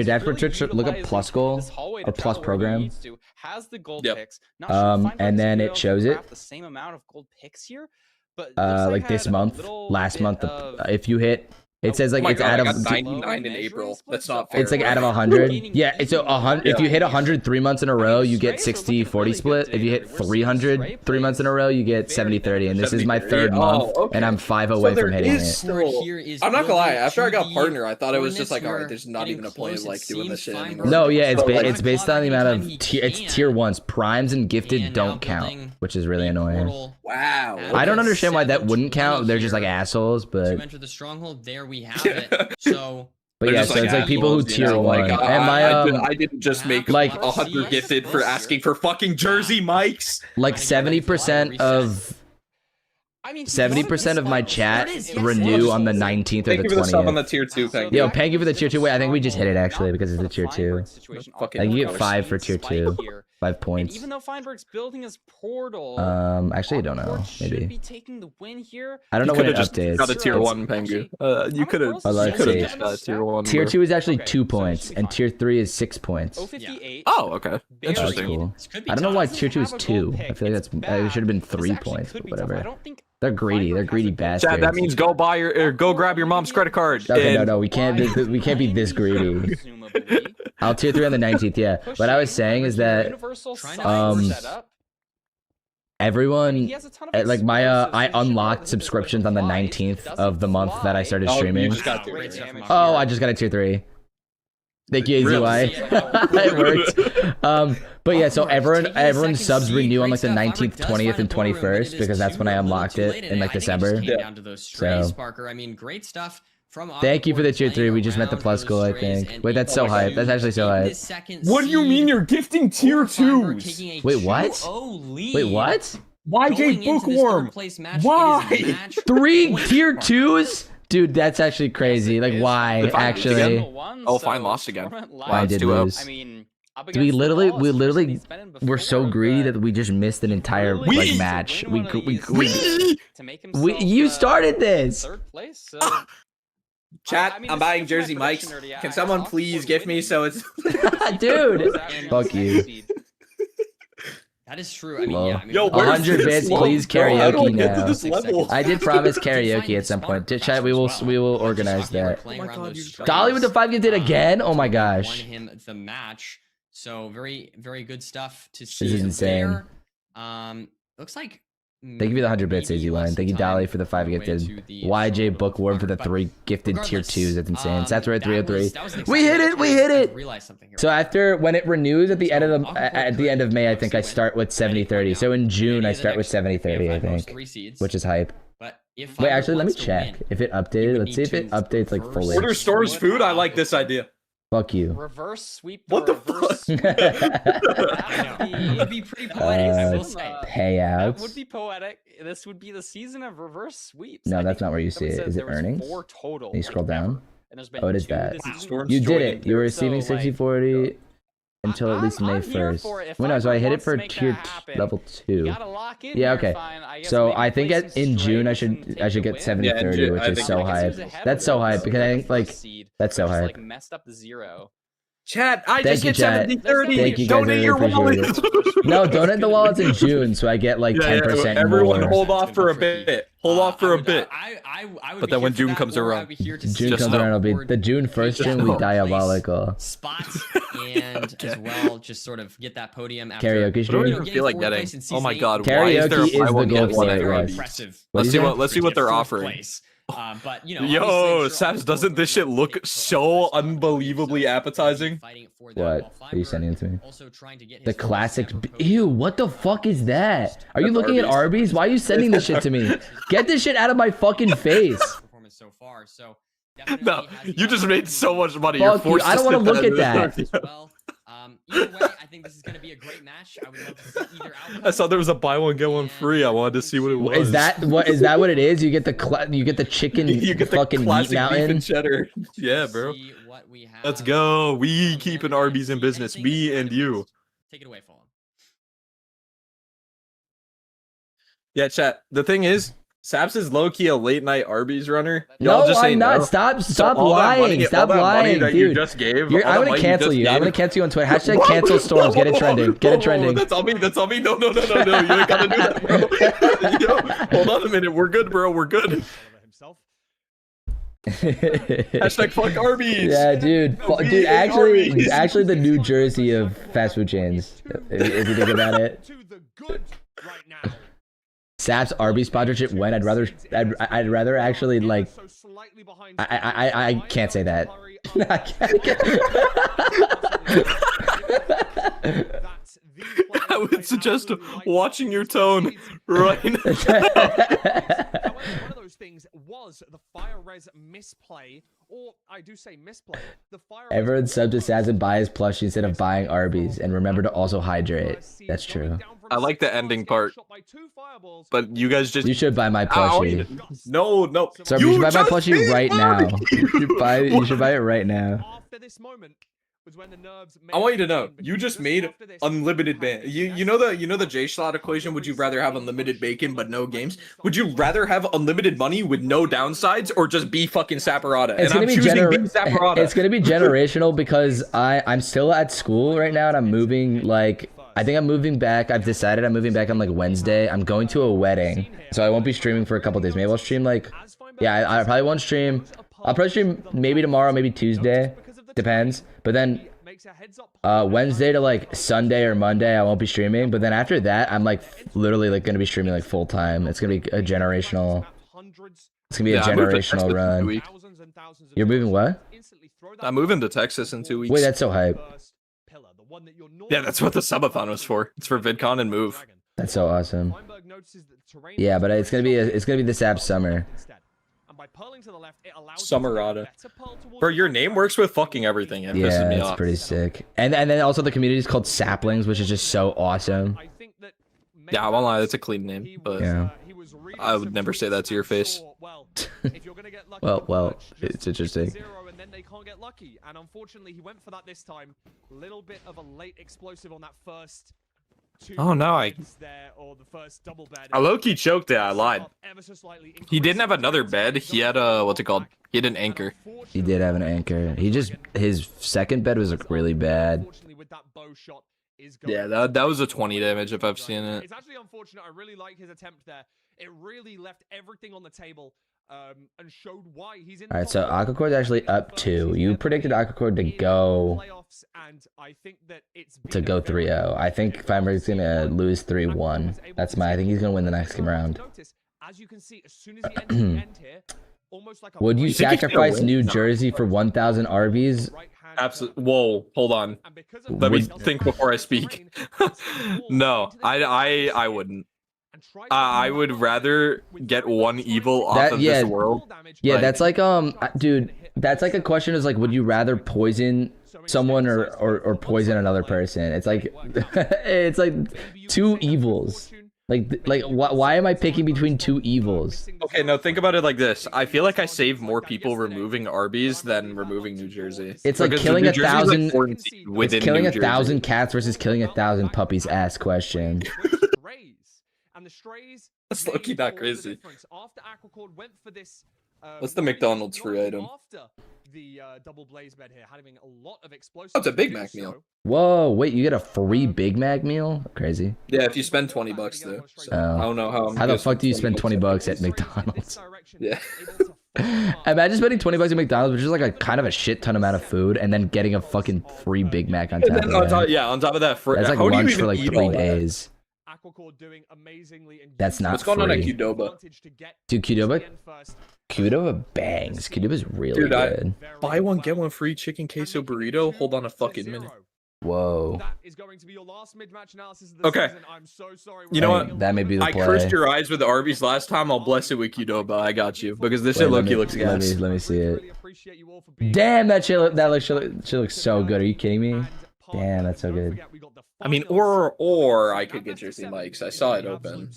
dashboard search, look up plus goal or plus program.
Has the gold picks.
And then it shows it.
The same amount of gold picks here, but
like this month, last month, if you hit. It says like it's out of
99 in April. That's not fair.
It's like out of 100. Yeah, it's 100. If you hit 100 3 months in a row, you get 60-40 split. If you hit 300 3 months in a row, you get 70-30. And this is my 3rd month, and I'm 5 away from hitting it.
I'm not gonna lie. After I got partner, I thought it was just like, all right, there's not even a point of like doing this shit anymore.
No, yeah, it's based on the amount of it's tier 1s. Primes and gifted don't count, which is really annoying.
Wow.
I don't understand why that wouldn't count. They're just like assholes, but.
To enter the stronghold, there we have it. So.
But yeah, so it's like people who tier 1.
Like,
and
I didn't just make like 100 gifted for asking for fucking Jersey Mike's.
Like 70% of. 70% of my chat renew on the 19th or the 20th.
Thank you for the sub on the tier 2, Pengy.
Yo, thank you for the tier 2. Wait, I think we just hit it actually because it's the tier 2. I think you get 5 for tier 2. 5 points.
Even though Feinberg's building his portal,
actually I don't know. Maybe.
Should be taking the win here.
I don't know when it updates.
Got a tier 1, Pengu. You could have just got a tier 1.
Tier 2 is actually 2 points, and tier 3 is 6 points.
Oh, okay. Interesting.
Cool. I don't know why tier 2 is 2. I feel like it should have been 3 points, but whatever. They're greedy. They're greedy bastards.
Chad, that means go grab your mom's credit card.
Okay, no, we can't be this greedy. I'll tier 3 on the 19th, yeah. What I was saying is that everyone like I unlocked subscriptions on the 19th of the month that I started streaming. Oh, I just got a tier 3. Thank you, AZY. It worked. But yeah, so everyone's subs renew on like the 19th, 20th, and 21st because that's when I unlocked it in like December. So
I mean, great stuff.
Thank you for the tier 3. We just met the plus goal, I think. Wait, that's so hype. That's actually so hype.
What do you mean you're gifting tier 2s?
Wait, what? Wait, what? YJ Bookworm. Why? 3 tier 2s? Dude, that's actually crazy. Like, why? Actually.
Oh, fine, lost again.
Why did lose?
I mean,
we literally were so greedy that we just missed an entire like match. You started this.
Third place. So,
Chat, I'm buying Jersey Mike's. Can someone please gift me so it's...
Dude, fuck you.
That is true. I mean,
yeah.
I mean,
Yo,
100 bits, please karaoke now. I did promise
karaoke
karaoke at some point. Chat, we will organize that.
Oh my God,
Dolly with the 5 gifted again. Oh my gosh.
Won him the match. So very, very good stuff to see.
This is insane.
There. Looks like.
Thank you for the 100 bits, Easy Line. Thank you, Dolly, for the 5 gifted. YJ Bookworm for the 3 gifted tier 2s. That's insane. Stats were at 303. We hit it. We hit it. So after when it renews at the end of May, I think I start with 70-30. So in June, I start with 70-30. I think, which is hype. Wait, actually, let me check if it updated. Let's see if it updates like fully.
Order stores food. I like this idea.
Fuck you.
Reverse sweep.
What the fuck?
It would be pretty poetic, I will say.
Payouts.
That would be poetic. This would be the season of reverse sweeps.
No, that's not where you see it. Is it earnings?
4 total.
Can you scroll down?
And there's been
Oh, it is
2
that.
this season.
You did it. You were receiving 60-40 until at least May
I'm here
1st.
for it. If
Well, no, so I hit it
Fiverr
for
wants to
tier
make that happen,
level 2.
You gotta lock in
Yeah,
there,
okay.
fine. I guess
So
maybe
I think
play some
in June I
strays and
should
take the
get
win.
70-30, which is so hype. That's so hype because I think like that's so hype.
Like messed up the 0.
Chat, I
Thank
just
you,
hit
chat.
70-30.
Thank you, guys.
Donate
I
your
really
wallet.
appreciate it. No, donate the wallets in June, so I get like 10% more.
Everyone hold off for a bit. Hold off for a bit.
But
then when June comes around,
June comes around, it'll be the June 1st June will be diabolical.
Spots and as well, just sort of get that podium after.
Karaoke stream.
I don't even feel like getting. Oh my God!
Karaoke
Why is there a buy one get one at
impressive.
Let's see what they're offering.
But you know,
yo, Saps, doesn't this shit look so unbelievably appetizing?
What are you sending it to me? The classic. Ew, what the fuck is that? Are you looking at Arby's? Why are you sending this shit to me? Get this shit out of my fucking face.
No, you just made so much money.
Fuck you. I don't want to look at that.
Either way, I think this is going to be a great match. I would love to see either outcome.
I saw there was a buy one get one free. I wanted to see what it was.
Is that what it is? You get the chicken,
you get the
fucking meat mountain,
beef and cheddar. Yeah, bro. Let's go. We keeping Arby's in business. Me and you.
Take it away, Fallen.
Yeah, chat. The thing is, Saps is low-key a late-night Arby's runner.
No,
just
I'm not.
No.
Stop lying. Stop lying, dude.
You just gave,
I'm gonna cancel you. I'm gonna cancel you on Twitter. Hashtag cancel storms. Get it trending. Get it trending.
That's on me. That's on me. No. You ain't gotta do that, bro. Yo, hold on a minute. We're good, bro. We're good. Hashtag fuck Arby's.
Yeah, dude. Dude, actually, the New Jersey of fast food chains. If you think about it. Saps Arby's sponsorship when I'd rather actually like I can't say that.
I would suggest watching your tone right now.
One of those things was the Fire Res misplay, or I do say misplay. The Fire
Everyone sub to Saps and buy his plushie instead of buying Arby's, and remember to also hydrate. That's true.
I like the ending part, but you guys just...
You should buy my plushie.
No.
So you should buy my plushie right now. You should buy it right now.
After this moment was when the nerves
I want you to know, you just made unlimited ban. You know the J-Slot equation. Would you rather have unlimited bacon but no games? Would you rather have unlimited money with no downsides, or just be fucking Saparata? And I'm choosing be Saparata.
It's gonna be generational because I'm still at school right now and I'm moving like. I think I'm moving back. I've decided I'm moving back on like Wednesday. I'm going to a wedding, so I won't be streaming for a couple days. Maybe I'll stream like, yeah, I probably won't stream. I'll probably stream maybe tomorrow, maybe Tuesday, depends. But then Wednesday to like Sunday or Monday, I won't be streaming. But then after that, I'm like literally like gonna be streaming like full time. It's gonna be a generational. It's gonna be a generational run. You're moving what?
I'm moving to Texas in 2 weeks.
Wait, that's so hype.
Yeah, that's what the subathon was for. It's for VidCon and Move.
That's so awesome. Yeah, but it's gonna be the Saps summer.
Summerada. Bro, your name works with fucking everything. It pisses me
it's
off.
pretty sick. And then also the community is called Saplings, which is just so awesome.
Yeah, I won't lie, that's a clean name, but
Yeah.
I would never say that to your face.
Well, it's interesting.
And then they can't get lucky. And unfortunately, he went for that this time. Little bit of a late explosive on that first.
Oh no, I low-key choked it. I lied. He didn't have another bed. He had a what's it called? He had an anchor.
He did have an anchor. His second bed was like really bad.
Yeah, that was a 20 damage if I've seen it.
It's actually unfortunate. I really like his attempt there. It really left everything on the table. And showed why he's in.
All right, so Aquacord's actually up 2. You predicted Aquacord to go 3-0. I think Feinberg's gonna lose 3-1. That's I think he's gonna win the next round. Would you sacrifice New Jersey for 1,000 Arby's?
Absolutely. Whoa, hold on. Let me think before I speak. No, I wouldn't. I would rather get one evil off of this world.
Yeah, that's like dude, that's like a question is like, would you rather poison someone or poison another person? It's like it's like 2 evils. Like why am I picking between 2 evils?
Okay, no, think about it like this. I feel like I save more people removing Arby's than removing New Jersey.
It's like killing 1,000 it's killing 1,000 cats versus killing 1,000 puppies ass question.
And the strays.
That's low-key not crazy. What's the McDonald's free item?
The double blaze bed here, having a lot of explosives.
Oh, it's a Big Mac meal.
Whoa, wait, you get a free Big Mac meal? Crazy.
Yeah, if you spend $20 though. So I don't know how.
How the fuck do you spend $20 at McDonald's?
Yeah.
Imagine spending $20 at McDonald's, which is like a kind of a shit ton amount of food, and then getting a fucking free Big Mac on top of that.
Yeah, on top of that,
that's like lunch for like 3 days. That's not
What's going on at Qdoba?
Dude, Qdoba bangs. Qdoba's really good.
Buy one, get one free chicken queso burrito. Hold on a fucking minute.
Whoa.
Okay. You know what?
That may be the play.
I cursed your eyes with the Arby's last time. I'll bless it with Qdoba. I got you. Because this shit low-key looks gas.
Let me see it. Damn, that shit looks so good. Are you kidding me? Damn, that's so good.
I mean, or I could get Jersey Mike's. I saw it open.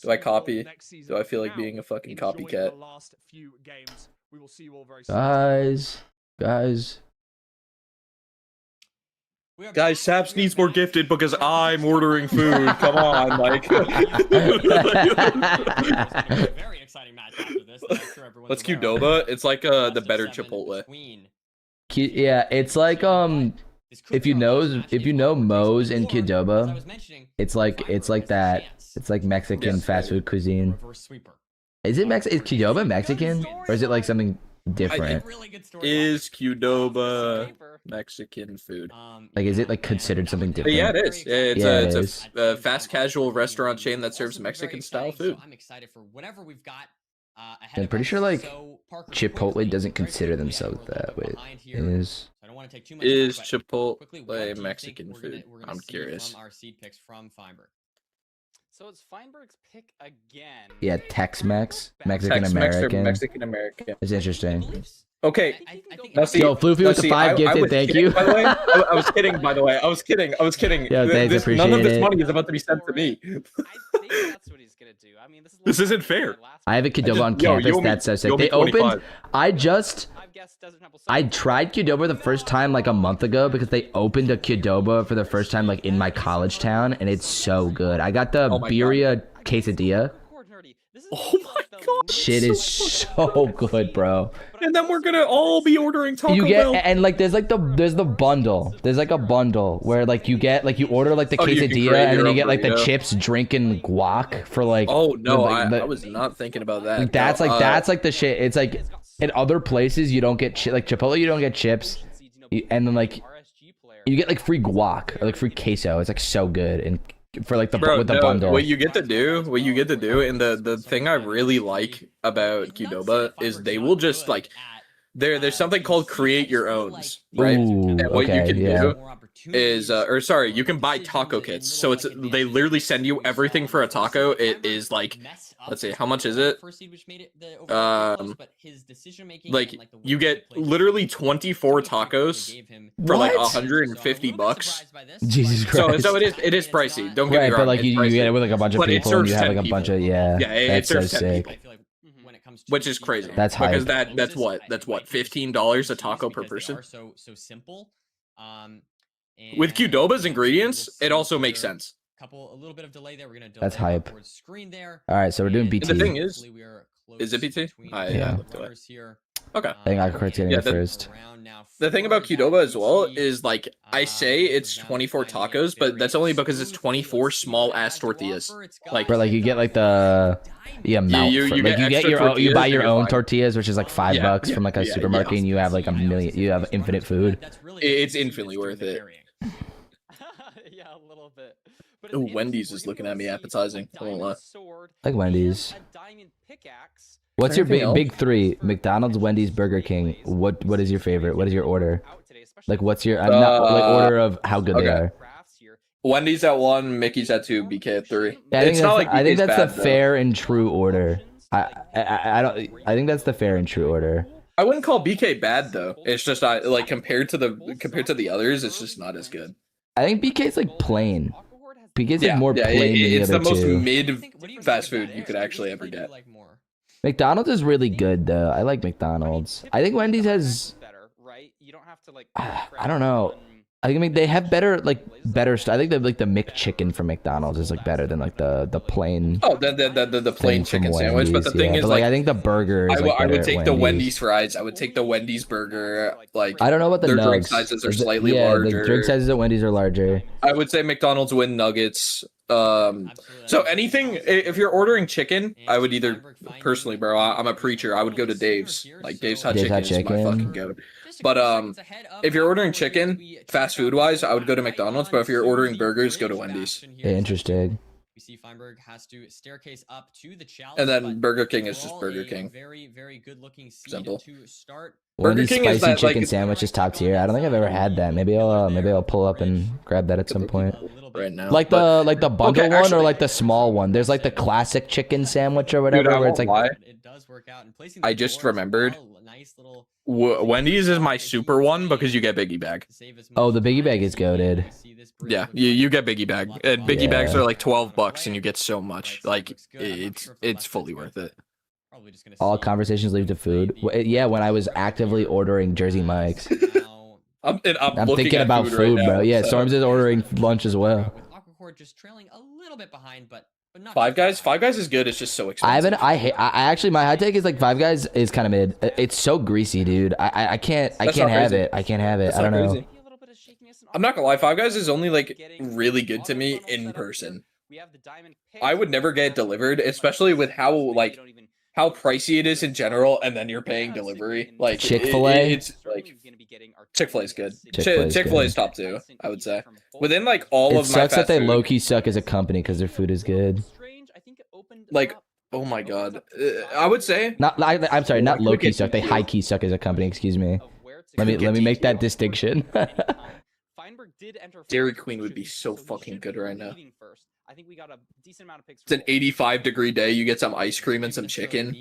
Do I copy? Do I feel like being a fucking copycat? Guys, Saps needs more gifted because I'm ordering food. Come on, like.
Very exciting match after this.
What's Qdoba? It's like the better Chipotle.
Yeah, it's like if you know Moe's in Qdoba, it's like that. It's like Mexican fast food cuisine. Is Qdoba Mexican or is it like something different?
Is Qdoba Mexican food?
Like, is it like considered something different?
Yeah, it is. It's a fast casual restaurant chain that serves Mexican style food.
I'm excited for whatever we've got.
I'm pretty sure like Chipotle doesn't consider themselves that way. Is Chipotle Mexican food? I'm curious.
So it's Feinberg's pick again.
Yeah, Tex-Mex, Mexican American. It's interesting.
Okay.
Yo, Floofy with the 5 gifted, thank you.
By the way, I was kidding, by the way. I was kidding.
Yo, thanks, appreciate
none of this
it.
money is about to be sent to me.
I think that's what he's gonna do. I mean,
this isn't fair.
I have a Qdoba on campus. That's so sick. They opened. I tried Qdoba the first time like a month ago because they opened a Qdoba for the first time like in my college town, and it's so good. I got the birria quesadilla.
Oh my god,
shit is so good, bro.
And then we're gonna all be ordering Taco Bell.
And like there's the bundle. There's like a bundle where like you get like you order like the quesadilla and then you get like the chips, drink, and guac for like.
Oh no, I was not thinking about that.
That's like the shit. It's like in other places you don't get like Chipotle, you don't get chips, and then like you get like free guac or like free queso. It's like so good and. For like the with the bundle.
What you get to do, and the thing I really like about Qdoba is they will just like there's something called create your owns, right?
Ooh,
and what you can do is you can buy taco kits. So they literally send you everything for a taco. It is like let's see, how much is it? Like you get literally 24 tacos for like $150.
Jesus Christ.
So it is pricey. Don't get me wrong.
But like you get it with like a bunch of people, and you have like a bunch of
it serves 10
sick.
people. Which is crazy.
That's hype.
Because that's what $15 a taco per person.
So simple.
With Qdoba's ingredients, it also makes sense.
A little bit of delay there. We're gonna
That's hype.
Screen there.
All right, so we're doing BT.
And the thing is it BT?
Yeah.
Okay.
I think Aquacourt's getting it first.
The thing about Qdoba as well is like I say it's 24 tacos, but that's only because it's 24 small ass tortillas. Like,
but like you get like the amount. You buy your own tortillas, which is like $5 from like a supermarket, and you have like you have infinite food.
It's infinitely worth it.
Yeah, a little bit.
Ooh, Wendy's is looking at me appetizing.
Like Wendy's. What's your big three? McDonald's, Wendy's, Burger King. What is your favorite? What is your order? Like what's your order of how good they are?
Wendy's at 1, Mickey's at 2, BK at 3.
Yeah, I think that's the fair and true order. I think that's the fair and true order.
I wouldn't call BK bad though. It's just like compared to the others, it's just not as good.
I think BK's like plain. BK's like more plain than
it's
the other
most
two.
mid fast food you could actually ever get.
McDonald's is really good though. I like McDonald's. I think Wendy's has. I don't know. I mean, they have better. I think the McChicken from McDonald's is like better than like the plain.
Oh, the plain chicken sandwich. But the thing is,
like I think the burger is
I would take the Wendy's fries. I would take the Wendy's burger. Like
I don't know what the
their
nugs.
drink sizes are slightly larger.
The drink sizes at Wendy's are larger.
I would say McDonald's win nuggets. So anything, if you're ordering chicken, I would either personally, bro, I'm a preacher. I would go to Dave's. Like Dave's Hot Chicken is my fucking goat. But if you're ordering chicken, fast food wise, I would go to McDonald's. But if you're ordering burgers, go to Wendy's.
Yeah, interesting.
We see Feinberg has to staircase up to the challenge.
And then Burger King is just Burger King.
Very, very good looking seed
Simple.
to start.
Wendy's spicy chicken sandwich is top tier. I don't think I've ever had that. Maybe I'll pull up and grab that at some point.
Right now,
like the bundle one or like the small one. There's like the classic chicken sandwich or whatever.
Dude,
where it's like
it does work out. And
I just remembered. Wendy's is my super one because you get Biggie Bag.
Oh, the Biggie Bag is goated.
Yeah, you get Biggie Bag. And Biggie Bags are like $12 and you get so much. Like it's fully worth it.
All conversations lead to food. Yeah, when I was actively ordering Jersey Mike's.
I'm
thinking about food,
right
bro.
now,
Yeah,
so.
Storms is ordering lunch as well.
Aquacourt just trailing a little bit behind, but not
Five Guys is good. It's just so expensive.
I actually my hot take is like Five Guys is kind of mid. It's so greasy, dude. I can't have it. I can't have it. I don't know.
I'm not gonna lie. Five Guys is only like really good to me in person. I would never get it delivered, especially with how pricey it is in general, and then you're paying delivery. Like
Chick-fil-A,
it's like Chick-fil-A is good. Chick-fil-A is top 2, I would say. Within like all of my
sucks that they
food,
low key suck as a company because their food is good.
Like, oh my god, I would say
I'm sorry, not low key suck. They high key suck as a company. Excuse me. Let me make that distinction.
Dairy Queen would be so fucking good right now.
I think we got a decent amount of picks.
It's an 85-degree day. You get some ice cream and some chicken.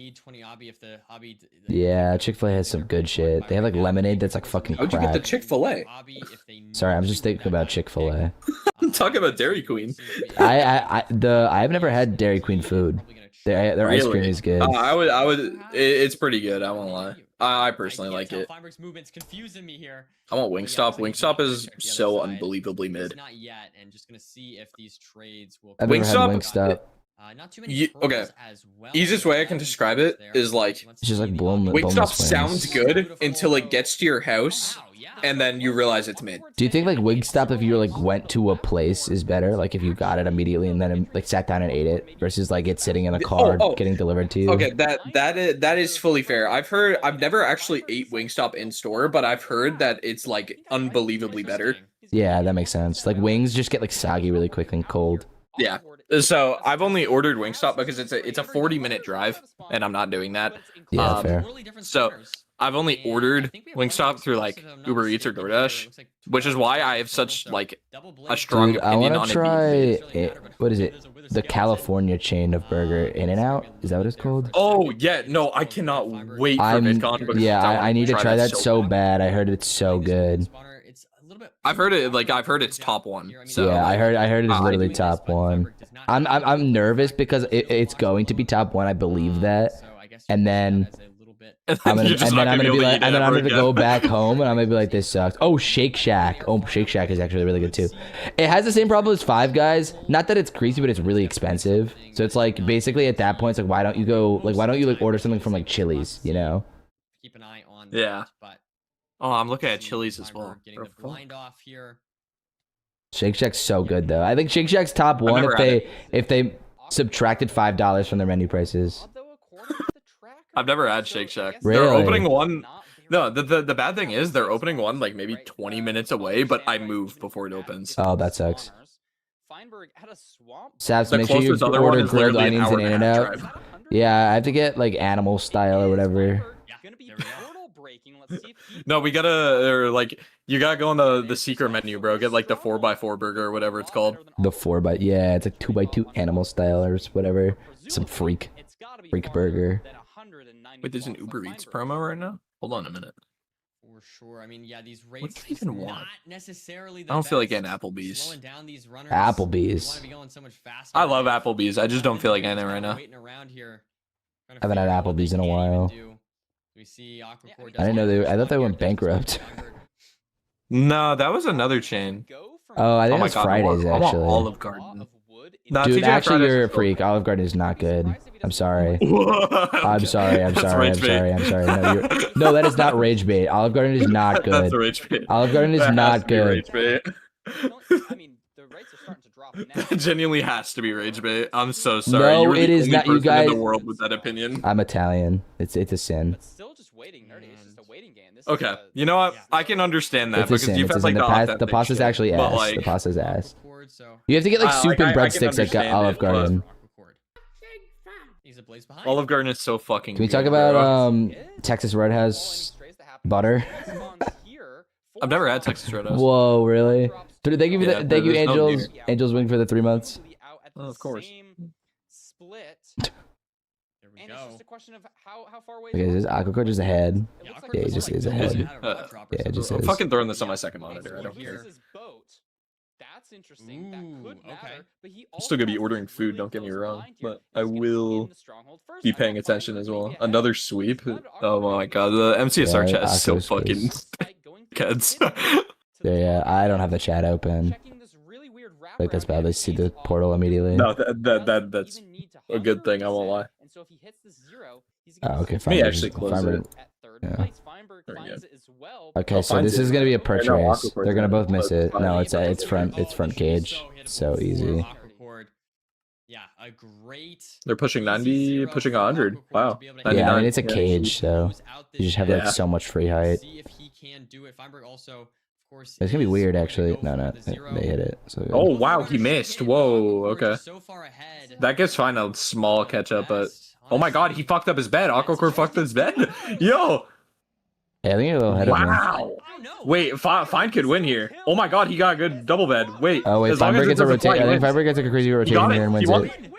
Yeah, Chick-fil-A has some good shit. They have like lemonade that's like fucking crack.
How'd you get the Chick-fil-A?
Sorry, I'm just thinking about Chick-fil-A.
I'm talking about Dairy Queen.
I've never had Dairy Queen food. Their ice cream is good.
I would. It's pretty good. I won't lie. I personally like it. I want Wingstop. Wingstop is so unbelievably mid.
Not yet, and just gonna see if these trades will.
Wingstop.
Not too many
okay.
As well.
Easiest way I can describe it is like
it's just like
Wingstop sounds good until it gets to your house, and then you realize it's mid.
Do you think like Wingstop, if you like went to a place, is better? Like if you got it immediately and then like sat down and ate it, versus like it sitting in the car getting delivered to you?
Okay, that is fully fair. I've never actually ate Wingstop in store, but I've heard that it's like unbelievably better.
Yeah, that makes sense. Like wings just get like soggy really quick and cold.
Yeah. So I've only ordered Wingstop because it's a 40-minute drive, and I'm not doing that.
Yeah, fair.
So I've only ordered Wingstop through like Uber Eats or DoorDash, which is why I have such like a strong opinion on
it. I want to try what is it? The California chain of burger, In-N-Out. Is that what it's called?
Oh yeah, no, I cannot wait for VidCon.
Yeah, I need to try that so bad. I heard it's so good.
I've heard it's top one. So
yeah, I heard it's literally top one. I'm nervous because it's going to be top one. I believe that, and then I'm gonna go back home and I'm gonna be like, this sucks. Oh, Shake Shack. Oh, Shake Shack is actually really good too. It has the same problem as Five Guys. Not that it's greasy, but it's really expensive. So it's like basically at that point, it's like why don't you order something from like Chili's? You know?
Keep an eye on.
Yeah. Oh, I'm looking at Chili's as well.
Getting the blind off here.
Shake Shack's so good though. I think Shake Shack's top one if they subtracted $5 from their menu prices.
I've never had Shake Shack.
Really?
They're opening one. No, the bad thing is they're opening one like maybe 20 minutes away, but I move before it opens.
Oh, that sucks. Saps, make sure you order grilled onions and In-N-Out. Yeah, I have to get like animal style or whatever.
No, we gotta you gotta go on the secret menu, bro. Get like the 4x4 burger or whatever it's called.
The 4x, yeah, it's like 2x2 animal style or whatever. Some freak burger.
Wait, there's an Uber Eats promo right now? Hold on a minute.
For sure. I mean, yeah, these rates
even
not necessarily the
I don't feel like
best.
getting Applebee's.
Applebee's.
I love Applebee's. I just don't feel like getting it right now.
I haven't had Applebee's in a while. I didn't know I thought they went bankrupt.
No, that was another chain.
Oh, I think it's Fridays
I want
actually.
Olive Garden. No,
Dude,
TGI
actually,
Fridays
you're a
is
freak. Olive Garden is not good. I'm sorry.
okay.
I'm sorry. No, that is not rage bait. Olive Garden is not good.
That's rage bait.
Olive Garden is not good.
I mean, the rates are starting to drop now.
It genuinely has to be rage bait. I'm so sorry.
No,
You're
it
the
is
only
not. You
person
guys.
in the world with that opinion.
I'm Italian. It's a sin.
But still just waiting, nerdy. It's just a waiting game. This
Okay, you know what? I can understand that
It's a
because
sin.
you've had like
The pasta's
shit,
actually
but,
ass.
like,
The pasta's ass. You have to get like soup and
I can
breadsticks at
understand
Olive
it, but-
Garden.
Olive Garden is so fucking.
Can we talk
good,
about
bro.
Texas Roadhouse butter?
I've never had Texas Roadhouse.
Whoa, really? Dude, thank you for
Yeah,
thank you,
there's no
Angels. Angels Wing for the 3 months.
Oh, of course.
Split.
There we
And it's
go.
just a question of how far away.
Okay, is Aquacore just ahead? Yeah, he just is ahead. Yeah, it just
I'm
is.
fucking throwing this on my second monitor. I don't care.
That's interesting. That could matter. But he
I'm still gonna be ordering food. Don't get me wrong, but I will be paying attention as well. Another sweep. Oh my god, the MCSR
Yeah,
chat is so
Aqua's
fucking kids.
Yeah, I don't have the chat open. Like that's bad. They see the portal immediately.
No, that's a good thing. I won't lie.
Oh, okay, fine.
Let me actually close it.
Yeah.
Very good.
Okay,
I'll
so
find
this
it.
is gonna be a pro
I know
trace.
Aquacore's
They're gonna
in it,
both miss
but
it.
fine.
No, it's front cage. So easy.
Yeah, a great.
They're pushing 90, pushing 100. Wow.
Yeah, I mean
99.
it's a cage, so you just have like
Yeah.
so much free height.
See if he can do it. Feinberg also, of course.
It's gonna be
is
weird
gonna
actually.
go
No,
for
no,
the
they
zero.
hit it. So good.
Oh wow, he missed. Whoa. Okay.
So far ahead.
That gives fine a small catch up, but oh my god, he fucked up his bed. Aquacore fucked up his bed. Yo.
Yeah, I think you're a little ahead of me.
Wow. Wait, Fine could win here. Oh my god, he got a good double bed. Wait.
Oh wait,
as long as
Feinberg
it
gets a
doesn't fly,
rotation.
he
I think
wins.
Feinberg gets like a crazy
He
rotation
got
here and
it. He
wins
won.
it.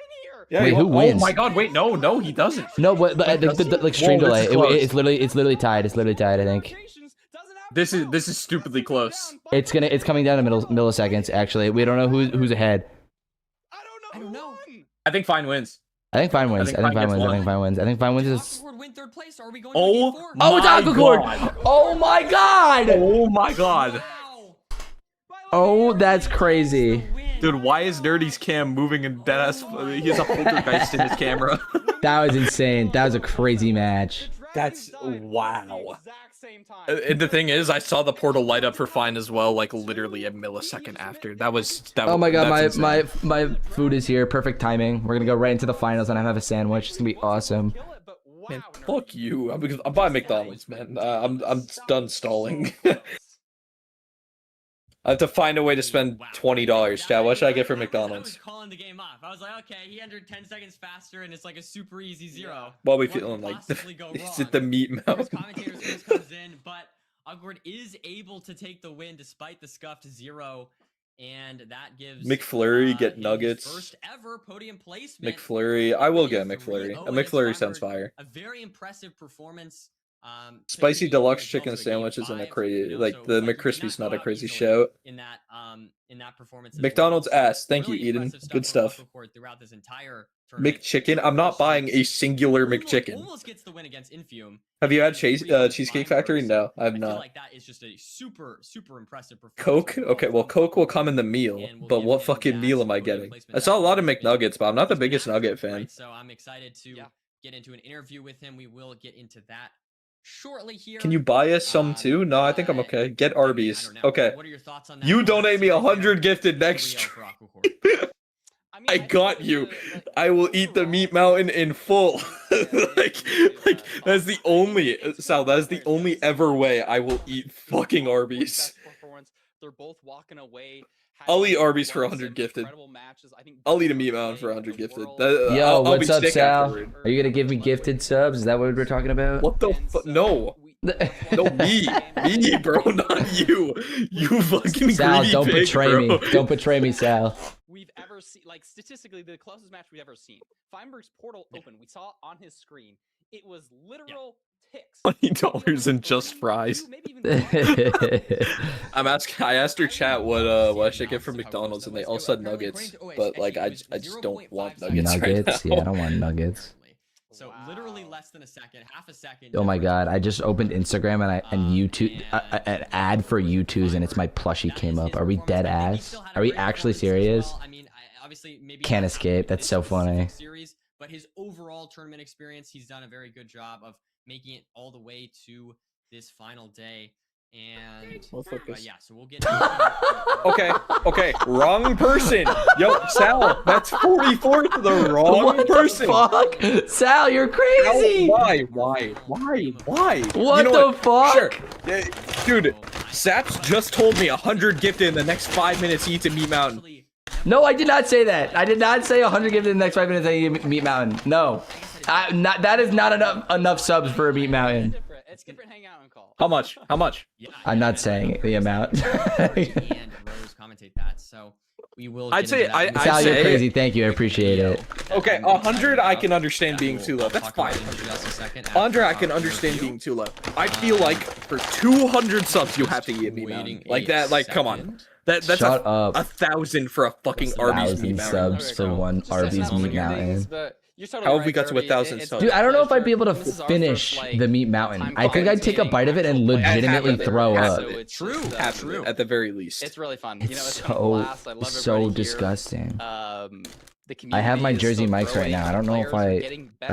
Yeah,
Wait, who wins?
Oh my god, wait, no, he doesn't.
No, but the like stream
Whoa,
delay.
this is close.
It's literally tied. It's literally tied. I think.
This is stupidly close.
It's coming down to milliseconds. Actually, we don't know who's ahead.
I don't know.
I think Fine wins.
I think Fine wins. I think Fine
gets
wins.
one.
I think Fine wins. I think Fine wins is.
Aquacord win third place. Or are we going
Oh,
to game 4?
Oh, it's
my
Aquacord!
God.
Oh my god!
Oh my god.
Wow.
Oh, that's crazy.
Dude, why is Nerdy's cam moving in deadass? He has a poltergeist in his camera.
That was insane. That was a crazy match.
That's wow. And the thing is, I saw the portal light up for Fine as well, like literally a millisecond after. That was.
Oh my god,
that's insane.
my food is here. Perfect timing. We're gonna go right into the finals and I have a sandwich. It's gonna be awesome.
Man, fuck you. I'm buying McDonald's, man. I'm done stalling. I have to find a way to spend $20. Chat, what should I get for
I was
McDonald's?
calling the game off. I was like, okay, he entered 10 seconds faster, and it's like a super easy 0.
What are we
What could
feeling like?
possibly go
Is
wrong?
it the meat
Of
mouth?
course, commentators gonna Awkward is able to take the win despite the scuffed 0. And that gives
McFlurry get nuggets.
First ever podium placement.
McFlurry. I will get a McFlurry. A McFlurry sounds fire.
A very impressive performance.
Spicy deluxe chicken sandwich isn't a crazy, like the McCrispy's not a crazy shout.
In that performance.
McDonald's ass. Thank you, Eden. Good stuff.
Throughout this entire
McChicken. I'm not buying a singular McChicken.
Almost gets the win against Infium.
Have you had Cheesecake Factory? No, I have not.
I feel like that is just a super impressive performance.
Coke? Okay, well, Coke will come in the meal, but what fucking meal am I getting? I saw a lot of McNuggets, but I'm not the biggest nugget fan.
So I'm excited to get into an interview with him. We will get into that shortly here.
Can you buy us some too? No, I think I'm okay. Get Arby's. Okay.
What are your thoughts on that?
You donate me 100 gifted next stream. I got you. I will eat the meat mountain in full. like that's the only Sal. That is the only ever way I will eat fucking Arby's.
They're both walking away.
I'll eat Arby's for 100 gifted. I'll eat a meat mountain for 100 gifted.
Yo, what's up, Sal? Are you gonna give me gifted subs? Is that what we're talking about?
What the fuck? No. No, me, bro, not you. You fucking
Sal,
greedy
don't
pig,
betray
bro.
me. Don't betray me, Sal.
We've ever seen, like, statistically, the closest match we've ever seen. Feinberg's portal open. We saw on his screen. It was literal ticks.
$20 and just fries. I asked her chat what I should get from McDonald's, and they all said nuggets. But like, I just don't want nuggets.
Nuggets?
Right now.
Yeah, I don't want nuggets.
So literally less than a second, half a second.
Oh my god, I just opened Instagram and YouTube, an ad for U2's, and it's my plushie came up. Are we dead ass? Are we actually serious?
I mean, obviously, maybe
Can't escape. That's so funny.
Series, but his overall tournament experience, he's done a very good job of making it all the way to this final day. And yeah, so we'll get
okay, wrong person. Yo, Sal, that's 44th, the wrong person.
What the fuck? Sal, you're crazy.
Why? What
the fuck?
Sure. Dude, Saps just told me 100 gifted in the next 5 minutes he eats a meat mountain.
No, I did not say that. I did not say 100 gifted in the next 5 minutes I eat a meat mountain. No. That is not enough subs for a meat mountain.
It's different hangout and call.
How much?
I'm not saying the amount.
and Rose commentate that. So we will.
I'd say
Sal, you're crazy. Thank you. I appreciate it.
Okay, 100 I can understand being too low. That's fine. 100 I can understand being too low. I feel like for 200 subs you have to eat a meat mountain. Like that. Like come on. That's
Shut up.
1,000 for a fucking Arby's meat mountain.
Subs for one Arby's meat mountain.
How have we got to 1,000 subs?
Dude, I don't know if I'd be able to finish the meat mountain. I think I'd take a bite of it and legitimately throw up.
True. At the very least.
It's really fun.
It's so disgusting. I have my Jersey Mikes right now. I don't know if I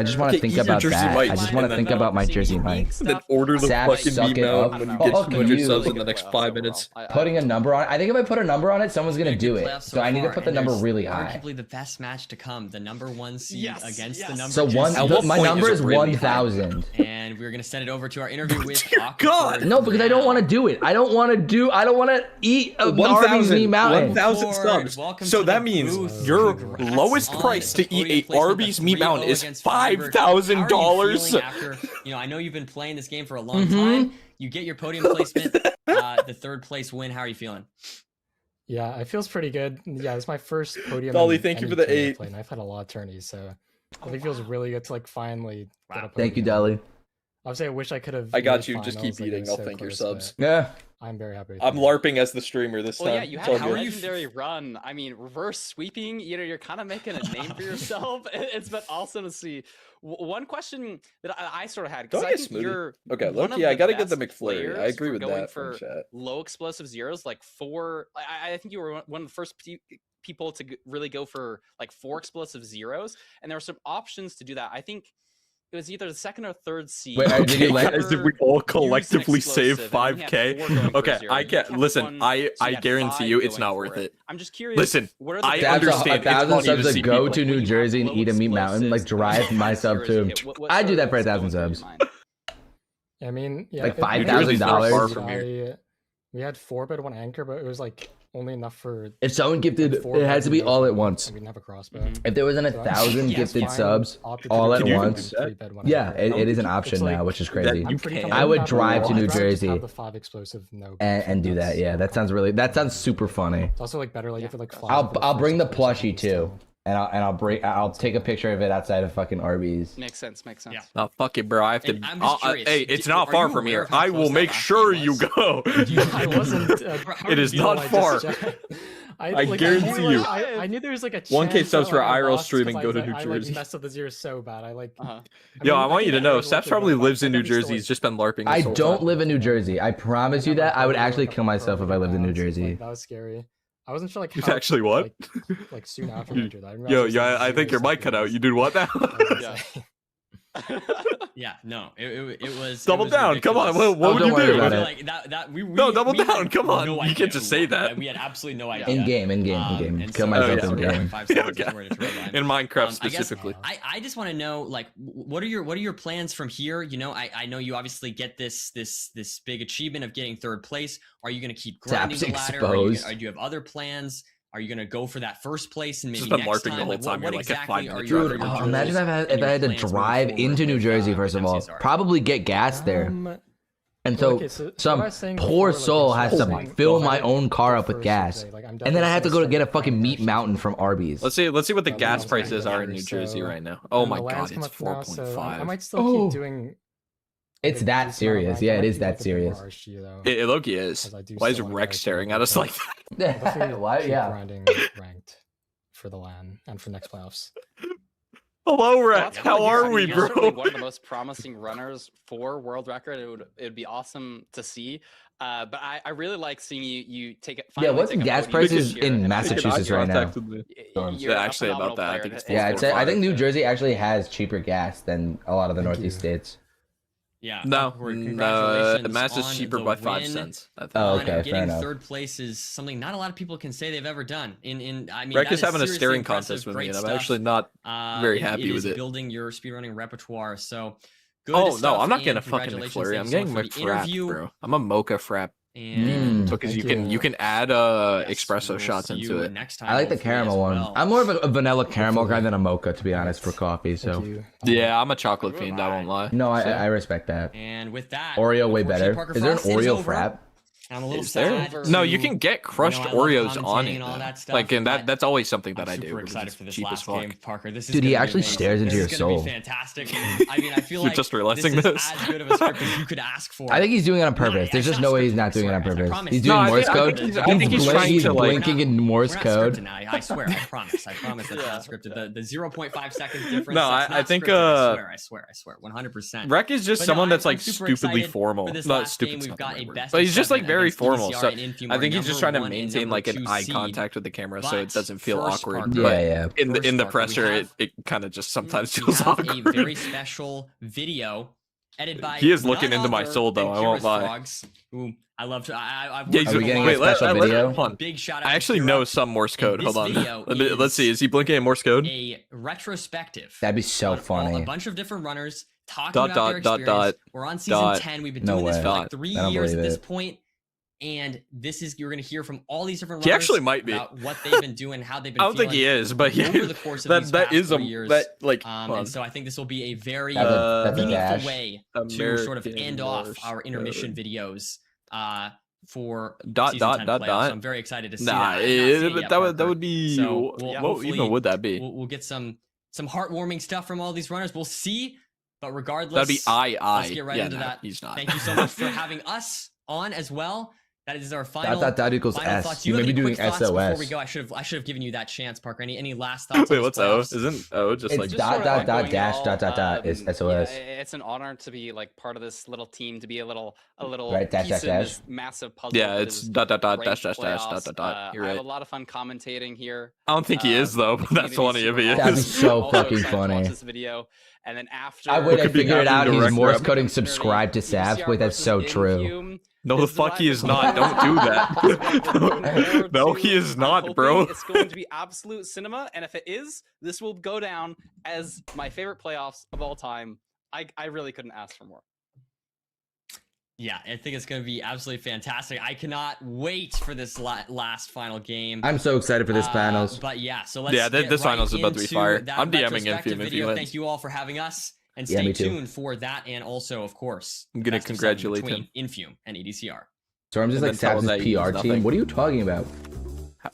just want to think about that. I just want to think about my Jersey Mikes.
Then order the fucking meat mountain when you get 200 subs in the next 5 minutes.
Putting a number on it. I think if I put a number on it, someone's going to do it. So I need to put the number really high.
Arguably the best match to come. The number 1 seed against the number.
So my number is 1,000.
And we're going to send it over to our interview with
God.
No, because I don't want to do it. I don't want to eat a Arby's meat mountain.
1,000 subs. So that means your lowest price to eat a Arby's meat mountain is $5,000.
I know you've been playing this game for a long time. You get your podium placement, the 3rd place win. How are you feeling?
Yeah, it feels pretty good. Yeah, it's my first podium.
Dolly, thank you for the 8.
And I've had a lot of tourneys, so it feels really good to like finally get a podium.
Thank you, Dolly.
Obviously, I wish I could have.
I got you. Just keep eating. I'll thank your subs.
Yeah.
I'm very happy.
I'm LARPing as the streamer this time.
Well, yeah, you had a legendary run. I mean, reverse sweeping. You're kind of making a name for yourself. It's been awesome to see. One question that I sort of had, because I think you're
look, I gotta get the McFlurry. I agree with that.
For low explosive zeros, like 4. I think you were one of the first people to really go for like 4 explosive zeros, and there were some options to do that. I think it was either the 2nd or 3rd seed.
Wait, did you
as if we all collectively save 5K? Okay, I can't listen. I guarantee you, it's not worth it.
I'm just curious.
Listen, I understand.
1,000 subs to go to New Jersey and eat a meat mountain, like drive my sub to. I'd do that for 1,000 subs.
I mean, yeah,
like $5,000.
We had 4 bid 1 anchor, but it was like only enough for.
If someone gifted, it has to be all at once.
We didn't have a crossbow.
If there wasn't 1,000 gifted subs all at once, yeah, it is an option now, which is crazy. I would drive to New Jersey and do that. Yeah, that sounds super funny.
It's also like better, like if it like.
I'll bring the plushie too. And I'll take a picture of it outside of fucking Arby's.
Makes sense.
Yeah.
Oh, fuck it, bro. I have to. Hey, it's not far from here.
I
will make sure you go.
I wasn't.
It is not far. I guarantee you.
I knew there was like a
1K subs for IRL stream and go to New Jersey.
I messed up the zero so bad. I
want you to know, Steps probably lives in New Jersey. He's just been LARPing.
I don't live in New Jersey. I promise you that. I would actually kill myself if I lived in New Jersey.
That was scary. I wasn't sure like
how,
actually
what?
Like soon after I entered that.
I think your mic cut out. You did what now?
Yeah, no, it was
double down. Come on, what would you do?
Like
double down. Come on, you can't just say that.
We had absolutely no idea.
In game. Kill myself in game.
In Minecraft specifically.
I just want to know, like, what are your plans from here? You know, I know you obviously get this big achievement of getting 3rd place. Are you going to keep grinding the ladder? Or do you have other plans? Are you gonna go for that 1st place and maybe next time?
The whole time.
What
like
exactly are
Dude, imagine if I had to drive into New Jersey first of all, probably get gas there. And so some poor soul has to fill my own car up with gas, and then I have to go to get a fucking meat mountain from Arby's.
Let's see what the gas prices are in New Jersey right now. Oh my god, it's 4.5.
I might still keep doing.
It's that serious. Yeah, it is that serious.
It low-key is. Why is Rex staring at us like
that? Why? Yeah.
Grinding ranked for the LAN and for next playoffs.
Hello, Rex. How are we, bro?
You're one of the most promising runners for world record. It would be awesome to see. But I really like seeing you take it.
Yeah, what's the gas prices in Massachusetts right now?
Yeah, actually about that. I think it's
I think New Jersey actually has cheaper gas than a lot of the Northeast states.
Yeah.
No, Mass is cheaper by 5 cents.
Oh, okay,
getting
fair enough.
3rd place is something not a lot of people can say they've ever done. I mean,
Rek is having a staring contest with me, and I'm actually not very happy with it.
Building your speedrunning repertoire, so.
Oh no, I'm not getting a fucking McFlurry. I'm getting McFrap, bro. I'm a mocha frap. Because you can add espresso shots into it.
I like the caramel one. I'm more of a vanilla caramel guy than a mocha, to be honest, for coffee. So
yeah, I'm a chocolate fiend. I won't lie.
No, I respect that.
And with that,
Oreo way better. Is there an Oreo frap?
I'm a little sad.
No, you can get crushed Oreos on it. Like, and that's always something that I do.
Super excited for this last game, Parker. This is
dude, he actually stares into your soul.
Fantastic. I mean, I feel like
just realizing
this is as good of a script as you could ask for.
I think he's doing it on purpose. There's just no way he's not doing it on purpose. He's doing Morse code.
I think he's trying to
blinking in Morse code.
I swear. I promise. That's not scripted. The 0.5 seconds difference.
No, I think.
I swear. 100%.
Rek is just someone that's like stupidly formal. Not stupid, but he's just like very formal. So I think he's just trying to maintain like an eye contact with the camera so it doesn't feel awkward.
Yeah.
In the presser, it kind of just sometimes feels awkward.
A very special video edited by.
He is looking into my soul though. I won't lie.
Ooh, I love to.
Are we getting a special video?
Big shout out.
I actually know some Morse code. Hold on. Let's see. Is he blinking in Morse code?
A retrospective.
That'd be so funny.
A bunch of different runners talking about their experience. We're on season 10. We've been doing this for like 3 years at this point. And this is, you're going to hear from all these different runners.
He actually might be.
About what they've been doing, how they've been
I don't think he is, but
over the course of these past 3 years. And so I think this will be a very meaningful way to sort of end off our intermission videos for season 10 playoffs. So I'm very excited to see that.
That would be, so what even would that be?
We'll get some heartwarming stuff from all these runners. We'll see, but regardless.
That'd be
let's get right into that.
He's not.
Thank you so much for having us on as well. That is our final.
That equals S.
Thoughts.
You may be doing SOS.
Before we go, I should have given you that chance, Parker. Any last thoughts?
Wait, what's O? Isn't O just
it's
like
dot is SOS?
It's an honor to be like part of this little team, to be a little
right,
piece in this massive puzzle.
Yeah, it's dot You're right.
I have a lot of fun commentating here.
I don't think he is though, but that's funny if he is.
That'd be so fucking funny.
This video, and then after
I figured it out. He's Morse coding subscribe to Saps. Wait, that's so true.
No, the fuck he is not. Don't do that. No, he is not, bro.
It's going to be absolute cinema, and if it is, this will go down as my favorite playoffs of all time. I really couldn't ask for more.
Yeah, I think it's going to be absolutely fantastic. I cannot wait for this last final game.
I'm so excited for this finals.
But yeah, so let's
this finals is about to be fire. I'm DMing Infume if he wins.
Thank you all for having us, and stay tuned for that, and also, of course,
I'm gonna congratulate him.
Infume and EDCR.
So I'm just like Sav's PR team. What are you talking about?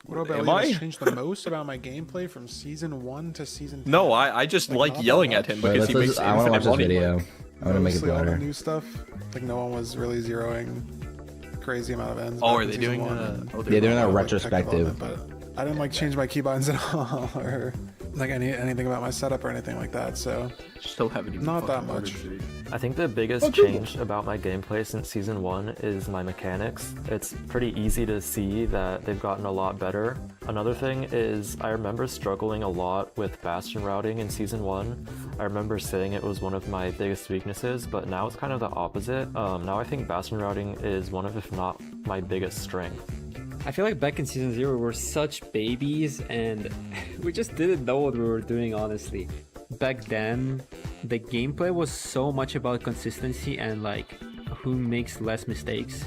What about what's changed the most about my gameplay from season 1 to season 10?
No, I just like yelling at him because he makes
I want to watch this video. I want to make it
Mostly all the
better.
new stuff. Like no one was really zeroing crazy amount of ends.
Oh, are they doing
Yeah, they're doing a retrospective.
But I didn't like change my keybinds at all, or like anything about my setup or anything like that. So
still haven't even
not that much.
I think the biggest change about my gameplay since season 1 is my mechanics. It's pretty easy to see that they've gotten a lot better. Another thing is I remember struggling a lot with Bastion routing in season 1. I remember saying it was one of my biggest weaknesses, but now it's kind of the opposite. Now I think Bastion routing is one of, if not my biggest strength.
I feel like back in season 0 we were such babies and we just didn't know what we were doing, honestly. Back then the gameplay was so much about consistency and like who makes less mistakes,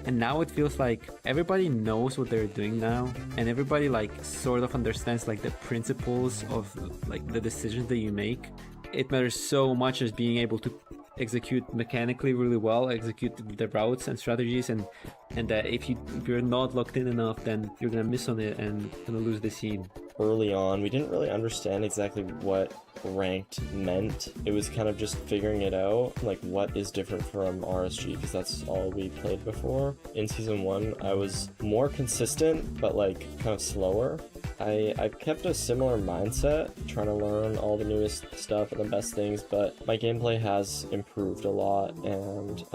and now it feels like everybody knows what they're doing now, and everybody like sort of understands like the principles of like the decisions that you make. It matters so much as being able to execute mechanically really well, execute the routes and strategies, and that if you're not locked in enough, then you're gonna miss on it and gonna lose the scene.
Early on, we didn't really understand exactly what ranked meant. It was kind of just figuring it out, like what is different from RSG, because that's all we played before. In season 1, I was more consistent, but like kind of slower. I kept a similar mindset, trying to learn all the newest stuff and the best things, but my gameplay has improved a lot, and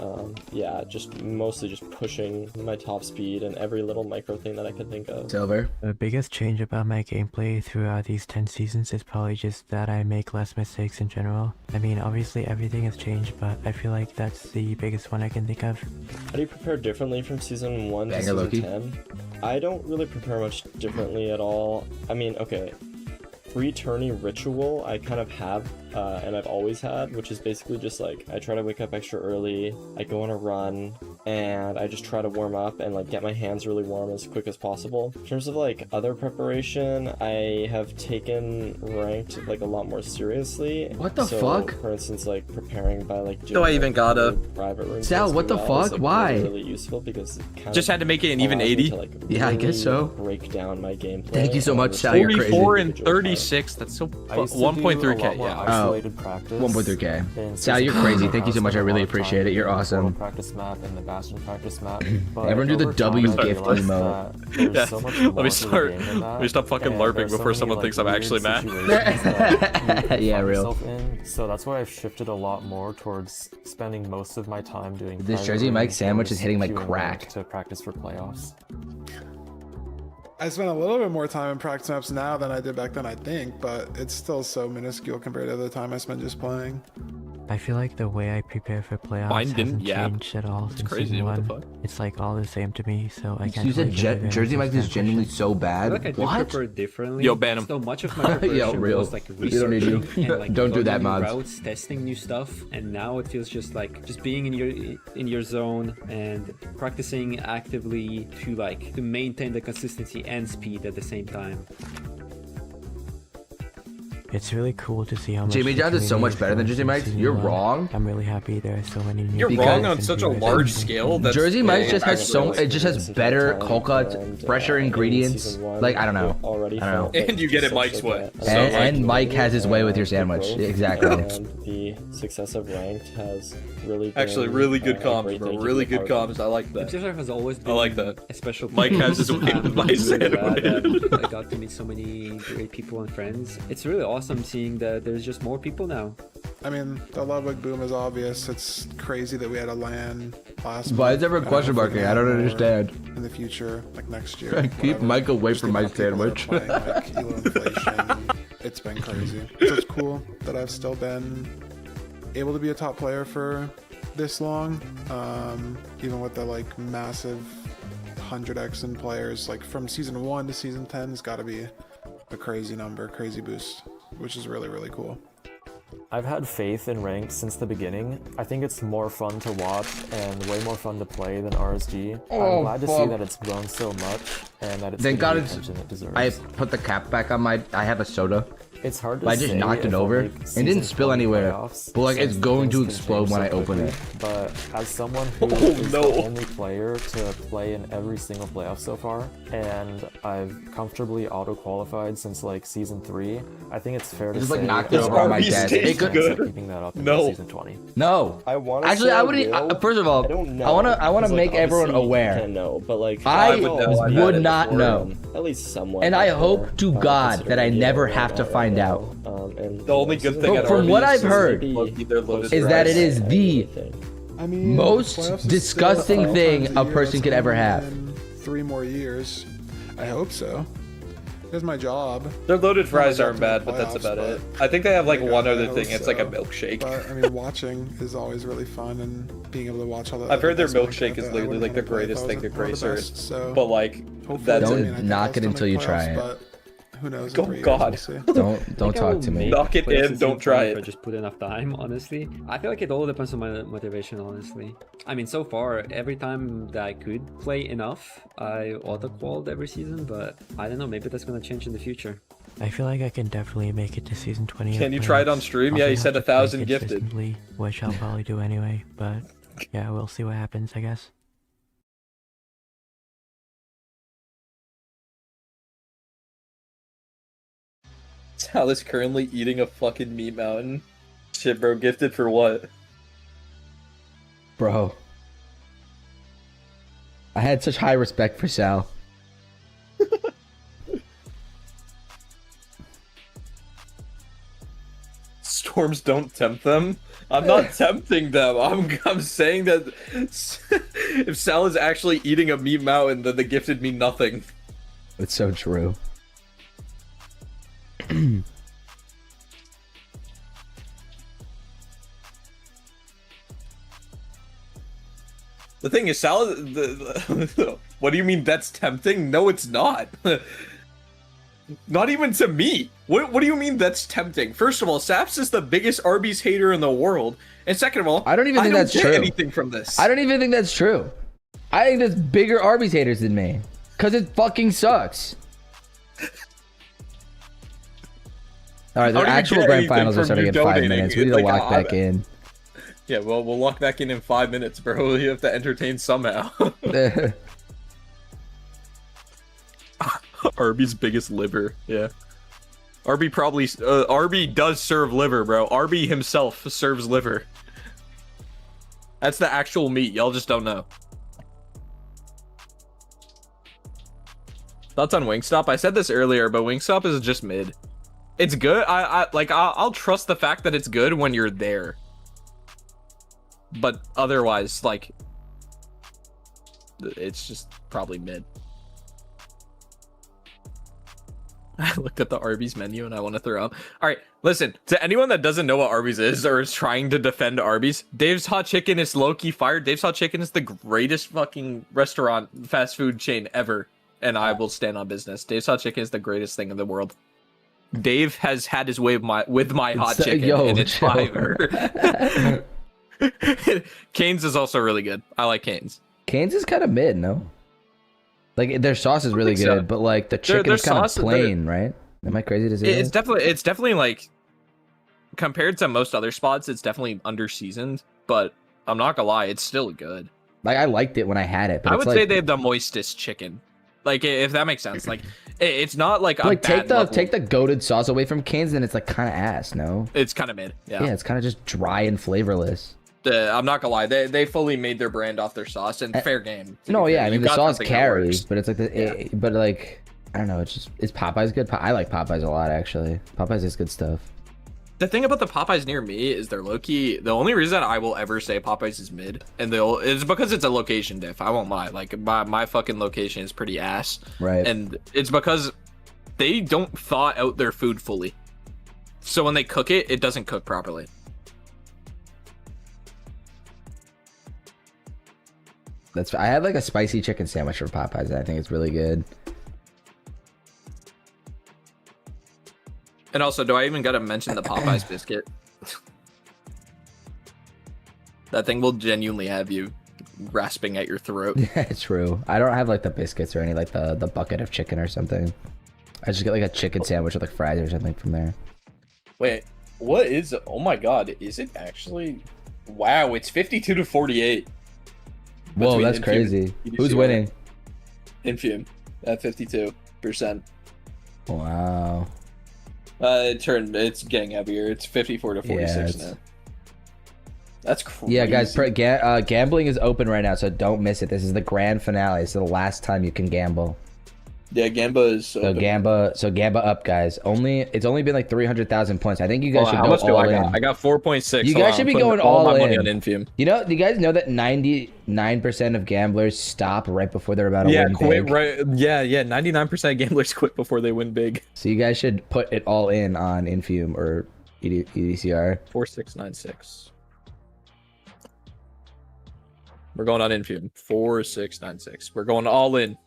yeah, just mostly just pushing my top speed and every little micro thing that I could think of.
Silver.
The biggest change about my gameplay throughout these 10 seasons is probably just that I make less mistakes in general. I mean, obviously everything has changed, but I feel like that's the biggest one I can think of.
How do you prepare differently from season 1 to season 10? I don't really prepare much differently at all. I mean, okay, pre-tourney ritual I kind of have, and I've always had, which is basically just like, I try to wake up extra early, I go on a run, and I just try to warm up and like get my hands really warm as quick as possible. In terms of like other preparation, I have taken ranked like a lot more seriously.
What the fuck?
For instance, like preparing by like doing
No, I even got a
private room.
Sal, what the fuck? Why?
Really useful because it kind
just
of
had to make it an even 80.
to, like,
Yeah, I guess so.
Break down my gameplay.
Thank you so much, Sal. You're crazy.
44 and 36. That's so 1.3k. Yeah.
Isolated practice.
1.3k. Sal, you're crazy. Thank you so much. I really appreciate it. You're awesome.
Practice map and the Bastion practice map. But
Everyone do the W gift
emote.
Yeah. Let me stop fucking LARPing before someone thinks I'm actually mad.
Yeah, real.
So that's why I've shifted a lot more towards spending most of my time doing
This Jersey Mike sandwich is hitting like crack.
To practice for playoffs.
I spend a little bit more time in practice maps now than I did back then, I think, but it's still so minuscule compared to the time I spent just playing.
I feel like the way I prepare for playoffs hasn't changed at all since season 1. It's like all the same to me, so I can't.
You said Jersey Mike is genuinely so bad.
I feel like I
What?
prepare differently.
Yo, ban him.
So much of my preparation
real.
was like
We don't need you.
researching and like
Don't do
learning
that,
new
mods.
routes, testing new stuff, and now it feels just like just being in your zone and practicing actively to maintain the consistency and speed at the same time.
It's really cool to see how much
Jamie Johns is so much better than Jersey Mike's. You're wrong.
I'm really happy there are so many new
You're wrong on such a large scale. That's
Jersey Mike's just has it just has better cold cuts, fresher ingredients. Like, I don't know. I don't know.
And you get it Mike's way.
And Mike has his way with your sandwich. Exactly.
And the success of ranked has really been,
actually really good comms, bro. Really good comms. I like that.
MCSR has always been
I like that.
a special
Mike has his way with my sandwich.
I got to meet so many great people and friends. It's really awesome seeing that there's just more people now.
I mean, the Ludwig boom is obvious. It's crazy that we had a LAN last
Why
month.
is there a question mark here? I don't understand.
In the future, like next year.
Keep Mike away from my sandwich.
Playing, like, Elo inflation. It's been crazy. So it's cool that I've still been able to be a top player for this long. Even with the like massive 100x in players, like from season 1 to season 10 has got to be a crazy number, crazy boost, which is really, really cool.
I've had faith in ranked since the beginning. I think it's more fun to watch and way more fun to play than RSG. I'm glad to see that it's grown so much and that it's
Thank God
getting the attention it deserves.
I put the cap back on my. I have a soda.
It's hard to
I just
say
knocked it
if I'll
over.
make
It didn't spill anywhere. But like it's going to explode when I open it.
But as someone who is the only player to play in every single playoff so far, and I've comfortably auto-qualified since like season 3, I think it's fair to say
just like knocked it over on my desk.
It good. Keeping that up in season 20.
No.
I want
Actually, I would. First of all, I want to make everyone aware.
I know, but like
I would not know.
At least somewhat.
And I hope to God that I never have to find out.
The only good thing
from what I've heard is that it is the most disgusting thing a person could ever have.
3 more years. I hope so. That's my job.
Their loaded fries aren't bad, but that's about it. I think they have like one other thing. It's like a milkshake.
But I mean, watching is always really fun, and being able to watch all the.
I've heard their milkshake is literally like the greatest thing to grace Earth. But like, that's
don't knock it until you try it.
Who knows?
Oh God!
Don't talk to me.
Knock it in. Don't try
If I
it.
just put enough time, honestly. I feel like it all depends on my motivation, honestly. I mean, so far, every time that I could play enough, I auto-qualled every season, but I don't know, maybe that's gonna change in the future.
I feel like I can definitely make it to season 20.
Can you try it on stream? Yeah, you said 1,000 gifted.
Which I'll probably do anyway, but yeah, we'll see what happens, I guess.
Sal is currently eating a fucking meat mountain. Shit, bro. Gifted for what?
Bro. I had such high respect for Sal.
Storms don't tempt them. I'm not tempting them. I'm saying that if Sal is actually eating a meat mountain, then the gifted mean nothing.
It's so true.
The thing is, Sal, what do you mean that's tempting? No, it's not. Not even to me. What do you mean that's tempting? First of all, Saps is the biggest Arby's hater in the world. And second of all,
I don't even think that's true.
Anything from this.
I don't even think that's true. I think there's bigger Arby's haters than me. Because it fucking sucks. Alright, the actual grand finals are starting in 5 minutes. We need to lock back in.
Yeah, well, we'll lock back in 5 minutes, bro. You have to entertain somehow. Arby's biggest liver, yeah. Arby probably, Arby does serve liver, bro. Arby himself serves liver. That's the actual meat, y'all just don't know. Thoughts on Wingstop? I said this earlier, but Wingstop is just mid. It's good. I'll trust the fact that it's good when you're there. But otherwise, like, it's just probably mid. I looked at the Arby's menu and I want to throw up. All right, listen, to anyone that doesn't know what Arby's is or is trying to defend Arby's, Dave's Hot Chicken is low-key fired. Dave's Hot Chicken is the greatest fucking restaurant, fast food chain ever. And I will stand on business. Dave's Hot Chicken is the greatest thing in the world. Dave has had his way with my hot chicken, and it's fire. Cane's is also really good. I like Cane's.
Cane's is kind of mid, no? Like their sauce is really good, so. But like the chicken is kind of plain, right? Am I crazy to say
it's that? It's definitely like compared to most other spots, it's definitely under seasoned. But I'm not gonna lie, it's still good.
Like I liked it when I had it. But
I would say they have the moistest chicken. Like if that makes sense. Like it's not like a
take the goated sauce away from Cane's, and it's like kind of ass. No,
it's kind of mid. Yeah,
it's kind of just dry and flavorless.
I'm not gonna lie, they fully made their brand off their sauce, and fair game.
No, yeah, I mean the sauce carries, but it's like but like I don't know, it's Popeyes good. I like Popeyes a lot actually. Popeyes is good stuff.
The thing about the Popeyes near me is they're low-key. The only reason I will ever say Popeyes is mid, and is because it's a location diff. I won't lie. Like my fucking location is pretty ass,
right?
And it's because they don't thaw out their food fully. So when they cook it, it doesn't cook properly.
I had like a spicy chicken sandwich from Popeyes, and I think it's really good.
And also, do I even gotta mention the Popeyes biscuit? That thing will genuinely have you grasping at your throat.
Yeah, true. I don't have like the biscuits or any like the bucket of chicken or something. I just get like a chicken sandwich with like fries or something from there.
Wait, what is? Oh my god, is it actually? Wow, it's 52-48.
Whoa, that's crazy. Who's winning?
Infume at 52%.
Wow.
It's getting heavier. It's 54-46 now. That's crazy.
Yeah, guys, gambling is open right now, so don't miss it. This is the grand finale. It's the last time you can gamble.
Yeah, Gamba is
so Gamba up, guys. It's only been like 300,000 points. I think you guys should go all in.
I got 4.6.
You guys should be going all in.
Money on Infume.
You know, do you guys know that 99% of gamblers stop right before they're about to win
quit
big?
Right. Yeah. 99% of gamblers quit before they win big.
So you guys should put it all in on Infume or EDCR.
4696. We're going on Infume. 4696. We're going all in.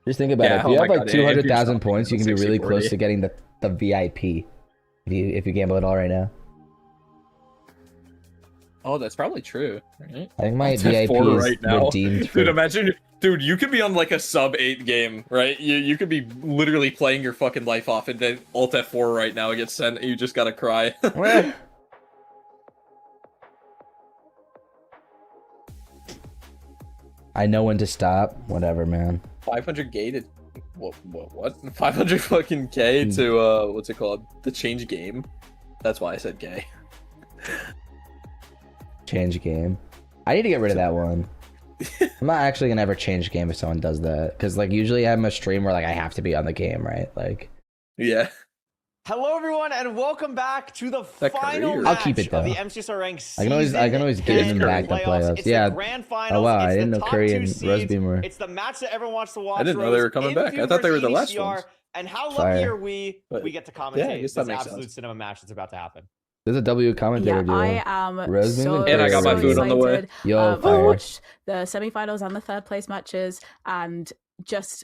Just think about it. If you have like 200,000 points, you can be really close to getting the VIP. If you gamble it all right now.
Oh, that's probably true. Right?
I think my VIP is
right now.
redeemed.
Dude, imagine, you could be on like a sub 8 game, right? You could be literally playing your fucking life off, and then Alt F4 right now gets sent, and you just gotta cry.
I know when to stop. Whatever, man.
500 gated. What? 500 fucking K to what's it called? The change game. That's why I said gay.
Change game. I need to get rid of that one. I'm not actually gonna ever change game if someone does that, because like usually I'm a stream where like I have to be on the game, right? Like.
Yeah.
Hello, everyone, and welcome back to the final match
I'll keep it,
of the MCSR Ranked
I can always give them back the playoffs.
It's
yeah.
the grand finals.
Oh wow,
it's
I didn't
the
know
top
Curry
2
and
seeds.
Rosebeam were.
It's the match that everyone wants to watch.
I didn't know they were coming back. I thought they were the last
EDCR,
ones.
And how lucky are we? We get to commentate
Yeah, I guess that
this
makes
absolute
sense.
cinema match that's about to happen.
There's a W commentator duo.
I am
Rosebeam
so,
and I got my food on the way.
I've watched the semifinals and the third place matches, and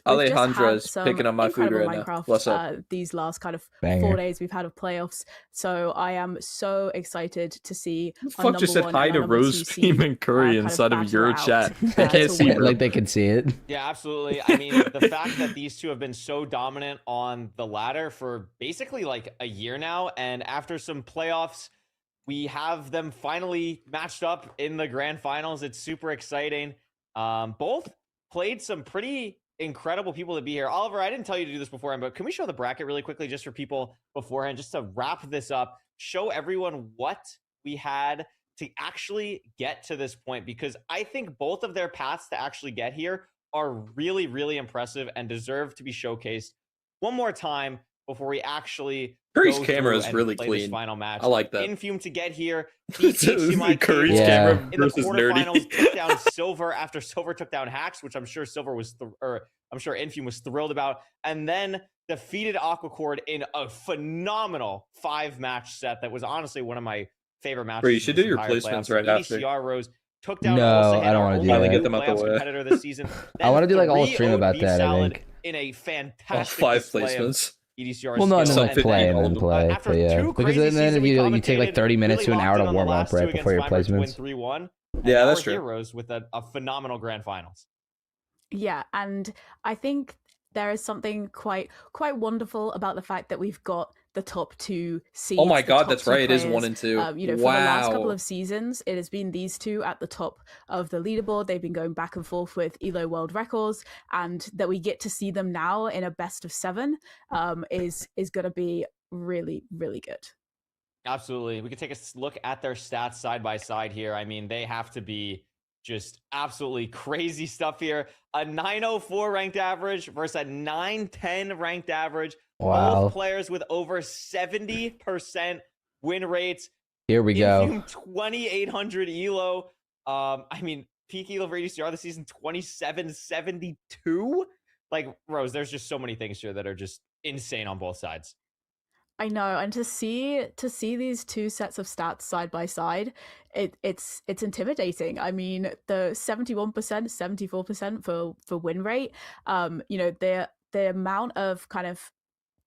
Alejandra's picking up my food right now. What's up?
These last kind of
Banger.
4 days we've had of playoffs, so I am so excited to see.
Fuck just said hi to Rosebeam and Curry inside of your chat. They can't see it.
Like they can see it.
Yeah, absolutely. I mean, the fact that these two have been so dominant on the ladder for basically like a year now, and after some playoffs, we have them finally matched up in the grand finals. It's super exciting. Both played some pretty incredible people to be here. Oliver, I didn't tell you to do this beforehand, but can we show the bracket really quickly just for people beforehand, just to wrap this up, show everyone what we had to actually get to this point, because I think both of their paths to actually get here are really, really impressive and deserve to be showcased one more time before we actually
Curry's camera is really
play
clean.
This final match.
I like that.
Infume to get here. HCMI
Curry's camera
in the
versus
quarterfinals
Nerdy.
took down Silver after Silver took down Hacks, which I'm sure Silver was, I'm sure Infume was thrilled about, and then defeated Aquacord in a phenomenal 5-match set that was honestly one of my favorite matches.
Bro, you should do your placements right after.
EDCR Rose took down.
No, I don't want to do
Finally
that.
get them out the way.
Competitor this season.
I want to do like a whole
3-0
stream about
beef
that. I
salad
think.
in a fantastic
5
display of
placements.
EDCR
Well, no,
skill.
like play and then play.
After
But yeah,
2
because
crazy
then
seasons, we
you take like 30 minutes to an hour to
locked in on the
warm up
last two
right before your
against Vibers to
placements.
win 3-1.
Yeah, that's
our
true.
Heroes with a phenomenal grand finals.
Yeah, and I think there is something quite wonderful about the fact that we've got the top 2 seeds.
Oh my
the
god,
top
that's
2
right. It is
players.
1 and 2.
For the
Wow.
last couple of seasons, it has been these two at the top of the leaderboard. They've been going back and forth with ELO World Records, and that we get to see them now in a best of 7 is going to be really, really good.
Absolutely. We could take a look at their stats side by side here. I mean, they have to be just absolutely crazy stuff here. A 904 ranked average versus a 910 ranked average.
Wow.
Both players with over 70% win rates.
Here we go.
Infume 2,800 elo. I mean, peak elo for EDCR this season 2772. Like, Rose, there's just so many things here that are just insane on both sides.
I know, and to see these two sets of stats side by side, it's intimidating. I mean, the 71%, 74% for win rate. The amount of kind of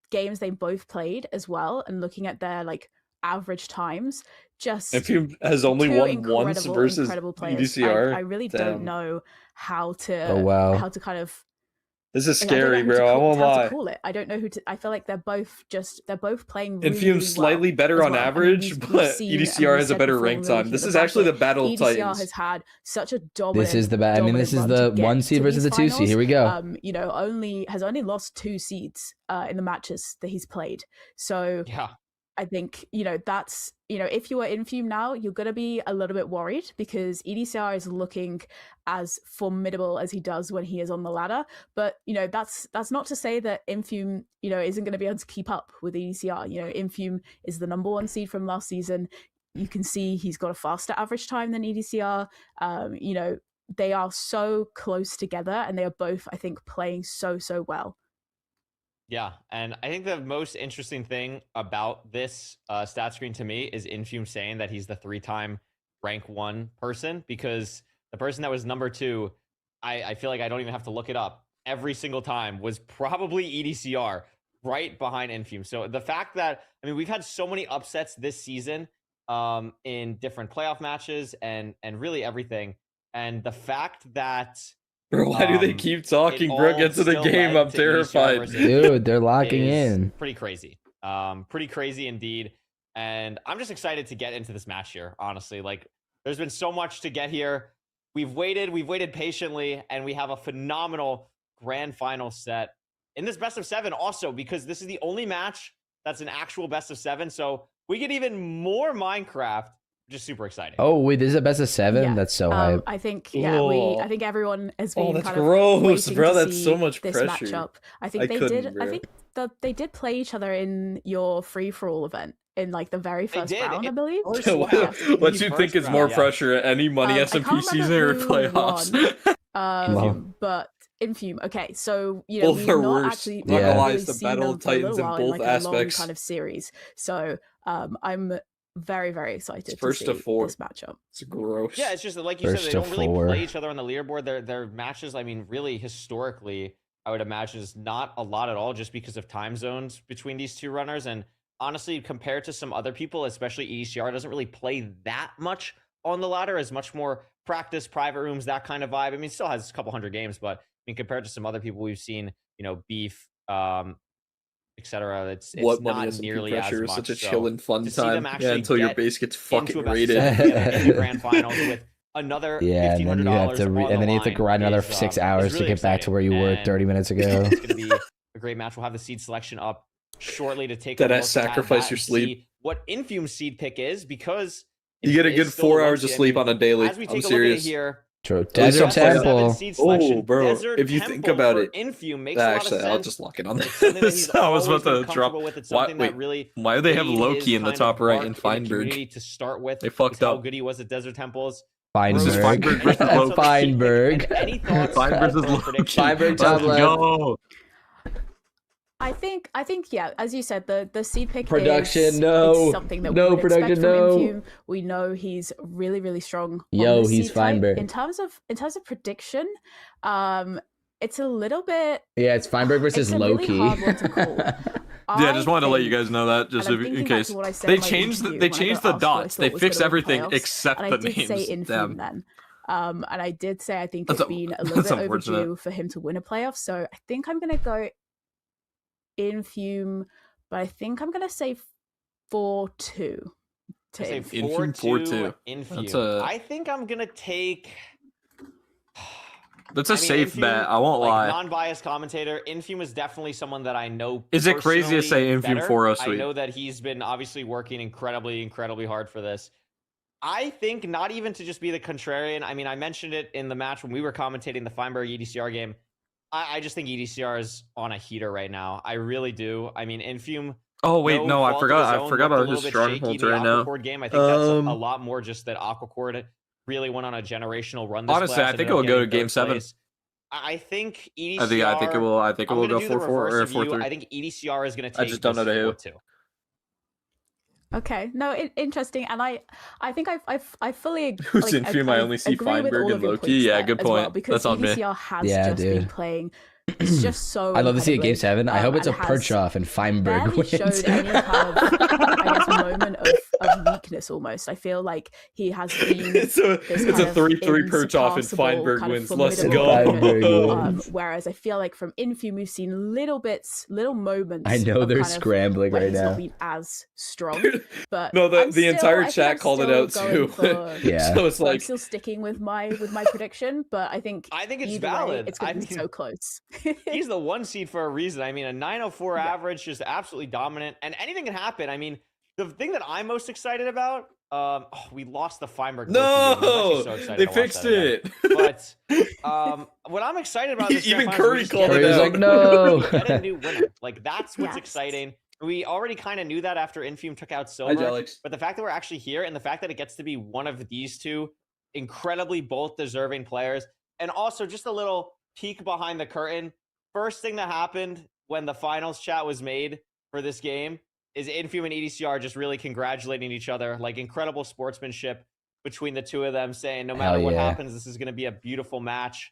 games they both played as well, and looking at their like average times. Just
Infum has only won once versus
incredible players.
EDCR.
I really don't know how to kind of.
This is scary, bro. I won't lie.
To call it. I don't know who to. I feel like they're both playing.
Infum's really slightly better on average, but EDCR has a better rank time. This is actually the battle of Titans.
EDCR has had such a dominant.
This is the I mean, this is the 1 seed versus the 2 seed. Here we go.
You know, has only lost 2 seeds in the matches that he's played. So
yeah.
I think, you know, that's, you know, if you are Infum now, you're going to be a little bit worried because EDCR is looking as formidable as he does when he is on the ladder. But, you know, that's not to say that Infum, you know, isn't going to be able to keep up with EDCR. You know, Infum is the number 1 seed from last season. You can see he's got a faster average time than EDCR. You know, they are so close together and they are both, I think, playing so well.
Yeah, and I think the most interesting thing about this stat screen to me is Infum saying that he's the 3-time rank 1 person, because the person that was number 2, I feel like I don't even have to look it up, every single time was probably EDCR, right behind Infum. So the fact that, I mean, we've had so many upsets this season in different playoff matches and really everything, and the fact that
Bro, why do they keep talking, bro? Get to the game. I'm terrified.
Dude, they're locking in.
Pretty crazy. Pretty crazy indeed. And I'm just excited to get into this match here, honestly. Like, there's been so much to get here. We've waited patiently, and we have a phenomenal grand final set in this best of 7 also, because this is the only match that's an actual best of 7. So we get even more Minecraft. Just super exciting.
Oh wait, this is a best of 7. Yeah. That's so hype.
I think I think everyone has been
that's
kind of
gross, bro.
To
That's
see
so much
this
pressure.
Matchup. I think they did. Bro. I think that they did play each other in your free for all event in like the very first round, I believe.
What you think is more pressure? Any money SMP season or playoffs?
But Infum. Okay, so you know
both
we've
are
not
worse.
actually
Analyze
the
battle of Titans in both aspects.
Kind of series. So I'm very excited
first
to see
4.
this matchup.
It's gross.
Yeah, it's just like you said, they don't really play each other on the leaderboard. Their matches, I mean, really historically, I would imagine is not a lot at all, just because of time zones between these 2 runners. And honestly, compared to some other people, especially EDCR, doesn't really play that much on the ladder, as much more practice, private rooms, that kind of vibe. I mean, it still has a couple hundred games, but I mean, compared to some other people we've seen, you know, Beef, etc. It's not nearly as much.
Such a chill and fun time. Yeah, until your base gets fucking raided.
In the grand finals with another $1,500
and then you have to and then you have to grind another 6 hours
really
to get back to where you were 30 minutes ago.
It's going to be a great match. We'll have the seed selection up shortly to take
that sacrifice your sleep.
What Infum's seed pick is, because
you get a good 4 hours of sleep on a daily.
As we take
I'm
a
serious.
Look at here,
True. Desert Temple.
Oh, bro.
Desert
if you think about it,
Infum makes
actually, I'll just lock it on this. I was about to drop. Why do they have Loki in the top right in Feinberg?
To start with,
they fucked up.
How good he was at Desert Temples.
Feinberg. Feinberg.
Any thoughts?
Feinberg is Loki.
Feinberg top left.
I think, yeah, as you said, the seed pick
production,
is something that we would expect from Infum. We know he's really strong.
He's Feinberg.
In terms of prediction, it's a little bit.
Yeah, it's Feinberg versus Loki.
Really hard one to call.
Yeah, just wanted to let you guys know that, just in case. They changed the dots. They fixed everything except the names.
I did say Infum then. And I did say I think it's been a little bit overdue for him to win a playoff. So I think I'm gonna go Infum, but I think I'm gonna say 4-2.
Infum 4-2. Infum. I think I'm gonna take.
That's a safe bet. I won't lie.
Non-biased commentator. Infum is definitely someone that I know.
Is it crazy to say Infum 4-0?
I know that he's been obviously working incredibly hard for this. I think not even to just be the contrarian. I mean, I mentioned it in the match when we were commentating the Feinberg EDCR game. I just think EDCR is on a heater right now. I really do. I mean, Infum.
Oh wait, no, I forgot about his strongholds right now.
Game. I think that's a lot more just that Aquacord really went on a generational run.
Honestly, I think it will go to Game 7.
I think EDCR.
I think it will. I think it will go 4-4 or 4-3.
I think EDCR is going to take.
I just don't know the who.
Okay, no, interesting, and I think I fully
who's Infum? I only see Feinberg and Loki. Yeah, good point.
Well, because
that's on me.
EDCR has been playing It's just so.
I'd love to see a Game
incredibly,
7. I hope it's a
and has
perch off and Feinberg
barely
wins.
showed any kind of, I guess, moment of weakness almost. I feel like he has been.
It's a 3-3 perch off and Feinberg wins. Let's go.
Whereas I feel like from Infume we've seen little moments.
I know they're scrambling right now.
Not been as strong, but
no, the entire chat called it out too.
Yeah,
so it's like
I'm still sticking with my prediction, but I think
it's valid.
It's going to be so close.
He's the 1 seed for a reason. I mean, a 904 average, just absolutely dominant, and anything can happen. I mean, the thing that I'm most excited about, we lost the Feinberg.
No,
so
they fixed it.
But what I'm excited about,
even Curry called it
out. Like, no,
get a new winner. Like that's what's exciting. We already kind of knew that after Infume took out Silver, but the fact that we're actually here and the fact that it gets to be one of these two incredibly both deserving players, and also just a little peek behind the curtain. First thing that happened when the finals chat was made for this game is Infume and EDCR just really congratulating each other, like incredible sportsmanship between the two of them, saying no matter what happens, this is going to be a beautiful match.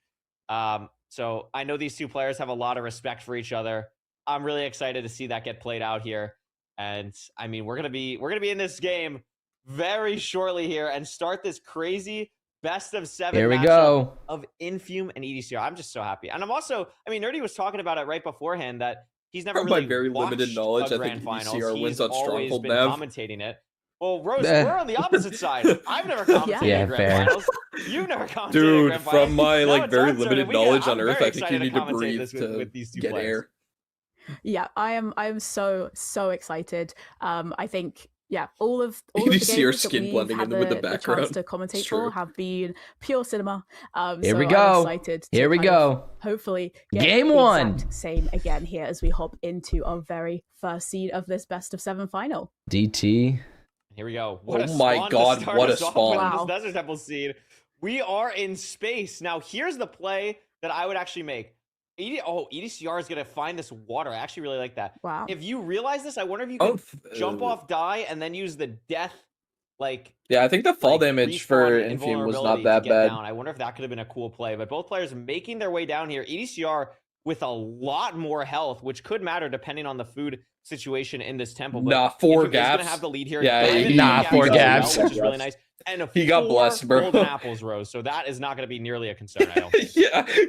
So I know these two players have a lot of respect for each other. I'm really excited to see that get played out here. And I mean, we're gonna be in this game very shortly here and start this crazy best of 7
here we go
of Infume and EDCR. I'm just so happy. And I'm also, I mean, Nerdy was talking about it right beforehand that he's never really
my very limited knowledge, I think EDCR wins on Stronghold
Nav. Commentating it. Well, Rose, we're on the opposite side. I've never commentated in Grand Finals. You've never commentated in Grand Finals.
From my very limited knowledge on Earth, I think you need to breathe to get air.
Yeah, I am so excited. I think all of the games that we've had the chance to commentate for have been pure cinema.
Here we go.
I'm excited to
here we go.
Hopefully, get
game
the
1.
Same again here as we hop into our very first seed of this best of 7 final.
DT.
Here we go.
Oh my God! What a spawn!
Wow.
This Desert Temple seed. We are in space now. Here's the play that I would actually make. EDCR is going to find this water. I actually really like that.
Wow.
If you realize this, I wonder if you can jump off, die, and then use the death,
Yeah, I think the fall damage for Infume was not that bad.
I wonder if that could have been a cool play. But both players making their way down here. EDCR with a lot more health, which could matter depending on the food situation in this temple. But
nah, 4 gaps.
He's going to have the lead here.
Yeah, 4 gaps.
Which is really nice. And
he got blessed, bro.
Golden apples, Rose. So that is not going to be nearly a concern, I don't think.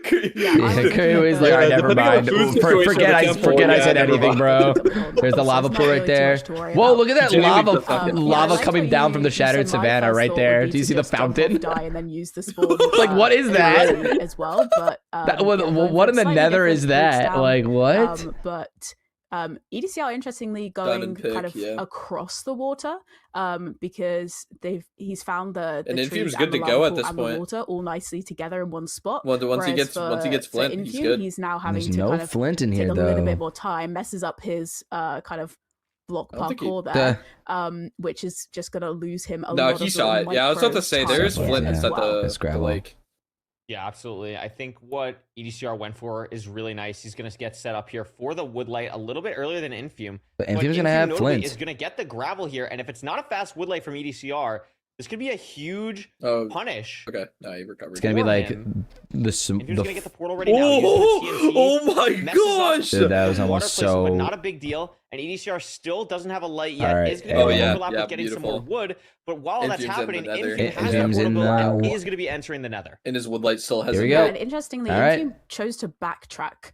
Curry was like, all right, never mind. Forget I said anything, bro. There's the lava pool right there. Whoa, look at that lava coming down from the shattered savannah right there. Do you see the fountain?
And then use the spawn,
like, what is that?
As well, but
what in the nether is that? Like, what?
But EDCR interestingly going kind of across the water because he's found the
Infume's good to go at this point.
Water all nicely together in one spot.
Well, once he gets Flint,
Infume,
he's good.
He's now having
There's
to
no
kind of
Flint in
take
here,
a little
though.
bit more time, messes up his kind of block parkour there, which is just gonna lose him a lot.
No, he saw it. Yeah, I was about to say there is Flint instead of the lake.
Yeah, absolutely. I think what EDCR went for is really nice. He's going to get set up here for the Woodlight a little bit earlier than Infume.
But Infume's going to have Flint.
Is going to get the gravel here, and if it's not a fast Woodlight from EDCR, this could be a huge punish.
Okay, no, he recovered.
It's going to be like
He's going to get the portal ready now.
Oh my gosh!
Dude, that was almost so...
But not a big deal. And EDCR still doesn't have a light yet.
Right.
Is going to overlap with getting some more wood. But while that's happening, Infume has that portable and is going to be entering the nether.
And his Woodlight still has
Here we go.
And interestingly, Infume chose to backtrack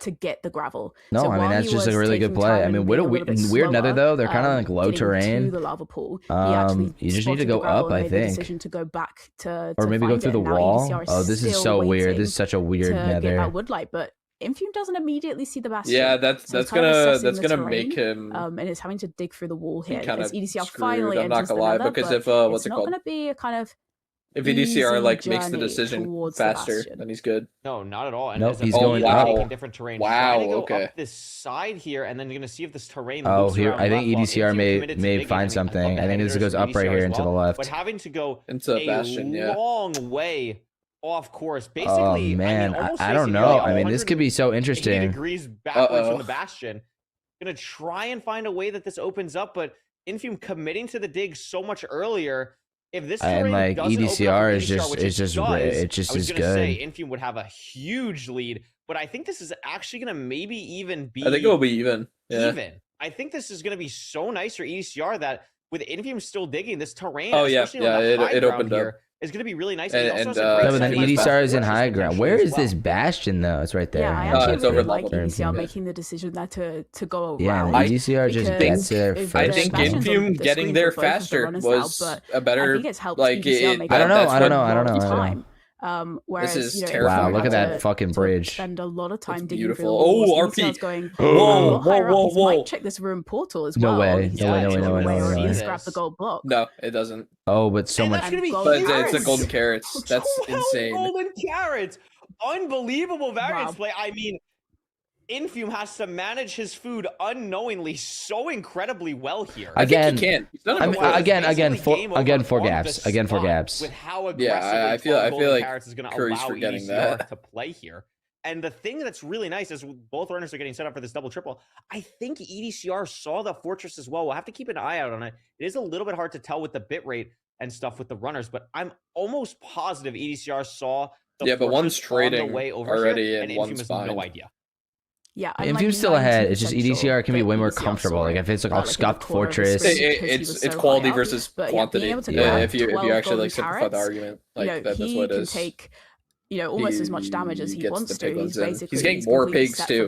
to get the gravel.
No,
so
I mean, that's just a really good play. I mean, weird nether, though. They're kind of like low terrain.
The lava pool.
You just need to go up, I think.
Decision to go back to
or maybe go through the wall. Oh, this is so weird. This is such a weird nether.
Get that Woodlight, but Infume doesn't immediately see the bastion.
Yeah, that's gonna make him
and is having to dig through the wall here.
Kind of
EDCR
screwed.
finally
I'm not gonna lie, because if
what's it called? It's not gonna be a kind of
if EDCR makes the decision faster, then he's good.
No, not at all. And
nope, he's going
taking different terrain.
Wow,
okay. Up this side here, and then you're gonna see if this terrain.
Here I think EDCR may find something. I think this goes up right here and to the left.
But having to go
into bastion,
long way off course, basically.
Oh man, I don't know. I mean, this could be so interesting.
Degrees backwards from the bastion. Gonna try and find a way that this opens up, but Infume committing to the dig so much earlier. If this
and like EDCR is just
is
good.
Infume would have a huge lead but I think this is actually going to maybe even be.
I think it'll be even. Yeah.
Even. I think this is going to be so nice for EDCR that with Infume still digging this terrain,
it opened
here,
up.
Is going to be really nice.
But then EDCR is in high ground. Where is this Bastion though? It's right there.
Yeah, I actually really like EDCR making the decision there to go around.
Yeah, EDCR just gets there first.
I think Infume getting there faster was a better. Like
I don't know.
Whereas,
this is
terrifying. Wow, look at that fucking bridge.
Spend a lot of time digging
beautiful.
through
Oh, RP.
Going,
whoa.
Might check this room portal as well.
No way.
Or at least grab the gold block.
No, it doesn't.
Oh, but so much.
But it's the golden carrots. That's insane.
Golden carrots. Unbelievable variance play. I mean, Infume has to manage his food unknowingly so incredibly well here.
Again,
he can.
Again, four gaps.
With how aggressive
I feel like
Carrots is going to
Curry's
allow
forgetting
EDCR
that.
to play here. And the thing that's really nice is both runners are getting set up for this double triple. I think EDCR saw the fortress as well. We'll have to keep an eye out on it. It is a little bit hard to tell with the bit rate and stuff with the runners, but I'm almost positive EDCR saw the
but one's trading
on the way over
already
here,
and
Infume
one's
has
behind.
no idea.
Yeah,
Infume's still ahead. It's just EDCR can be way more comfortable. Like if it's like a scuffed fortress,
it's quality versus quantity. Yeah, if you actually like simplify the argument, like that's what it is.
Take, almost as much damage as he wants to.
He's getting more pigs too.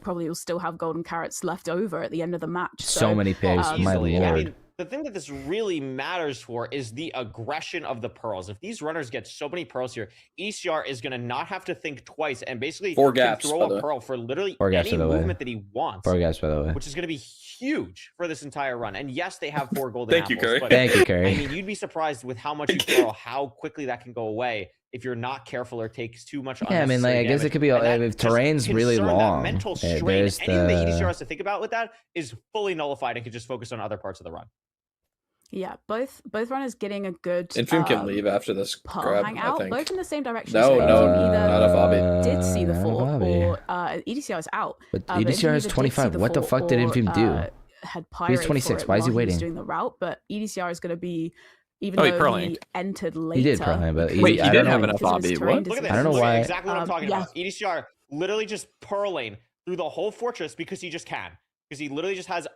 Probably will still have golden carrots left over at the end of the match.
So many pigs, my lord.
I mean, the thing that this really matters for is the aggression of the pearls. If these runners get so many pearls here, ECR is going to not have to think twice and basically
throw a
pearl for literally any movement that he wants.
4 gaps, by the way.
Which is going to be huge for this entire run. And yes, they have 4 golden apples.
Thank you, Curry.
I mean, you'd be surprised with how much you throw, how quickly that can go away if you're not careful or takes too much.
Yeah, I mean, like I guess it could be if terrain's really long.
That mental strain, anything that EDCR has to think about with that is fully nullified and could just focus on other parts of the run.
Yeah, both runners getting a good.
Infume can leave after this grab,
hangout,
I think.
both in the same direction.
No, not if Bobby
did see the fort, or EDCR is out.
But EDCR is 25. What the fuck did Infume do? He's 26. Why is he waiting?
He's doing the route, but EDCR is going to be. Even though he entered later.
He did Pearlhang, but
he didn't have enough Bobby. What?
Look at this.
I don't know why.
Exactly what I'm talking about. EDCR literally just pearling through the whole fortress because he just can. Because he literally just has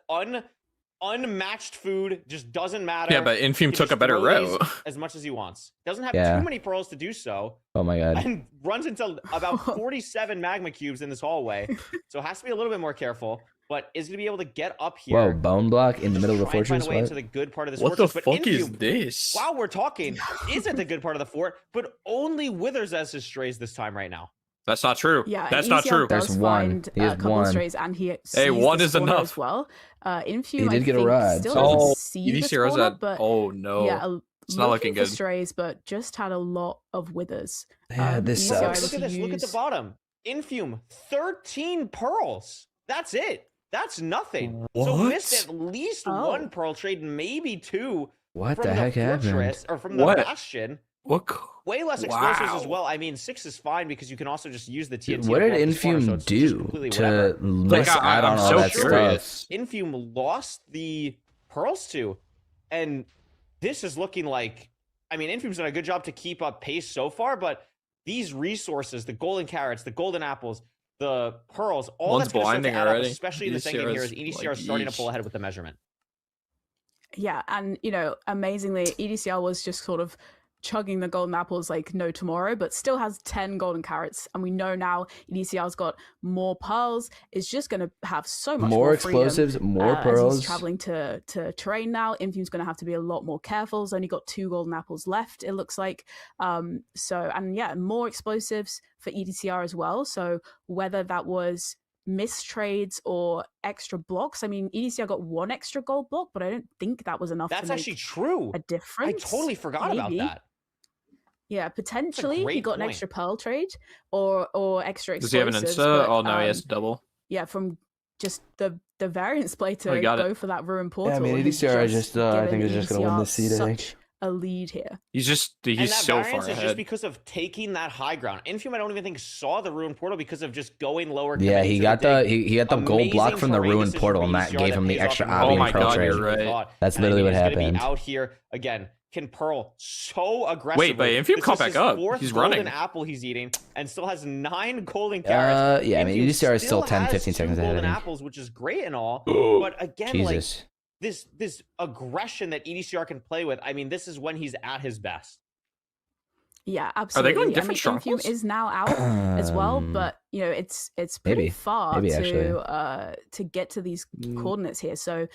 unmatched food, just doesn't matter.
Yeah, but Infume took a better route.
As much as he wants. Doesn't have too many pearls to do so.
Oh my god.
And runs into about 47 magma cubes in this hallway. So has to be a little bit more careful. But is going to be able to get up here.
Whoa, bone block in the middle of the fortress?
Find a way into the good part of this
what
fortress.
The fuck is this?
While we're talking, isn't the good part of the fort, but only withers as his strays this time right now.
That's not true.
Yeah,
that's not true.
There's one. He has one.
Strays and he
one is enough.
As well. Infume,
he did get a rod.
Still see the spawner, but
no.
Yeah,
it's not looking good.
Strays, but just had a lot of withers.
Yeah, this sucks.
Look at this. Look at the bottom. Infume, 13 pearls. That's it. That's nothing.
What?
So missed at least one pearl trade, maybe 2.
What the heck happened?
Or from the Bastion.
What?
Way less explosives as well. I mean, 6 is fine because you can also just use the TNT.
What did Infume do to miss out on all that stuff?
Infume lost the pearls to, and this is looking like. I mean, Infume's done a good job to keep up pace so far, but these resources, the golden carrots, the golden apples, the pearls, all that's going to add up, especially in the second here, is EDCR starting to pull ahead with the measurement.
Yeah, and amazingly, EDCR was just sort of chugging the golden apples like no tomorrow, but still has 10 golden carrots, and we know now EDCR's got more pearls. It's just going to have so much more
explosives, more pearls.
As he's traveling to terrain now. Infume's going to have to be a lot more careful. He's only got 2 golden apples left, it looks like. More explosives for EDCR as well. So whether that was missed trades or extra blocks. I mean, EDCR got 1 extra gold block, but I don't think that was enough.
That's
to
actually true.
A difference.
I totally forgot about that.
Yeah, potentially he got an extra pearl trade or extra explosives.
Does he have an insta? Oh no, he has double.
Yeah, from just the variance play to go for that ruin portal.
Yeah, I mean EDCR just I think is just gonna win this seed. I think
a lead here.
He's so far ahead.
Is just because of taking that high ground. Infume, I don't even think saw the ruin portal because of just going lower.
Yeah, he got the gold block from the ruin portal, and that gave him the extra obby and pearl trade.
Right.
That's literally what happened.
Out here again. can Pearl so aggressively.
Wait, but Infume caught back up. He's running.
Golden apple he's eating, and still has 9 golden carrots.
Yeah, I mean, EDCR is still 10, 15
has
seconds
2
ahead.
golden apples, which is great and all. But again,
Jesus.
like this aggression that EDCR can play with. I mean, this is when he's at his best.
Yeah, absolutely.
Are they going different
Infume is now out as well, but you know it's pretty far to get to these coordinates here. So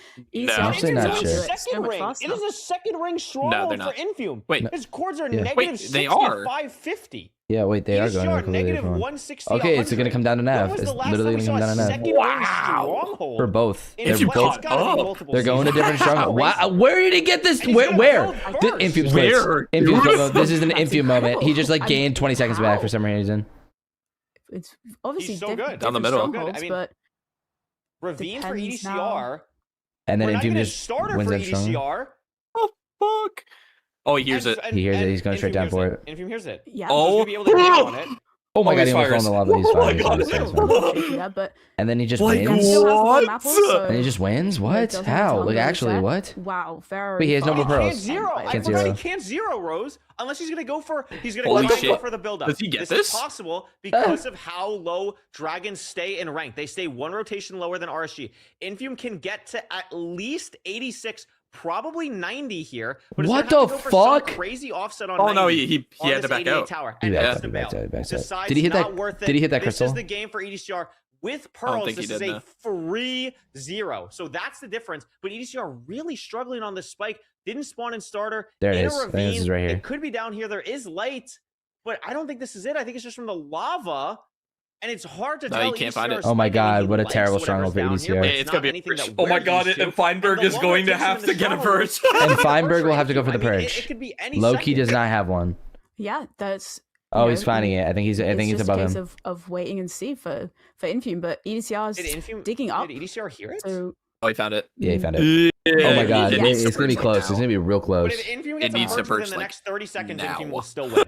actually not sure.
It is a second ring stronghold for Infume.
Wait,
his chords are negative 60
they are
550.
Yeah, wait, they are going to
negative 160.
Okay, it's going to come down to Nav. It's literally going to come down to Nav.
Wow.
For both.
They're both
They're going to different strongholds. Wow. Where did he get this? Where? Infume
Where?
This is an Infume moment. He just like gained 20 seconds back for some reason.
It's obviously
so good.
Down the middle.
I mean,
but
Ravine for EDCR.
And then Infume
just
just
starter
wins
for
that strong.
EDCR.
Oh, fuck. Oh, he hears it.
He hears it. He's going straight down for it.
Infume hears it.
Yeah.
Oh, be able to hit on it.
Oh my god, he almost fell in the lava. He's fine.
Yeah, but
and then he just
like,
wins.
What?
And he just wins? What? How? Like, actually, what?
Wow, very.
Wait, he has no more pearls.
I forgot he can't zero Rose unless he's gonna go for
go
for the build up.
Does he get
this? Is possible because of how low dragons stay in rank. They stay 1 rotation lower than RSG. Infume can get to at least 86. Probably 90 here. But
what the fuck?
Crazy offset on.
Oh no, he had to back out.
Tower.
Did he hit that? Did he hit that crystal?
This is the game for EDCR. With pearls, this is a 3-0. So that's the difference. But EDCR really struggling on this spike. Didn't spawn in starter.
There it is. This is right here.
It could be down here. There is light, but I don't think this is it. I think it's just from the lava. And it's hard to tell.
You can't find it.
Oh my god, what a terrible stronghold for EDCR.
It's gonna be a purge. Oh my god, and Feinberg is going to have to get a purge.
And Feinberg will have to go for the purge.
It could be any
Loki does not have one.
Yeah, that's.
Oh, he's finding it. I think he's above him.
It's just a case of waiting and see for Infume, but EDCR is digging up.
Did EDCR hear it?
So,
oh, he found it.
Yeah, he found it. Oh my god, it's gonna be close. It's gonna be real close.
But if Infume gets a purge within the next 30 seconds, Infume will still win.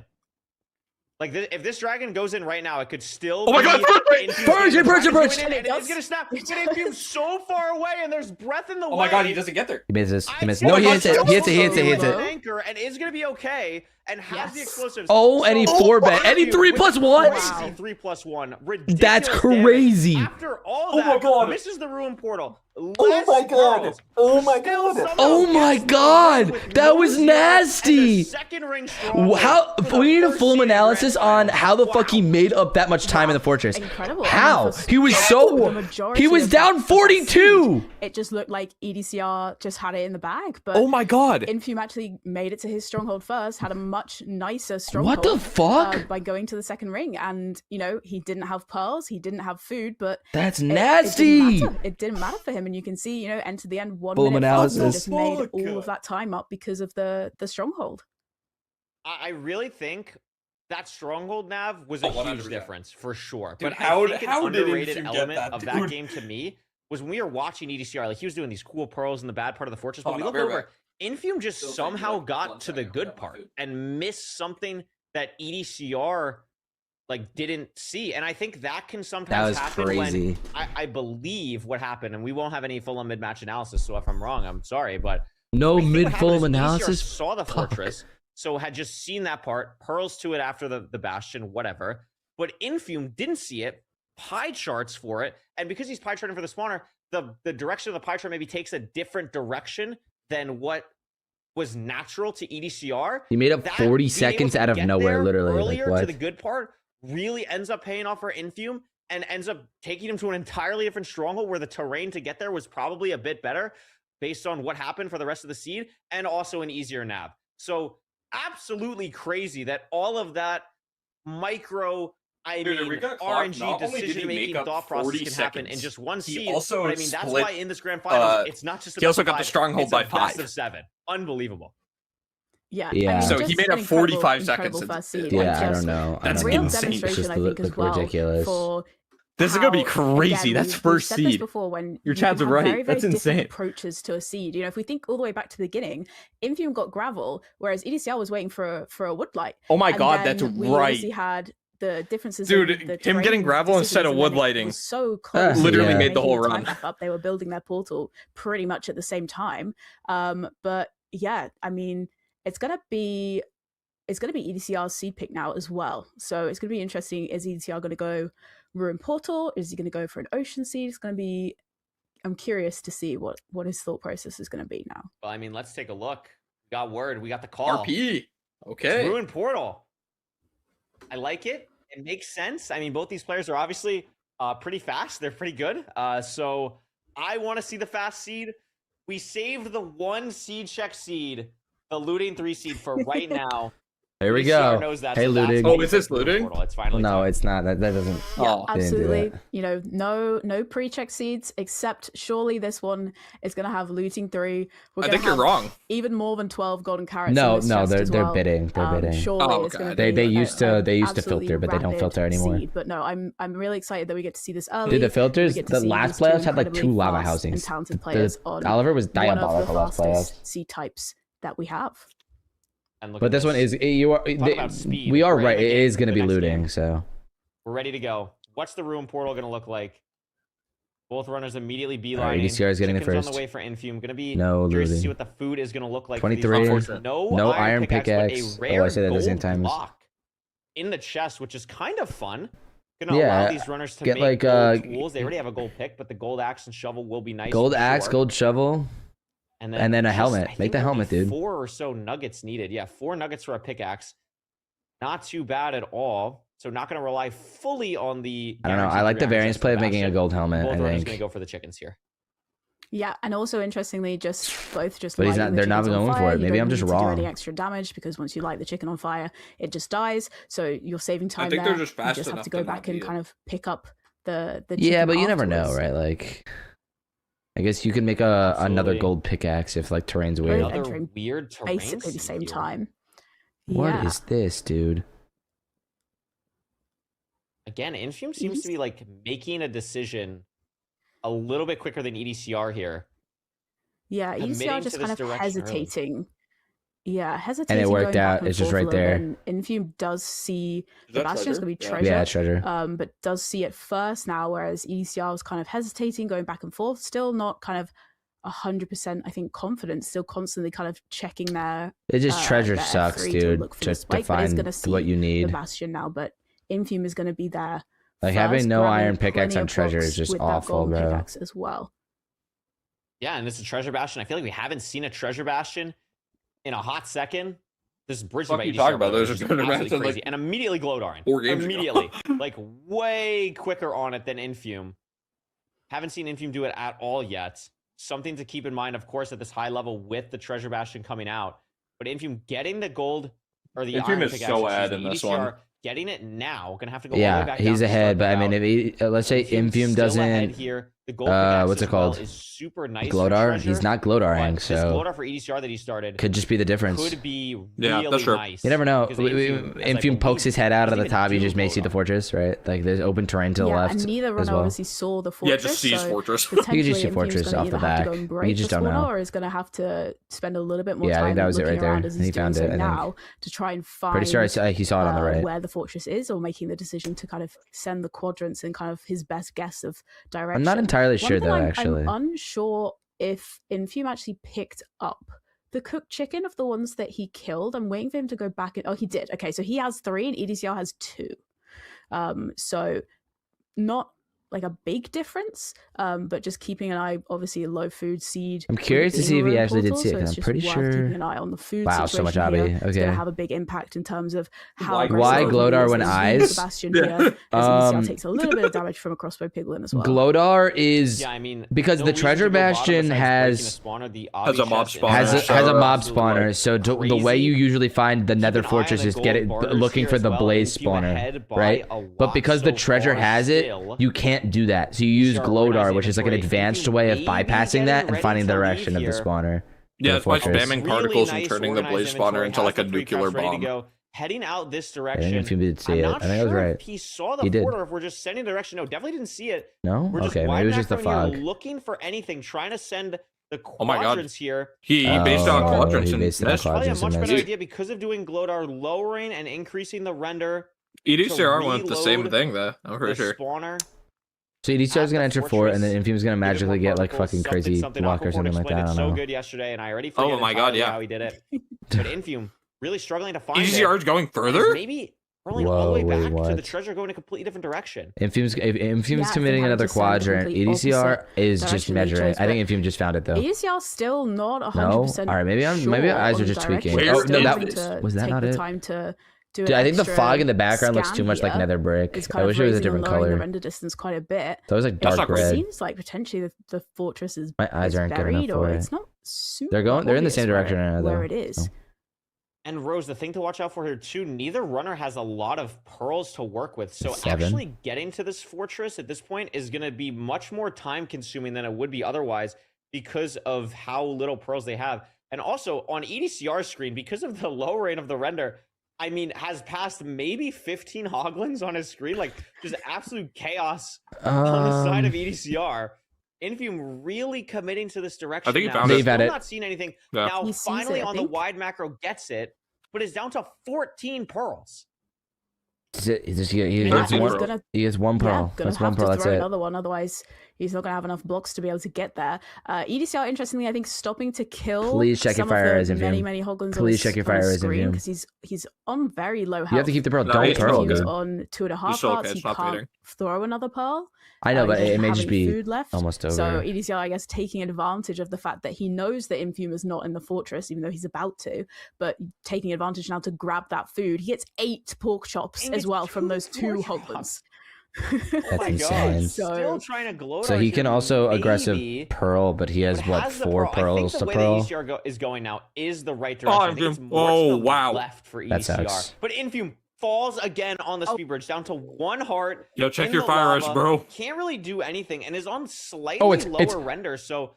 Like, if this dragon goes in right now, it could still.
Oh my god!
Purge!
It's gonna snap. It's gonna Infume so far away, and there's breath in the way.
Oh my god, he doesn't get there.
He misses. He misses. No, he hits it. He hits it.
Anchor, and is gonna be okay. And has the explosives.
Oh, and he 4-bet. And he 3+1.
Wow. 3+1. Ridiculous.
That's crazy.
After all that, misses the ruin portal.
Oh my god. Oh my god.
Oh my god. That was nasty.
Second ring
how? We need a full analysis on how the fuck he made up that much time in the fortress.
Incredible.
How? He was so. He was down 42.
It just looked like EDCR just had it in the bag. But
oh my god.
Infume actually made it to his stronghold first, had a much nicer stronghold.
What the fuck?
By going to the second ring, and you know he didn't have pearls, he didn't have food, but
that's nasty.
It didn't matter for him, and you can see, you know, enter the end 1
Full
minute.
analysis.
Just made all of that time up because of the stronghold.
I really think that stronghold nav was a huge difference for sure.
Dude,
but
how,
I think
how
an
did
underrated
Infume
element
get that,
of that game to me was when we were watching EDCR. Like, he was doing these cool pearls in the bad part of the fortress, but we look over. Infume just somehow got to the good part and missed something that EDCR like didn't see, and I think that can sometimes happen
crazy.
When I believe what happened, and we won't have any full on mid-match analysis, so if I'm wrong, I'm sorry, but
no mid-full analysis.
EDCR saw the fortress, so had just seen that part, pearls to it after the bastion, whatever, but Infume didn't see it, pie charts for it, and because he's pie charting for the spawner, the direction of the pie chart maybe takes a different direction than what was natural to EDCR.
He made up 40 seconds out of nowhere, literally.
Earlier
like, what?
To the good part really ends up paying off for Infume and ends up taking him to an entirely different stronghold where the terrain to get there was probably a bit better based on what happened for the rest of the seed and also an easier nav. So absolutely crazy that all of that micro RNG decision-making thought process can happen in just one seed.
Also,
but I mean, that's why in this grand final, it's not just.
He also got the stronghold by 5.
Best of 7. Unbelievable.
Yeah.
Yeah.
I mean,
so he made up 45 seconds.
Yeah, I don't know.
That's
real
insane.
Demonstration, I think, as well,
ridiculous.
For
this is gonna be crazy.
Again,
that's first
said
seed.
This before, when
your chads are right.
Very, very
that's insane.
Approaches to a seed. You know, if we think all the way back to the beginning, Infume got gravel, whereas EDCR was waiting for a woodlight.
Oh my god, that's
we
right.
obviously had the differences.
Dude,
in the
him getting gravel instead of wood lighting
so close.
Literally made the whole run.
Up. They were building their portal pretty much at the same time. But yeah, I mean, it's gonna be EDCR's seed pick now as well. So it's gonna be interesting. Is EDCR gonna go Ruin Portal? Is he gonna go for an Ocean Seed? It's gonna be. I'm curious to see what his thought process is gonna be now.
Well, I mean, let's take a look. We got word. We got the call.
RP. Okay.
It's Ruin Portal. I like it. It makes sense. I mean, both these players are obviously pretty fast. They're pretty good. So I want to see the fast seed. We saved the 1 seed check seed, the looting 3 seed for right now.
Here we go. Hey, looting.
Oh, is this looting?
It's finally
no,
time.
it's not. That doesn't.
Yeah,
oh,
absolutely. You know, no pre-check seeds, except surely this one is going to have looting 3.
I think you're wrong.
Even more than 12 golden carrots.
No,
they're
bidding. They're bidding.
Surely it's going to be
they used to filter, but they don't filter anymore.
Seed. But no, I'm really excited that we get to see this early.
Dude, the filters. The last playoffs had like 2 lava housings.
And talented players on
Oliver was diabolical last playoffs.
Seed types that we have.
But this one is we are right. It is going to be looting. So
we're ready to go. What's the Ruin Portal going to look like? Both runners immediately beelining.
Right, EDCR is getting the first.
On the way for Infume. Going to be
no
curious
losing.
to see what the food is going to look like.
23.
No iron pickaxe.
Oh, I say that at the same time.
In the chest, which is kind of fun. Going to allow these runners to
get
make
like
tools. They already have a gold pick, but the gold axe and shovel will be nice.
Gold axe, gold shovel. And then a helmet. Make the helmet, dude.
4 or so nuggets needed. Yeah, 4 nuggets for a pickaxe. Not too bad at all. So not going to rely fully on the.
I don't know. I like the variance play of making a gold helmet.
Both
I think.
Going to go for the chickens here.
Yeah, and also interestingly, But
he's not. They're not going for it. Maybe I'm just wrong.
Do any extra damage because once you light the chicken on fire, it just dies. So you're saving time.
I think
there.
they're just fast
you just
enough
have to go back and kind of pick up the.
Yeah, but you never know, right? Like. I guess you can make another gold pickaxe if like terrain's weird.
Another weird terrain.
Basically the same time.
What is this, dude?
Again, Infume seems to be like making a decision a little bit quicker than EDCR here.
Yeah, EDCR just kind of hesitating.
Early.
Yeah, hesitating.
And it worked out. It's just right there.
Infume does see the Bastion's gonna be treasure.
Yeah, treasure.
But does see it first now, whereas EDCR was kind of hesitating, going back and forth, still not kind of 100%, I think, confident, still constantly kind of checking their.
It just treasure sucks, dude. Just to find what you need.
The Bastion now, but Infume is gonna be there.
Like having no iron pickaxe on treasure is just awful, bro.
Pickaxe as well.
Yeah, and this is a treasure bastion. I feel like we haven't seen a treasure bastion in a hot second. This is bridged by
talking about those
crazy, like, and immediately glowed Arin. Immediately, like way quicker on it than Infume. Haven't seen Infume do it at all yet. Something to keep in mind, of course, at this high level with the treasure bastion coming out. But Infume getting the gold or the
Infume
iron
is
pickaxe,
so ahead in this one.
Getting it now. Gonna have to go all the way back
he's
down
ahead. But I mean, if he let's say Infume doesn't.
Here. The gold what's it called? Is super nice.
Glodar? He's not Glodaring, so
this Glodar for EDCR that he started
could just be the difference.
Could be really that's true. Nice.
You never know. Infume pokes his head out of the top. You just may see the fortress, right? Like there's open terrain to the left.
And neither runner obviously saw the fortress.
Yeah, just sees fortress.
You can just see fortress off the back. You just don't know.
Or is going to have to spend a little bit more time.
Yeah, I think that was it right there.
And
he found it.
Now to try and find.
Pretty sure he saw it on the right.
Where the fortress is, or making the decision to kind of send the quadrants and kind of his best guess of direction.
I'm not entirely sure though. Actually,
I'm unsure if Infume actually picked up the cooked chicken of the ones that he killed. I'm waiting for him to go back. Oh, he did. Okay, so he has 3 and EDCR has 2. So not like a big difference, but just keeping an eye, obviously a low food seed.
I'm curious to see if he actually did see it, because I'm pretty sure.
Keeping an eye on the food.
Wow, so much
obby.
Okay.
It's going to have a big impact in terms of how.
Why Glodar when eyes?
Sebastian here, as takes a little bit of damage from a crossbow piglin as well.
Glodar is because the treasure bastion has
a mob spawner.
Has a mob spawner. So the way you usually find the Nether Fortress is looking for the blaze spawner, right? But because the treasure has it, you can't do that. So you use Glodar, which is like an advanced way of bypassing that and finding the direction of the spawner.
Yeah, it's by spamming particles and turning the blaze spawner into like a nuclear bomb.
Heading out this direction.
I think did see it. I think I was right.
He saw the fort, or if we're just sending the direction. No, definitely didn't see it.
No? Okay, maybe it was just the fog.
Looking for anything, trying to send the quadrants here.
He based on quadrants and
missed. Probably a much better idea because of doing Glodar, lowering and increasing the render.
EDCR went the same thing though. I'm pretty sure.
Spawner.
So EDCR is gonna enter 4, and then Infume's gonna magically get like fucking crazy luck or something like that. I don't know.
So good yesterday, and I already forget how he did it. But Infume really struggling to find
EDCR is going further.
Maybe rolling all the way back to the treasure, going a completely different direction.
Infume's committing another quadrant. EDCR is just measuring. I think Infume just found it though.
EDCR still not 100%.
All right, maybe our eyes are just tweaking. Oh no, was that not it? Dude, I think the fog in the background looks too much like nether brick. I wish it was a different color.
The render distance quite a bit.
So it was like dark red.
It seems like potentially the fortress is
my eyes aren't good enough for it.
It's not super.
They're in the same direction right now, though.
Where it is.
And Rose, the thing to watch out for here too, neither runner has a lot of pearls to work with. So actually getting to this fortress at this point is going to be much more time consuming than it would be otherwise because of how little pearls they have. And also on EDCR's screen, because of the low rate of the render, I mean, has passed maybe 15 hoglings on his screen, like just absolute chaos on the side of EDCR. Infume really committing to this direction.
I think
he
found it.
Still not seen anything. Yeah. Now finally on the wide macro gets it, but is down to 14 pearls.
He has one pearl.
That's one pearl. That's it. Another one, otherwise he's not gonna have enough blocks to be able to get there. EDCR, interestingly, I think stopping to kill.
Please check your fire as Infume.
Many hoglins.
Please check your fire as Infume
because he's on very low health.
You have to keep the pearl. Don't pearl.
On 2.5 hearts. He can't throw another pearl.
I know, but it may just be
food left.
Almost over.
So EDCR, I guess, taking advantage of the fact that he knows that Infume is not in the fortress, even though he's about to, but taking advantage now to grab that food. He gets 8 pork chops as well from those 2 hoglins.
That's insane.
Still trying to gloat.
So he can also aggressive pearl, but he has what 4 pearls to pearl.
I think the way that EDCR is going now is the right direction. I think it's more to the left for EDCR.
That sucks.
But Infume falls again on the speed bridge, down to 1 heart.
Yo, check your fire rush, bro.
Can't really do anything, and is on slightly lower render. So,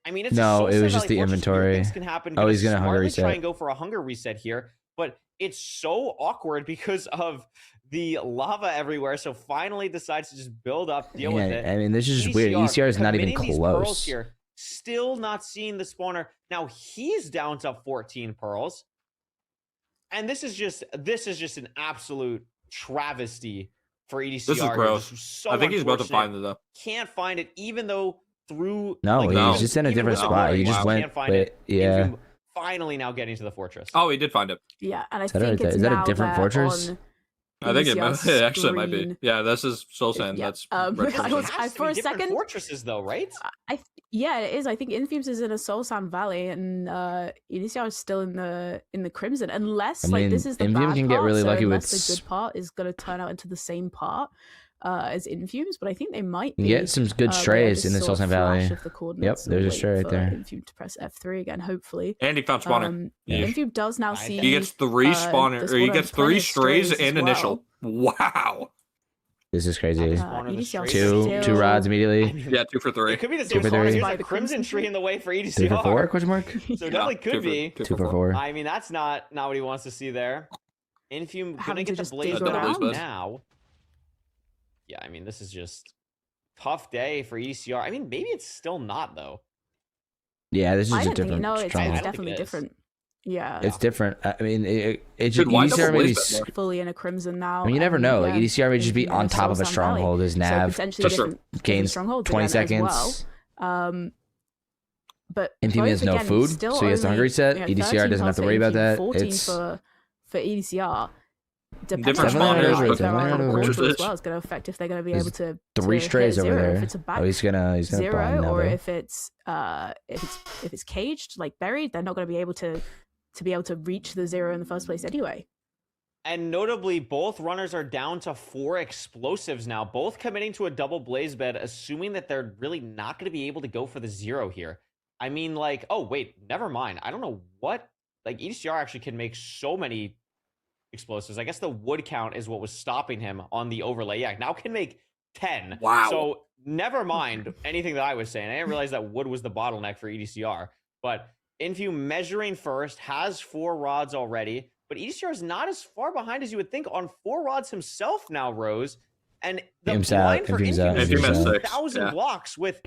I mean, it's
it was just the inventory.
Things can happen.
He's gonna hunger reset.
Try and go for a hunger reset here, but it's so awkward because of the lava everywhere. So finally decides to just build up, deal with it.
I mean, this is just weird. ECR is not even close.
Here, still not seeing the spawner. Now he's down to 14 pearls. And this is just an absolute travesty for EDCR.
This is gross.
So
I think he's about to find it though.
Can't find it, even though through.
No, he's just in a different spot. He just went. Yeah.
Finally, now getting to the fortress.
Oh, he did find it.
Yeah, and I think it's
is that a differdifferent fortress?
I think it actually might be. Yeah, this is Soul Sand.
Yeah.
That's
I for a second.
Fortresses though, right?
Yeah, it is. I think Infumes is in a Soul Sand Valley, and EDCR is still in the Crimson. Unless this is the bad part.
Can get really lucky with
the good part is going to turn out into the same part as Infumes, but I think they might
get some good strays in the Soul Sand Valley. Yep, there's a stray right there.
Infume to press F3 again, hopefully.
And he found spawner.
Infume does now see.
He gets 3 spawner, or he gets 3 strays and initial. Wow.
This is crazy. Two rods immediately.
Yeah, 2 for 3.
It could be the same spawner. Here's a crimson tree in the way for EDCR.
3 for 4? Question mark.
So definitely could be
2 for 4.
I mean, that's not what he wants to see there. Infume gonna get the blaze now. Yeah, I mean, this is just tough day for EDCR. I mean, maybe it's still not though.
Yeah, this is a different.
No, it's definitely different. Yeah,
it's different. I mean, it's just EDCR maybe
fully in a crimson now.
I mean, you never know. Like EDCR may just be on top of a stronghold. His nav gains 20 seconds.
But
Infume has no food, so he has the hunger reset. EDCR doesn't have to worry about that. It's
for EDCR.
Different spawners
as well. It's going to affect if they're going to be able to
3 strays over there.
If it's a back
he's gonna
0, or if it's caged, like buried, they're not going to be able to reach the 0 in the first place anyway.
And notably, both runners are down to 4 explosives now, both committing to a double blaze bed, assuming that they're really not going to be able to go for the 0 here. I mean, like, oh wait, never mind. I don't know what, like EDCR actually can make so many explosives. I guess the wood count is what was stopping him on the overlay. Yeah, now can make 10.
Wow.
So never mind anything that I was saying. I didn't realize that wood was the bottleneck for EDCR. But Infume measuring first, has 4 rods already. But EDCR is not as far behind as you would think on 4 rods himself now, Rose. And the blind for Infume is 1,000 blocks with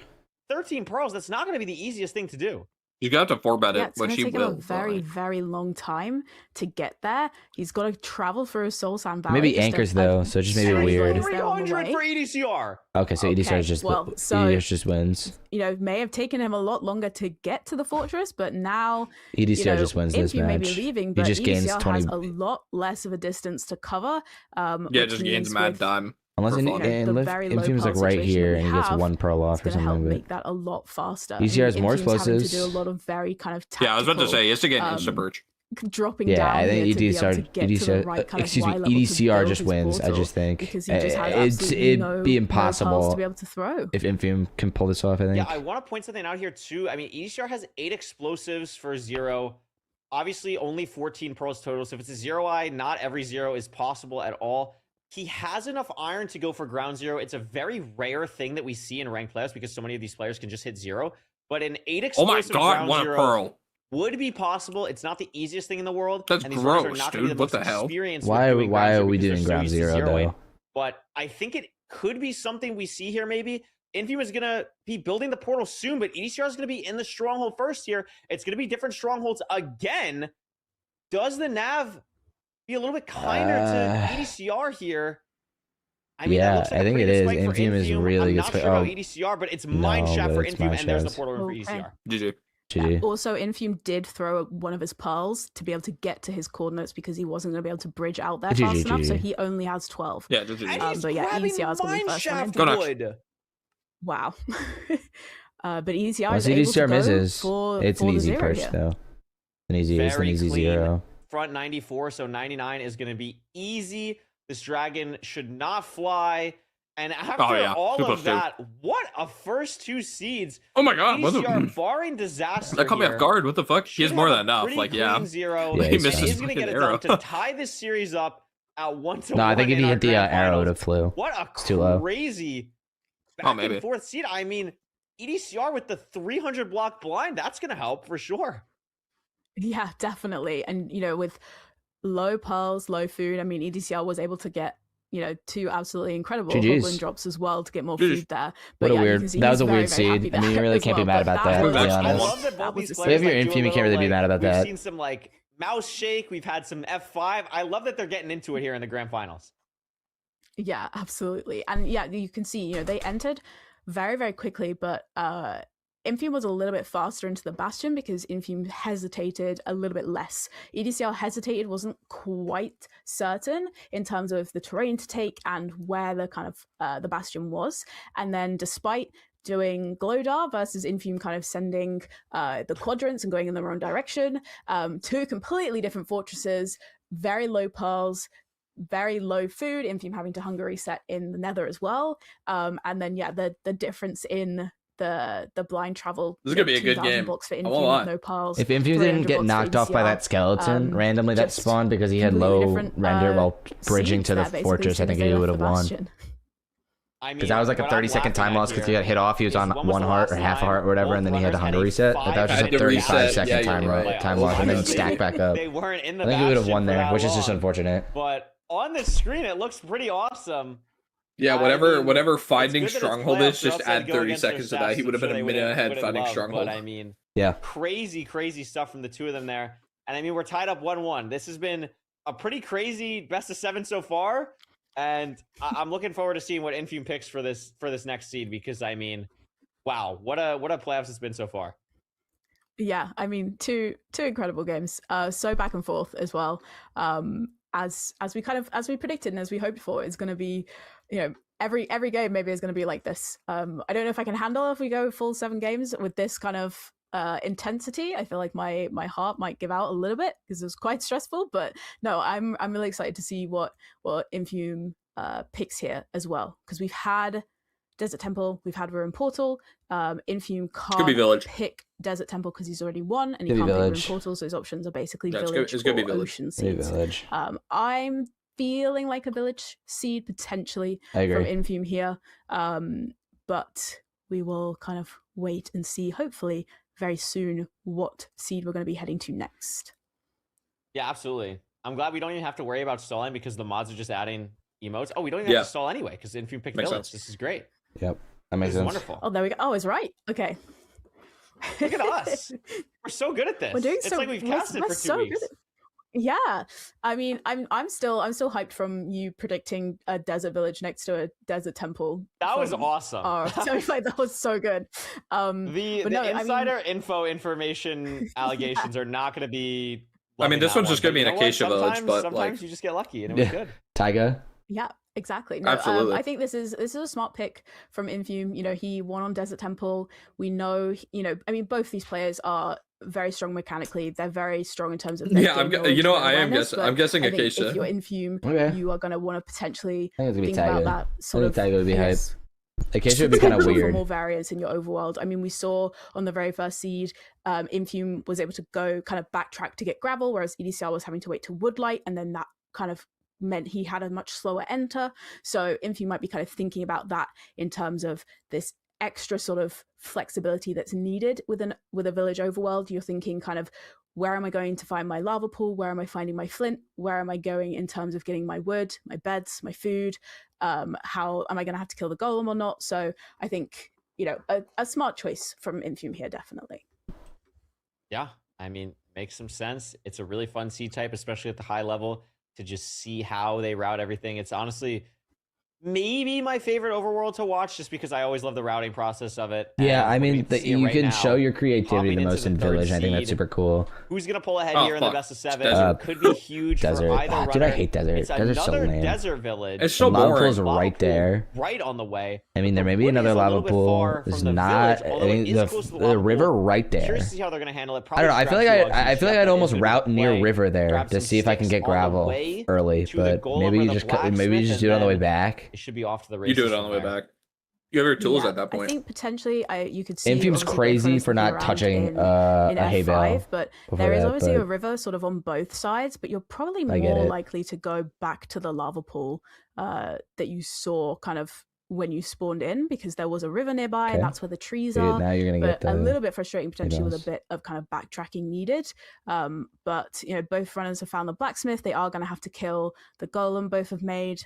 13 pearls. That's not going to be the easiest thing to do.
You got to 4-bet it,
It's going
which
to
he
take him a
will.
very, very long time to get there. He's got to travel through Soul Sand Valley.
Maybe anchors though, so just maybe weird.
300 for EDCR.
Okay, so EDCR is just EDCR just wins.
You know, may have taken him a lot longer to get to the fortress, but now
EDCR just wins this match.
May be leaving, but
he just gains
EDCR
20.
has a lot less of a distance to cover.
Yeah, just gains mad time.
Unless Infume's like right here and he gets 1 pearl off or something.
Help make that a lot faster.
EDCR has more explosives.
To do a lot of very kind of tactical,
I was about to say, he has to get insta purge.
Dropping down.
I think EDCR just wins. I just think it'd be impossible
to be able to throw
if Infume can pull this off. I think.
Yeah, I want to point something out here too. I mean, EDCR has 8 explosives for 0. Obviously, only 14 pearls total. So if it's a 0-eye, not every 0 is possible at all. He has enough iron to go for ground 0. It's a very rare thing that we see in ranked playoffs because so many of these players can just hit 0. But an 8 explosive ground 0
pearl
would be possible. It's not the easiest thing in the world.
That's
and these
gross,
are not
dude.
The
what the hell?
Why are we doing ground 0 though?
But I think it could be something we see here maybe. Infume is going to be building the portal soon, but EDCR is going to be in the stronghold first here. It's going to be different strongholds again. Does the Nav be a little bit kinder to EDCR here? I mean,
I think it is. Infume is really good.
I'm not sure about EDCR, but it's Mineshaft for Infume, and there's the portal room for EDCR.
GG.
Yeah. Also, Infume did throw one of his pearls to be able to get to his coordinates because he wasn't going to be able to bridge out there fast enough, so he only has 12.
Yeah, GG.
But yeah, EDCR is going to be first one. Wow. But EDCR is able to
misses,
for
it's an easy push
here.
though. An easy 0.
Front 94, so 99 is going to be easy. This dragon should not fly. And after all of that, what a first 2 seeds.
Oh my god,
EDCR, barring disaster.
That caught me off guard. What the fuck? He has more than enough. Like, yeah.
0.
He
misses. He's going to get it done to tie this series up at 1-1.
No, I think if he hit the arrow, it would have flew.
What a crazy back and forth seed. I mean, EDCR with the 300 block blind, that's going to help for sure.
Yeah, definitely. And, you know, with low pearls, low food, I mean, EDCR was able to get, you know, 2 absolutely incredible goblin drops as well to get more food there. But
what a weird, that was a weird seed. I mean, you really can't be mad about that, to be honest.
I love that both these players,
if you're Infume, you can't really be mad about that.
We've seen some, like, mouse shake. We've had some F5. I love that they're getting into it here in the grand finals.
Yeah, absolutely. And yeah, you can see, you know, they entered very, very quickly, but Infume was a little bit faster into the Bastion because Infume hesitated a little bit less. EDCR hesitated, wasn't quite certain in terms of the terrain to take and where the kind of the Bastion was. And then despite doing Glodar versus Infume kind of sending the quadrants and going in the wrong direction, 2 completely different fortresses, very low pearls, very low food, Infume having to hunger reset in the nether as well. And then, yeah, the difference in the blind travel.
This is gonna be a good game.
For Infume, no piles,
if Infume didn't get knocked off by that skeleton randomly that spawned because he had low render while bridging to the fortress, I think he would have won. Because that was like a 30-second time loss because he got hit off. He was on 1 heart or half a heart or whatever, and then he had to hunger reset. But that was just a 35-second time loss, and then stack back up.
They weren't in the
I think he would have won there, which is just unfortunate.
But on the screen, it looks pretty awesome.
Yeah, whatever finding stronghold is, just add 30 seconds to that. He would have been a minute ahead finding stronghold.
But I mean,
yeah,
crazy stuff from the 2 of them there. And I mean, we're tied up 1-1. This has been a pretty crazy best of 7 so far. And I'm looking forward to seeing what Infume picks for this next seed because I mean, wow, what a playoffs it's been so far.
Yeah, I mean, two incredible games. So back and forth as well. As we predicted and as we hoped for, it's going to be, you know, every game maybe is going to be like this. I don't know if I can handle if we go full 7 games with this kind of intensity. I feel like my heart might give out a little bit because it was quite stressful. But no, I'm really excited to see what Infume picks here as well because we've had Desert Temple, we've had Ruin Portal. Infume can't pick Desert Temple because he's already won, and he can't pick Ruin Portal, so his options are basically Village or Ocean seeds. I'm feeling like a Village seed potentially from Infume here, but we will kind of wait and see, hopefully very soon, what seed we're going to be heading to next.
Yeah, absolutely. I'm glad we don't even have to worry about stalling because the mods are just adding emotes. Oh, we don't even have to stall anyway because Infume picked Village. This is great.
Yep, that makes sense.
Wonderful.
Oh, there we go. Oh, it's right. Okay.
Look at us. We're so good at this.
We're doing
it's like we've casted for 2 weeks.
Yeah, I mean, I'm still hyped from you predicting a desert village next to a desert temple.
That was awesome.
That was so good.
The insider information allegations are not going to be.
I mean, this one's just going to be an Acacia village, but
sometimes you just get lucky, and it was good.
Taiga.
Yeah, exactly. No,
absolutely.
I think this is a smart pick from Infume. You know, he won on Desert Temple. We know, I mean, both these players are very strong mechanically. They're very strong in terms of
I am guessing. I'm guessing Acacia.
If you're Infume, you are going to want to potentially think
Taiga.
about that sort of.
Taiga would be hype. Acacia would be kind of weird.
For more variance in your overworld. I mean, we saw on the very first seed, Infume was able to go kind of backtrack to get gravel, whereas EDCR was having to wait to woodlight, and then that kind of meant he had a much slower enter. So Infume might be kind of thinking about that in terms of this extra sort of flexibility that's needed with a village overworld. You're thinking kind of, where am I going to find my lava pool? Where am I finding my flint? Where am I going in terms of getting my wood, my beds, my food? How am I going to have to kill the golem or not? So I think, a smart choice from Infume here, definitely.
Yeah, I mean, makes some sense. It's a really fun C type, especially at the high level, to just see how they route everything. It's honestly maybe my favorite overworld to watch, just because I always love the routing process of it.
Yeah, I mean, you can show your creativity the most in Village. I think that's super cool.
Who's gonna pull ahead here in the best of 7? Could be huge
Desert.
for either runner.
Dude, I hate Desert.
It's
Desert's so
another
lame.
desert village.
It's so boring.
Lava pool's right there.
Right on the way.
I mean, there may be another lava pool. There's not. I mean, the river right there.
Curious to see how they're gonna handle it.
I don't know. I feel like I'd almost route near river there to see if I can get gravel early, but maybe you just do it on the way back.
It should be off to the races.
You do it on the way back. You have your tools at that point.
I think potentially you could see.
Infume's crazy for not touching a hay bale,
but there is obviously a river sort of on both sides. But you're probably more likely to go back to the lava pool that you saw kind of when you spawned in, because there was a river nearby, and that's where the trees are.
Now you're gonna get
a little bit frustrating potentially with a bit of kind of backtracking needed. But both runners have found the blacksmith. They are going to have to kill the golem. Both have made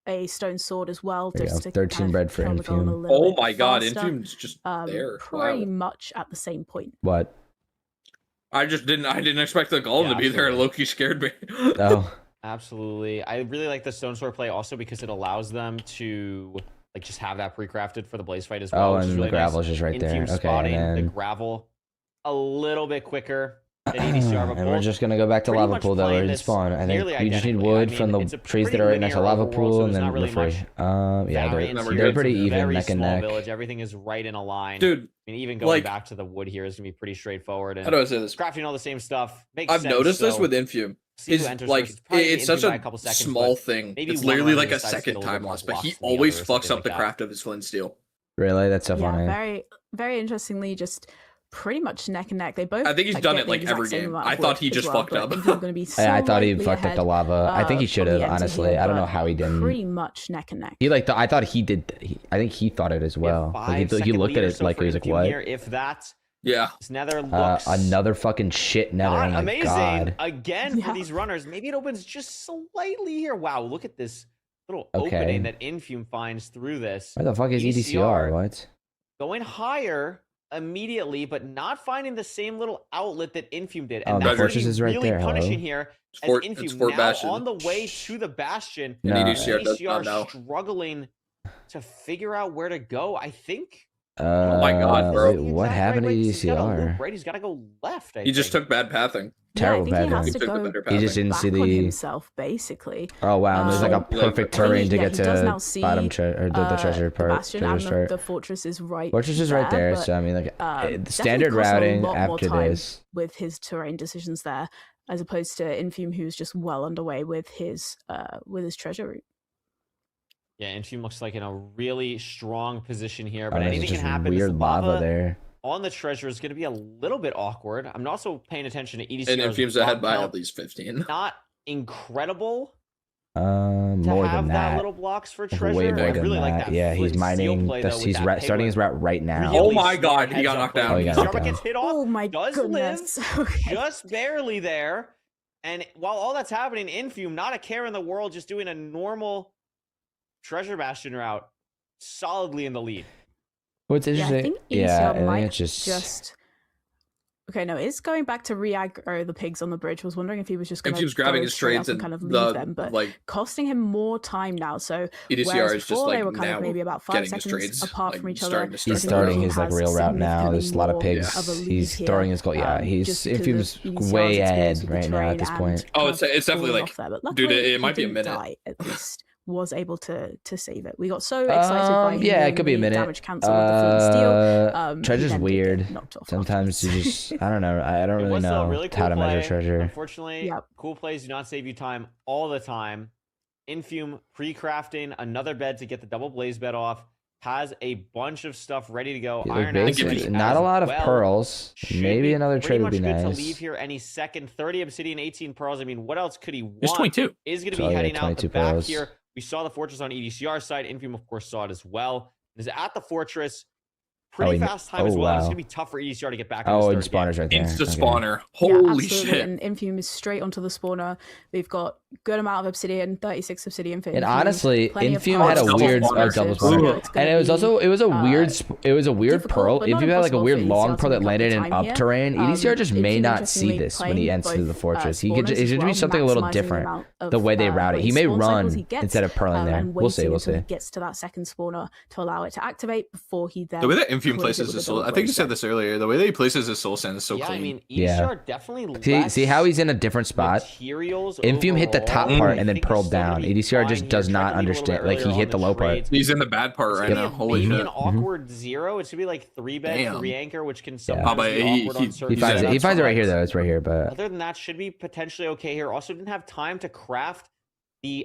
a stone sword as well. Just to
13 bread for Infume.
Oh my god, Infume's just there.
Pretty much at the same point.
What?
I didn't expect the golem to be there. Loki scared me.
Oh.
Absolutely. I really like the stone sword play also because it allows them to just have that pre-crafted for the blaze fight as well.
Oh, and the gravel's just right there. Okay,
spotting
and then
the gravel a little bit quicker than EDCR.
And we're just gonna go back to lava pool though, where it spawn. I think you just need wood from the trees that are right next to lava pool, and then we're free. Yeah, they're pretty even, neck and neck.
Village. Everything is right in a line.
Dude,
I mean, even going back to the wood here is gonna be pretty straightforward. And
how do I say this?
Crafting all the same stuff makes
sense. I've noticed this with Infume. It's such a small thing. It's literally like a second time loss, but he always fucks up the craft of his flint steel.
Really? That's so funny.
Very, very interestingly, just pretty much neck and neck. They both.
I think he's done it every game. I thought he just fucked up.
I thought he fucked up the lava. I think he should have, honestly. I don't know how he didn't.
Pretty much neck and neck.
I thought he did. I think he thought it as well. He looked at it like he was like, what?
If that's.
Yeah.
This nether looks
another fucking shit nether.
Not
oh
amazing.
God.
Again for these runners. Maybe it opens just slightly here. Wow, look at this little opening that Infume finds through this.
Where the fuck is EDCR? What?
Going higher immediately, but not finding the same little outlet that Infume did.
And
that's
Fortress is right
really
there.
punishing here. As Infume now on the way to the Bastion.
And EDCR
struggling to figure out where to go. I think.
Oh my god, bro.
Wait, what happened to EDCR?
Right, he's got to go left.
He just took bad pathing.
Terrible pathing.
He
just didn't see the
himself, basically.
Oh wow, there's like a perfect terrain to get to bottom the treasure part.
The fortress is right.
Fortress is right there, so I mean, like standard routing after this
with his terrain decisions there, as opposed to Infume, who's just well underway with his treasure route.
Yeah, Infume looks like in a really strong position here, but anything
can
happen.
Weird lava there.
On the treasure is going to be a little bit awkward. I'm also paying attention to EDCR.
And Infume's ahead by at least 15.
Not incredible.
More than that.
Little blocks for treasure.
Way more
I really
than
like
that.
that.
Yeah, he's mining. He's starting his route right now.
Oh my god, he got knocked down.
Oh, he got knocked down.
Gets hit off.
Oh my
goodness.
Okay.
Just barely there. And while all that's happening, Infume, not a care in the world, just doing a normal treasure bastion route, solidly in the lead.
What's interesting?
Yeah, I think
I think
it's
it's
just. Okay, no, it's going back to re-aggro the pigs on the bridge. Was wondering if he was just going to
grabbing his trades
and kind of leave them, but costing him more time now. So
EDCR is just
they were kind of maybe about 5 seconds apart from each other.
He's starting his like real route now. There's a lot of pigs. He's throwing his goal. Yeah, he's Infum's way ahead right now at this point.
Oh, it's definitely like, dude, it might be a minute.
At least was able to save it. We got so excited by him
it could be a minute.
Damage cancel with the flint steel.
Treasure's weird. Sometimes you just I don't know. I don't really know
really cool
how to measure treasure.
Unfortunately, cool plays do not save you time all the time. Infume pre-crafting another bed to get the double blaze bed off. Has a bunch of stuff ready to go. Iron Axe ready
not a lot of pearls. Maybe another trade would be nice.
Good to leave here any second. 30 obsidian, 18 pearls. I mean, what else could he want?
It's 22.
Is going to be heading out the back here. We saw the fortress on EDCR side. Infume, of course, saw it as well. Is at the fortress. Pretty fast time as well. Wow. It's going to be tough for EDCR to get back.
And spawner's right there.
Insta spawner. Holy shit.
And Infume is straight onto the spawner. We've got good amount of obsidian, 36 obsidian for
And honestly, Infume had a weird double spawner. And it was a weird pearl. Infume had like a weird long pearl that landed in up terrain. EDCR just may not see this when he enters the fortress. It should be something a little different the way they route it. He may run instead of pearling there. We'll see.
He gets to that second spawner to allow it to activate before he then.
The way that Infume places his soul, I think you said this earlier. The way that he places his soul sand is so clean.
I mean, EDCR definitely
see how he's in a different spot. Infume hit the top part and then pearled down. EDCR just does not understand. Like he hit the low part.
He's in the bad part right now. Holy shit!
An awkward 0. It should be like 3-bed, 3-anchor, which can sometimes be awkward on certain.
He finds it right here though. It's right here, but
other than that, should be potentially okay here. Also, didn't have time to craft.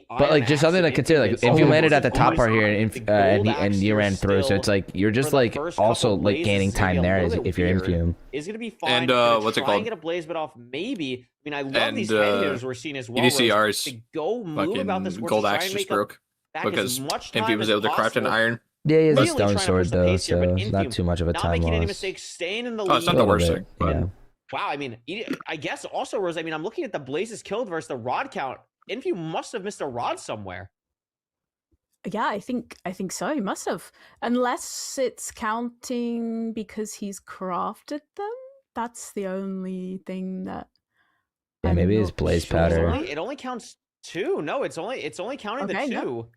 But like just something to consider, like if you landed at the top part here and you ran through, so it's like you're just like also like gaining time there if you're Infume.
Is gonna be fine.
And what's it called?
Get a blaze bit off, maybe. I mean, I love these head hitters we're seeing as well.
EDCR's
to go move about this
gold axe just broke because Infume was able to craft an iron.
Yeah, he has a stone sword though, so it's not too much of a time loss.
Not making any mistakes, staying in the lead.
Oh, it's not the worst thing.
Yeah.
Wow, I mean, I guess also, Rose, I mean, I'm looking at the blazes killed versus the rod count. Infume must have missed a rod somewhere.
Yeah, I think so. He must have, unless it's counting because he's crafted them. That's the only thing that.
Yeah, maybe it's blaze powder.
It only counts 2. No, it's only counting the 2. No.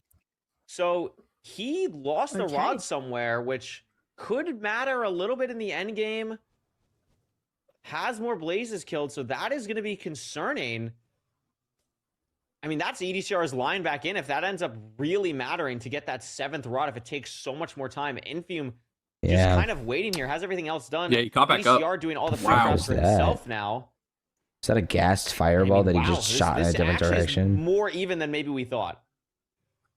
So he lost a rod somewhere, which could matter a little bit in the end game. Has more blazes killed, so that is going to be concerning. I mean, that's EDCR's line back in. If that ends up really mattering to get that 7th rod, if it takes so much more time, Infume just kind of waiting here, has everything else done.
Yeah, he caught back up.
EDCR doing all the free for himself now.
Is that a gassed fireball that he just shot in a different direction?
More even than maybe we thought.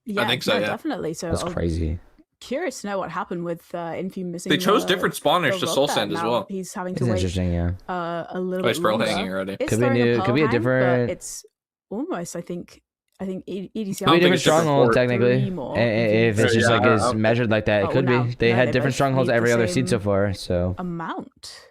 Yeah,
I think so. Yeah,
definitely. So
that's crazy.
Curious to know what happened with Infume missing.
They chose different spawners to soul send as well.
He's having to wait.
Interesting, yeah.
A little bit
longer. Hanging already.
Could be a different. It's almost. I think EDCR.
Could be a different stronghold technically. If it's just like is measured like that, it could be. They had different strongholds every other seed so far. So
amount.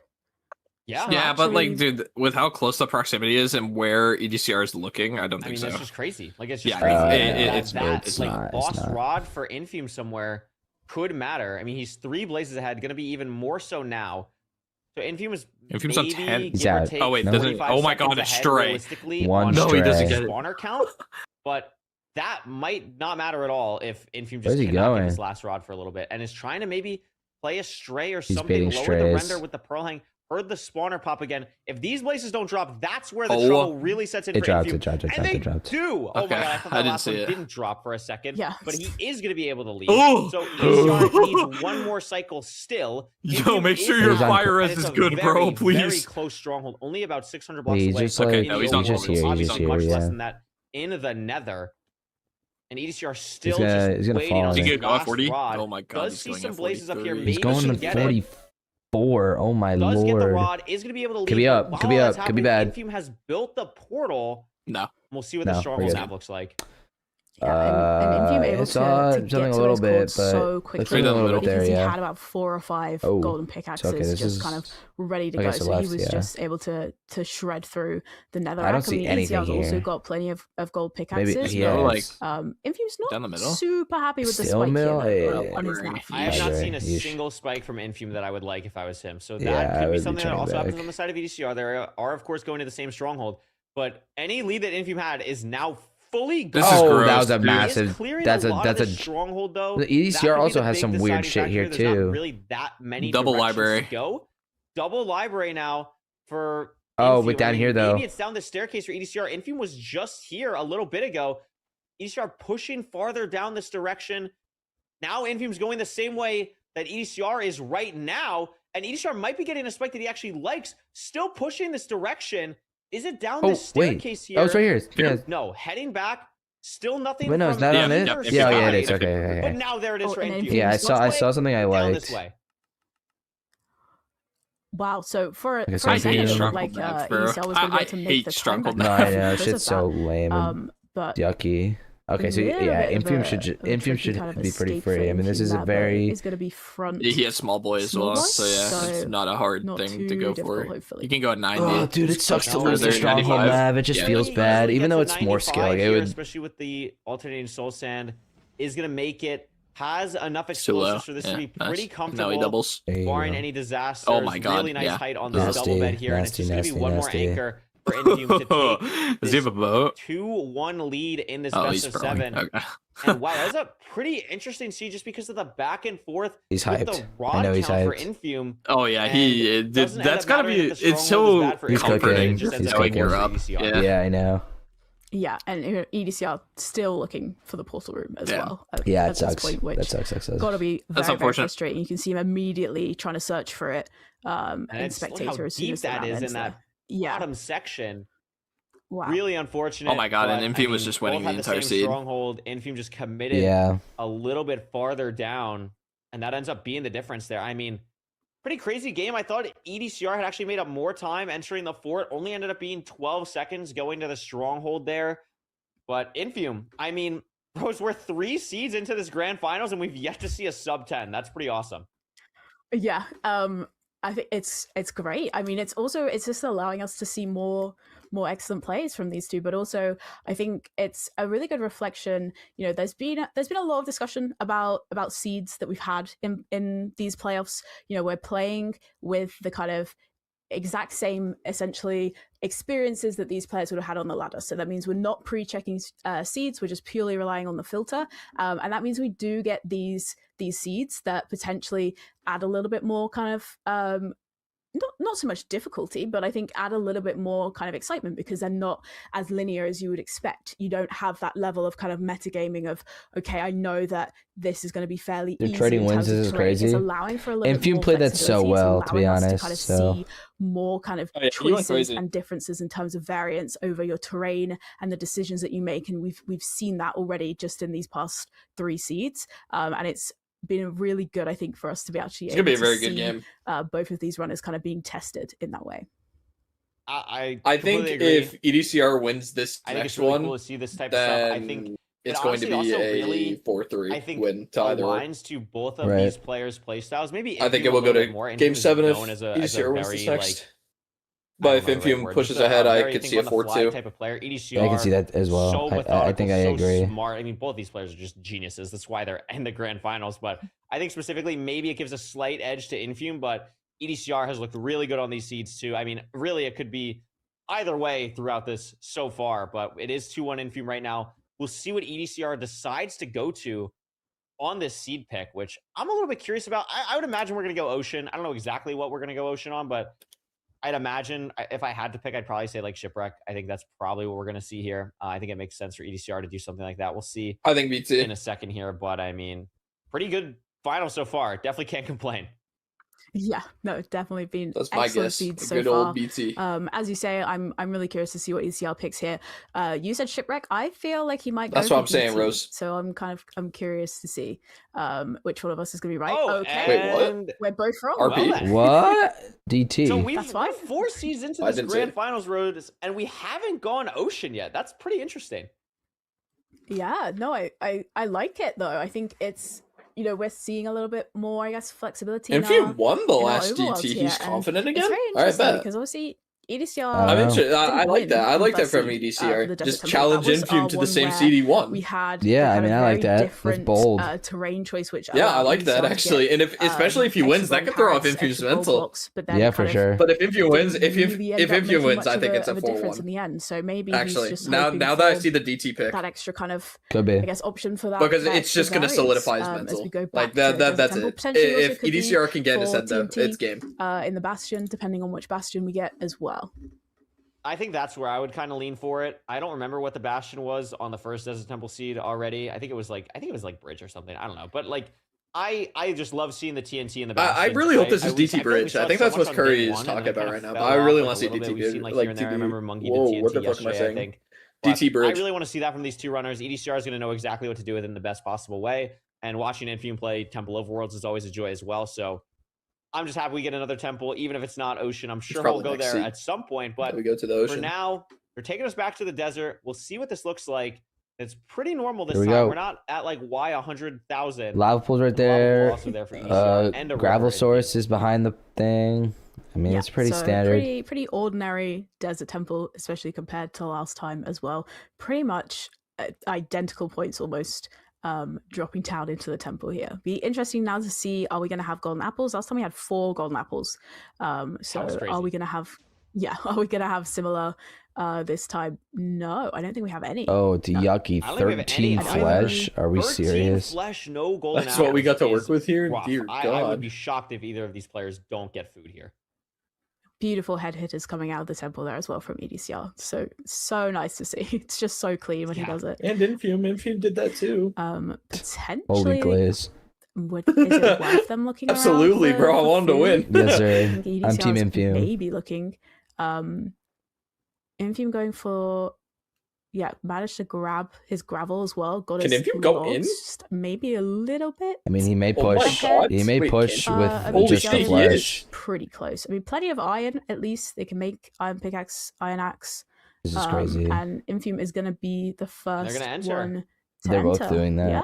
Yeah, but like, dude, with how close the proximity is and where EDCR is looking, I don't think so.
It's just crazy. Like, it's just crazy. It's like lost rod for Infume somewhere could matter. I mean, he's 3 blazes ahead, going to be even more so now. So Infume's
on 10.
He's out.
Oh wait, doesn't? Oh my God, a stray.
One stray.
No, he doesn't get it.
Spawner count, but that might not matter at all if Infume just cannot get his last rod for a little bit and is trying to maybe play a stray or something, lower the render with the pearl hang. Heard the spawner pop again. If these blazes don't drop, that's where the trouble really sets in. It
dropped.
And they do. Oh my God, I thought that last one
didn't
drop for a second.
Yeah,
but he is going to be able to leave. So EDCR needs one more cycle still.
Yo, make sure your fire res is good, bro. Please.
Very close stronghold. Only about 600 blocks
away.
He's
just here.
Much less than that in the Nether. And EDCR still just waiting on
his last
40?
Rod. Oh my God,
does see some blazes up here.
He's going to 44. Oh my lord.
Does get the rod, is going to be able to leave.
Could be up, could be up, could be bad.
Infume has built the portal.
No.
We'll see what the stronghold map looks like.
Yeah, and Infume able
saw
to
something
get
a
to
little
those
bit,
chords
but
so quickly
looks like a little bit
because
there,
he
yeah.
had about 4 or 5
Oh,
golden pickaxes
okay, this
just
is-
kind of ready to
I
go.
guess it
So he
left,
was
yeah.
just able to shred through the netherrack.
I don't see
mean,
anything
ECR's also
here.
got plenty of gold
Maybe
pickaxes.
yeah.
No, like,
Infume's
down the
not
middle?
super happy with the
Still
spike
middle?
here though,
Yeah.
on his nav.
I have not
Library,
seen a
yeesh.
single spike from Infume that I would like if I was him. So that
Yeah, I
could be
would be
something that
turning
also happens
back.
on the side of EDCR. There are, of course, going to the same stronghold. But any lead that Infume had is now fully gone.
This is gross,
that was a
dude.
massive. That's a
stronghold though.
The
That
EDCR
could be
also
the
has
big
some weird
deciding
shit
factor
here
There's not
too.
really that many
Double
directions
library.
to go. Double library now for.
Oh,
Infume.
but down
I mean,
here, though.
Maybe it's down the staircase for EDCR. Infume was just here a little bit ago. EDCR pushing farther down this direction. Now Infume's going the same way that EDCR is right now, and EDCR might be getting a spike that he actually likes. Still pushing this direction. Is it down this staircase here?
Oh, it's right here. Yeah.
No, heading back. Still nothing.
Wait, no, it's
from
not on it.
either
Yeah, yeah, it
side.
is. Okay.
But now there it is for
and
Infume.
Yeah, I
This
saw
way,
something I
down this
liked.
way.
Wow, so for
Okay,
a
so
second, it
Infume-
looked like ECL was going to be able to make the
Stronghold
comeback.
No, I know.
because of
Shit's so
that.
lame and
But
yucky. Okay, so
little
yeah,
bit of
Infume
a
Infume
tricky
should
kind of
be pretty
escape for
free. I mean, this
Infume
is a
there, but
very.
It's going to be front.
He has small boy as
small
well,
boy,
so yeah, it's not a hard
not
thing to
too
go
difficult,
for.
hopefully.
You can go at 90.
Oh, dude, it sucks to
No,
lose the
they're
stronghold
95.
map. It just
Yeah.
feels bad, even though it's more
95
skill. Like, it
here,
would.
especially with the alternating soul sand, is going to make it. Has enough
Too low.
explosives for this to be
Yeah,
pretty
nice.
comfortable.
Now he doubles.
There you
Barring
go.
any disasters.
Oh my God,
Really nice
yeah.
height on this
Nasty,
double bed here, and it's just going to be one more
nasty.
anchor for Infume to take
Does he have a boat?
2-1 lead in this
Oh,
best
he's
of
throwing.
7.
Okay.
And wow, that's a pretty interesting seed just because of the back and forth
He's
with
hyped.
the
I
rod
know he's
count for
hyped.
Infume.
Oh yeah,
And doesn't end
that's
up
gotta
mattering
be.
if the
It's
stronghold is
so
bad for
He's
Infume,
comforting.
it just ends
He's
up
knowing
being
you're
worse for
up.
EDCR.
Yeah, I know.
Yeah, and EDCR still looking for the portal room as
Yeah.
well.
Yeah,
at
it
this
sucks.
point, which
That sucks.
got to be
That's
very
unfortunate.
frustrating. You can see him immediately trying to search for it in
And it's, look
Spectator
how
as soon
deep
as the
that
round
is
ends
in that
there. Yeah,
bottom section.
wow.
Really unfortunate.
Oh my God, and
but,
Infume was just winning
both had
the entire
same
seed.
Stronghold. Infume just committed
Yeah.
a little bit farther down, and that ends up being the difference there. I mean, pretty crazy game. I thought EDCR had actually made up more time entering the fort. Only ended up being 12 seconds going to the stronghold there. But Infume, I mean, Rose, we're 3 seeds into this grand finals, and we've yet to see a sub 10. That's pretty awesome.
Yeah, I think it's great. I mean, it's just allowing us to see more excellent plays from these two, but also I think it's a really good reflection. You know, there's been a lot of discussion about seeds that we've had in these playoffs. You know, we're playing with the kind of exact same essentially experiences that these players would have had on the ladder. So that means we're not pre-checking seeds, we're just purely relying on the filter, and that means we do get these seeds that potentially add a little bit more kind of not so much difficulty, but I think add a little bit more kind of excitement because they're not as linear as you would expect. You don't have that level of kind of metagaming of, okay, I know that this is going to be fairly
The
easy.
trading
in
wins
terms of
is
terrain.
crazy.
It's allowing for a little bit
Infume
more
played that so
flexibility. It's
well, to be
allowing us
honest.
kind of
So
see more kind of
Oh, yeah, you went
choices
crazy.
and differences in terms of variance over your terrain and the decisions that you make. And we've seen that already just in these past 3 seeds. And it's been really good, I think, for us to be actually
It's gonna be a
able
very
to
good
see,
game.
both of these runners kind of being tested in that way.
I
think
completely agree.
if EDCR wins this
I think
next
it's really
one,
cool to see this type of stuff. I think
then
it
it's going to be
honestly also
a
really,
4-3
I think,
win to either.
aligns to both of
Right.
these players' playstyles. Maybe
I think
Infume
it will
a
go
little
to
bit more.
Game
Infume is
7 if
known as a
EDCR wins
very,
this next.
like,
But
I
if
don't know the right
Infume
word,
pushes
just a
ahead, I
very
could
think
see a
on the fly
4-2.
type of player. EDCR,
Yeah, I can see that as well.
So
I
methodical,
think I
so
agree.
smart. I mean, both these players are just geniuses. That's why they're in the grand finals. But I think specifically, maybe it gives a slight edge to Infume. But EDCR has looked really good on these seeds too. I mean, really, it could be either way throughout this so far. But it is 2-1 Infume right now. We'll see what EDCR decides to go to on this seed pick, which I'm a little bit curious about. I would imagine we're going to go Ocean. I don't know exactly what we're going to go Ocean on, but I'd imagine if I had to pick, I'd probably say like Shipwreck. I think that's probably what we're going to see here. I think it makes sense for EDCR to do something like that. We'll see
I think BT.
in a second here, but I mean, pretty good final so far. Definitely can't complain.
Yeah, no, definitely been
That's my
excellent
guess.
seeds
A
so
good
far.
old BT.
As you say, I'm really curious to see what ECL picks here. You said Shipwreck. I feel like he might go
That's
for
what I'm saying,
BT,
Rose.
So I'm curious to see which one of us is gonna be right.
Oh,
okay,
Wait, what?
and
we're both wrong.
RP?
well then.
What? DT.
So we're
That's fine.
4 seasons into
I
this
didn't say
grand
it.
finals road, and we haven't gone Ocean yet. That's pretty interesting.
Yeah, no, I like it though. I think it's, you know, we're seeing a little bit more, I guess, flexibility.
If he won the
in our
last
overworlds
DT,
here,
he's
and
confident
it's
again.
very
All right,
interesting
bet.
because obviously EDCR.
I like that. I like that from
for
EDCR.
the Desert
Just
Temple.
challenge
That was
Infume to the
one
same
where
seed he won.
We had
Yeah, I
kind
mean,
of
I like
very
that. That's
different,
bold.
terrain choice, which
Yeah, I
allowed
like that
EDCR to
actually.
get,
And if especially if he wins, that could throw off Infume's mental.
But then
Yeah,
it
for
kind of
sure.
But if Infume wins, if
really ended up
Infume
making
wins,
much
I
of
think it's
of
a
a difference
4-1.
in the end. So maybe
Actually,
he's just
now
hoping
that I
for
see the DT pick,
that extra kind of,
Could be.
I guess, option for that,
because
that
it's just
extra
going to
variance,
solidify his
as
mental.
we go back
Like
to Desert
that's
Temple.
it.
Potentially also
If
could be
EDCR can get his
for
head though,
TNT,
it's game.
in the Bastion, depending on which Bastion we get as well.
I think that's where I would kind of lean for it. I don't remember what the Bastion was on the first Desert Temple seed already. I think it was like Bridge or something. I don't know, but like I just love seeing the TNT in the Bastion.
I really hope this is DT Bridge. I think that's what Curry is talking about right now. But I really want to see DT Bridge.
Like I remember Monkey did TNT
what the fuck am I
yesterday,
saying?
I think.
DT Bridge.
I really want to see that from these two runners. EDCR is going to know exactly what to do with it in the best possible way. And watching Infume play Temple Overworlds is always a joy as well. So I'm just happy we get another temple, even if it's not Ocean. I'm sure we'll go there at some point. But
we go to the Ocean.
For now, they're taking us back to the desert. We'll see what this looks like. It's pretty normal this
Here we
time.
go.
We're not at like Y 100,000.
Lava pool's right there.
Also there for EDCR, and a
Gravel
river.
source is behind the thing. I mean, it's pretty standard.
Pretty ordinary desert temple, especially compared to last time as well. Pretty much identical points almost. Dropping down into the temple here. Be interesting now to see, are we going to have golden apples? Last time we had 4 golden apples. So are we going to have, are we going to have similar this time? No, I don't think we have any.
Oh, it's yucky. 13 flesh. Are we serious?
Flesh, no golden
That's what we got to work with here?
Rough.
Dear God.
I would be shocked if either of these players don't get food here.
Beautiful head hitters coming out of the temple there as well from EDCR. So nice to see. It's just so clean when he does it.
And Infume did that too.
Potentially.
Holy glaze.
Is it worth them looking around
Absolutely, bro. I wanted to win.
Yes, sir. I'm team Infume.
Maybe looking. Infume going for, managed to grab his gravel as well. Got
Can
his
Infume go in?
Just maybe a little bit.
I mean, he may push. He may push with just the
EDCR
flesh.
Pretty close. I mean, plenty of iron. At least they can make iron pickaxe, iron axe.
This is crazy.
And Infume is going to be the first
They're gonna enter.
one to
They're both
enter.
doing that.
Yeah.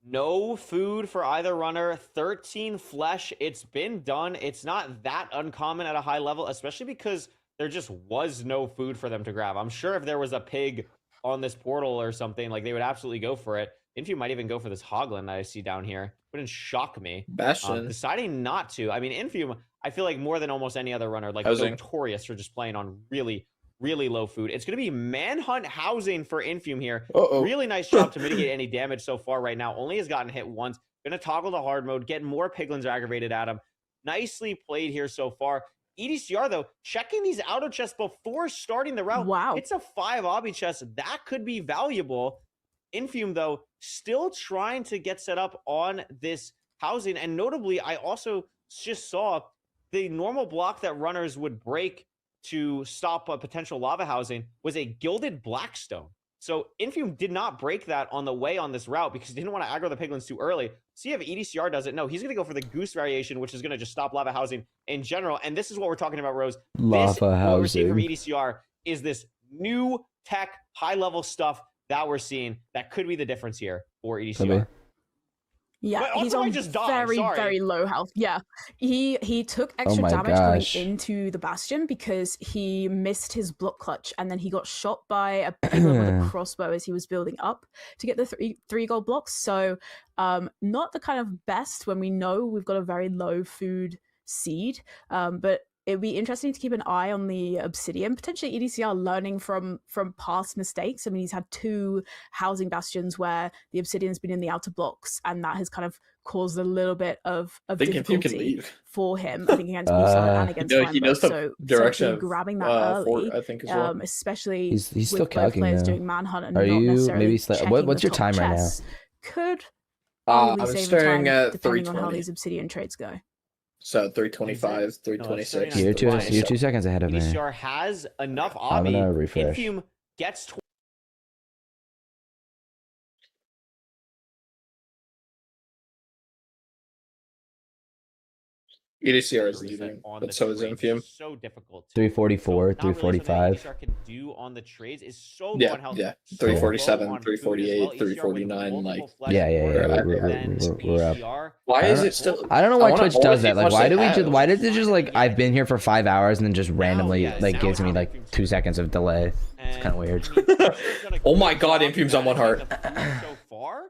No food for either runner. 13 flesh. It's been done. It's not that uncommon at a high level, especially because there just was no food for them to grab. I'm sure if there was a pig on this portal or something, like they would absolutely go for it. Infume might even go for this Hoglin that I see down here. Wouldn't shock me.
Bastion.
Deciding not to. I mean, Infume, I feel like more than almost any other runner, like notorious for just playing on really, really low food. It's going to be Manhunt housing for Infume here. Really nice job to mitigate any damage so far right now. Only has gotten hit once. Going to toggle to hard mode, get more piglins aggravated at him. Nicely played here so far. EDCR, though, checking these auto chests before starting the route.
Wow.
It's a 5 obby chest. That could be valuable. Infume, though, still trying to get set up on this housing. And notably, I also just saw the normal block that runners would break to stop a potential lava housing was a gilded blackstone. So Infume did not break that on the way on this route because he didn't want to aggro the piglins too early. See if EDCR does it. No, he's going to go for the goose variation, which is going to just stop lava housing in general. And this is what we're talking about, Rose.
Lava housing.
What we're seeing from EDCR is this new tech, high-level stuff that we're seeing that could be the difference here for EDCR.
Yeah,
but
he's
also
on
I just died.
very low health. Yeah, he took extra damage going into the Bastion because he missed his block clutch, and then he got shot by a piglin with a crossbow as he was building up to get the three gold blocks. So, not the kind of best when we know we've got a very low food seed, but it'd be interesting to keep an eye on the Obsidian, potentially EDCR learning from past mistakes. I mean, he's had 2 housing bastions where the Obsidian's been in the outer blocks, and that has kind of caused a little bit of difficulty for him, I think, against Busan and against
he knows the
so
direction of
grabbing that early,
I think, as well.
especially
he's still
with both
calculating
players
now.
doing manhunt and
Are
not
you
necessarily
maybe
checking
what's
the
your
top
time right now?
chests. Could
I'm
probably save
staring
time
at
depending on how
320.
these Obsidian trades go.
So 325, 326.
You're 2 seconds ahead of me.
EDCR has enough obby.
I'm gonna refresh.
Infume gets
EDCR is leading, but so is Infume.
So difficult.
344, 345.
EDCR can do on the trades is so low
Yeah,
on health.
yeah.
So
347,
low on
348,
food as well. EDCR with
349. Like,
multiple
Yeah,
flashes
we're up.
EDCR.
why is it still?
I don't know why
wanna-
Twitch
I wanna
does
see
that. Like,
how
why
much
do
they
we just?
have.
Why did it just like I've been here for 5 hours and then just randomly like gives me like 2 seconds of delay? It's kind of weird.
Oh my God, Infume's on 1 heart.
So far,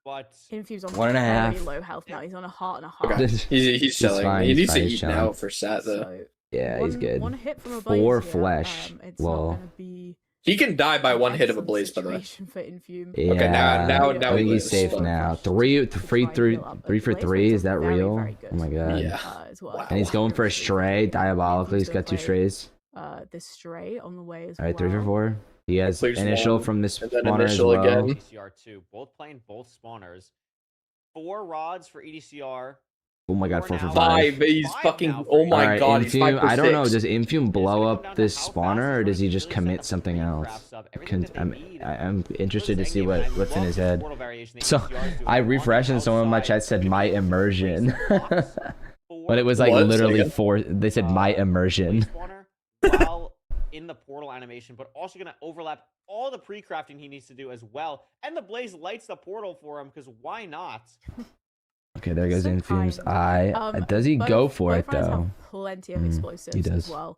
but
Infume's on
1.5.
very low health now. He's on a heart and a half.
Okay. He's chilling.
fine,
He
he's
needs
fine,
to
he's
eat
chilling.
now for Sat though.
So
Yeah, he's good.
One hit from a blaze
4
here.
flesh.
It's
Well,
not gonna be
He can die by 1 hit of a
excellent
blaze, by the way.
situation for Infume.
yeah.
Okay, now
I think
he
he's
lives,
safe
but-
now. 3 for 3. Is that
Very,
real?
very good.
Oh my god.
Yeah.
As well.
And he's going for a stray. Diabolically, he's got 2 strays.
This stray on the way as
All right,
well.
3 for 4. He has
Clears
initial
1,
from this
and then
spawner as
initial
well.
again.
EDCR too. Both playing both spawners. 4 rods for EDCR.
Oh my god, 4 for 5.
5. He's fucking. Oh my
Alright,
God, he's 5
Infume,
for 6.
I don't know. Does Infume blow up this spawner, or does he just commit something else? I'm interested to see what's in his head. So I refreshed and someone in my chat said my immersion, but it was like
What?
literally 4. They said my immersion.
While in the portal animation, but also going to overlap all the pre-crafting he needs to do as well. And the blaze lights the portal for him because why not?
Okay, there goes
So
Infume's
kind.
eye. Does he go for it
both rounds have
though?
Plenty of
He
explosives
does.
as well.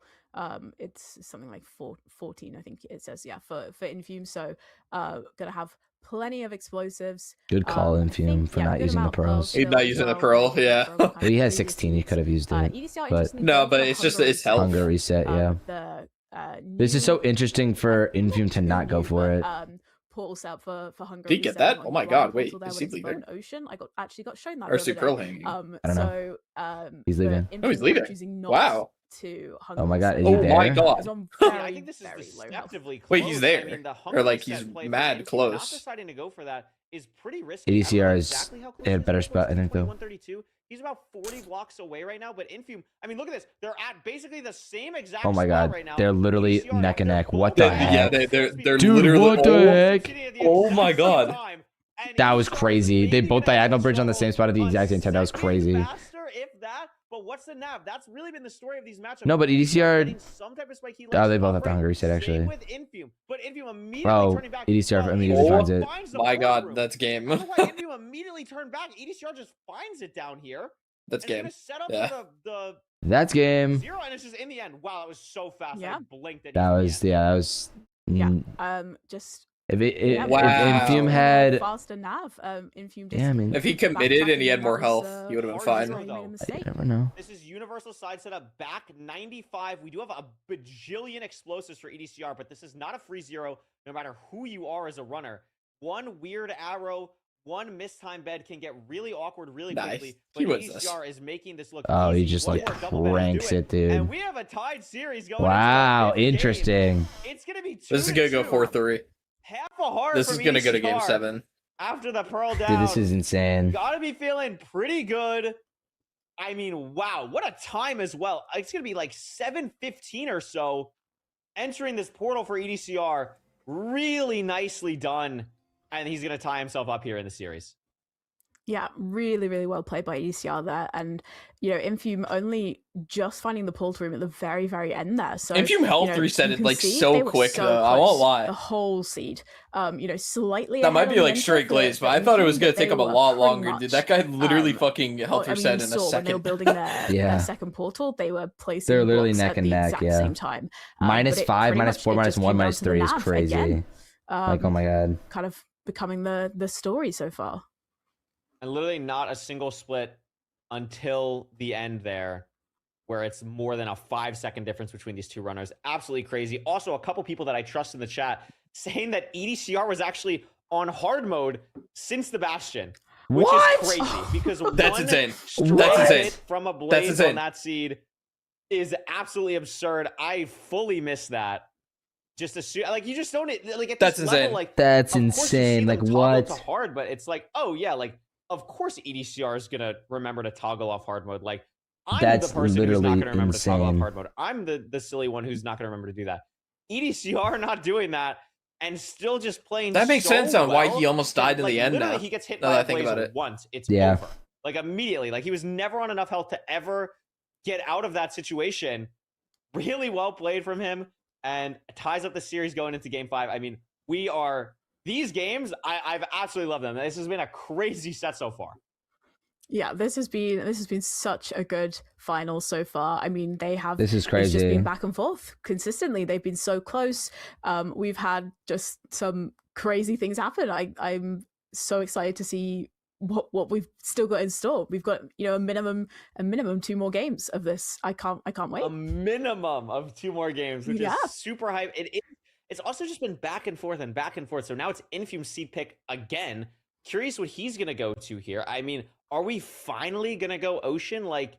It's something like 14, I think it says, yeah, for Infume. So gonna have plenty of explosives.
Good call,
I
Infume,
think,
for
yeah,
not
good
using the
amount of pearls
pearls.
He's
still
not
as
using the
well.
pearl, yeah.
From kind of
If he has
previous
16, he
seasons.
could have used it.
EDCR
But
interestingly
No,
goes
but
for
it's just
hunger
it's health.
hunger reset, yeah.
The,
This is so
new-
interesting for Infume to not go for it.
Portal set up for hunger.
Did he get
reset
that?
on
Oh my
the
God,
blind
wait,
portal there
is
when
he
it's
leaving?
Bone Ocean. I actually got shown that.
Or is
the
he
other
pearl
day.
hanging?
I don't know.
So
He's leaving.
Oh, he's leaving.
Choosing not
Wow.
to hunger
Oh my god, is
reset.
he
Oh my
there?
God.
It's on
I
very,
think this is
very low health.
deceptively close.
Wait, he's there.
I mean, the
Or,
hunger
like,
reset
he's
play for
mad
Infume
close.
Not deciding to go for that is pretty risky. I don't know
EDCR is
exactly how close
in a
he is,
better
but
spot, I think, though.
2132. He's about 40 blocks away right now, but Infume, I mean, look at this. They're at basically the same exact
Oh my
spot
god,
right now.
they're literally
EDCR,
neck and
they're
neck. What
both
the
Yeah,
heck?
they're
Dude,
literally.
what the heck?
Succeeding at the
Oh
exact
my
same
God.
time, and
That was
EDCR is
crazy. They
maybe
both
gonna
diagonal
have
bridge on the
to
same spot at the
go
exact same time. That was
a second
crazy.
faster, if that. But what's the nav? That's really been the story of these matchups.
No, but EDCR
Getting some type of spike he
Oh,
likes
they
to
both have the
operate.
hunger reset, actually.
Same with Infume, but Infume immediately
Oh,
turning back.
EDCR
Well,
immediately finds it.
finds the
My
portal
God,
room.
that's game.
I don't know why Infume immediately turned back. EDCR just finds it down here.
That's
and is
game.
gonna set up
Yeah.
for the
That's game.
0, and it's just in the end. Wow, that was so fast.
Yeah.
I blinked.
That was that was.
Yeah.
If
Just
if
Wow.
Infume had,
faster nav. Infume just
yeah, I mean,
If he committed and he had more health, he would have been fine.
you never know.
This is universal side setup back 95. We do have a bajillion explosives for EDCR, but this is not a free 0 no matter who you are as a runner. One weird arrow, one mistime bed can get really awkward really
Nice.
quickly.
He
But
wins this.
EDCR is making this look
Oh,
easy.
he just
One
like
more double bed to
cranks
do
it, dude.
And we have a tied series going into
Wow,
the 5th game.
interesting.
It's going to be 2-2.
This is gonna go 4-3.
Half a heart
This
from
is gonna go to game
EDCR
7.
after the pearl down.
Dude, this is insane.
Gotta be feeling pretty good. I mean, wow, what a time as well. It's gonna be like 7:15 or so entering this portal for EDCR. Really nicely done. And he's gonna tie himself up here in the series.
Yeah, really, really well played by EDCR there. And, you know, Infume only just finding the portal room at the very, very end there. So
Infume health
you know,
reset
you
it
can
like
see
so
they were
quick
so
though. I won't
close
lie.
the whole seed. You know, slightly
That might
ahead
be
on
like
the
straight
enter for-
glaze, but
for
I thought it was
Infume,
gonna
but
take
they
him a
were
lot
pretty
longer,
much,
dude. That guy literally fucking
well,
health
I mean,
reset
you
in a
saw when they were
second.
building their
Yeah.
second portal, they were placing
They're literally
blocks
neck
at
and
the
neck,
exact
yeah.
same time.
Minus
but it
5,
pretty
minus
much-
4,
it
minus
just
1,
came down
minus
to the
3 is
nav
crazy.
again.
Like, oh my god.
Kind of becoming the story so far.
And literally not a single split until the end there, where it's more than a 5-second difference between these two runners. Absolutely crazy. Also, a couple people that I trust in the chat saying that EDCR was actually on hard mode since the Bastion, which
What?
is crazy because
That's
one
insane.
straight
That's insane.
hit from a
That's
blaze
insane.
on that seed is absolutely absurd. I fully missed that. Just assume, like, you just don't like at
That's
this level,
insane.
like
That's
of course you see
insane.
them
Like,
toggle
what?
to hard, but it's like, oh yeah, like of course EDCR is gonna remember to toggle off hard mode. Like I'm
That's
the person who's not
literally
gonna remember to toggle off
insane.
hard mode. I'm the silly one who's not gonna remember to do that. EDCR not doing that and still just playing.
That makes
so
sense on why
well
he almost
that,
died in
like,
the end
literally
now.
he gets hit
now
by
that
a
I think
blaze
about it.
once. It's
Yeah.
over. like immediately. Like he was never on enough health to ever get out of that situation. Really well played from him, and ties up the series going into game 5. I mean, these games, I've absolutely loved them. This has been a crazy set so far.
Yeah, this has been such a good final so far. I mean,
This is crazy.
It's just been back and forth consistently. They've been so close. We've had just some crazy things happen. I'm so excited to see what we've still got in store. We've got, you know, a minimum 2 more games of this. I can't wait.
A minimum of 2 more games, which is super hype. It's also just been back and forth and back and forth. So now it's Infume seed pick again. Curious what he's gonna go to here. I mean, are we finally gonna go Ocean? Like,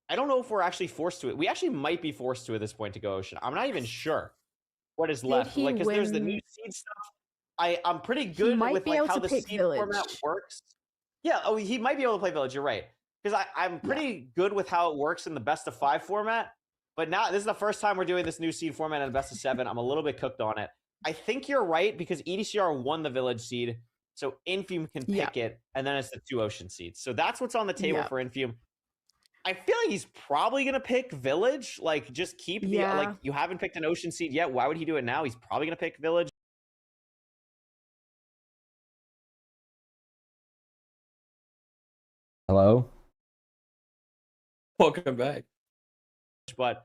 I don't know if we're actually forced to it. We actually might be forced to at this point to go Ocean. I'm not even sure what is left. Like, because there's the new seed stuff. I'm pretty good with like how the seed format works. Yeah, he might be able to play Village, you're right. Because I'm pretty good with how it works in the best of 5 format. But now, this is the first time we're doing this new seed format in the best of 7. I'm a little bit cooked on it. I think you're right, because EDCR won the Village seed, so Infume can pick it, and then it's the 2 Ocean seeds. So that's what's on the table for Infume. I feel like he's probably going to pick Village. Like, just keep the... Like, you haven't picked an Ocean seed yet. Why would he do it now? He's probably going to pick Village.
Hello?
Welcome back.
But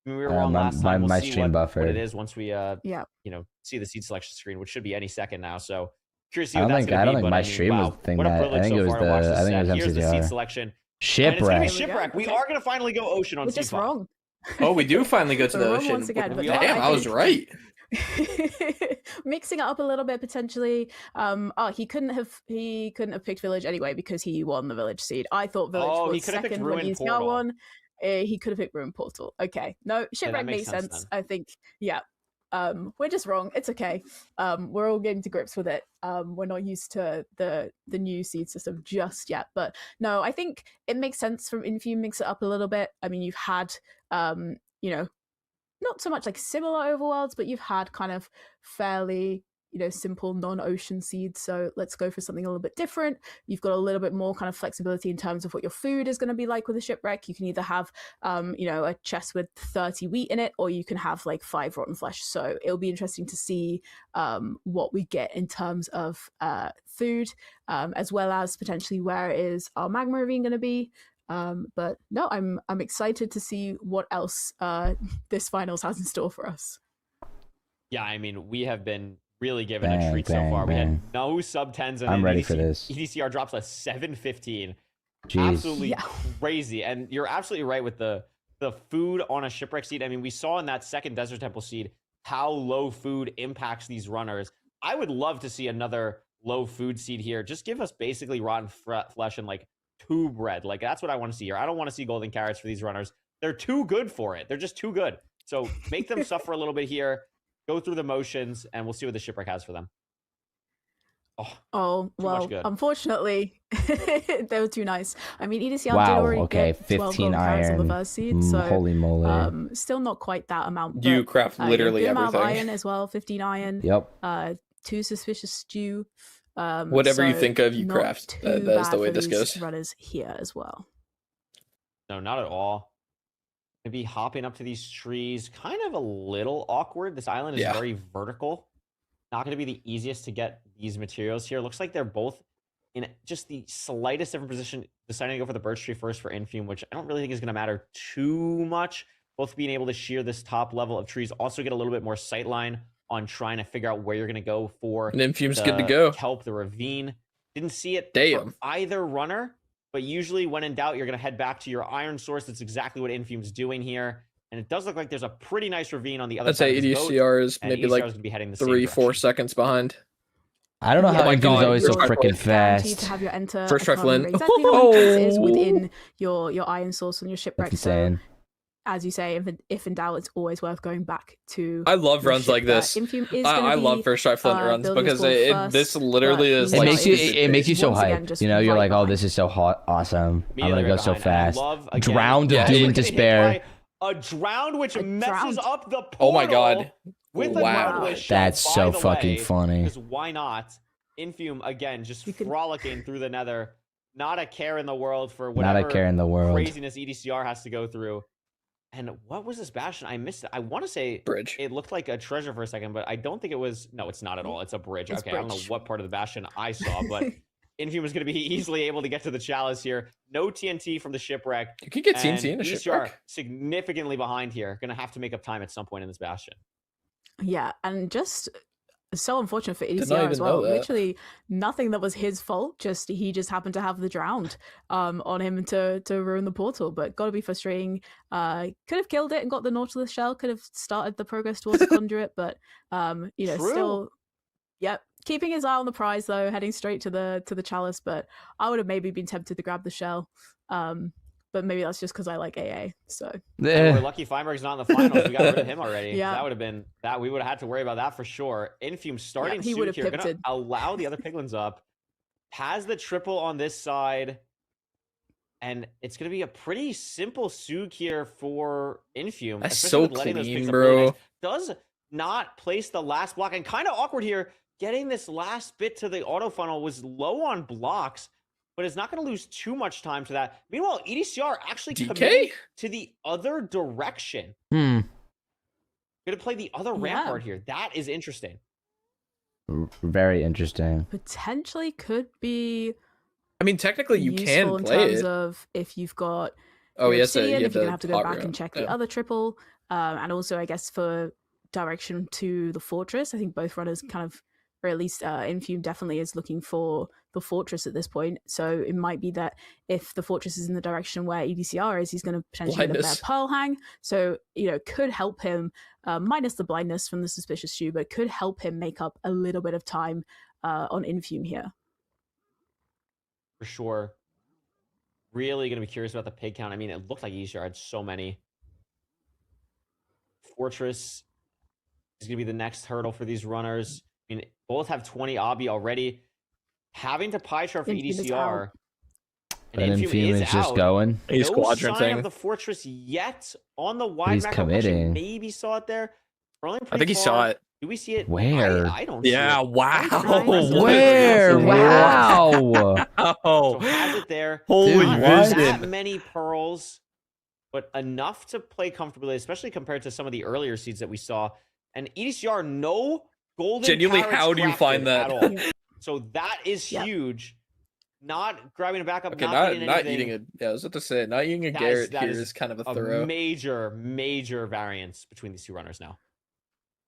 I mean, we were on last time.
My stream buffered.
What it is once we you know, see the seed selection screen, which should be any second now. So curious to see
I
what
don't
that's
think
gonna be.
my stream was thing
what a
that.
privilege
I think
so
it was
far to watch this
I think it was
Here's the seed
MCSR.
selection.
Shipwreck.
And it's gonna be Shipwreck. We are gonna finally go Ocean on
We're
seed
just
5.
wrong.
Oh, we do finally go to the Ocean.
Once again, but
Damn, I was right.
Mixing it up a little bit potentially. He couldn't have picked Village anyway because he won the Village seed. I thought Village was second when he's got one. He could have picked Ruin Portal. Okay, no, Shipwreck makes sense. I think. Yeah. We're just wrong. It's okay. We're all getting to grips with it. We're not used to the new seed system just yet, but no, I think it makes sense from Infume mix it up a little bit. I mean, you've had you know, not so much like similar overworlds, but you've had kind of fairly, you know, simple non-ocean seeds. So let's go for something a little bit different. You've got a little bit more kind of flexibility in terms of what your food is going to be like with a Shipwreck. You can either have, you know, a chest with 30 wheat in it, or you can have like 5 rotten flesh. So it'll be interesting to see what we get in terms of food, as well as potentially where is our magma ravine going to be. But no, I'm excited to see what else this finals has in store for us.
Yeah, I mean, we have been really given a treat so far. We had no sub 10s, and
I'm ready for this.
EDCR drops a 715.
Jeez.
Absolutely crazy. And you're absolutely right with the food on a Shipwreck seed. I mean, we saw in that second Desert Temple seed how low food impacts these runners. I would love to see another low food seed here. Just give us basically rotten flesh and like 2 bread. Like, that's what I want to see here. I don't want to see golden carrots for these runners. They're too good for it. They're just too good. So make them suffer a little bit here. Go through the motions, and we'll see what the Shipwreck has for them.
Oh well, unfortunately, they were too nice. I mean, EDCR did already get
15 iron
on the first seed, so
holy moly.
Still not quite that amount. But,
you craft literally
amount of
everything.
iron as well, 15 iron.
Yep.
2 suspicious stew.
Whatever you think of, you craft. That is the way this goes.
Runners here as well.
No, not at all. Maybe hopping up to these trees, kind of a little awkward. This island is very vertical. Not going to be the easiest to get these materials here. Looks like they're both in just the slightest different position, deciding to go for the birch tree first for Infume, which I don't really think is going to matter too much. Both being able to shear this top level of trees, also get a little bit more sightline on trying to figure out where you're going to go for.
And Infume's good to go.
Kelp, the ravine. Didn't see it
for
either runner. But usually when in doubt, you're going to head back to your iron source. That's exactly what Infume's doing here. And it does look like there's a pretty nice ravine on the other side of the boat.
EDCR is maybe like 3-4 seconds behind.
I don't know how Infume's always so freaking fast.
To have your enter
First try Flint.
Exactly how many is within your iron source on your Shipwreck.
That's insane.
As you say, if in doubt, it's always worth going back to.
I love runs like this. I love first try Flint runs because this literally is like
it makes you so hyped. You know, you're like, oh, this is so hot, awesome. I'm gonna go so fast. Drowned of Doom and Despair.
A drowned which messes up the portal.
Oh my god!
With a
that's so fucking funny.
Because why not? Infume again, just frolicking through the Nether. not a care in the world for
Not
whatever
a care in the world.
craziness EDCR has to go through. And what was this bastion? I missed it. I want to say
bridge.
It looked like a treasure for a second, but I don't think it was. No, it's not at all. It's a bridge.
It's
okay, I don't know what part of the bastion I saw, but Infume was going to be easily able to get to the chalice here. No TNT from the shipwreck.
You could get TNT in a
EDCR
shipwreck.
significantly behind here. Going to have to make up time at some point in this bastion.
Yeah, and just so unfortunate for
not
EDCR as
even
well.
know that.
Literally nothing that was his fault. Just he just happened to have the drowned on him to ruin the portal. But gotta be frustrating. Could have killed it and got the Nautilus shell. Could have started the progress towards the conduit. But you know,
True.
still, yep. Keeping his eye on the prize though, heading straight to the chalice. But I would have maybe been tempted to grab the shell. But maybe that's just because I like AA. So
we're lucky Feinberg's not in the finals. We got rid of him already.
Yeah.
That would have been that. We would have had to worry about that for sure. Infume starting
he
soon
would have
here. Gonna
pivoted.
allow the other piglins up. Has the triple on this side. And it's going to be a pretty simple Soog here for Infume.
That's
especially
so
with letting those
clean,
picks up
bro.
really nice. Does not place the last block. And kind of awkward here. Getting this last bit to the auto funnel was low on blocks. But it's not going to lose too much time to that. Meanwhile, EDCR actually committed to the other direction. Going to play the other rampart here. That is interesting.
Very interesting.
potentially could be.
I mean, technically, you can
useful
play
in terms
it.
of if you've got.
Oh,
your
yes,
obsidian,
you
if you're
have
gonna have to go
hot
back
room.
and check
Yeah.
the other triple, and also I guess for direction to the fortress. I think both runners kind of, or at least Infume definitely is looking for the fortress at this point. So it might be that if the fortress is in the direction where EDCR is, he's going to potentially get a better pearl hang. So, you know, could help him, minus the blindness from the suspicious shoe, but could help him make up a little bit of time on Infume here.
For sure. Really going to be curious about the pig count. I mean, it looked like EDCR had so many. Fortress is going to be the next hurdle for these runners. I mean, both have 20 obby already. Having to pie chart for EDCR.
But Infume is just going.
He's
no
quadrant
sign
thing.
of the fortress yet on the wide
He's
macro.
committing.
Actually, maybe saw it there.
I think he saw it.
Do we see it?
Where?
I don't see
Yeah,
it.
wow.
Where? Wow.
Oh,
So has it there.
holy
Not
vision.
that many pearls, but enough to play comfortably, especially compared to some of the earlier seeds that we saw. And EDCR, no golden
Genuinely,
carrots
how do you
crafted
find that?
at all. So that is huge. Not grabbing it back up.
Okay,
not
not eating it. Yeah, I was about to say, not eating a Garrett here is kind of a throw.
major variance between these two runners now.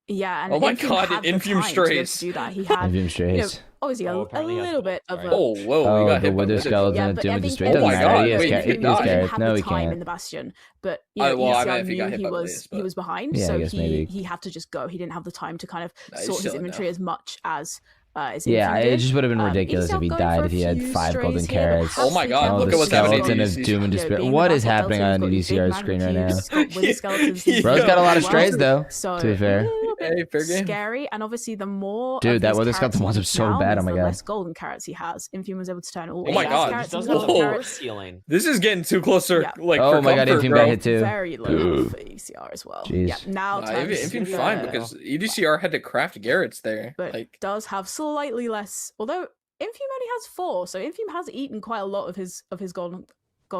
Yeah, and
Oh my
Infume
God,
had the
Infume
time to be able
strays.
to do that. He had,
Infume
you know,
strays.
obviously a
apparently he has
little
the
bit of
right.
a.
Oh, whoa, we
Oh,
got
the
hit by
Wither
Wither.
skeleton
but
doing
I
the
think
straight.
Oh
Doesn't
my
matter.
God,
He is
wait,
Garrett.
he
He
did
is
not.
Garrett.
had
No,
the
he
time in
can't.
the bastion, but you know,
Well, I
ECR
mean, if he got
knew
hit
he
by
was
Blaze, but-
he was behind,
Yeah, I
so
guess maybe.
he had to just go. He didn't have the time to kind of
Nah, he's
sort his
chilling
inventory
now.
as much as
Yeah,
Infume
it
did.
just would have been ridiculous
EDCR
if he
going
died
for
if he
a
had
few
5
strays
golden
here, but
carrots.
Oh my God,
Oh,
look
the
at what's happening to
skeleton of
EDCR.
doom and
You know,
despair.
being
What
the
is
Battle
happening
Delta,
on
you've got these big
EDCR's
magma
screen right now?
cubes, you've got wither skeletons as
Bro's got a
well
lot of
as
strays
well.
though.
So
To be fair.
a little bit
Hey, fair game.
scary, and obviously the more
Dude,
of
that
these
Wither
carrots
skeleton
he
was
puts
so
down,
bad. Oh
means
my
the
God.
less golden carrots he has. Infume was able to turn all
Oh my
eight
God.
carrots
Just
into
doesn't
golden
have a
carrots.
ceiling.
This is getting too closer,
Yeah.
like,
Oh
for
my God,
comfort,
Infume
bro.
got hit too.
Very low for EDCR as well.
Jeez.
Yeah, now
Nah,
turns
Infume's
to
fine
the-
because EDCR had to craft Garrett's there.
but
Like,
does have slightly less. Although Infume only has 4, so Infume has eaten quite a lot of his golden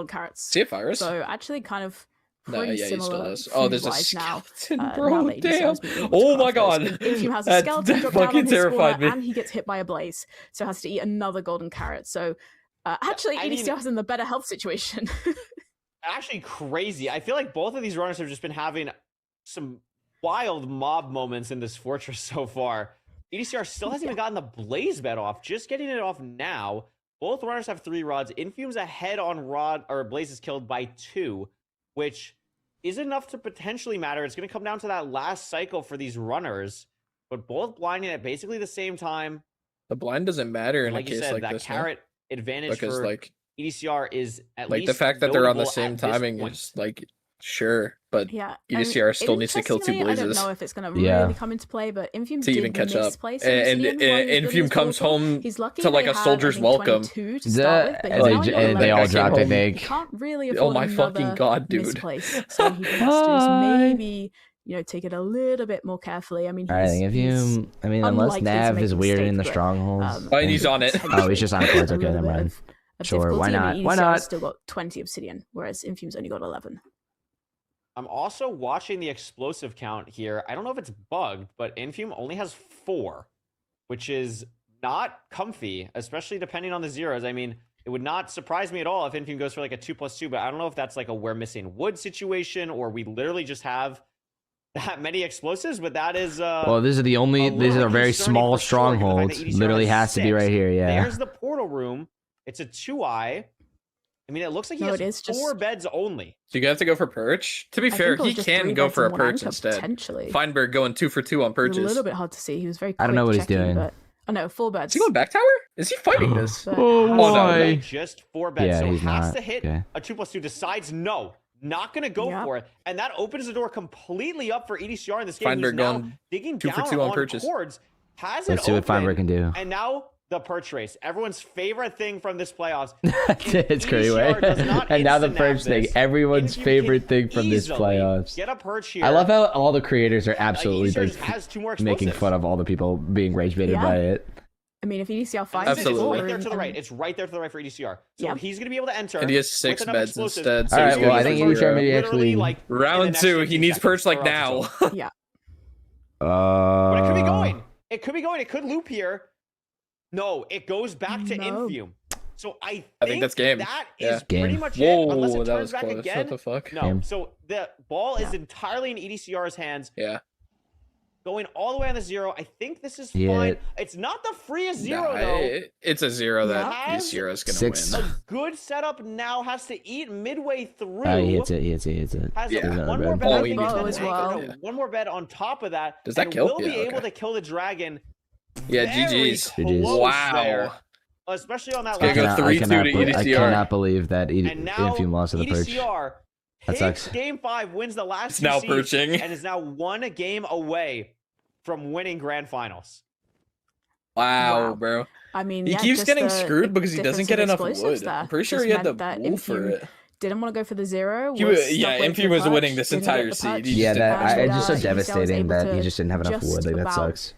carrots.
see a virus?
So actually, kind of
No,
pretty
yeah, he still
similar.
does. Oh, there's a
food-wise now.
skeleton,
now
bro.
that EDCR
Damn.
has been able to
Oh my
craft
God.
those. Infume has a
That
skeleton drop down on
fucking
his
terrified
spawner,
me.
and he gets hit by a blaze, so has to eat another golden carrot. So actually,
I mean-
EDCR is in the better health situation.
Actually crazy. I feel like both of these runners have just been having some wild mob moments in this fortress so far. EDCR still hasn't even gotten the blaze bed off, just getting it off now. Both runners have 3 rods. Infume's ahead on rod, or Blaze is killed by 2, which is enough to potentially matter. It's going to come down to that last cycle for these runners, but both blinding at basically the same time.
The blind doesn't matter in
Like
a
you
case
said,
like
that
this, no?
carrot advantage
Because,
for
like,
EDCR is at
like
least
the fact that they're on the
notable
same
at this
timing
point.
is like sure, but
Yeah,
EDCR
and
still needs to kill 2
interestingly, I don't
blazes
know if it's going to
Yeah.
really come into play, but Infume
to even
did
catch up.
misplace
And
Obsidian while he was building
Infume
his
comes
portal.
home
He's lucky
to like
they
a
had,
soldier's
I think,
welcome.
22 to start with, but he's
They,
now only got
and they
11.
all
That came
dropped, I
home.
He
think.
can't really
Oh
afford
my fucking
another
God, dude.
misplace, so he has to just maybe, you know, take it a little bit more carefully. I mean,
I think
he's
if unless
unlikely to
Nav
make
is
a
weird
mistake,
in the
but,
strongholds.
Oh, and he's on it.
Oh, he's just on chords.
a
Okay,
little
never
bit
mind.
of
Sure, why not? Why
EDCR's
not?
still got 20 obsidian, whereas Infume's only got 11.
I'm also watching the explosive count here. I don't know if it's bugged, but Infume only has 4, which is not comfy, especially depending on the zeros. I mean, it would not surprise me at all if Infume goes for like a 2+2, but I don't know if that's like a we're missing wood situation or we literally just have that many explosives, but that is
well, these are the only, these are very small strongholds. Literally has to be right here, yeah.
There's the portal room. It's a 2-eye. I mean, it looks like he has 4 beds only.
Do you have to go for perch? To be fair, he can go for a perch instead. Feinberg going 2 for 2 on perches.
A little bit hard to see. He was very quick
I don't know what he's doing.
But... Oh no, 4 beds.
Is he going back tower? Is he fighting this?
Oh, why?
Just 4 beds.
Yeah,
so
he's
has
not.
to hit a 2+2, decides no. Not going to go for it. And that opens the door completely up for EDCR in this game.
Feinberg
Who's now
going
digging
2 for
down
2 on
on
perches.
cords. Has
Let's
it
see what
open,
Feinberg can do.
And now the perch race. Everyone's favorite thing from this playoffs.
It's crazy, right? And now the perch thing. Everyone's favorite thing from this playoffs.
Get a perch here.
I love how all the creators are absolutely
EDCR has 2 more
making
explosives.
fun of all the people being rage baited by it.
I mean, if EDCR finds
It's right there to the right. It's right there to the right for EDCR. So he's going to be able to enter.
And he has 6 beds instead.
All right, well, I think EDCR maybe actually...
Like,
round 2, he needs perch like now.
Yeah.
But it could be going. It could be going. It could loop here. No, it goes back to Infume. So I think
that's game.
That is
Game.
pretty much
Whoa,
it. Unless it
that
turns
was
back
close.
again.
What the fuck?
No.
Game.
So the ball is entirely in EDCR's hands.
Yeah.
Going all the way on the 0. I think this is
Yeah.
fine. It's not the freest 0 though.
It's a 0 that EDCR is going to win.
6.
A good setup now has to eat midway through.
He hits it. He hits it.
Has
Yeah.
one more
bed.
bed.
Oh,
I
he
think
needs
it's
one
been
more.
anchored. No, one more bed on top of that.
Does that
and
kill?
Will be
Yeah,
able
okay.
to kill the dragon.
Yeah,
Very
GG's.
close
Wow.
there, especially on that
It's gonna
last
go 3-2 to EDCR.
I cannot believe that
And now
Infume lost to the perch.
EDCR
That
takes
sucks.
game 5, wins the last
It's
2
now
seeds,
perching.
and is now 1 game away from winning grand finals.
Wow, bro.
I mean,
He keeps getting screwed because he doesn't get enough wood. I'm pretty sure he had the wool for it.
Didn't want to go for the 0.
Infume was winning this entire seed.
Yeah, it's just so
EDCR was
devastating
able
that
to
he just didn't have enough
just
wood. Like, that
about,
sucks.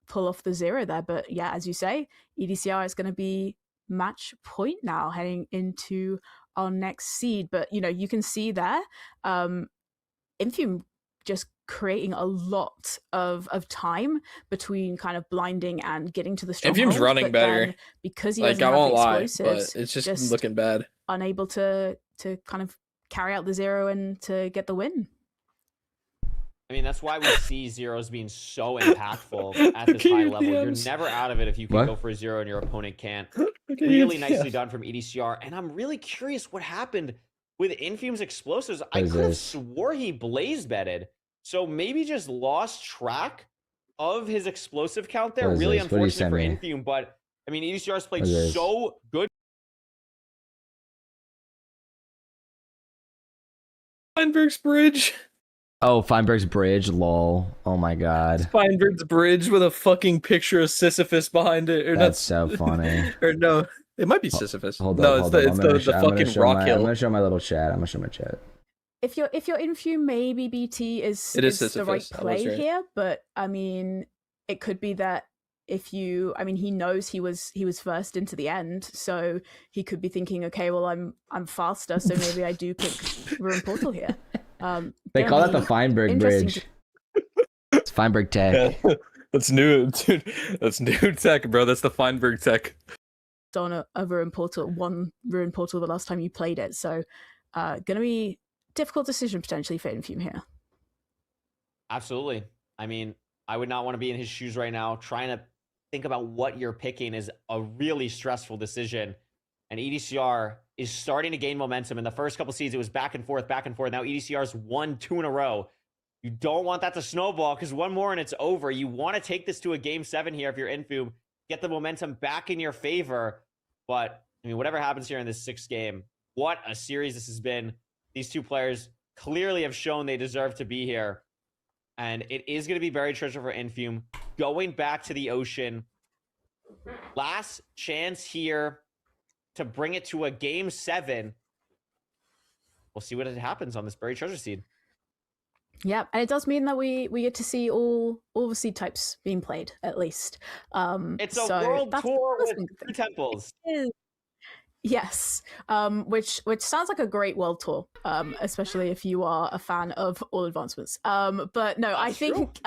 Pull off the 0 there, but yeah, as you say, EDCR is going to be match point now heading into our next seed. But you can see there, Infume just creating a lot of time between kind of blinding and getting to the stronghold.
Infume's running better
because he
like,
doesn't
I
have
won't
the
lie,
explosives,
but it's just looking bad.
Unable to kind of carry out the 0 and to get the win.
I mean, that's why we see 0s being so impactful at this high level. You're never out of it if you can go for a 0 and your opponent can't. Really nicely done from EDCR. And I'm really curious what happened with Infume's explosives. I could have swore he blaze betted. So maybe just lost track of his explosive count there. Really unfortunate for Infume. But, I mean, EDCR's played so good.
Feinberg's bridge.
Oh, Feinberg's bridge, lol. Oh my god.
Feinberg's bridge with a fucking picture of Sisyphus behind it. Or
That's so funny.
Or no, it might be Sisyphus.
Hold
no,
up,
it's the fucking rock hill.
I'm gonna show my little chat. I'm gonna show my chat.
If you're Infume, maybe BT is the right play here, but I mean, it could be that I mean, he knows he was first into the end, so he could be thinking, okay, well, I'm faster, so maybe I do pick Ruin Portal here.
They call that the Feinberg bridge. It's Feinberg tech.
Yeah, that's new, dude. That's new tech, bro. That's the Feinberg tech.
On a Ruin Portal, one Ruin Portal the last time you played it, so gonna be difficult decision potentially for Infume here.
Absolutely. I mean, I would not want to be in his shoes right now. Trying to think about what you're picking is a really stressful decision. And EDCR is starting to gain momentum. In the first couple seeds, it was back and forth, back and forth. Now EDCR's won 2 in a row. You don't want that to snowball because one more and it's over. You want to take this to a game 7 here if you're Infume, get the momentum back in your favor. But, I mean, whatever happens here in this 6th game, what a series this has been. These two players clearly have shown they deserve to be here. And it is going to be buried treasure for Infume. Going back to the ocean. Last chance here to bring it to a game 7. We'll see what happens on this buried treasure seed.
Yeah, and it does mean that we get to see all the seed types being played, at least.
It's a world tour with 3 temples.
Yes, which sounds like a great world tour, especially if you are a fan of all advancements. But no, I think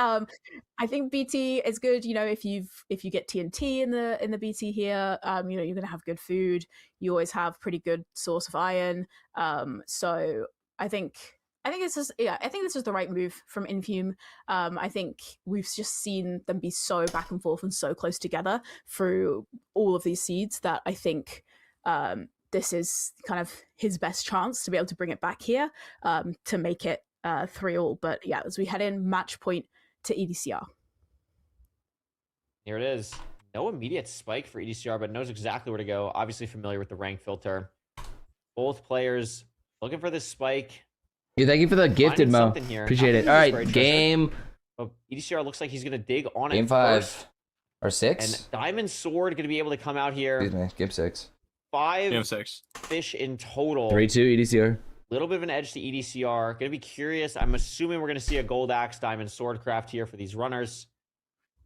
BT is good. You know, if you get TNT in the BT here, you know, you're gonna have good food. You always have pretty good source of iron. So I think this is the right move from Infume. I think we've just seen them be so back and forth and so close together through all of these seeds that I think this is kind of his best chance to be able to bring it back here, to make it 3-all. But yeah, as we head in, match point to EDCR.
Here it is. No immediate spike for EDCR, but knows exactly where to go. Obviously familiar with the rank filter. Both players looking for this spike.
Yeah, thank you for the gifted, Mo. Appreciate it. All right, game.
Oh, EDCR looks like he's going to dig on it.
Game 5 or 6.
And Diamond Sword going to be able to come out here.
Excuse me. Game 6.
5 fish in total.
3-2 EDCR.
Little bit of an edge to EDCR. Going to be curious. I'm assuming we're going to see a gold axe, diamond sword craft here for these runners.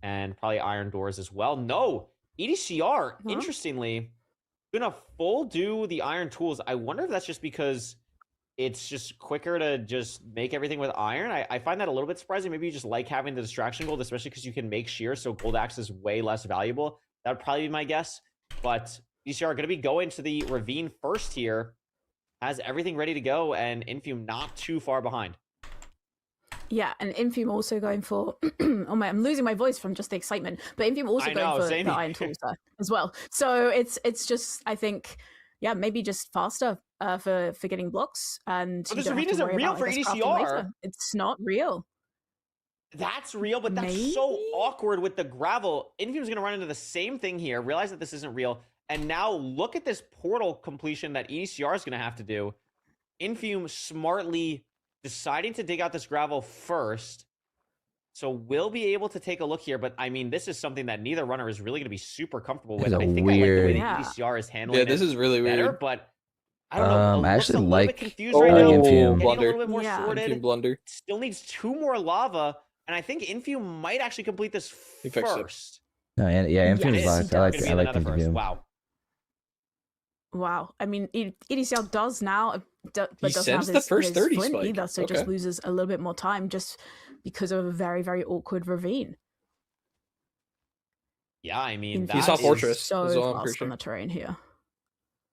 And probably iron doors as well. No, EDCR, interestingly, going to full do the iron tools. I wonder if that's just because it's just quicker to just make everything with iron. I find that a little bit surprising. Maybe you just like having the distraction gold, especially because you can make shear, so gold axe is way less valuable. That would probably be my guess. But EDCR are going to be going to the ravine first here. Has everything ready to go, and Infume not too far behind.
Yeah, and Infume also going for... oh my, I'm losing my voice from just the excitement. But Infume also going for the iron tools as well. So it's just, I think, yeah, maybe just faster for getting blocks. And
but this ravine isn't real for EDCR.
It's not real.
That's real, but that's so awkward with the gravel. Infume's going to run into the same thing here. Realize that this isn't real. And now look at this portal completion that EDCR is going to have to do. Infume smartly deciding to dig out this gravel first. So we'll be able to take a look here. But, I mean, this is something that neither runner is really going to be super comfortable with. I think I like the way that EDCR is handling it.
Yeah, this is really
better,
weird.
But I don't know.
I actually like
confused right now.
Infume.
Getting a little bit more sorted.
Infume blunder.
Still needs 2 more lava. And I think Infume might actually complete this first.
No, yeah, Infume is locked. I like Infume.
Wow. I mean, EDCR does now, but
he
doesn't
sends
have
the
his,
first 30
flint
spike.
either, so just loses a little bit more time just because of a very, very awkward ravine.
Yeah, I mean,
he saw Fortress.
So fast on the terrain here.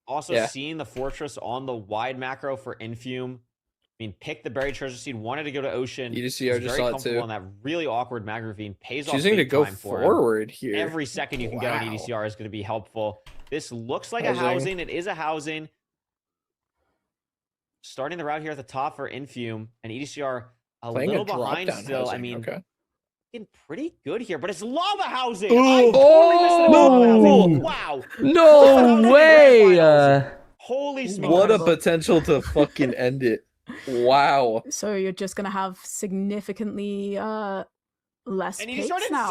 Also, seeing the Fortress on the wide macro for Infume. I mean, pick the buried treasure seed, wanted to go to Ocean.
EDCR just saw it too.
On that really awkward mag ravine. Pays off
choosing to go forward here.
Every second you can get on EDCR is going to be helpful. This looks like a housing. It is a housing. Starting the route here at the top for Infume. And EDCR a little behind still. I mean, getting pretty good here. But it's lava housing. Wow.
No way.
Holy smokes.
What a potential to fucking end it. Wow.
So you're just going to have significantly less
and
picks
now.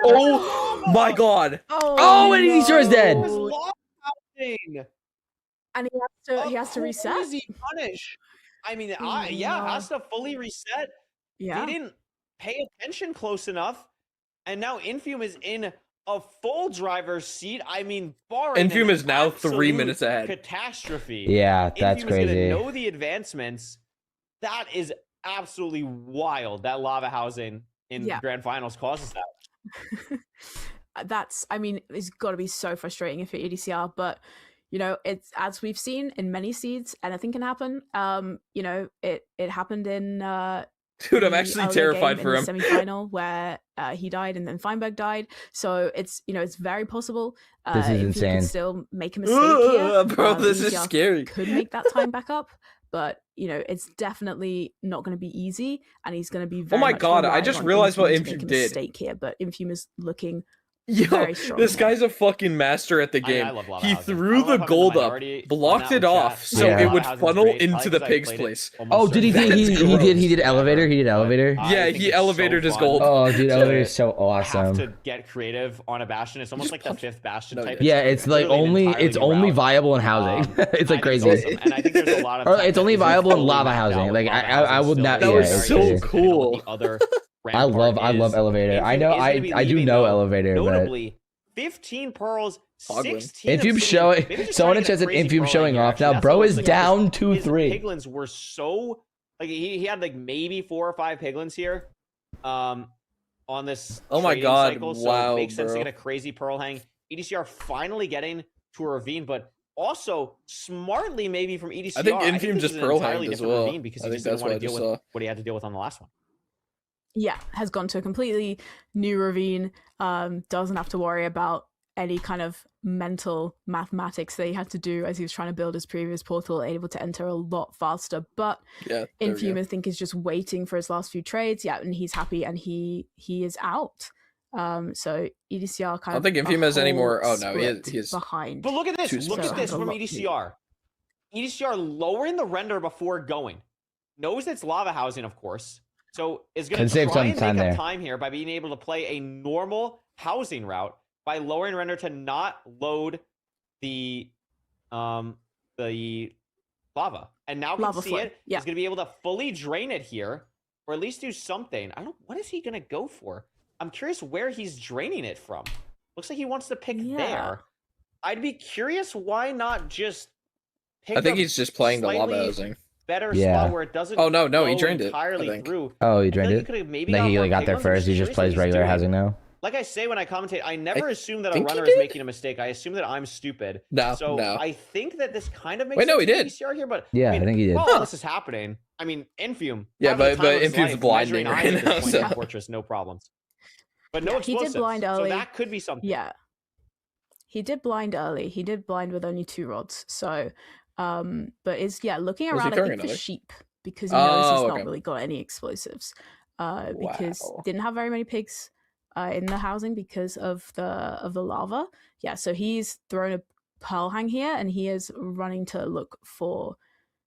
Oh my god.
Oh, and EDCR is dead.
And he has to reset.
Easy punish. I mean, has to fully reset.
Yeah.
He didn't pay attention close enough. And now Infume is in a full driver's seat. I mean,
Infume is now 3 minutes ahead.
Catastrophe.
Yeah, that's
Infume
crazy.
Is gonna know the advancements. That is absolutely wild. That lava housing in grand finals causes
that. I mean, it's got to be so frustrating if you're EDCR, but you know, it's as we've seen in many seeds, anything can happen. You know, it happened in
dude, I'm actually terrified for him.
Semi-final where he died and then Feinberg died. So it's, you know, it's very possible.
This is insane.
Could still make a mistake here.
Bro, this is scary.
Could make that time back up, but you know, it's definitely not going to be easy, and he's going to be very.
Oh my god! I just realized what Infume did.
Mistake here, but Infume is looking.
Yo, this guy's a fucking master at the game. He threw the gold up, blocked it off, so it would funnel into the pig's place.
Oh, did he did elevator? He did elevator?
Yeah, he elevated his gold.
Oh, dude, elevator is so awesome.
Have to get creative on a bastion. It's almost like the 5th bastion type.
Yeah, it's like only viable in housing. It's like crazy.
And I think there's a lot of.
It's only viable in lava housing. Like I would not.
That was so cool.
I love elevator. I know I do know elevator.
Notably, 15 pearls,
Infume showing. Someone in chat said Infume showing off. Now, bro is down 2-3.
Piglins were so like he had like maybe 4 or 5 piglins here, on this.
Oh my god!
Cycle, so
wow,
it makes sense
bro.
to get a crazy pearl hang. EDCR finally getting to a ravine, but also smartly maybe from EDCR.
I think Infume just pearl hanged as well.
Because
I
he
think
just didn't
that's
want
what
to
I
deal
just
with
saw.
what he had to deal with on the last one.
Yeah, has gone to a completely new ravine. Doesn't have to worry about any kind of mental mathematics that he had to do as he was trying to build his previous portal, able to enter a lot faster. But
Yeah,
Infume, I think, is just waiting for his last few trades. Yeah, and he's happy, and he is out. So EDCR kind
I don't think Infume has any more. Oh no, he is
behind.
But look at this! Look at this
So-
from EDCR. EDCR lowering the render before going. Knows it's lava housing, of course. So is going to try and make up time here by being able to play a normal housing route by lowering render to not load the lava. And now can see it.
Yeah.
He's going to be able to fully drain it here, or at least do something. I don't. What is he going to go for? I'm curious where he's draining it from. Looks like he wants to pick there. I'd be curious why not just pick
I think he's just playing the lava housing.
Better spot where it doesn't.
Oh no, he drained it
entirely through.
Oh, he drained it. Then he got there first. He just plays regular housing now.
Like I say when I commentate, I never assume that a runner is making a mistake. I assume that I'm stupid.
No,
so
no.
I think that this kind of makes
Wait, no, he
sense
did.
for ECR here, but
Yeah, I think he did.
While all this is happening, I mean, Infume.
Yeah, but
Infume's
Infume's blinding right now. So.
Fortress, no problems. But no
he
explosives.
did blind early.
So that could be something.
Yeah. He did blind early. He did blind with only 2 rods. So, but is looking around I think for sheep because he knows he's not really got any explosives. Because didn't have very many pigs in the housing because of the lava. Yeah, so he's thrown a pearl hang here and he is running to look for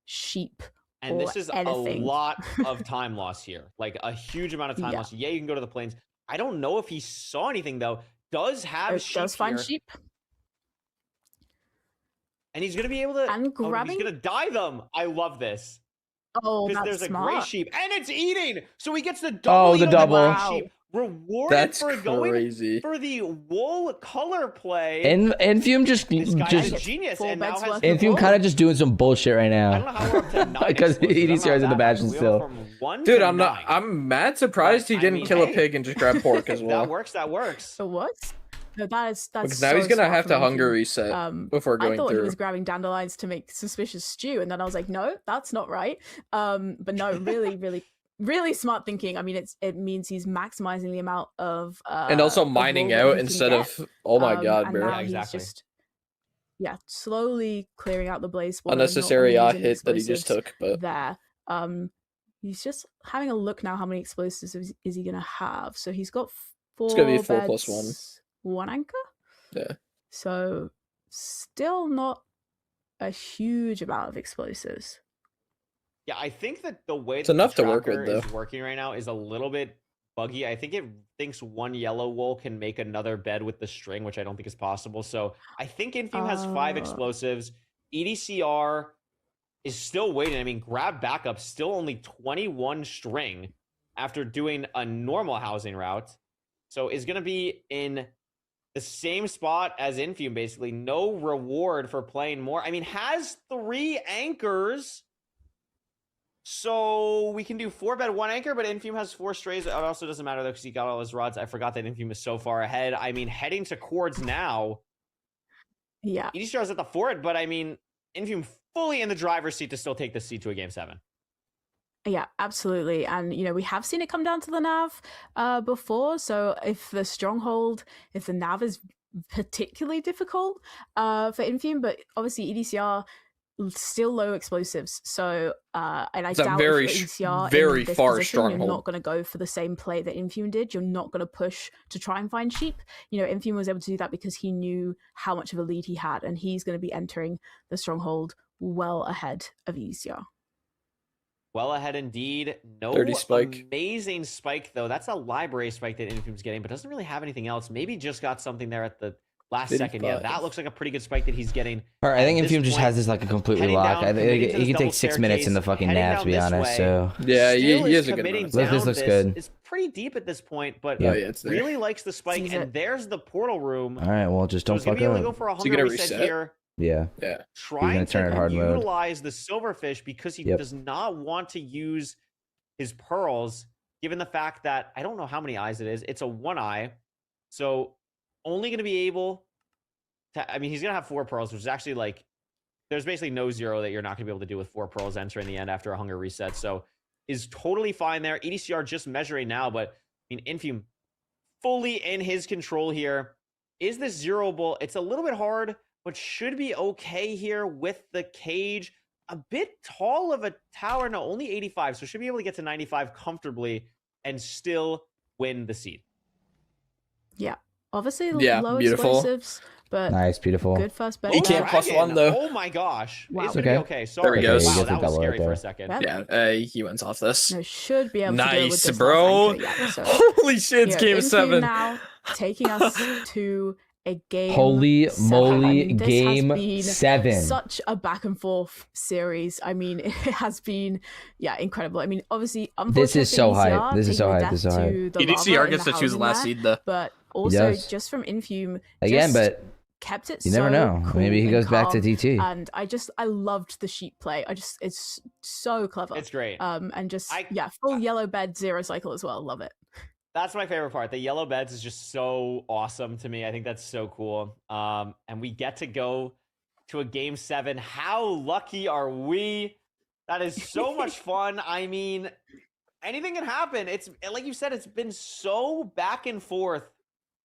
sheep.
And this is
anything.
A lot of time loss here. Like a huge amount of time loss. Yeah, you can go to the plains. I don't know if he saw anything though. Does have sheep
does find
here.
sheep.
And he's gonna be able to
and grabbing.
He's gonna dye them. I love this.
Oh,
because
that's
there's
smart.
a gray sheep and it's eating. So he gets the double.
Oh, the double.
Sheep. Rewarded
That's
for
crazy.
going for the wool color play.
Infume just
this guy is a genius and now has
Infume kind of just doing some bullshit right now.
I don't know how we're up to 9
because EDCR is in the bachelor still.
Dude, I'm mad surprised he didn't kill a pig and just grab pork as well.
That works.
So what? No, that's
because now he's gonna have to hunger reset before going
I thought
through.
he was grabbing dandelions to make suspicious stew, and then I was like, no, that's not right. But no, really smart thinking. I mean, it means he's maximizing the amount of
and also mining out instead of oh my god, bro.
Yeah, exactly. Just, slowly clearing out the blaze spawner.
Unnecessary hit that he just took, but
there. He's just having a look now. How many explosives is he gonna have? So he's got 4.
It's gonna be 4
beds,
+1.
1 anchor.
Yeah.
So still not a huge amount of explosives.
Yeah, I think that the way
it's
that
enough
the
to work with
tracker
though.
is working right now is a little bit buggy. I think it thinks 1 yellow wool can make another bed with the string, which I don't think is possible. So I think Infume has 5 explosives. EDCR is still waiting. I mean, grab backup, still only 21 string after doing a normal housing route. So is going to be in the same spot as Infume, basically. No reward for playing more. I mean, has 3 anchors. So we can do 4 bed, 1 anchor, but Infume has 4 strays. It also doesn't matter though because he got all his rods. I forgot that Infume is so far ahead. I mean, heading to Cords now.
Yeah.
EDCR is at the fort, but I mean, Infume fully in the driver's seat to still take the seat to a game 7.
Yeah, absolutely. And, we have seen it come down to the nav before. So if the stronghold, if the nav is particularly difficult for Infume, but obviously EDCR still low explosives. So, and I doubt if EDCR
very
in this
far
position,
stronghold.
You're not going to go for the same play that Infume did. You're not going to push to try and find sheep. Infume was able to do that because he knew how much of a lead he had, and he's going to be entering the stronghold well ahead of EDCR.
Well ahead indeed. No
30 spike.
Amazing spike though. That's a library spike that Infume's getting, but doesn't really have anything else. Maybe just got something there at the last second. Yeah, that looks like a pretty good spike that he's getting.
All right, I think Infume just has this like a completely locked. I think he can take 6 minutes in the fucking nap, to be honest. So
yeah, he has a good run.
This looks good.
It's pretty deep at this point, but
it's
really likes the spike. And there's the portal room.
All right, well, just don't fuck
up.
up.
Go for a hunger reset here.
Yeah.
Trying to utilize the silverfish because he does not want to use his pearls, given the fact that I don't know how many eyes it is. It's a 1 eye. So only going to be able to, I mean, he's going to have 4 pearls, which is actually like, there's basically no 0 that you're not going to be able to do with 4 pearls entering the end after a hunger reset. So is totally fine there. EDCR just measuring now, but I mean, Infume fully in his control here. Is this zeroable? It's a little bit hard, but should be okay here with the cage. A bit tall of a tower. No, only 85. So should be able to get to 95 comfortably and still win the seed.
Yeah. Obviously, low explosives, but
nice, beautiful.
Good first bet.
He can't +1 though.
Oh my gosh.
Wow.
It's gonna be okay. Sorry.
There he goes.
Wow, that was scary for a second.
Yeah, he wins off this.
No, should be able to
nice,
do it with this
bro.
So,
holy shit, it's game 7.
Now taking us to a game.
Holy
7.
moly,
I mean, this
game
has been
7.
Such a back and forth series. I mean, it has been incredible. I mean, obviously,
this is so hype. This is so hype. This is so hype.
EDCR gets to choose the last seed though.
But also just from Infume
again, but
kept it.
You never know.
Cool.
Maybe he goes back to DT.
And I loved the sheep play. It's so clever.
It's great.
And just full yellow bed 0 cycle as well. Love it.
That's my favorite part. The yellow beds is just so awesome to me. I think that's so cool. And we get to go to a game 7. How lucky are we? That is so much fun. I mean, anything can happen. It's like you said, it's been so back and forth.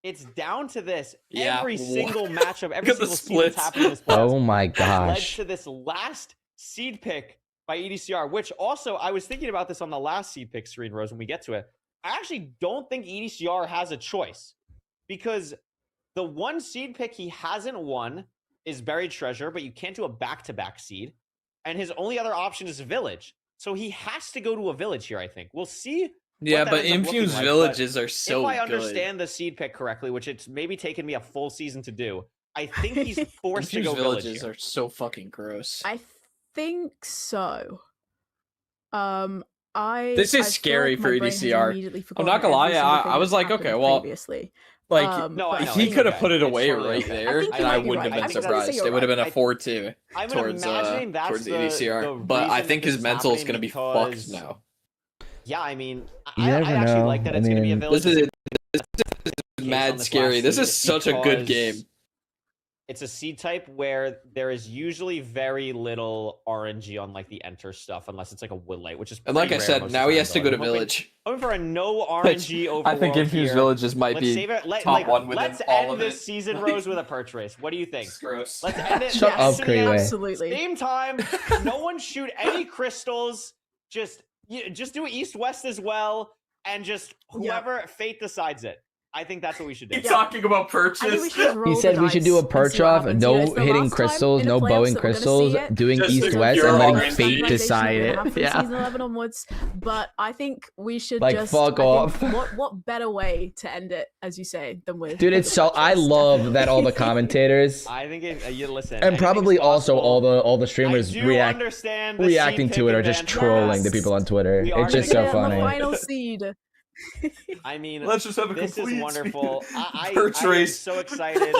It's down to this. Every single matchup, every single seed that's happened in this playoffs.
Oh my
led
gosh.
to this last seed pick by EDCR, which also, I was thinking about this on the last seed pick screen, Rose, when we get to it. I actually don't think EDCR has a choice because the 1 seed pick he hasn't won is Buried Treasure, but you can't do a back-to-back seed. And his only other option is Village. So he has to go to a Village here, I think. We'll see.
Yeah, but Infume's villages are so good.
If I understand the seed pick correctly, which it's maybe taken me a full season to do, I think he's forced to go Village.
Villages are so fucking gross.
I think so.
This is scary for EDCR. I'm not gonna lie, I was like, okay, well,
previously.
Like he could have put it away right there, and I wouldn't have been surprised. It would have been a 4-2 towards the EDCR. But I think his mental is gonna be fucked now.
Yeah, I mean, I actually like that it's gonna be a Village.
This is mad scary. This is such a good game.
It's a seed type where there is usually very little RNG on like the enter stuff, unless it's like a Woodlight, which is
and like I said, now he has to go to Village.
Hoping for a no RNG overworld.
I think Infused Villages might be top 1 within
let's
all
end
of
this
it.
season, Rose, with a perch race. What do you think?
It's gross.
Let's end it.
Shut up, Krayway.
Absolutely.
Same time. No one shoot any crystals. Just do East-West as well, and just whoever fate decides it. I think that's what we should do.
He's talking about perches.
He said we should do a perch off, no hitting crystals, no bowing crystals, doing East-West, and letting fate decide it. Yeah.
Season 11 onwards, but I think we should
fuck off.
What better way to end it, as you say, than with?
Dude, it's so I love that all the commentators.
I think you listen,
and probably also all the streamers
reacting
to it are just trolling the people on Twitter. It's just so funny.
The final seed.
I mean,
let's just have a
this is wonderful. I am so excited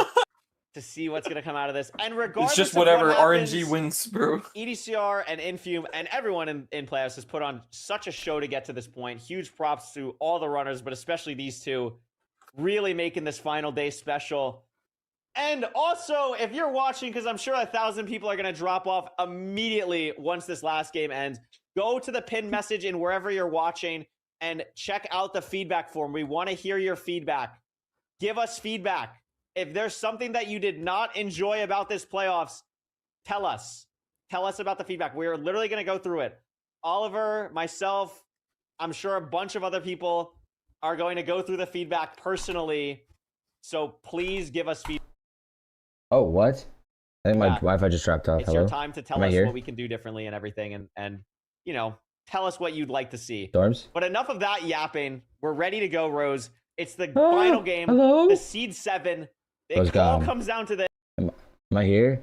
to see what's going to come out of this. And regardless,
it's just
of
whatever
what happens,
RNG wins, bro.
EDCR and Infume and everyone in playoffs has put on such a show to get to this point. Huge props to all the runners, but especially these two, really making this final day special. And also, if you're watching, because I'm sure 1,000 people are going to drop off immediately once this last game ends, go to the pinned message in wherever you're watching and check out the feedback form. We want to hear your feedback. Give us feedback. If there's something that you did not enjoy about this playoffs, tell us. Tell us about the feedback. We're literally going to go through it. Oliver, myself, I'm sure a bunch of other people are going to go through the feedback personally. So please give us feedback.
Oh, what? I think my Wi-Fi just dropped off.
It's your time to tell us what we can do differently and everything. And you know, tell us what you'd like to see.
Storms?
But enough of that yapping. We're ready to go, Rose. It's the final game.
Hello?
The Seed 7. It all comes down to this.
Am I here?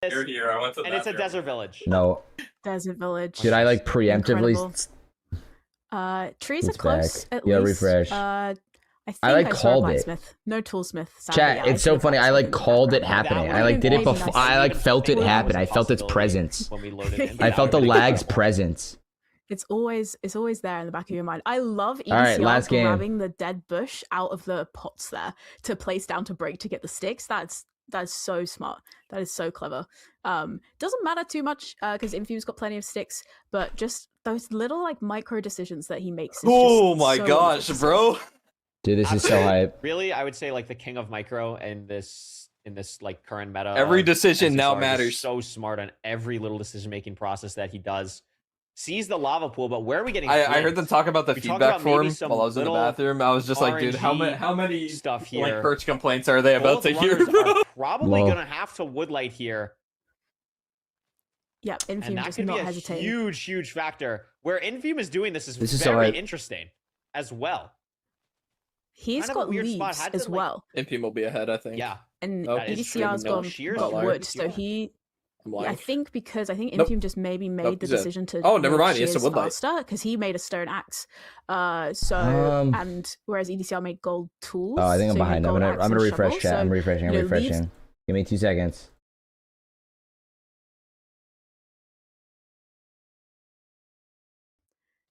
You're here. I went to
and it's a desert village.
No.
Desert village.
Did I like preemptively?
Trees are
It's
close.
back.
At
Yeah,
least.
refresh.
I
like
saw a
called it.
blacksmith. No toolsmith. Sadly.
Chat,
Yeah,
it's so funny. I like called it happening. I like did it before. I like felt it happen. I felt its presence.
When we loaded in.
I felt the lag's presence.
It's always there in the back of your mind. I love
All right,
EDCR
last game.
grabbing the dead bush out of the pots there to place down to break to get the sticks. That's so smart. That is so clever. Doesn't matter too much because Infume's got plenty of sticks, but just those little like micro decisions that he makes. Is
Oh
just
my
so
gosh, bro!
Dude, this is so hype.
Really, I would say like the king of micro and in this like current meta.
Every
of
decision now
MCSR is
matters.
So smart on every little decision making process that he does. Sees the lava pool, but where are we getting?
I heard them talk about the feedback form while I was in the bathroom. I was just like, dude, how many
stuff here?
Like perch complaints are they about to hear?
Are probably gonna have to woodlight here.
Yep, Infume
And that
just
could
not
be a
hesitating.
huge factor. Where Infume is doing this is
so
very
hype.
interesting as well.
He's
Kind of a
got
weird spot.
leaves
Had to,
as
like-
well,
Infume will be ahead, I think.
Yeah,
and
Oh,
EDCR's
no
gone
shears?
got
Outlier.
wood, so he.
I'm
Yeah, I
lying.
think because Infume
Nope.
just maybe made
Nope,
the
he's dead.
decision to.
Oh, never
make
mind, he has to
shears
woodlight.
faster because he made a stone axe. So and whereas EDCR made gold tools.
Oh, I think I'm
so he made
behind. I'm
gold
gonna
axe and
refresh
shovel,
chat.
so,
I'm refreshing. I'm
you know, leaves-
refreshing. Give me 2 seconds.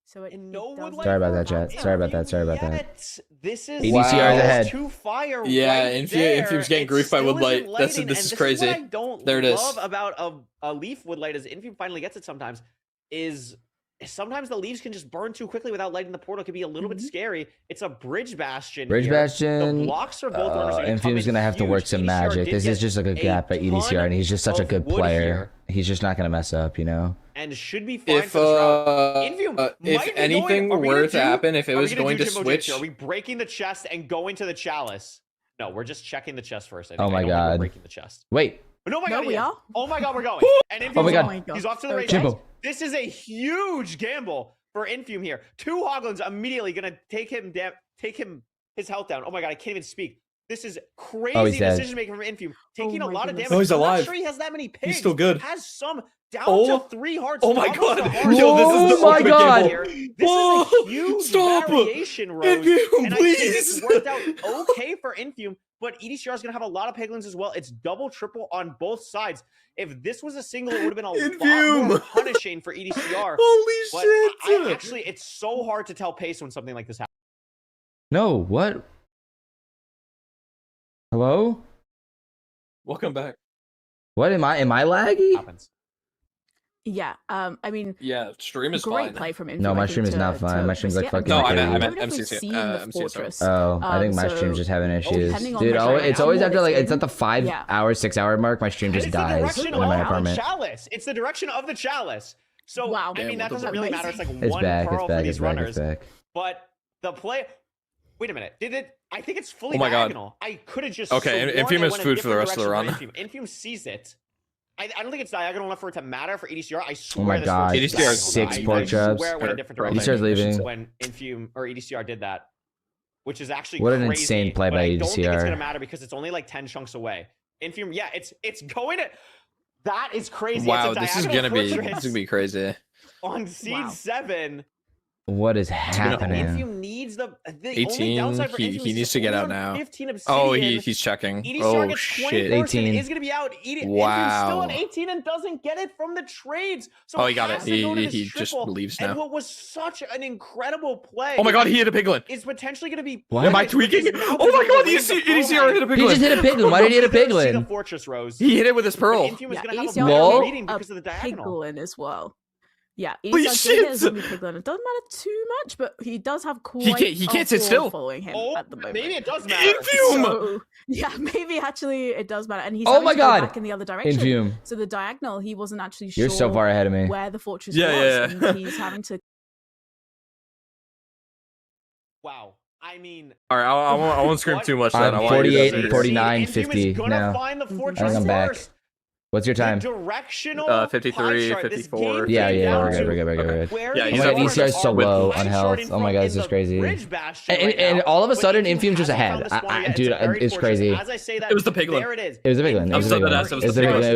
So it
no
does
woodlight
Sorry about that,
for
chat. Sorry about that. Sorry about that.
Yet. This is
EDCR is ahead.
Two fire.
Yeah,
right
Infume's getting
there.
griefed by
It still
woodlight.
isn't
This
lighting,
is
and
crazy.
What I don't
There it is.
love about a leaf woodlight is Infume finally gets it sometimes. Is sometimes the leaves can just burn too quickly without lighting the portal. It can be a little bit scary. It's a bridge bastion.
Bridge
here.
bastion.
The blocks for both runners are gonna come
Infume's
in
gonna have to
huge.
work some
EDCR
magic.
did
This is
get
just like a gap at
ton
EDCR, and he's just such a
of
good
wood
player.
here.
He's just not gonna mess up, you know.
And should be fine
If
for the route. Infume might
if
be
anything
going,
were to happen, if it
are we
was
gonna
going
do
to
Jimbo
switch,
Jinx here? Are we breaking the chest and going to the chalice? No, we're just checking the chest first. I think.
Oh my
I don't think we're
God.
breaking the chest.
Wait.
No, my
No,
God,
we
yes.
are?
Oh my God, we're going. And Infume's
Oh my God.
going. He's off to the races.
Jimbo.
This is a huge gamble for Infume here. 2 Hoglins immediately gonna take him his health down. Oh my God, I can't even speak. This is crazy
dead.
decision making from Infume. Taking
Oh
a
my
lot of
goodness.
damage.
Oh, he's
I'm not
alive.
sure he has that many pigs.
He's still good.
Has some down
Oh.
to 3 hearts.
Oh my
almost
God.
a heart.
Yo, this is the
Oh my
ultimate
God.
gamble.
Here. This
Whoa,
is a huge
stop.
variation, Rose.
Infume,
and I think
please.
it's worked out okay for Infume, but EDCR is going to have a lot of piglins as well. It's double, triple on both sides. If this was a single, it would have been a lot
Infume.
more punishing for EDCR.
Holy
But
shit.
actually, it's so hard to tell pace when something like this happens.
No. What? Hello?
Welcome back.
What am I? Am I laggy?
Happens.
Yeah. I mean,
Yeah, stream is
great
fine.
play from Infume.
No,
I
my
think,
stream is not fine. My stream's like fucking
No, I
crazy.
meant
We've
MCSR.
seen the
MCSR.
fortress.
Oh, I think my
So,
stream's just having issues.
depending on
Dude,
which
it's always
direction
after like
it's
it's at the 5
Yeah.
hour, 6 hour mark. My stream
And
just
it's the
dies
direction
in
of
my
the
apartment.
chalice. It's the direction of the chalice. So,
Wow.
I mean, that
what
doesn't
the
really
fuck?
matter. It's like
It's
one
back.
pearl
It's
for
back.
these
It's back.
runners.
It's back.
But the play. Wait a minute. Did it? I think it's fully
Oh my God.
diagonal. I could have just.
Okay,
sworn
Infume
it
is
went a
food for the
different
rest of the
direction
run.
for Infume sees it. I don't think it's diagonal enough for it to matter for EDCR. I swear.
Oh my
this
God.
fortress is
EDCR is
diagonal.
6
I
pork chops.
swear it went a different
EDCR
direction.
EDCR's leaving.
When Infume or EDCR did that, which is actually
What an
crazy,
insane play
but
by
I don't think it's
EDCR.
gonna matter because it's only like 10 chunks away. Infume, yeah, it's going to. That is crazy.
Wow,
it's a
this is
diagonal
gonna be
fortress
crazy.
on seed
Wow.
7.
What is happening?
Infume needs the only
18.
downside for
He
Infume is
needs to get
only
out
on
now.
15
Oh,
obsidian.
he's checking.
EDCR
Oh
gets
shit.
21st
18.
and is going to be out. Infume's
Wow.
still on 18 and doesn't get it from the trades. So
Oh, he got it.
has to go to this
He just
triple.
leaves
And
now.
what was such an incredible play.
Oh my God, he hit a piglin.
Is potentially going to be.
What?
Am I
punished, which
tweaking?
is now
Oh my
going
God,
to
EDCR
lead the
hit a
pro
He
piglin.
just hit a piglin. Why did he hit a
See the
piglin?
fortress, Rose.
He hit it with his
But
pearl.
Infume is
Yeah,
going to have a
EDCR
better
Lol.
reading because of the diagonal.
Piglin as well. Yeah,
Holy
EDCR did hit a
shit.
zombie piglin. It doesn't matter too much, but he does have quite
he can't
a
sit
horde
still.
following him
Oh,
at the moment.
maybe it does matter.
Infume.
So, yeah, maybe actually it does matter. And he's
Oh
having
my
to go
God.
back in the other direction.
Infume.
So the diagonal, he wasn't actually sure
You're so far ahead of me.
where the fortress
Yeah,
was,
yeah.
and he's having to.
Wow. I mean,
All right, I won't scream too much. Then
I'm
I want you to
48
guys
and
to-
49,
Infume is
50
gonna
now.
find the
I
fortress
think I'm back.
first.
What's your time?
The directional
53, 54.
Yeah, we're good.
Yeah,
oh my god, ECR is so low on health. Oh my god, this is crazy. And all of a sudden, Infume's just ahead. Dude, it's crazy.
As I say that,
it was the piglin.
There it is.
It was a piglin. It was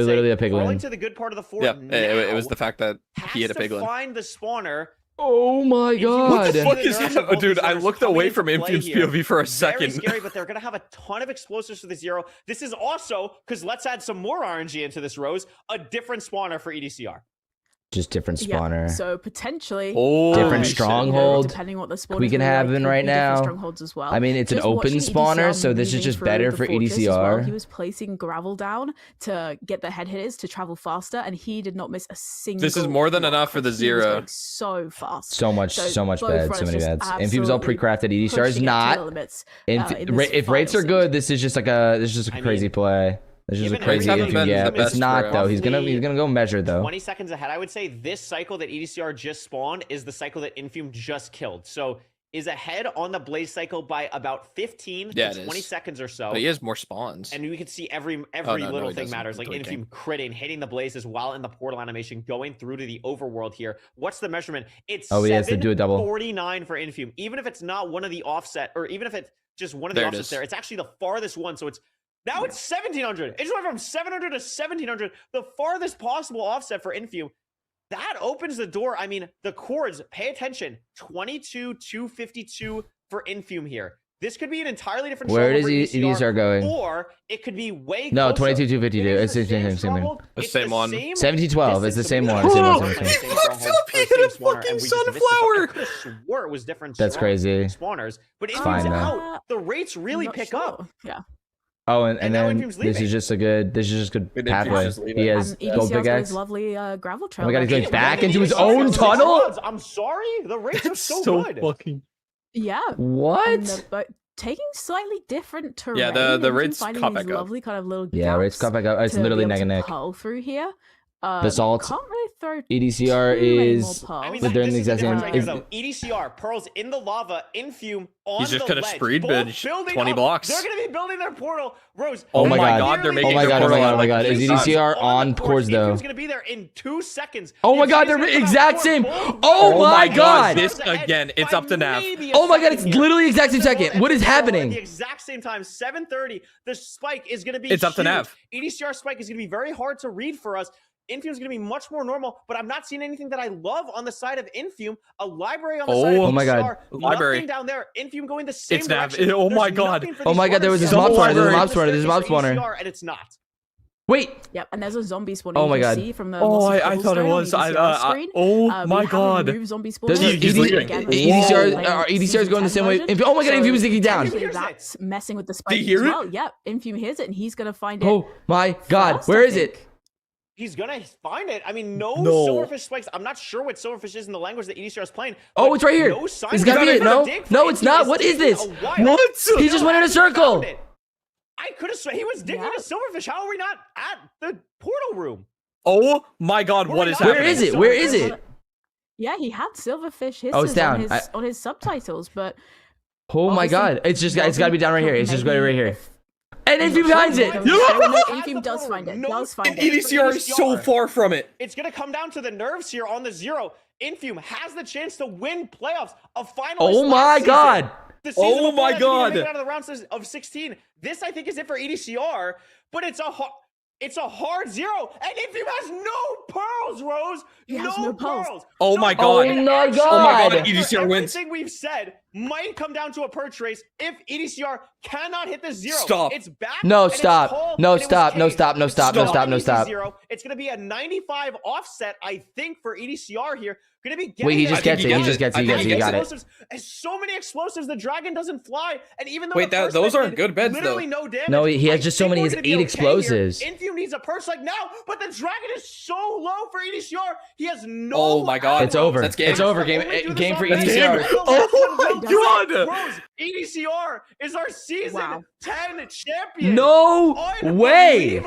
literally a piglin.
To the good part of the fort.
Yeah, it was the fact that he had a piglin.
Find the spawner.
Oh my god.
What the fuck is that? Dude, I looked away from Infume's POV for a second.
Very scary, but they're going to have a ton of explosives for the zero. This is also, because let's add some more RNG into this, Rose, a different spawner for EDCR.
Just different spawner.
Yeah, so potentially
different stronghold.
Depending what the spawn
we can have in right now.
Strongholds as well.
I mean, it's an open spawner, so this is just better for EDCR.
Well. He was placing gravel down to get the head hitters to travel faster, and he did not miss a single.
This is more than enough for the zero.
So fast.
So much bad. So many bads. Infume's all pre-crafted. EDCR is not. If rates are good, this is just like a crazy play. This is a crazy Infum. Yeah, it's not though. He's gonna go measure though.
20 seconds ahead. I would say this cycle that EDCR just spawned is the cycle that Infume just killed. So is ahead on the blaze cycle by about 15 to 20 seconds or so.
But he has more spawns.
And we can see every little thing matters. Like Infume critting, hitting the blazes while in the portal animation, going through to the overworld here. What's the measurement? It's
he has to do a double.
49 for Infume. Even if it's not one of the offset, or even if it's just one of the offsets there, it's actually the farthest one. So it's now it's 1700. It just went from 700 to 1700, the farthest possible offset for Infume. That opens the door. I mean, the chords, pay attention. 22,252 for Infume here. This could be an entirely different.
Where does EDCR going?
Or it could be way
no, 22,252. It's the
same one.
1712. It's the same one.
He fucked up. He hit a fucking sunflower.
I could have swore it was different.
That's crazy.
Spawners, but Infume's out. The rates really pick up.
Yeah.
Oh, and then this is just good pathway. He has gold pickaxe.
Lovely gravel trail.
Oh my god, he's going back into his own tunnel?
I'm sorry, the rates are so good.
Fucking...
Yeah.
What?
But taking slightly different terrain.
Yeah, the rates
caught
back up.
Lovely kind of little
rates caught back up. It's literally neck and neck.
Pull through here.
Basalt.
Can't really throw
EDCR is they're in the exact same.
EDCR pearls in the lava, Infume on
He's just
the
gonna
ledge.
speed binge 20 blocks.
They're gonna be building their portal. Rose.
Oh my god,
they're making
oh my god. Is EDCR on course though?
Infume's gonna be there in 2 seconds.
Oh my god, they're exact same. Oh my god.
This again, it's up to Nav.
Oh my god, it's literally exact same second. What is happening?
The exact same time, 7:30. The spike is gonna be.
It's up to Nav.
EDCR spike is gonna be very hard to read for us. Infume's going to be much more normal, but I'm not seeing anything that I love on the side of Infume. A library on the side of
oh my god.
Library down there. Infume going the same direction.
Oh my god.
Oh my god, there was this mob spawner. There's a mob spawner. There's a mob spawner.
And it's not.
Wait.
Yep, and there's a zombie spawner.
Oh my god.
See from the
I thought it was. Oh my god.
Zombie spawners.
EDCR is going the same way. Oh my god, Infume is digging down.
That's messing with the spike.
Do you hear
it? Well. Yep, Infume hears it, and he's going to find it.
Oh my god, where is it?
He's gonna find it. I mean, no silverfish spikes. I'm not sure what silverfish is in the language that EDCR is playing.
Oh, it's right here. It's gotta be it. No, it's not. What is this? What? He just went in a circle.
I could have sworn he was digging a silverfish. How are we not at the portal room?
Oh my god, what is happening?
Where is it? Where is it?
Yeah, he had silverfish
it's down.
On his subtitles, but
oh my god, it's gotta be down right here. It's just right here. And Infume finds it!
Infume does find it.
EDCR is so far from it.
It's going to come down to the nerves here on the zero. Infume has the chance to win playoffs. A finalist.
Oh my god!
Oh my god! Out of the rounds of 16. This, I think, is it for EDCR, but it's a hard zero, and Infume has no pearls, Rose. No pearls.
Oh my god!
Oh my god!
Oh my god! EDCR wins.
Everything we've said might come down to a perch race if EDCR cannot hit the zero.
Stop.
It's back.
No, stop. No, stop. No, stop. No, stop. No, stop. No, stop.
It's going to be a 95 offset, I think, for EDCR here. Going to be
wait, he just gets it. He just gets it. He got it.
So many explosives. The dragon doesn't fly. And even though
wait, those aren't good beds,
literally
though.
no damage.
No, he has just so many. He has 8 explosives.
Infume needs a perch like now, but the dragon is so low for EDCR. He has no.
Oh my god.
It's over. It's over. Game for EDCR.
Oh my god.
Rose, EDCR is our season 10 champion.
No way.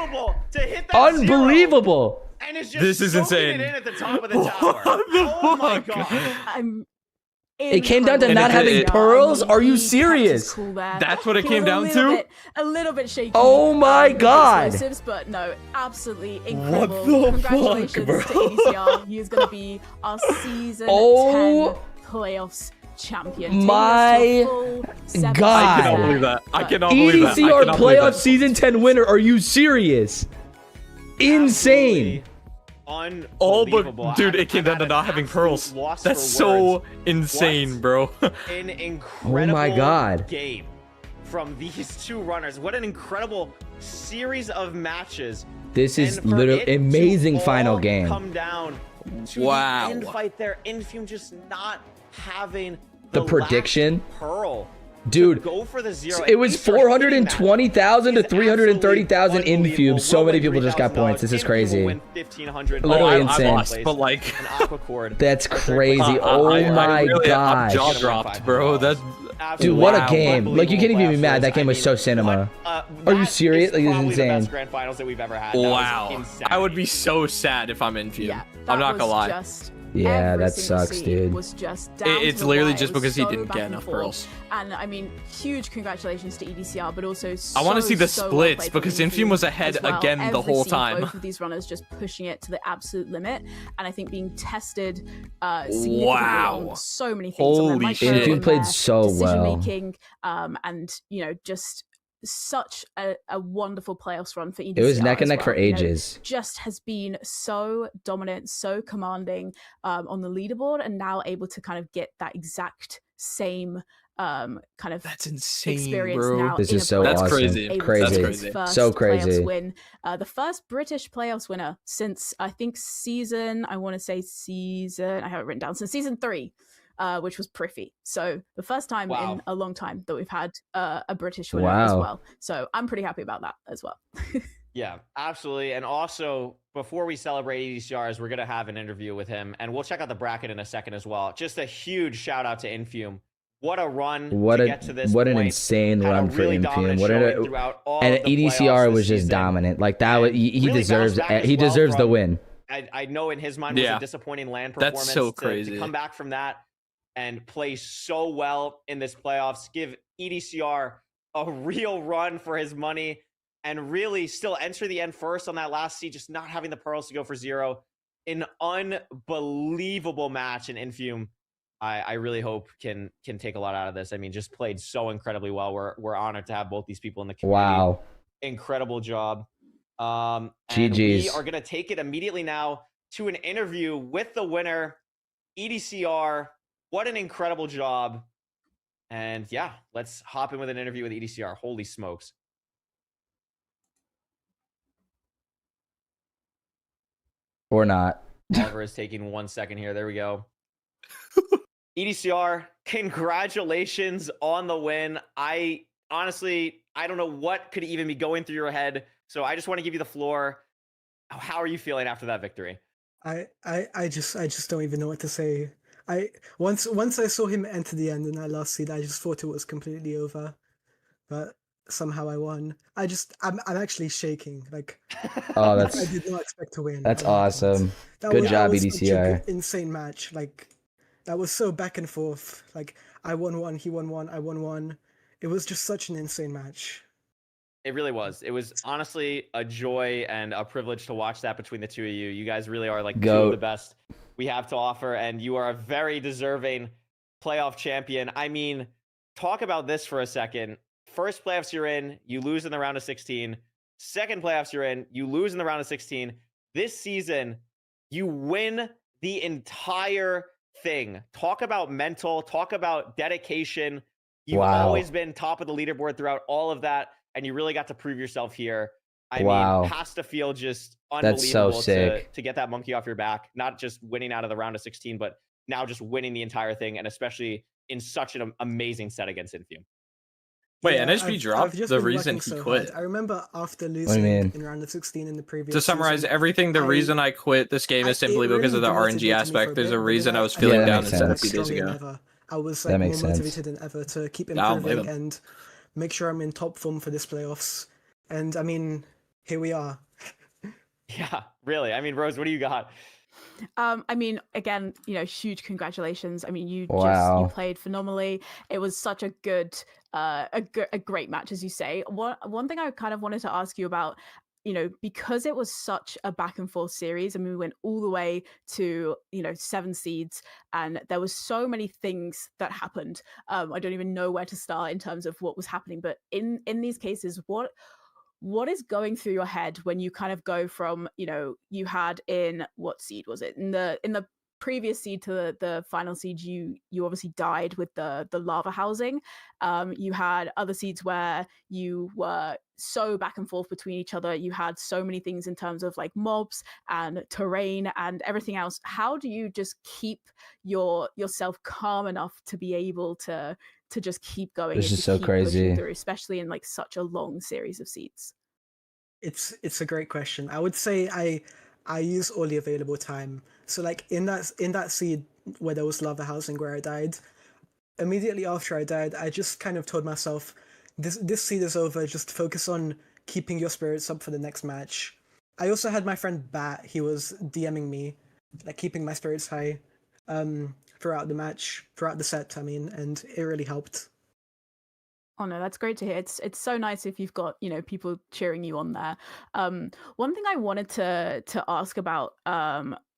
To hit that
unbelievable.
Zero. And it's just
this is insane.
It in at the top of the tower. Oh my god.
It came down to not having pearls? Are you serious?
That's what it came down to?
A little bit shaky.
Oh my god.
Explosives, but no, absolutely incredible. Congratulations to EDCR. He is going to be our season 10 playoffs champion.
My god.
I cannot believe that. I cannot believe that.
EDCR playoff season 10 winner. Are you serious? Insane.
Unbelievable.
Dude, it came down to not having pearls. That's so insane, bro.
An incredible
oh my god.
game from these two runners. What an incredible series of matches.
This is literally amazing final game.
Come down to the end fight there. Infume just not having the
prediction
pearl.
Dude,
go for the 0.
It was 420,000 to 330,000 in Fume. So many people just got points. This is crazy. Literally insane.
But like,
that's crazy. Oh my god.
I'm jaw dropped, bro. That's
dude, what a game. Like, you can't even be mad. That game was so cinema. Are you serious? Like, it's insane.
The best grand finals that we've ever had.
Wow. I would be so sad if I'm in Fume. I'm not gonna lie.
Yeah, that sucks, dude.
Was just
it's literally just because he didn't get enough pearls.
And I mean, huge congratulations to EDCR, but also
I want to see the splits because Infume was ahead again the whole time.
Both of these runners just pushing it to the absolute limit, and I think being tested significantly on so many things.
Holy shit! Infume played so well.
Decision making, and you know, just such a wonderful playoffs run for EDCR.
It was neck and neck for ages.
Just has been so dominant, so commanding on the leaderboard, and now able to kind of get that exact same kind of
that's insane,
experience
bro.
now.
This is so awesome.
Crazy.
Crazy. So crazy.
Win, the first British playoffs winner since I think season. I want to say season. I have it written down since season 3. Which was Priffy. So the first time in a long time that we've had a British winner as well. So I'm pretty happy about that as well.
Yeah, absolutely. And also, before we celebrate EDCRs, we're going to have an interview with him. And we'll check out the bracket in a second as well. Just a huge shout out to Infume. What a run to get to this
What
point.
An insane run for Infume.
And
EDCR was just dominant. Like that was, he deserves the win.
I know in his mind was a disappointing land performance.
That's so crazy.
To come back from that and play so well in this playoffs, give EDCR a real run for his money, and really still enter the end first on that last seed, just not having the pearls to go for 0. An unbelievable match in Infume. I really hope can take a lot out of this. I mean, just played so incredibly well. We're honored to have both these people in the community.
Wow.
Incredible job. And
GG's.
we are going to take it immediately now to an interview with the winner, EDCR. What an incredible job. And yeah, let's hop in with an interview with EDCR. Holy smokes.
Or not.
Oliver is taking 1 second here. There we go. EDCR, congratulations on the win. I honestly don't know what could even be going through your head. So I just want to give you the floor. How are you feeling after that victory?
I just don't even know what to say. Once I saw him enter the end in that last seed, I just thought it was completely over. But somehow I won. I'm actually shaking. Like,
oh,
I did not expect to win.
That's awesome. Good job, EDCR.
Insane match. Like, that was so back and forth. Like, I won one, he won one, I won one. It was just such an insane match.
It really was. It was honestly a joy and a privilege to watch that between the two of you. You guys really are like two of the best we have to offer, and you are a very deserving playoff champion. I mean, talk about this for a second. First playoffs you're in, you lose in the round of 16. Second playoffs you're in, you lose in the round of 16. This season, you win the entire thing. Talk about mental, talk about dedication. You've always been top of the leaderboard throughout all of that, and you really got to prove yourself here. I mean, has to feel just unbelievable to get that monkey off your back. Not just winning out of the round of 16, but now just winning the entire thing, and especially in such an amazing set against Infume.
Wait, NHP dropped the reason he quit.
I remember after losing in round of 16 in the previous
To summarize
season,
everything, the reason I quit this game is simply because of the RNG aspect. There's a reason I was feeling down instead of 2 days ago.
I was like, more motivated than ever to keep improving and make sure I'm in top form for this playoffs. And I mean, here we are.
Yeah, really. I mean, Rose, what do you got?
I mean, again, huge congratulations. I mean, you played phenomenally. It was such a good, a great match, as you say. One thing I kind of wanted to ask you about, because it was such a back and forth series, I mean, we went all the way to 7 seeds, and there was so many things that happened. I don't even know where to start in terms of what was happening. But in these cases, what is going through your head when you kind of go from, you had in what seed was it? In the previous seed to the final seed, you obviously died with the lava housing. You had other seeds where you were so back and forth between each other. You had so many things in terms of like mobs and terrain and everything else. How do you just keep yourself calm enough to be able to just keep going?
This is so crazy,
through, especially in like such a long series of seeds.
It's a great question. I would say I use all the available time. So like in that seed where there was lava housing where I died, immediately after I died, I just kind of told myself, this seed is over. Just focus on keeping your spirits up for the next match. I also had my friend Bat. He was DMing me, like keeping my spirits high, throughout the set. I mean, and it really helped.
Oh no, that's great to hear. It's so nice if you've got people cheering you on there. One thing I wanted to ask about,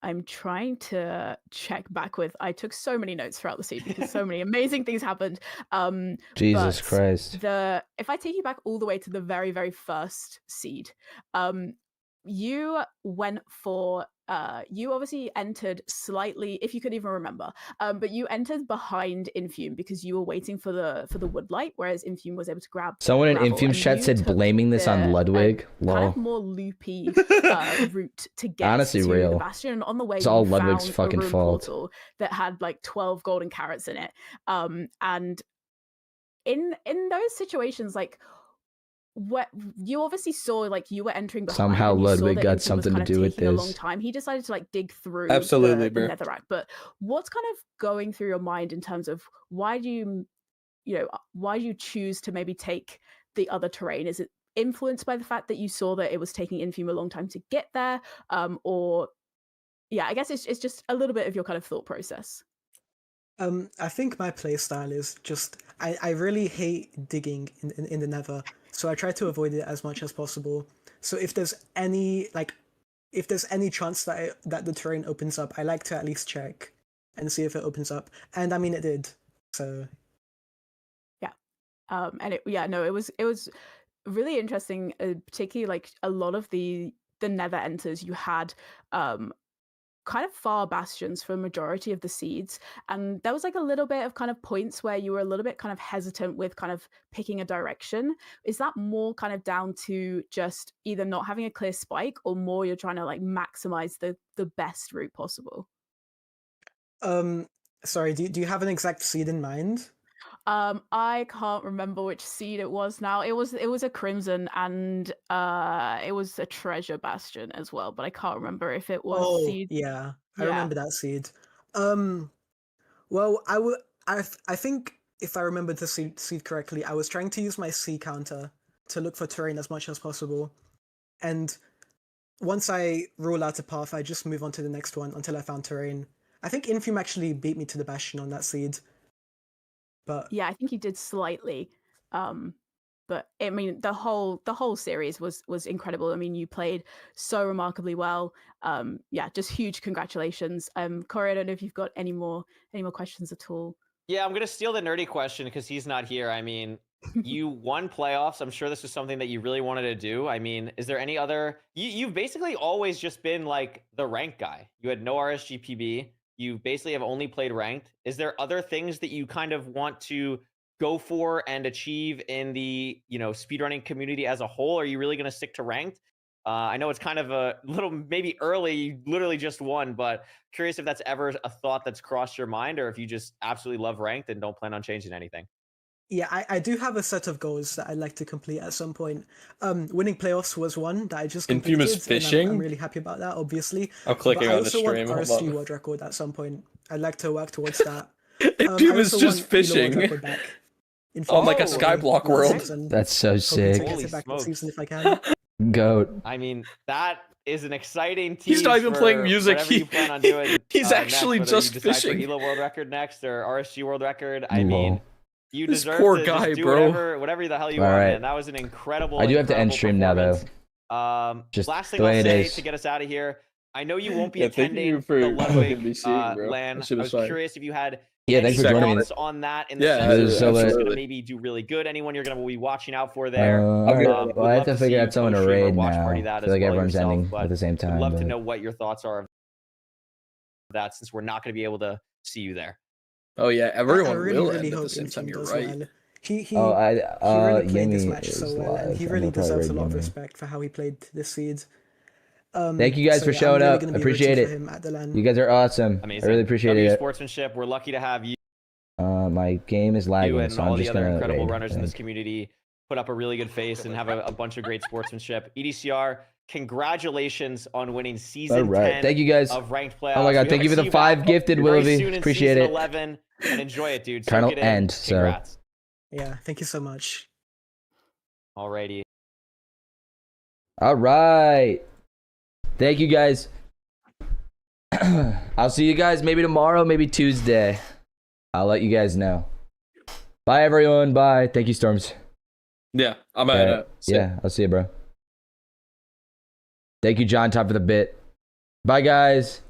I'm trying to check back with. I took so many notes throughout the seed because so many amazing things happened.
Jesus Christ!
If I take you back all the way to the very, very first seed, you went for. You obviously entered slightly, if you could even remember, but you entered behind Infume because you were waiting for the woodlight, whereas Infume was able to grab.
Someone in Infume chat said blaming this on Ludwig.
Kind of more loopy route to get
honestly
to
real.
the bastion, and on the way
It's all
you
Ludwig's
found
fucking
a room
fault.
portal that had like 12 golden carrots in it. And in those situations, like. What you obviously saw, like you were entering behind.
Somehow Ludwig got something to do with this.
A long time. He decided to like dig through
Absolutely,
the netherrack. But what's kind of going through your mind in terms of why do you choose to maybe take the other terrain? Is it influenced by the fact that you saw that it was taking Infume a long time to get there, or I guess it's just a little bit of your kind of thought process.
I think my playstyle is just I really hate digging in the nether, so I try to avoid it as much as possible. So if there's any chance that the terrain opens up, I like to at least check and see if it opens up. And I mean, it did. So
and it was really interesting, particularly like a lot of the nether enters you had kind of far bastions for a majority of the seeds, and there was like a little bit of kind of points where you were a little bit kind of hesitant with kind of picking a direction. Is that more kind of down to just either not having a clear spike, or more you're trying to like maximize the best route possible?
Sorry, do you have an exact seed in mind?
I can't remember which seed it was now. It was a crimson, and it was a treasure bastion as well, but I can't remember if it was seed.
Yeah, I remember that seed. Well, I think if I remember the seed correctly, I was trying to use my C counter to look for terrain as much as possible, and once I rule out a path, I just move on to the next one until I found terrain. I think Infume actually beat me to the bastion on that seed. But
yeah, I think he did slightly, but I mean the whole series was incredible. I mean, you played so remarkably well. Just huge congratulations. Corey, I don't know if you've got any more questions at all.
Yeah, I'm gonna steal the nerdy question because he's not here. I mean, you won playoffs. I'm sure this is something that you really wanted to do. I mean, is there any other? You've basically always just been like the rank guy. You had no RSGPB. You basically have only played ranked. Is there other things that you kind of want to go for and achieve in the speedrunning community as a whole? Are you really going to stick to ranked? I know it's kind of a little maybe early. You literally just won, but curious if that's ever a thought that's crossed your mind, or if you just absolutely love ranked and don't plan on changing anything.
Yeah, I do have a set of goals that I'd like to complete at some point. Winning playoffs was one that I just completed.
Infamous fishing?
I'm really happy about that, obviously.
I'm clicking on the stream.
I also want RSG world record at some point. I'd like to work towards that.
Infamous just fishing. On like a Skyblock world.
That's so sick.
Get it back this season if I can.
Goat.
I mean, that is an exciting tease.
He's not even playing music.
You plan on doing,
He's actually
next,
just
you decide
fishing.
For ELO world record next or RSG world record. I mean, you
This
deserve
poor
to
guy,
just do
bro.
whatever the hell you
All
want,
right.
man. That was an incredible.
I do have to end stream now, though. Just
last thing
the way
I'll
it
say
is.
to get us out of here. I know you won't be
Yeah, thank
attending
you for
the Ludwig
NBC, bro.
LAN.
That shit
I
was
was
fire.
curious if you had
Yeah, thanks for joining me.
thoughts on that in the
Yeah,
sense
absolutely.
of who's
So,
going to maybe do really good. Anyone you're going to be watching out for there.
All right.
would
Well, I have
love
to
see
figure
you
out someone to
co-stream or
raid
watch
now.
party
I
that
feel
as
like
well
everyone's
yourself,
ending
but
at the same time.
Would love to
but-
know what your thoughts are of that, since we're not going to be able to see you there.
Oh yeah,
I
everyone
really,
will
really
end at
hope
the same time.
Infum
You're
does
right.
well. He
Oh,
really played this
Yemi
match so
is
well, and
live.
he
I'm
really
gonna probably
deserves a
raid
lot of
Yemi.
respect for how he played this seed.
Thank you guys
so
for
yeah,
showing
I'm really
up.
gonna be
Appreciate
rooting
it.
for him at the LAN.
You guys are awesome.
Amazing.
I really appreciate
W
it.
Sportsmanship, we're lucky to have you
My game is lagging,
and
so
all
I'm
the
just
other
gonna
incredible
raid,
runners
I
in this
think.
community put up a really good face and have a bunch of great sportsmanship. EDCR, congratulations on winning season
All right.
10
Thank you guys.
of Ranked Playoffs.
Oh my god,
We
thank
hope
you for
to
the
see
5
back
gifted,
very
Willoughby.
soon in
Appreciate
season
it.
11 and enjoy it, dude.
Trying
Soak
to
it in.
end, so
Congrats.
Yeah, thank you so much.
Alrighty.
all right. Thank you guys. I'll see you guys maybe tomorrow, maybe Tuesday. I'll let you guys know. Bye everyone. Bye. Thank you, Storms.
Yeah, I'm
All
at
right. Yeah, I'll see you, bro. Thank you, John. Time for the bit. Bye, guys.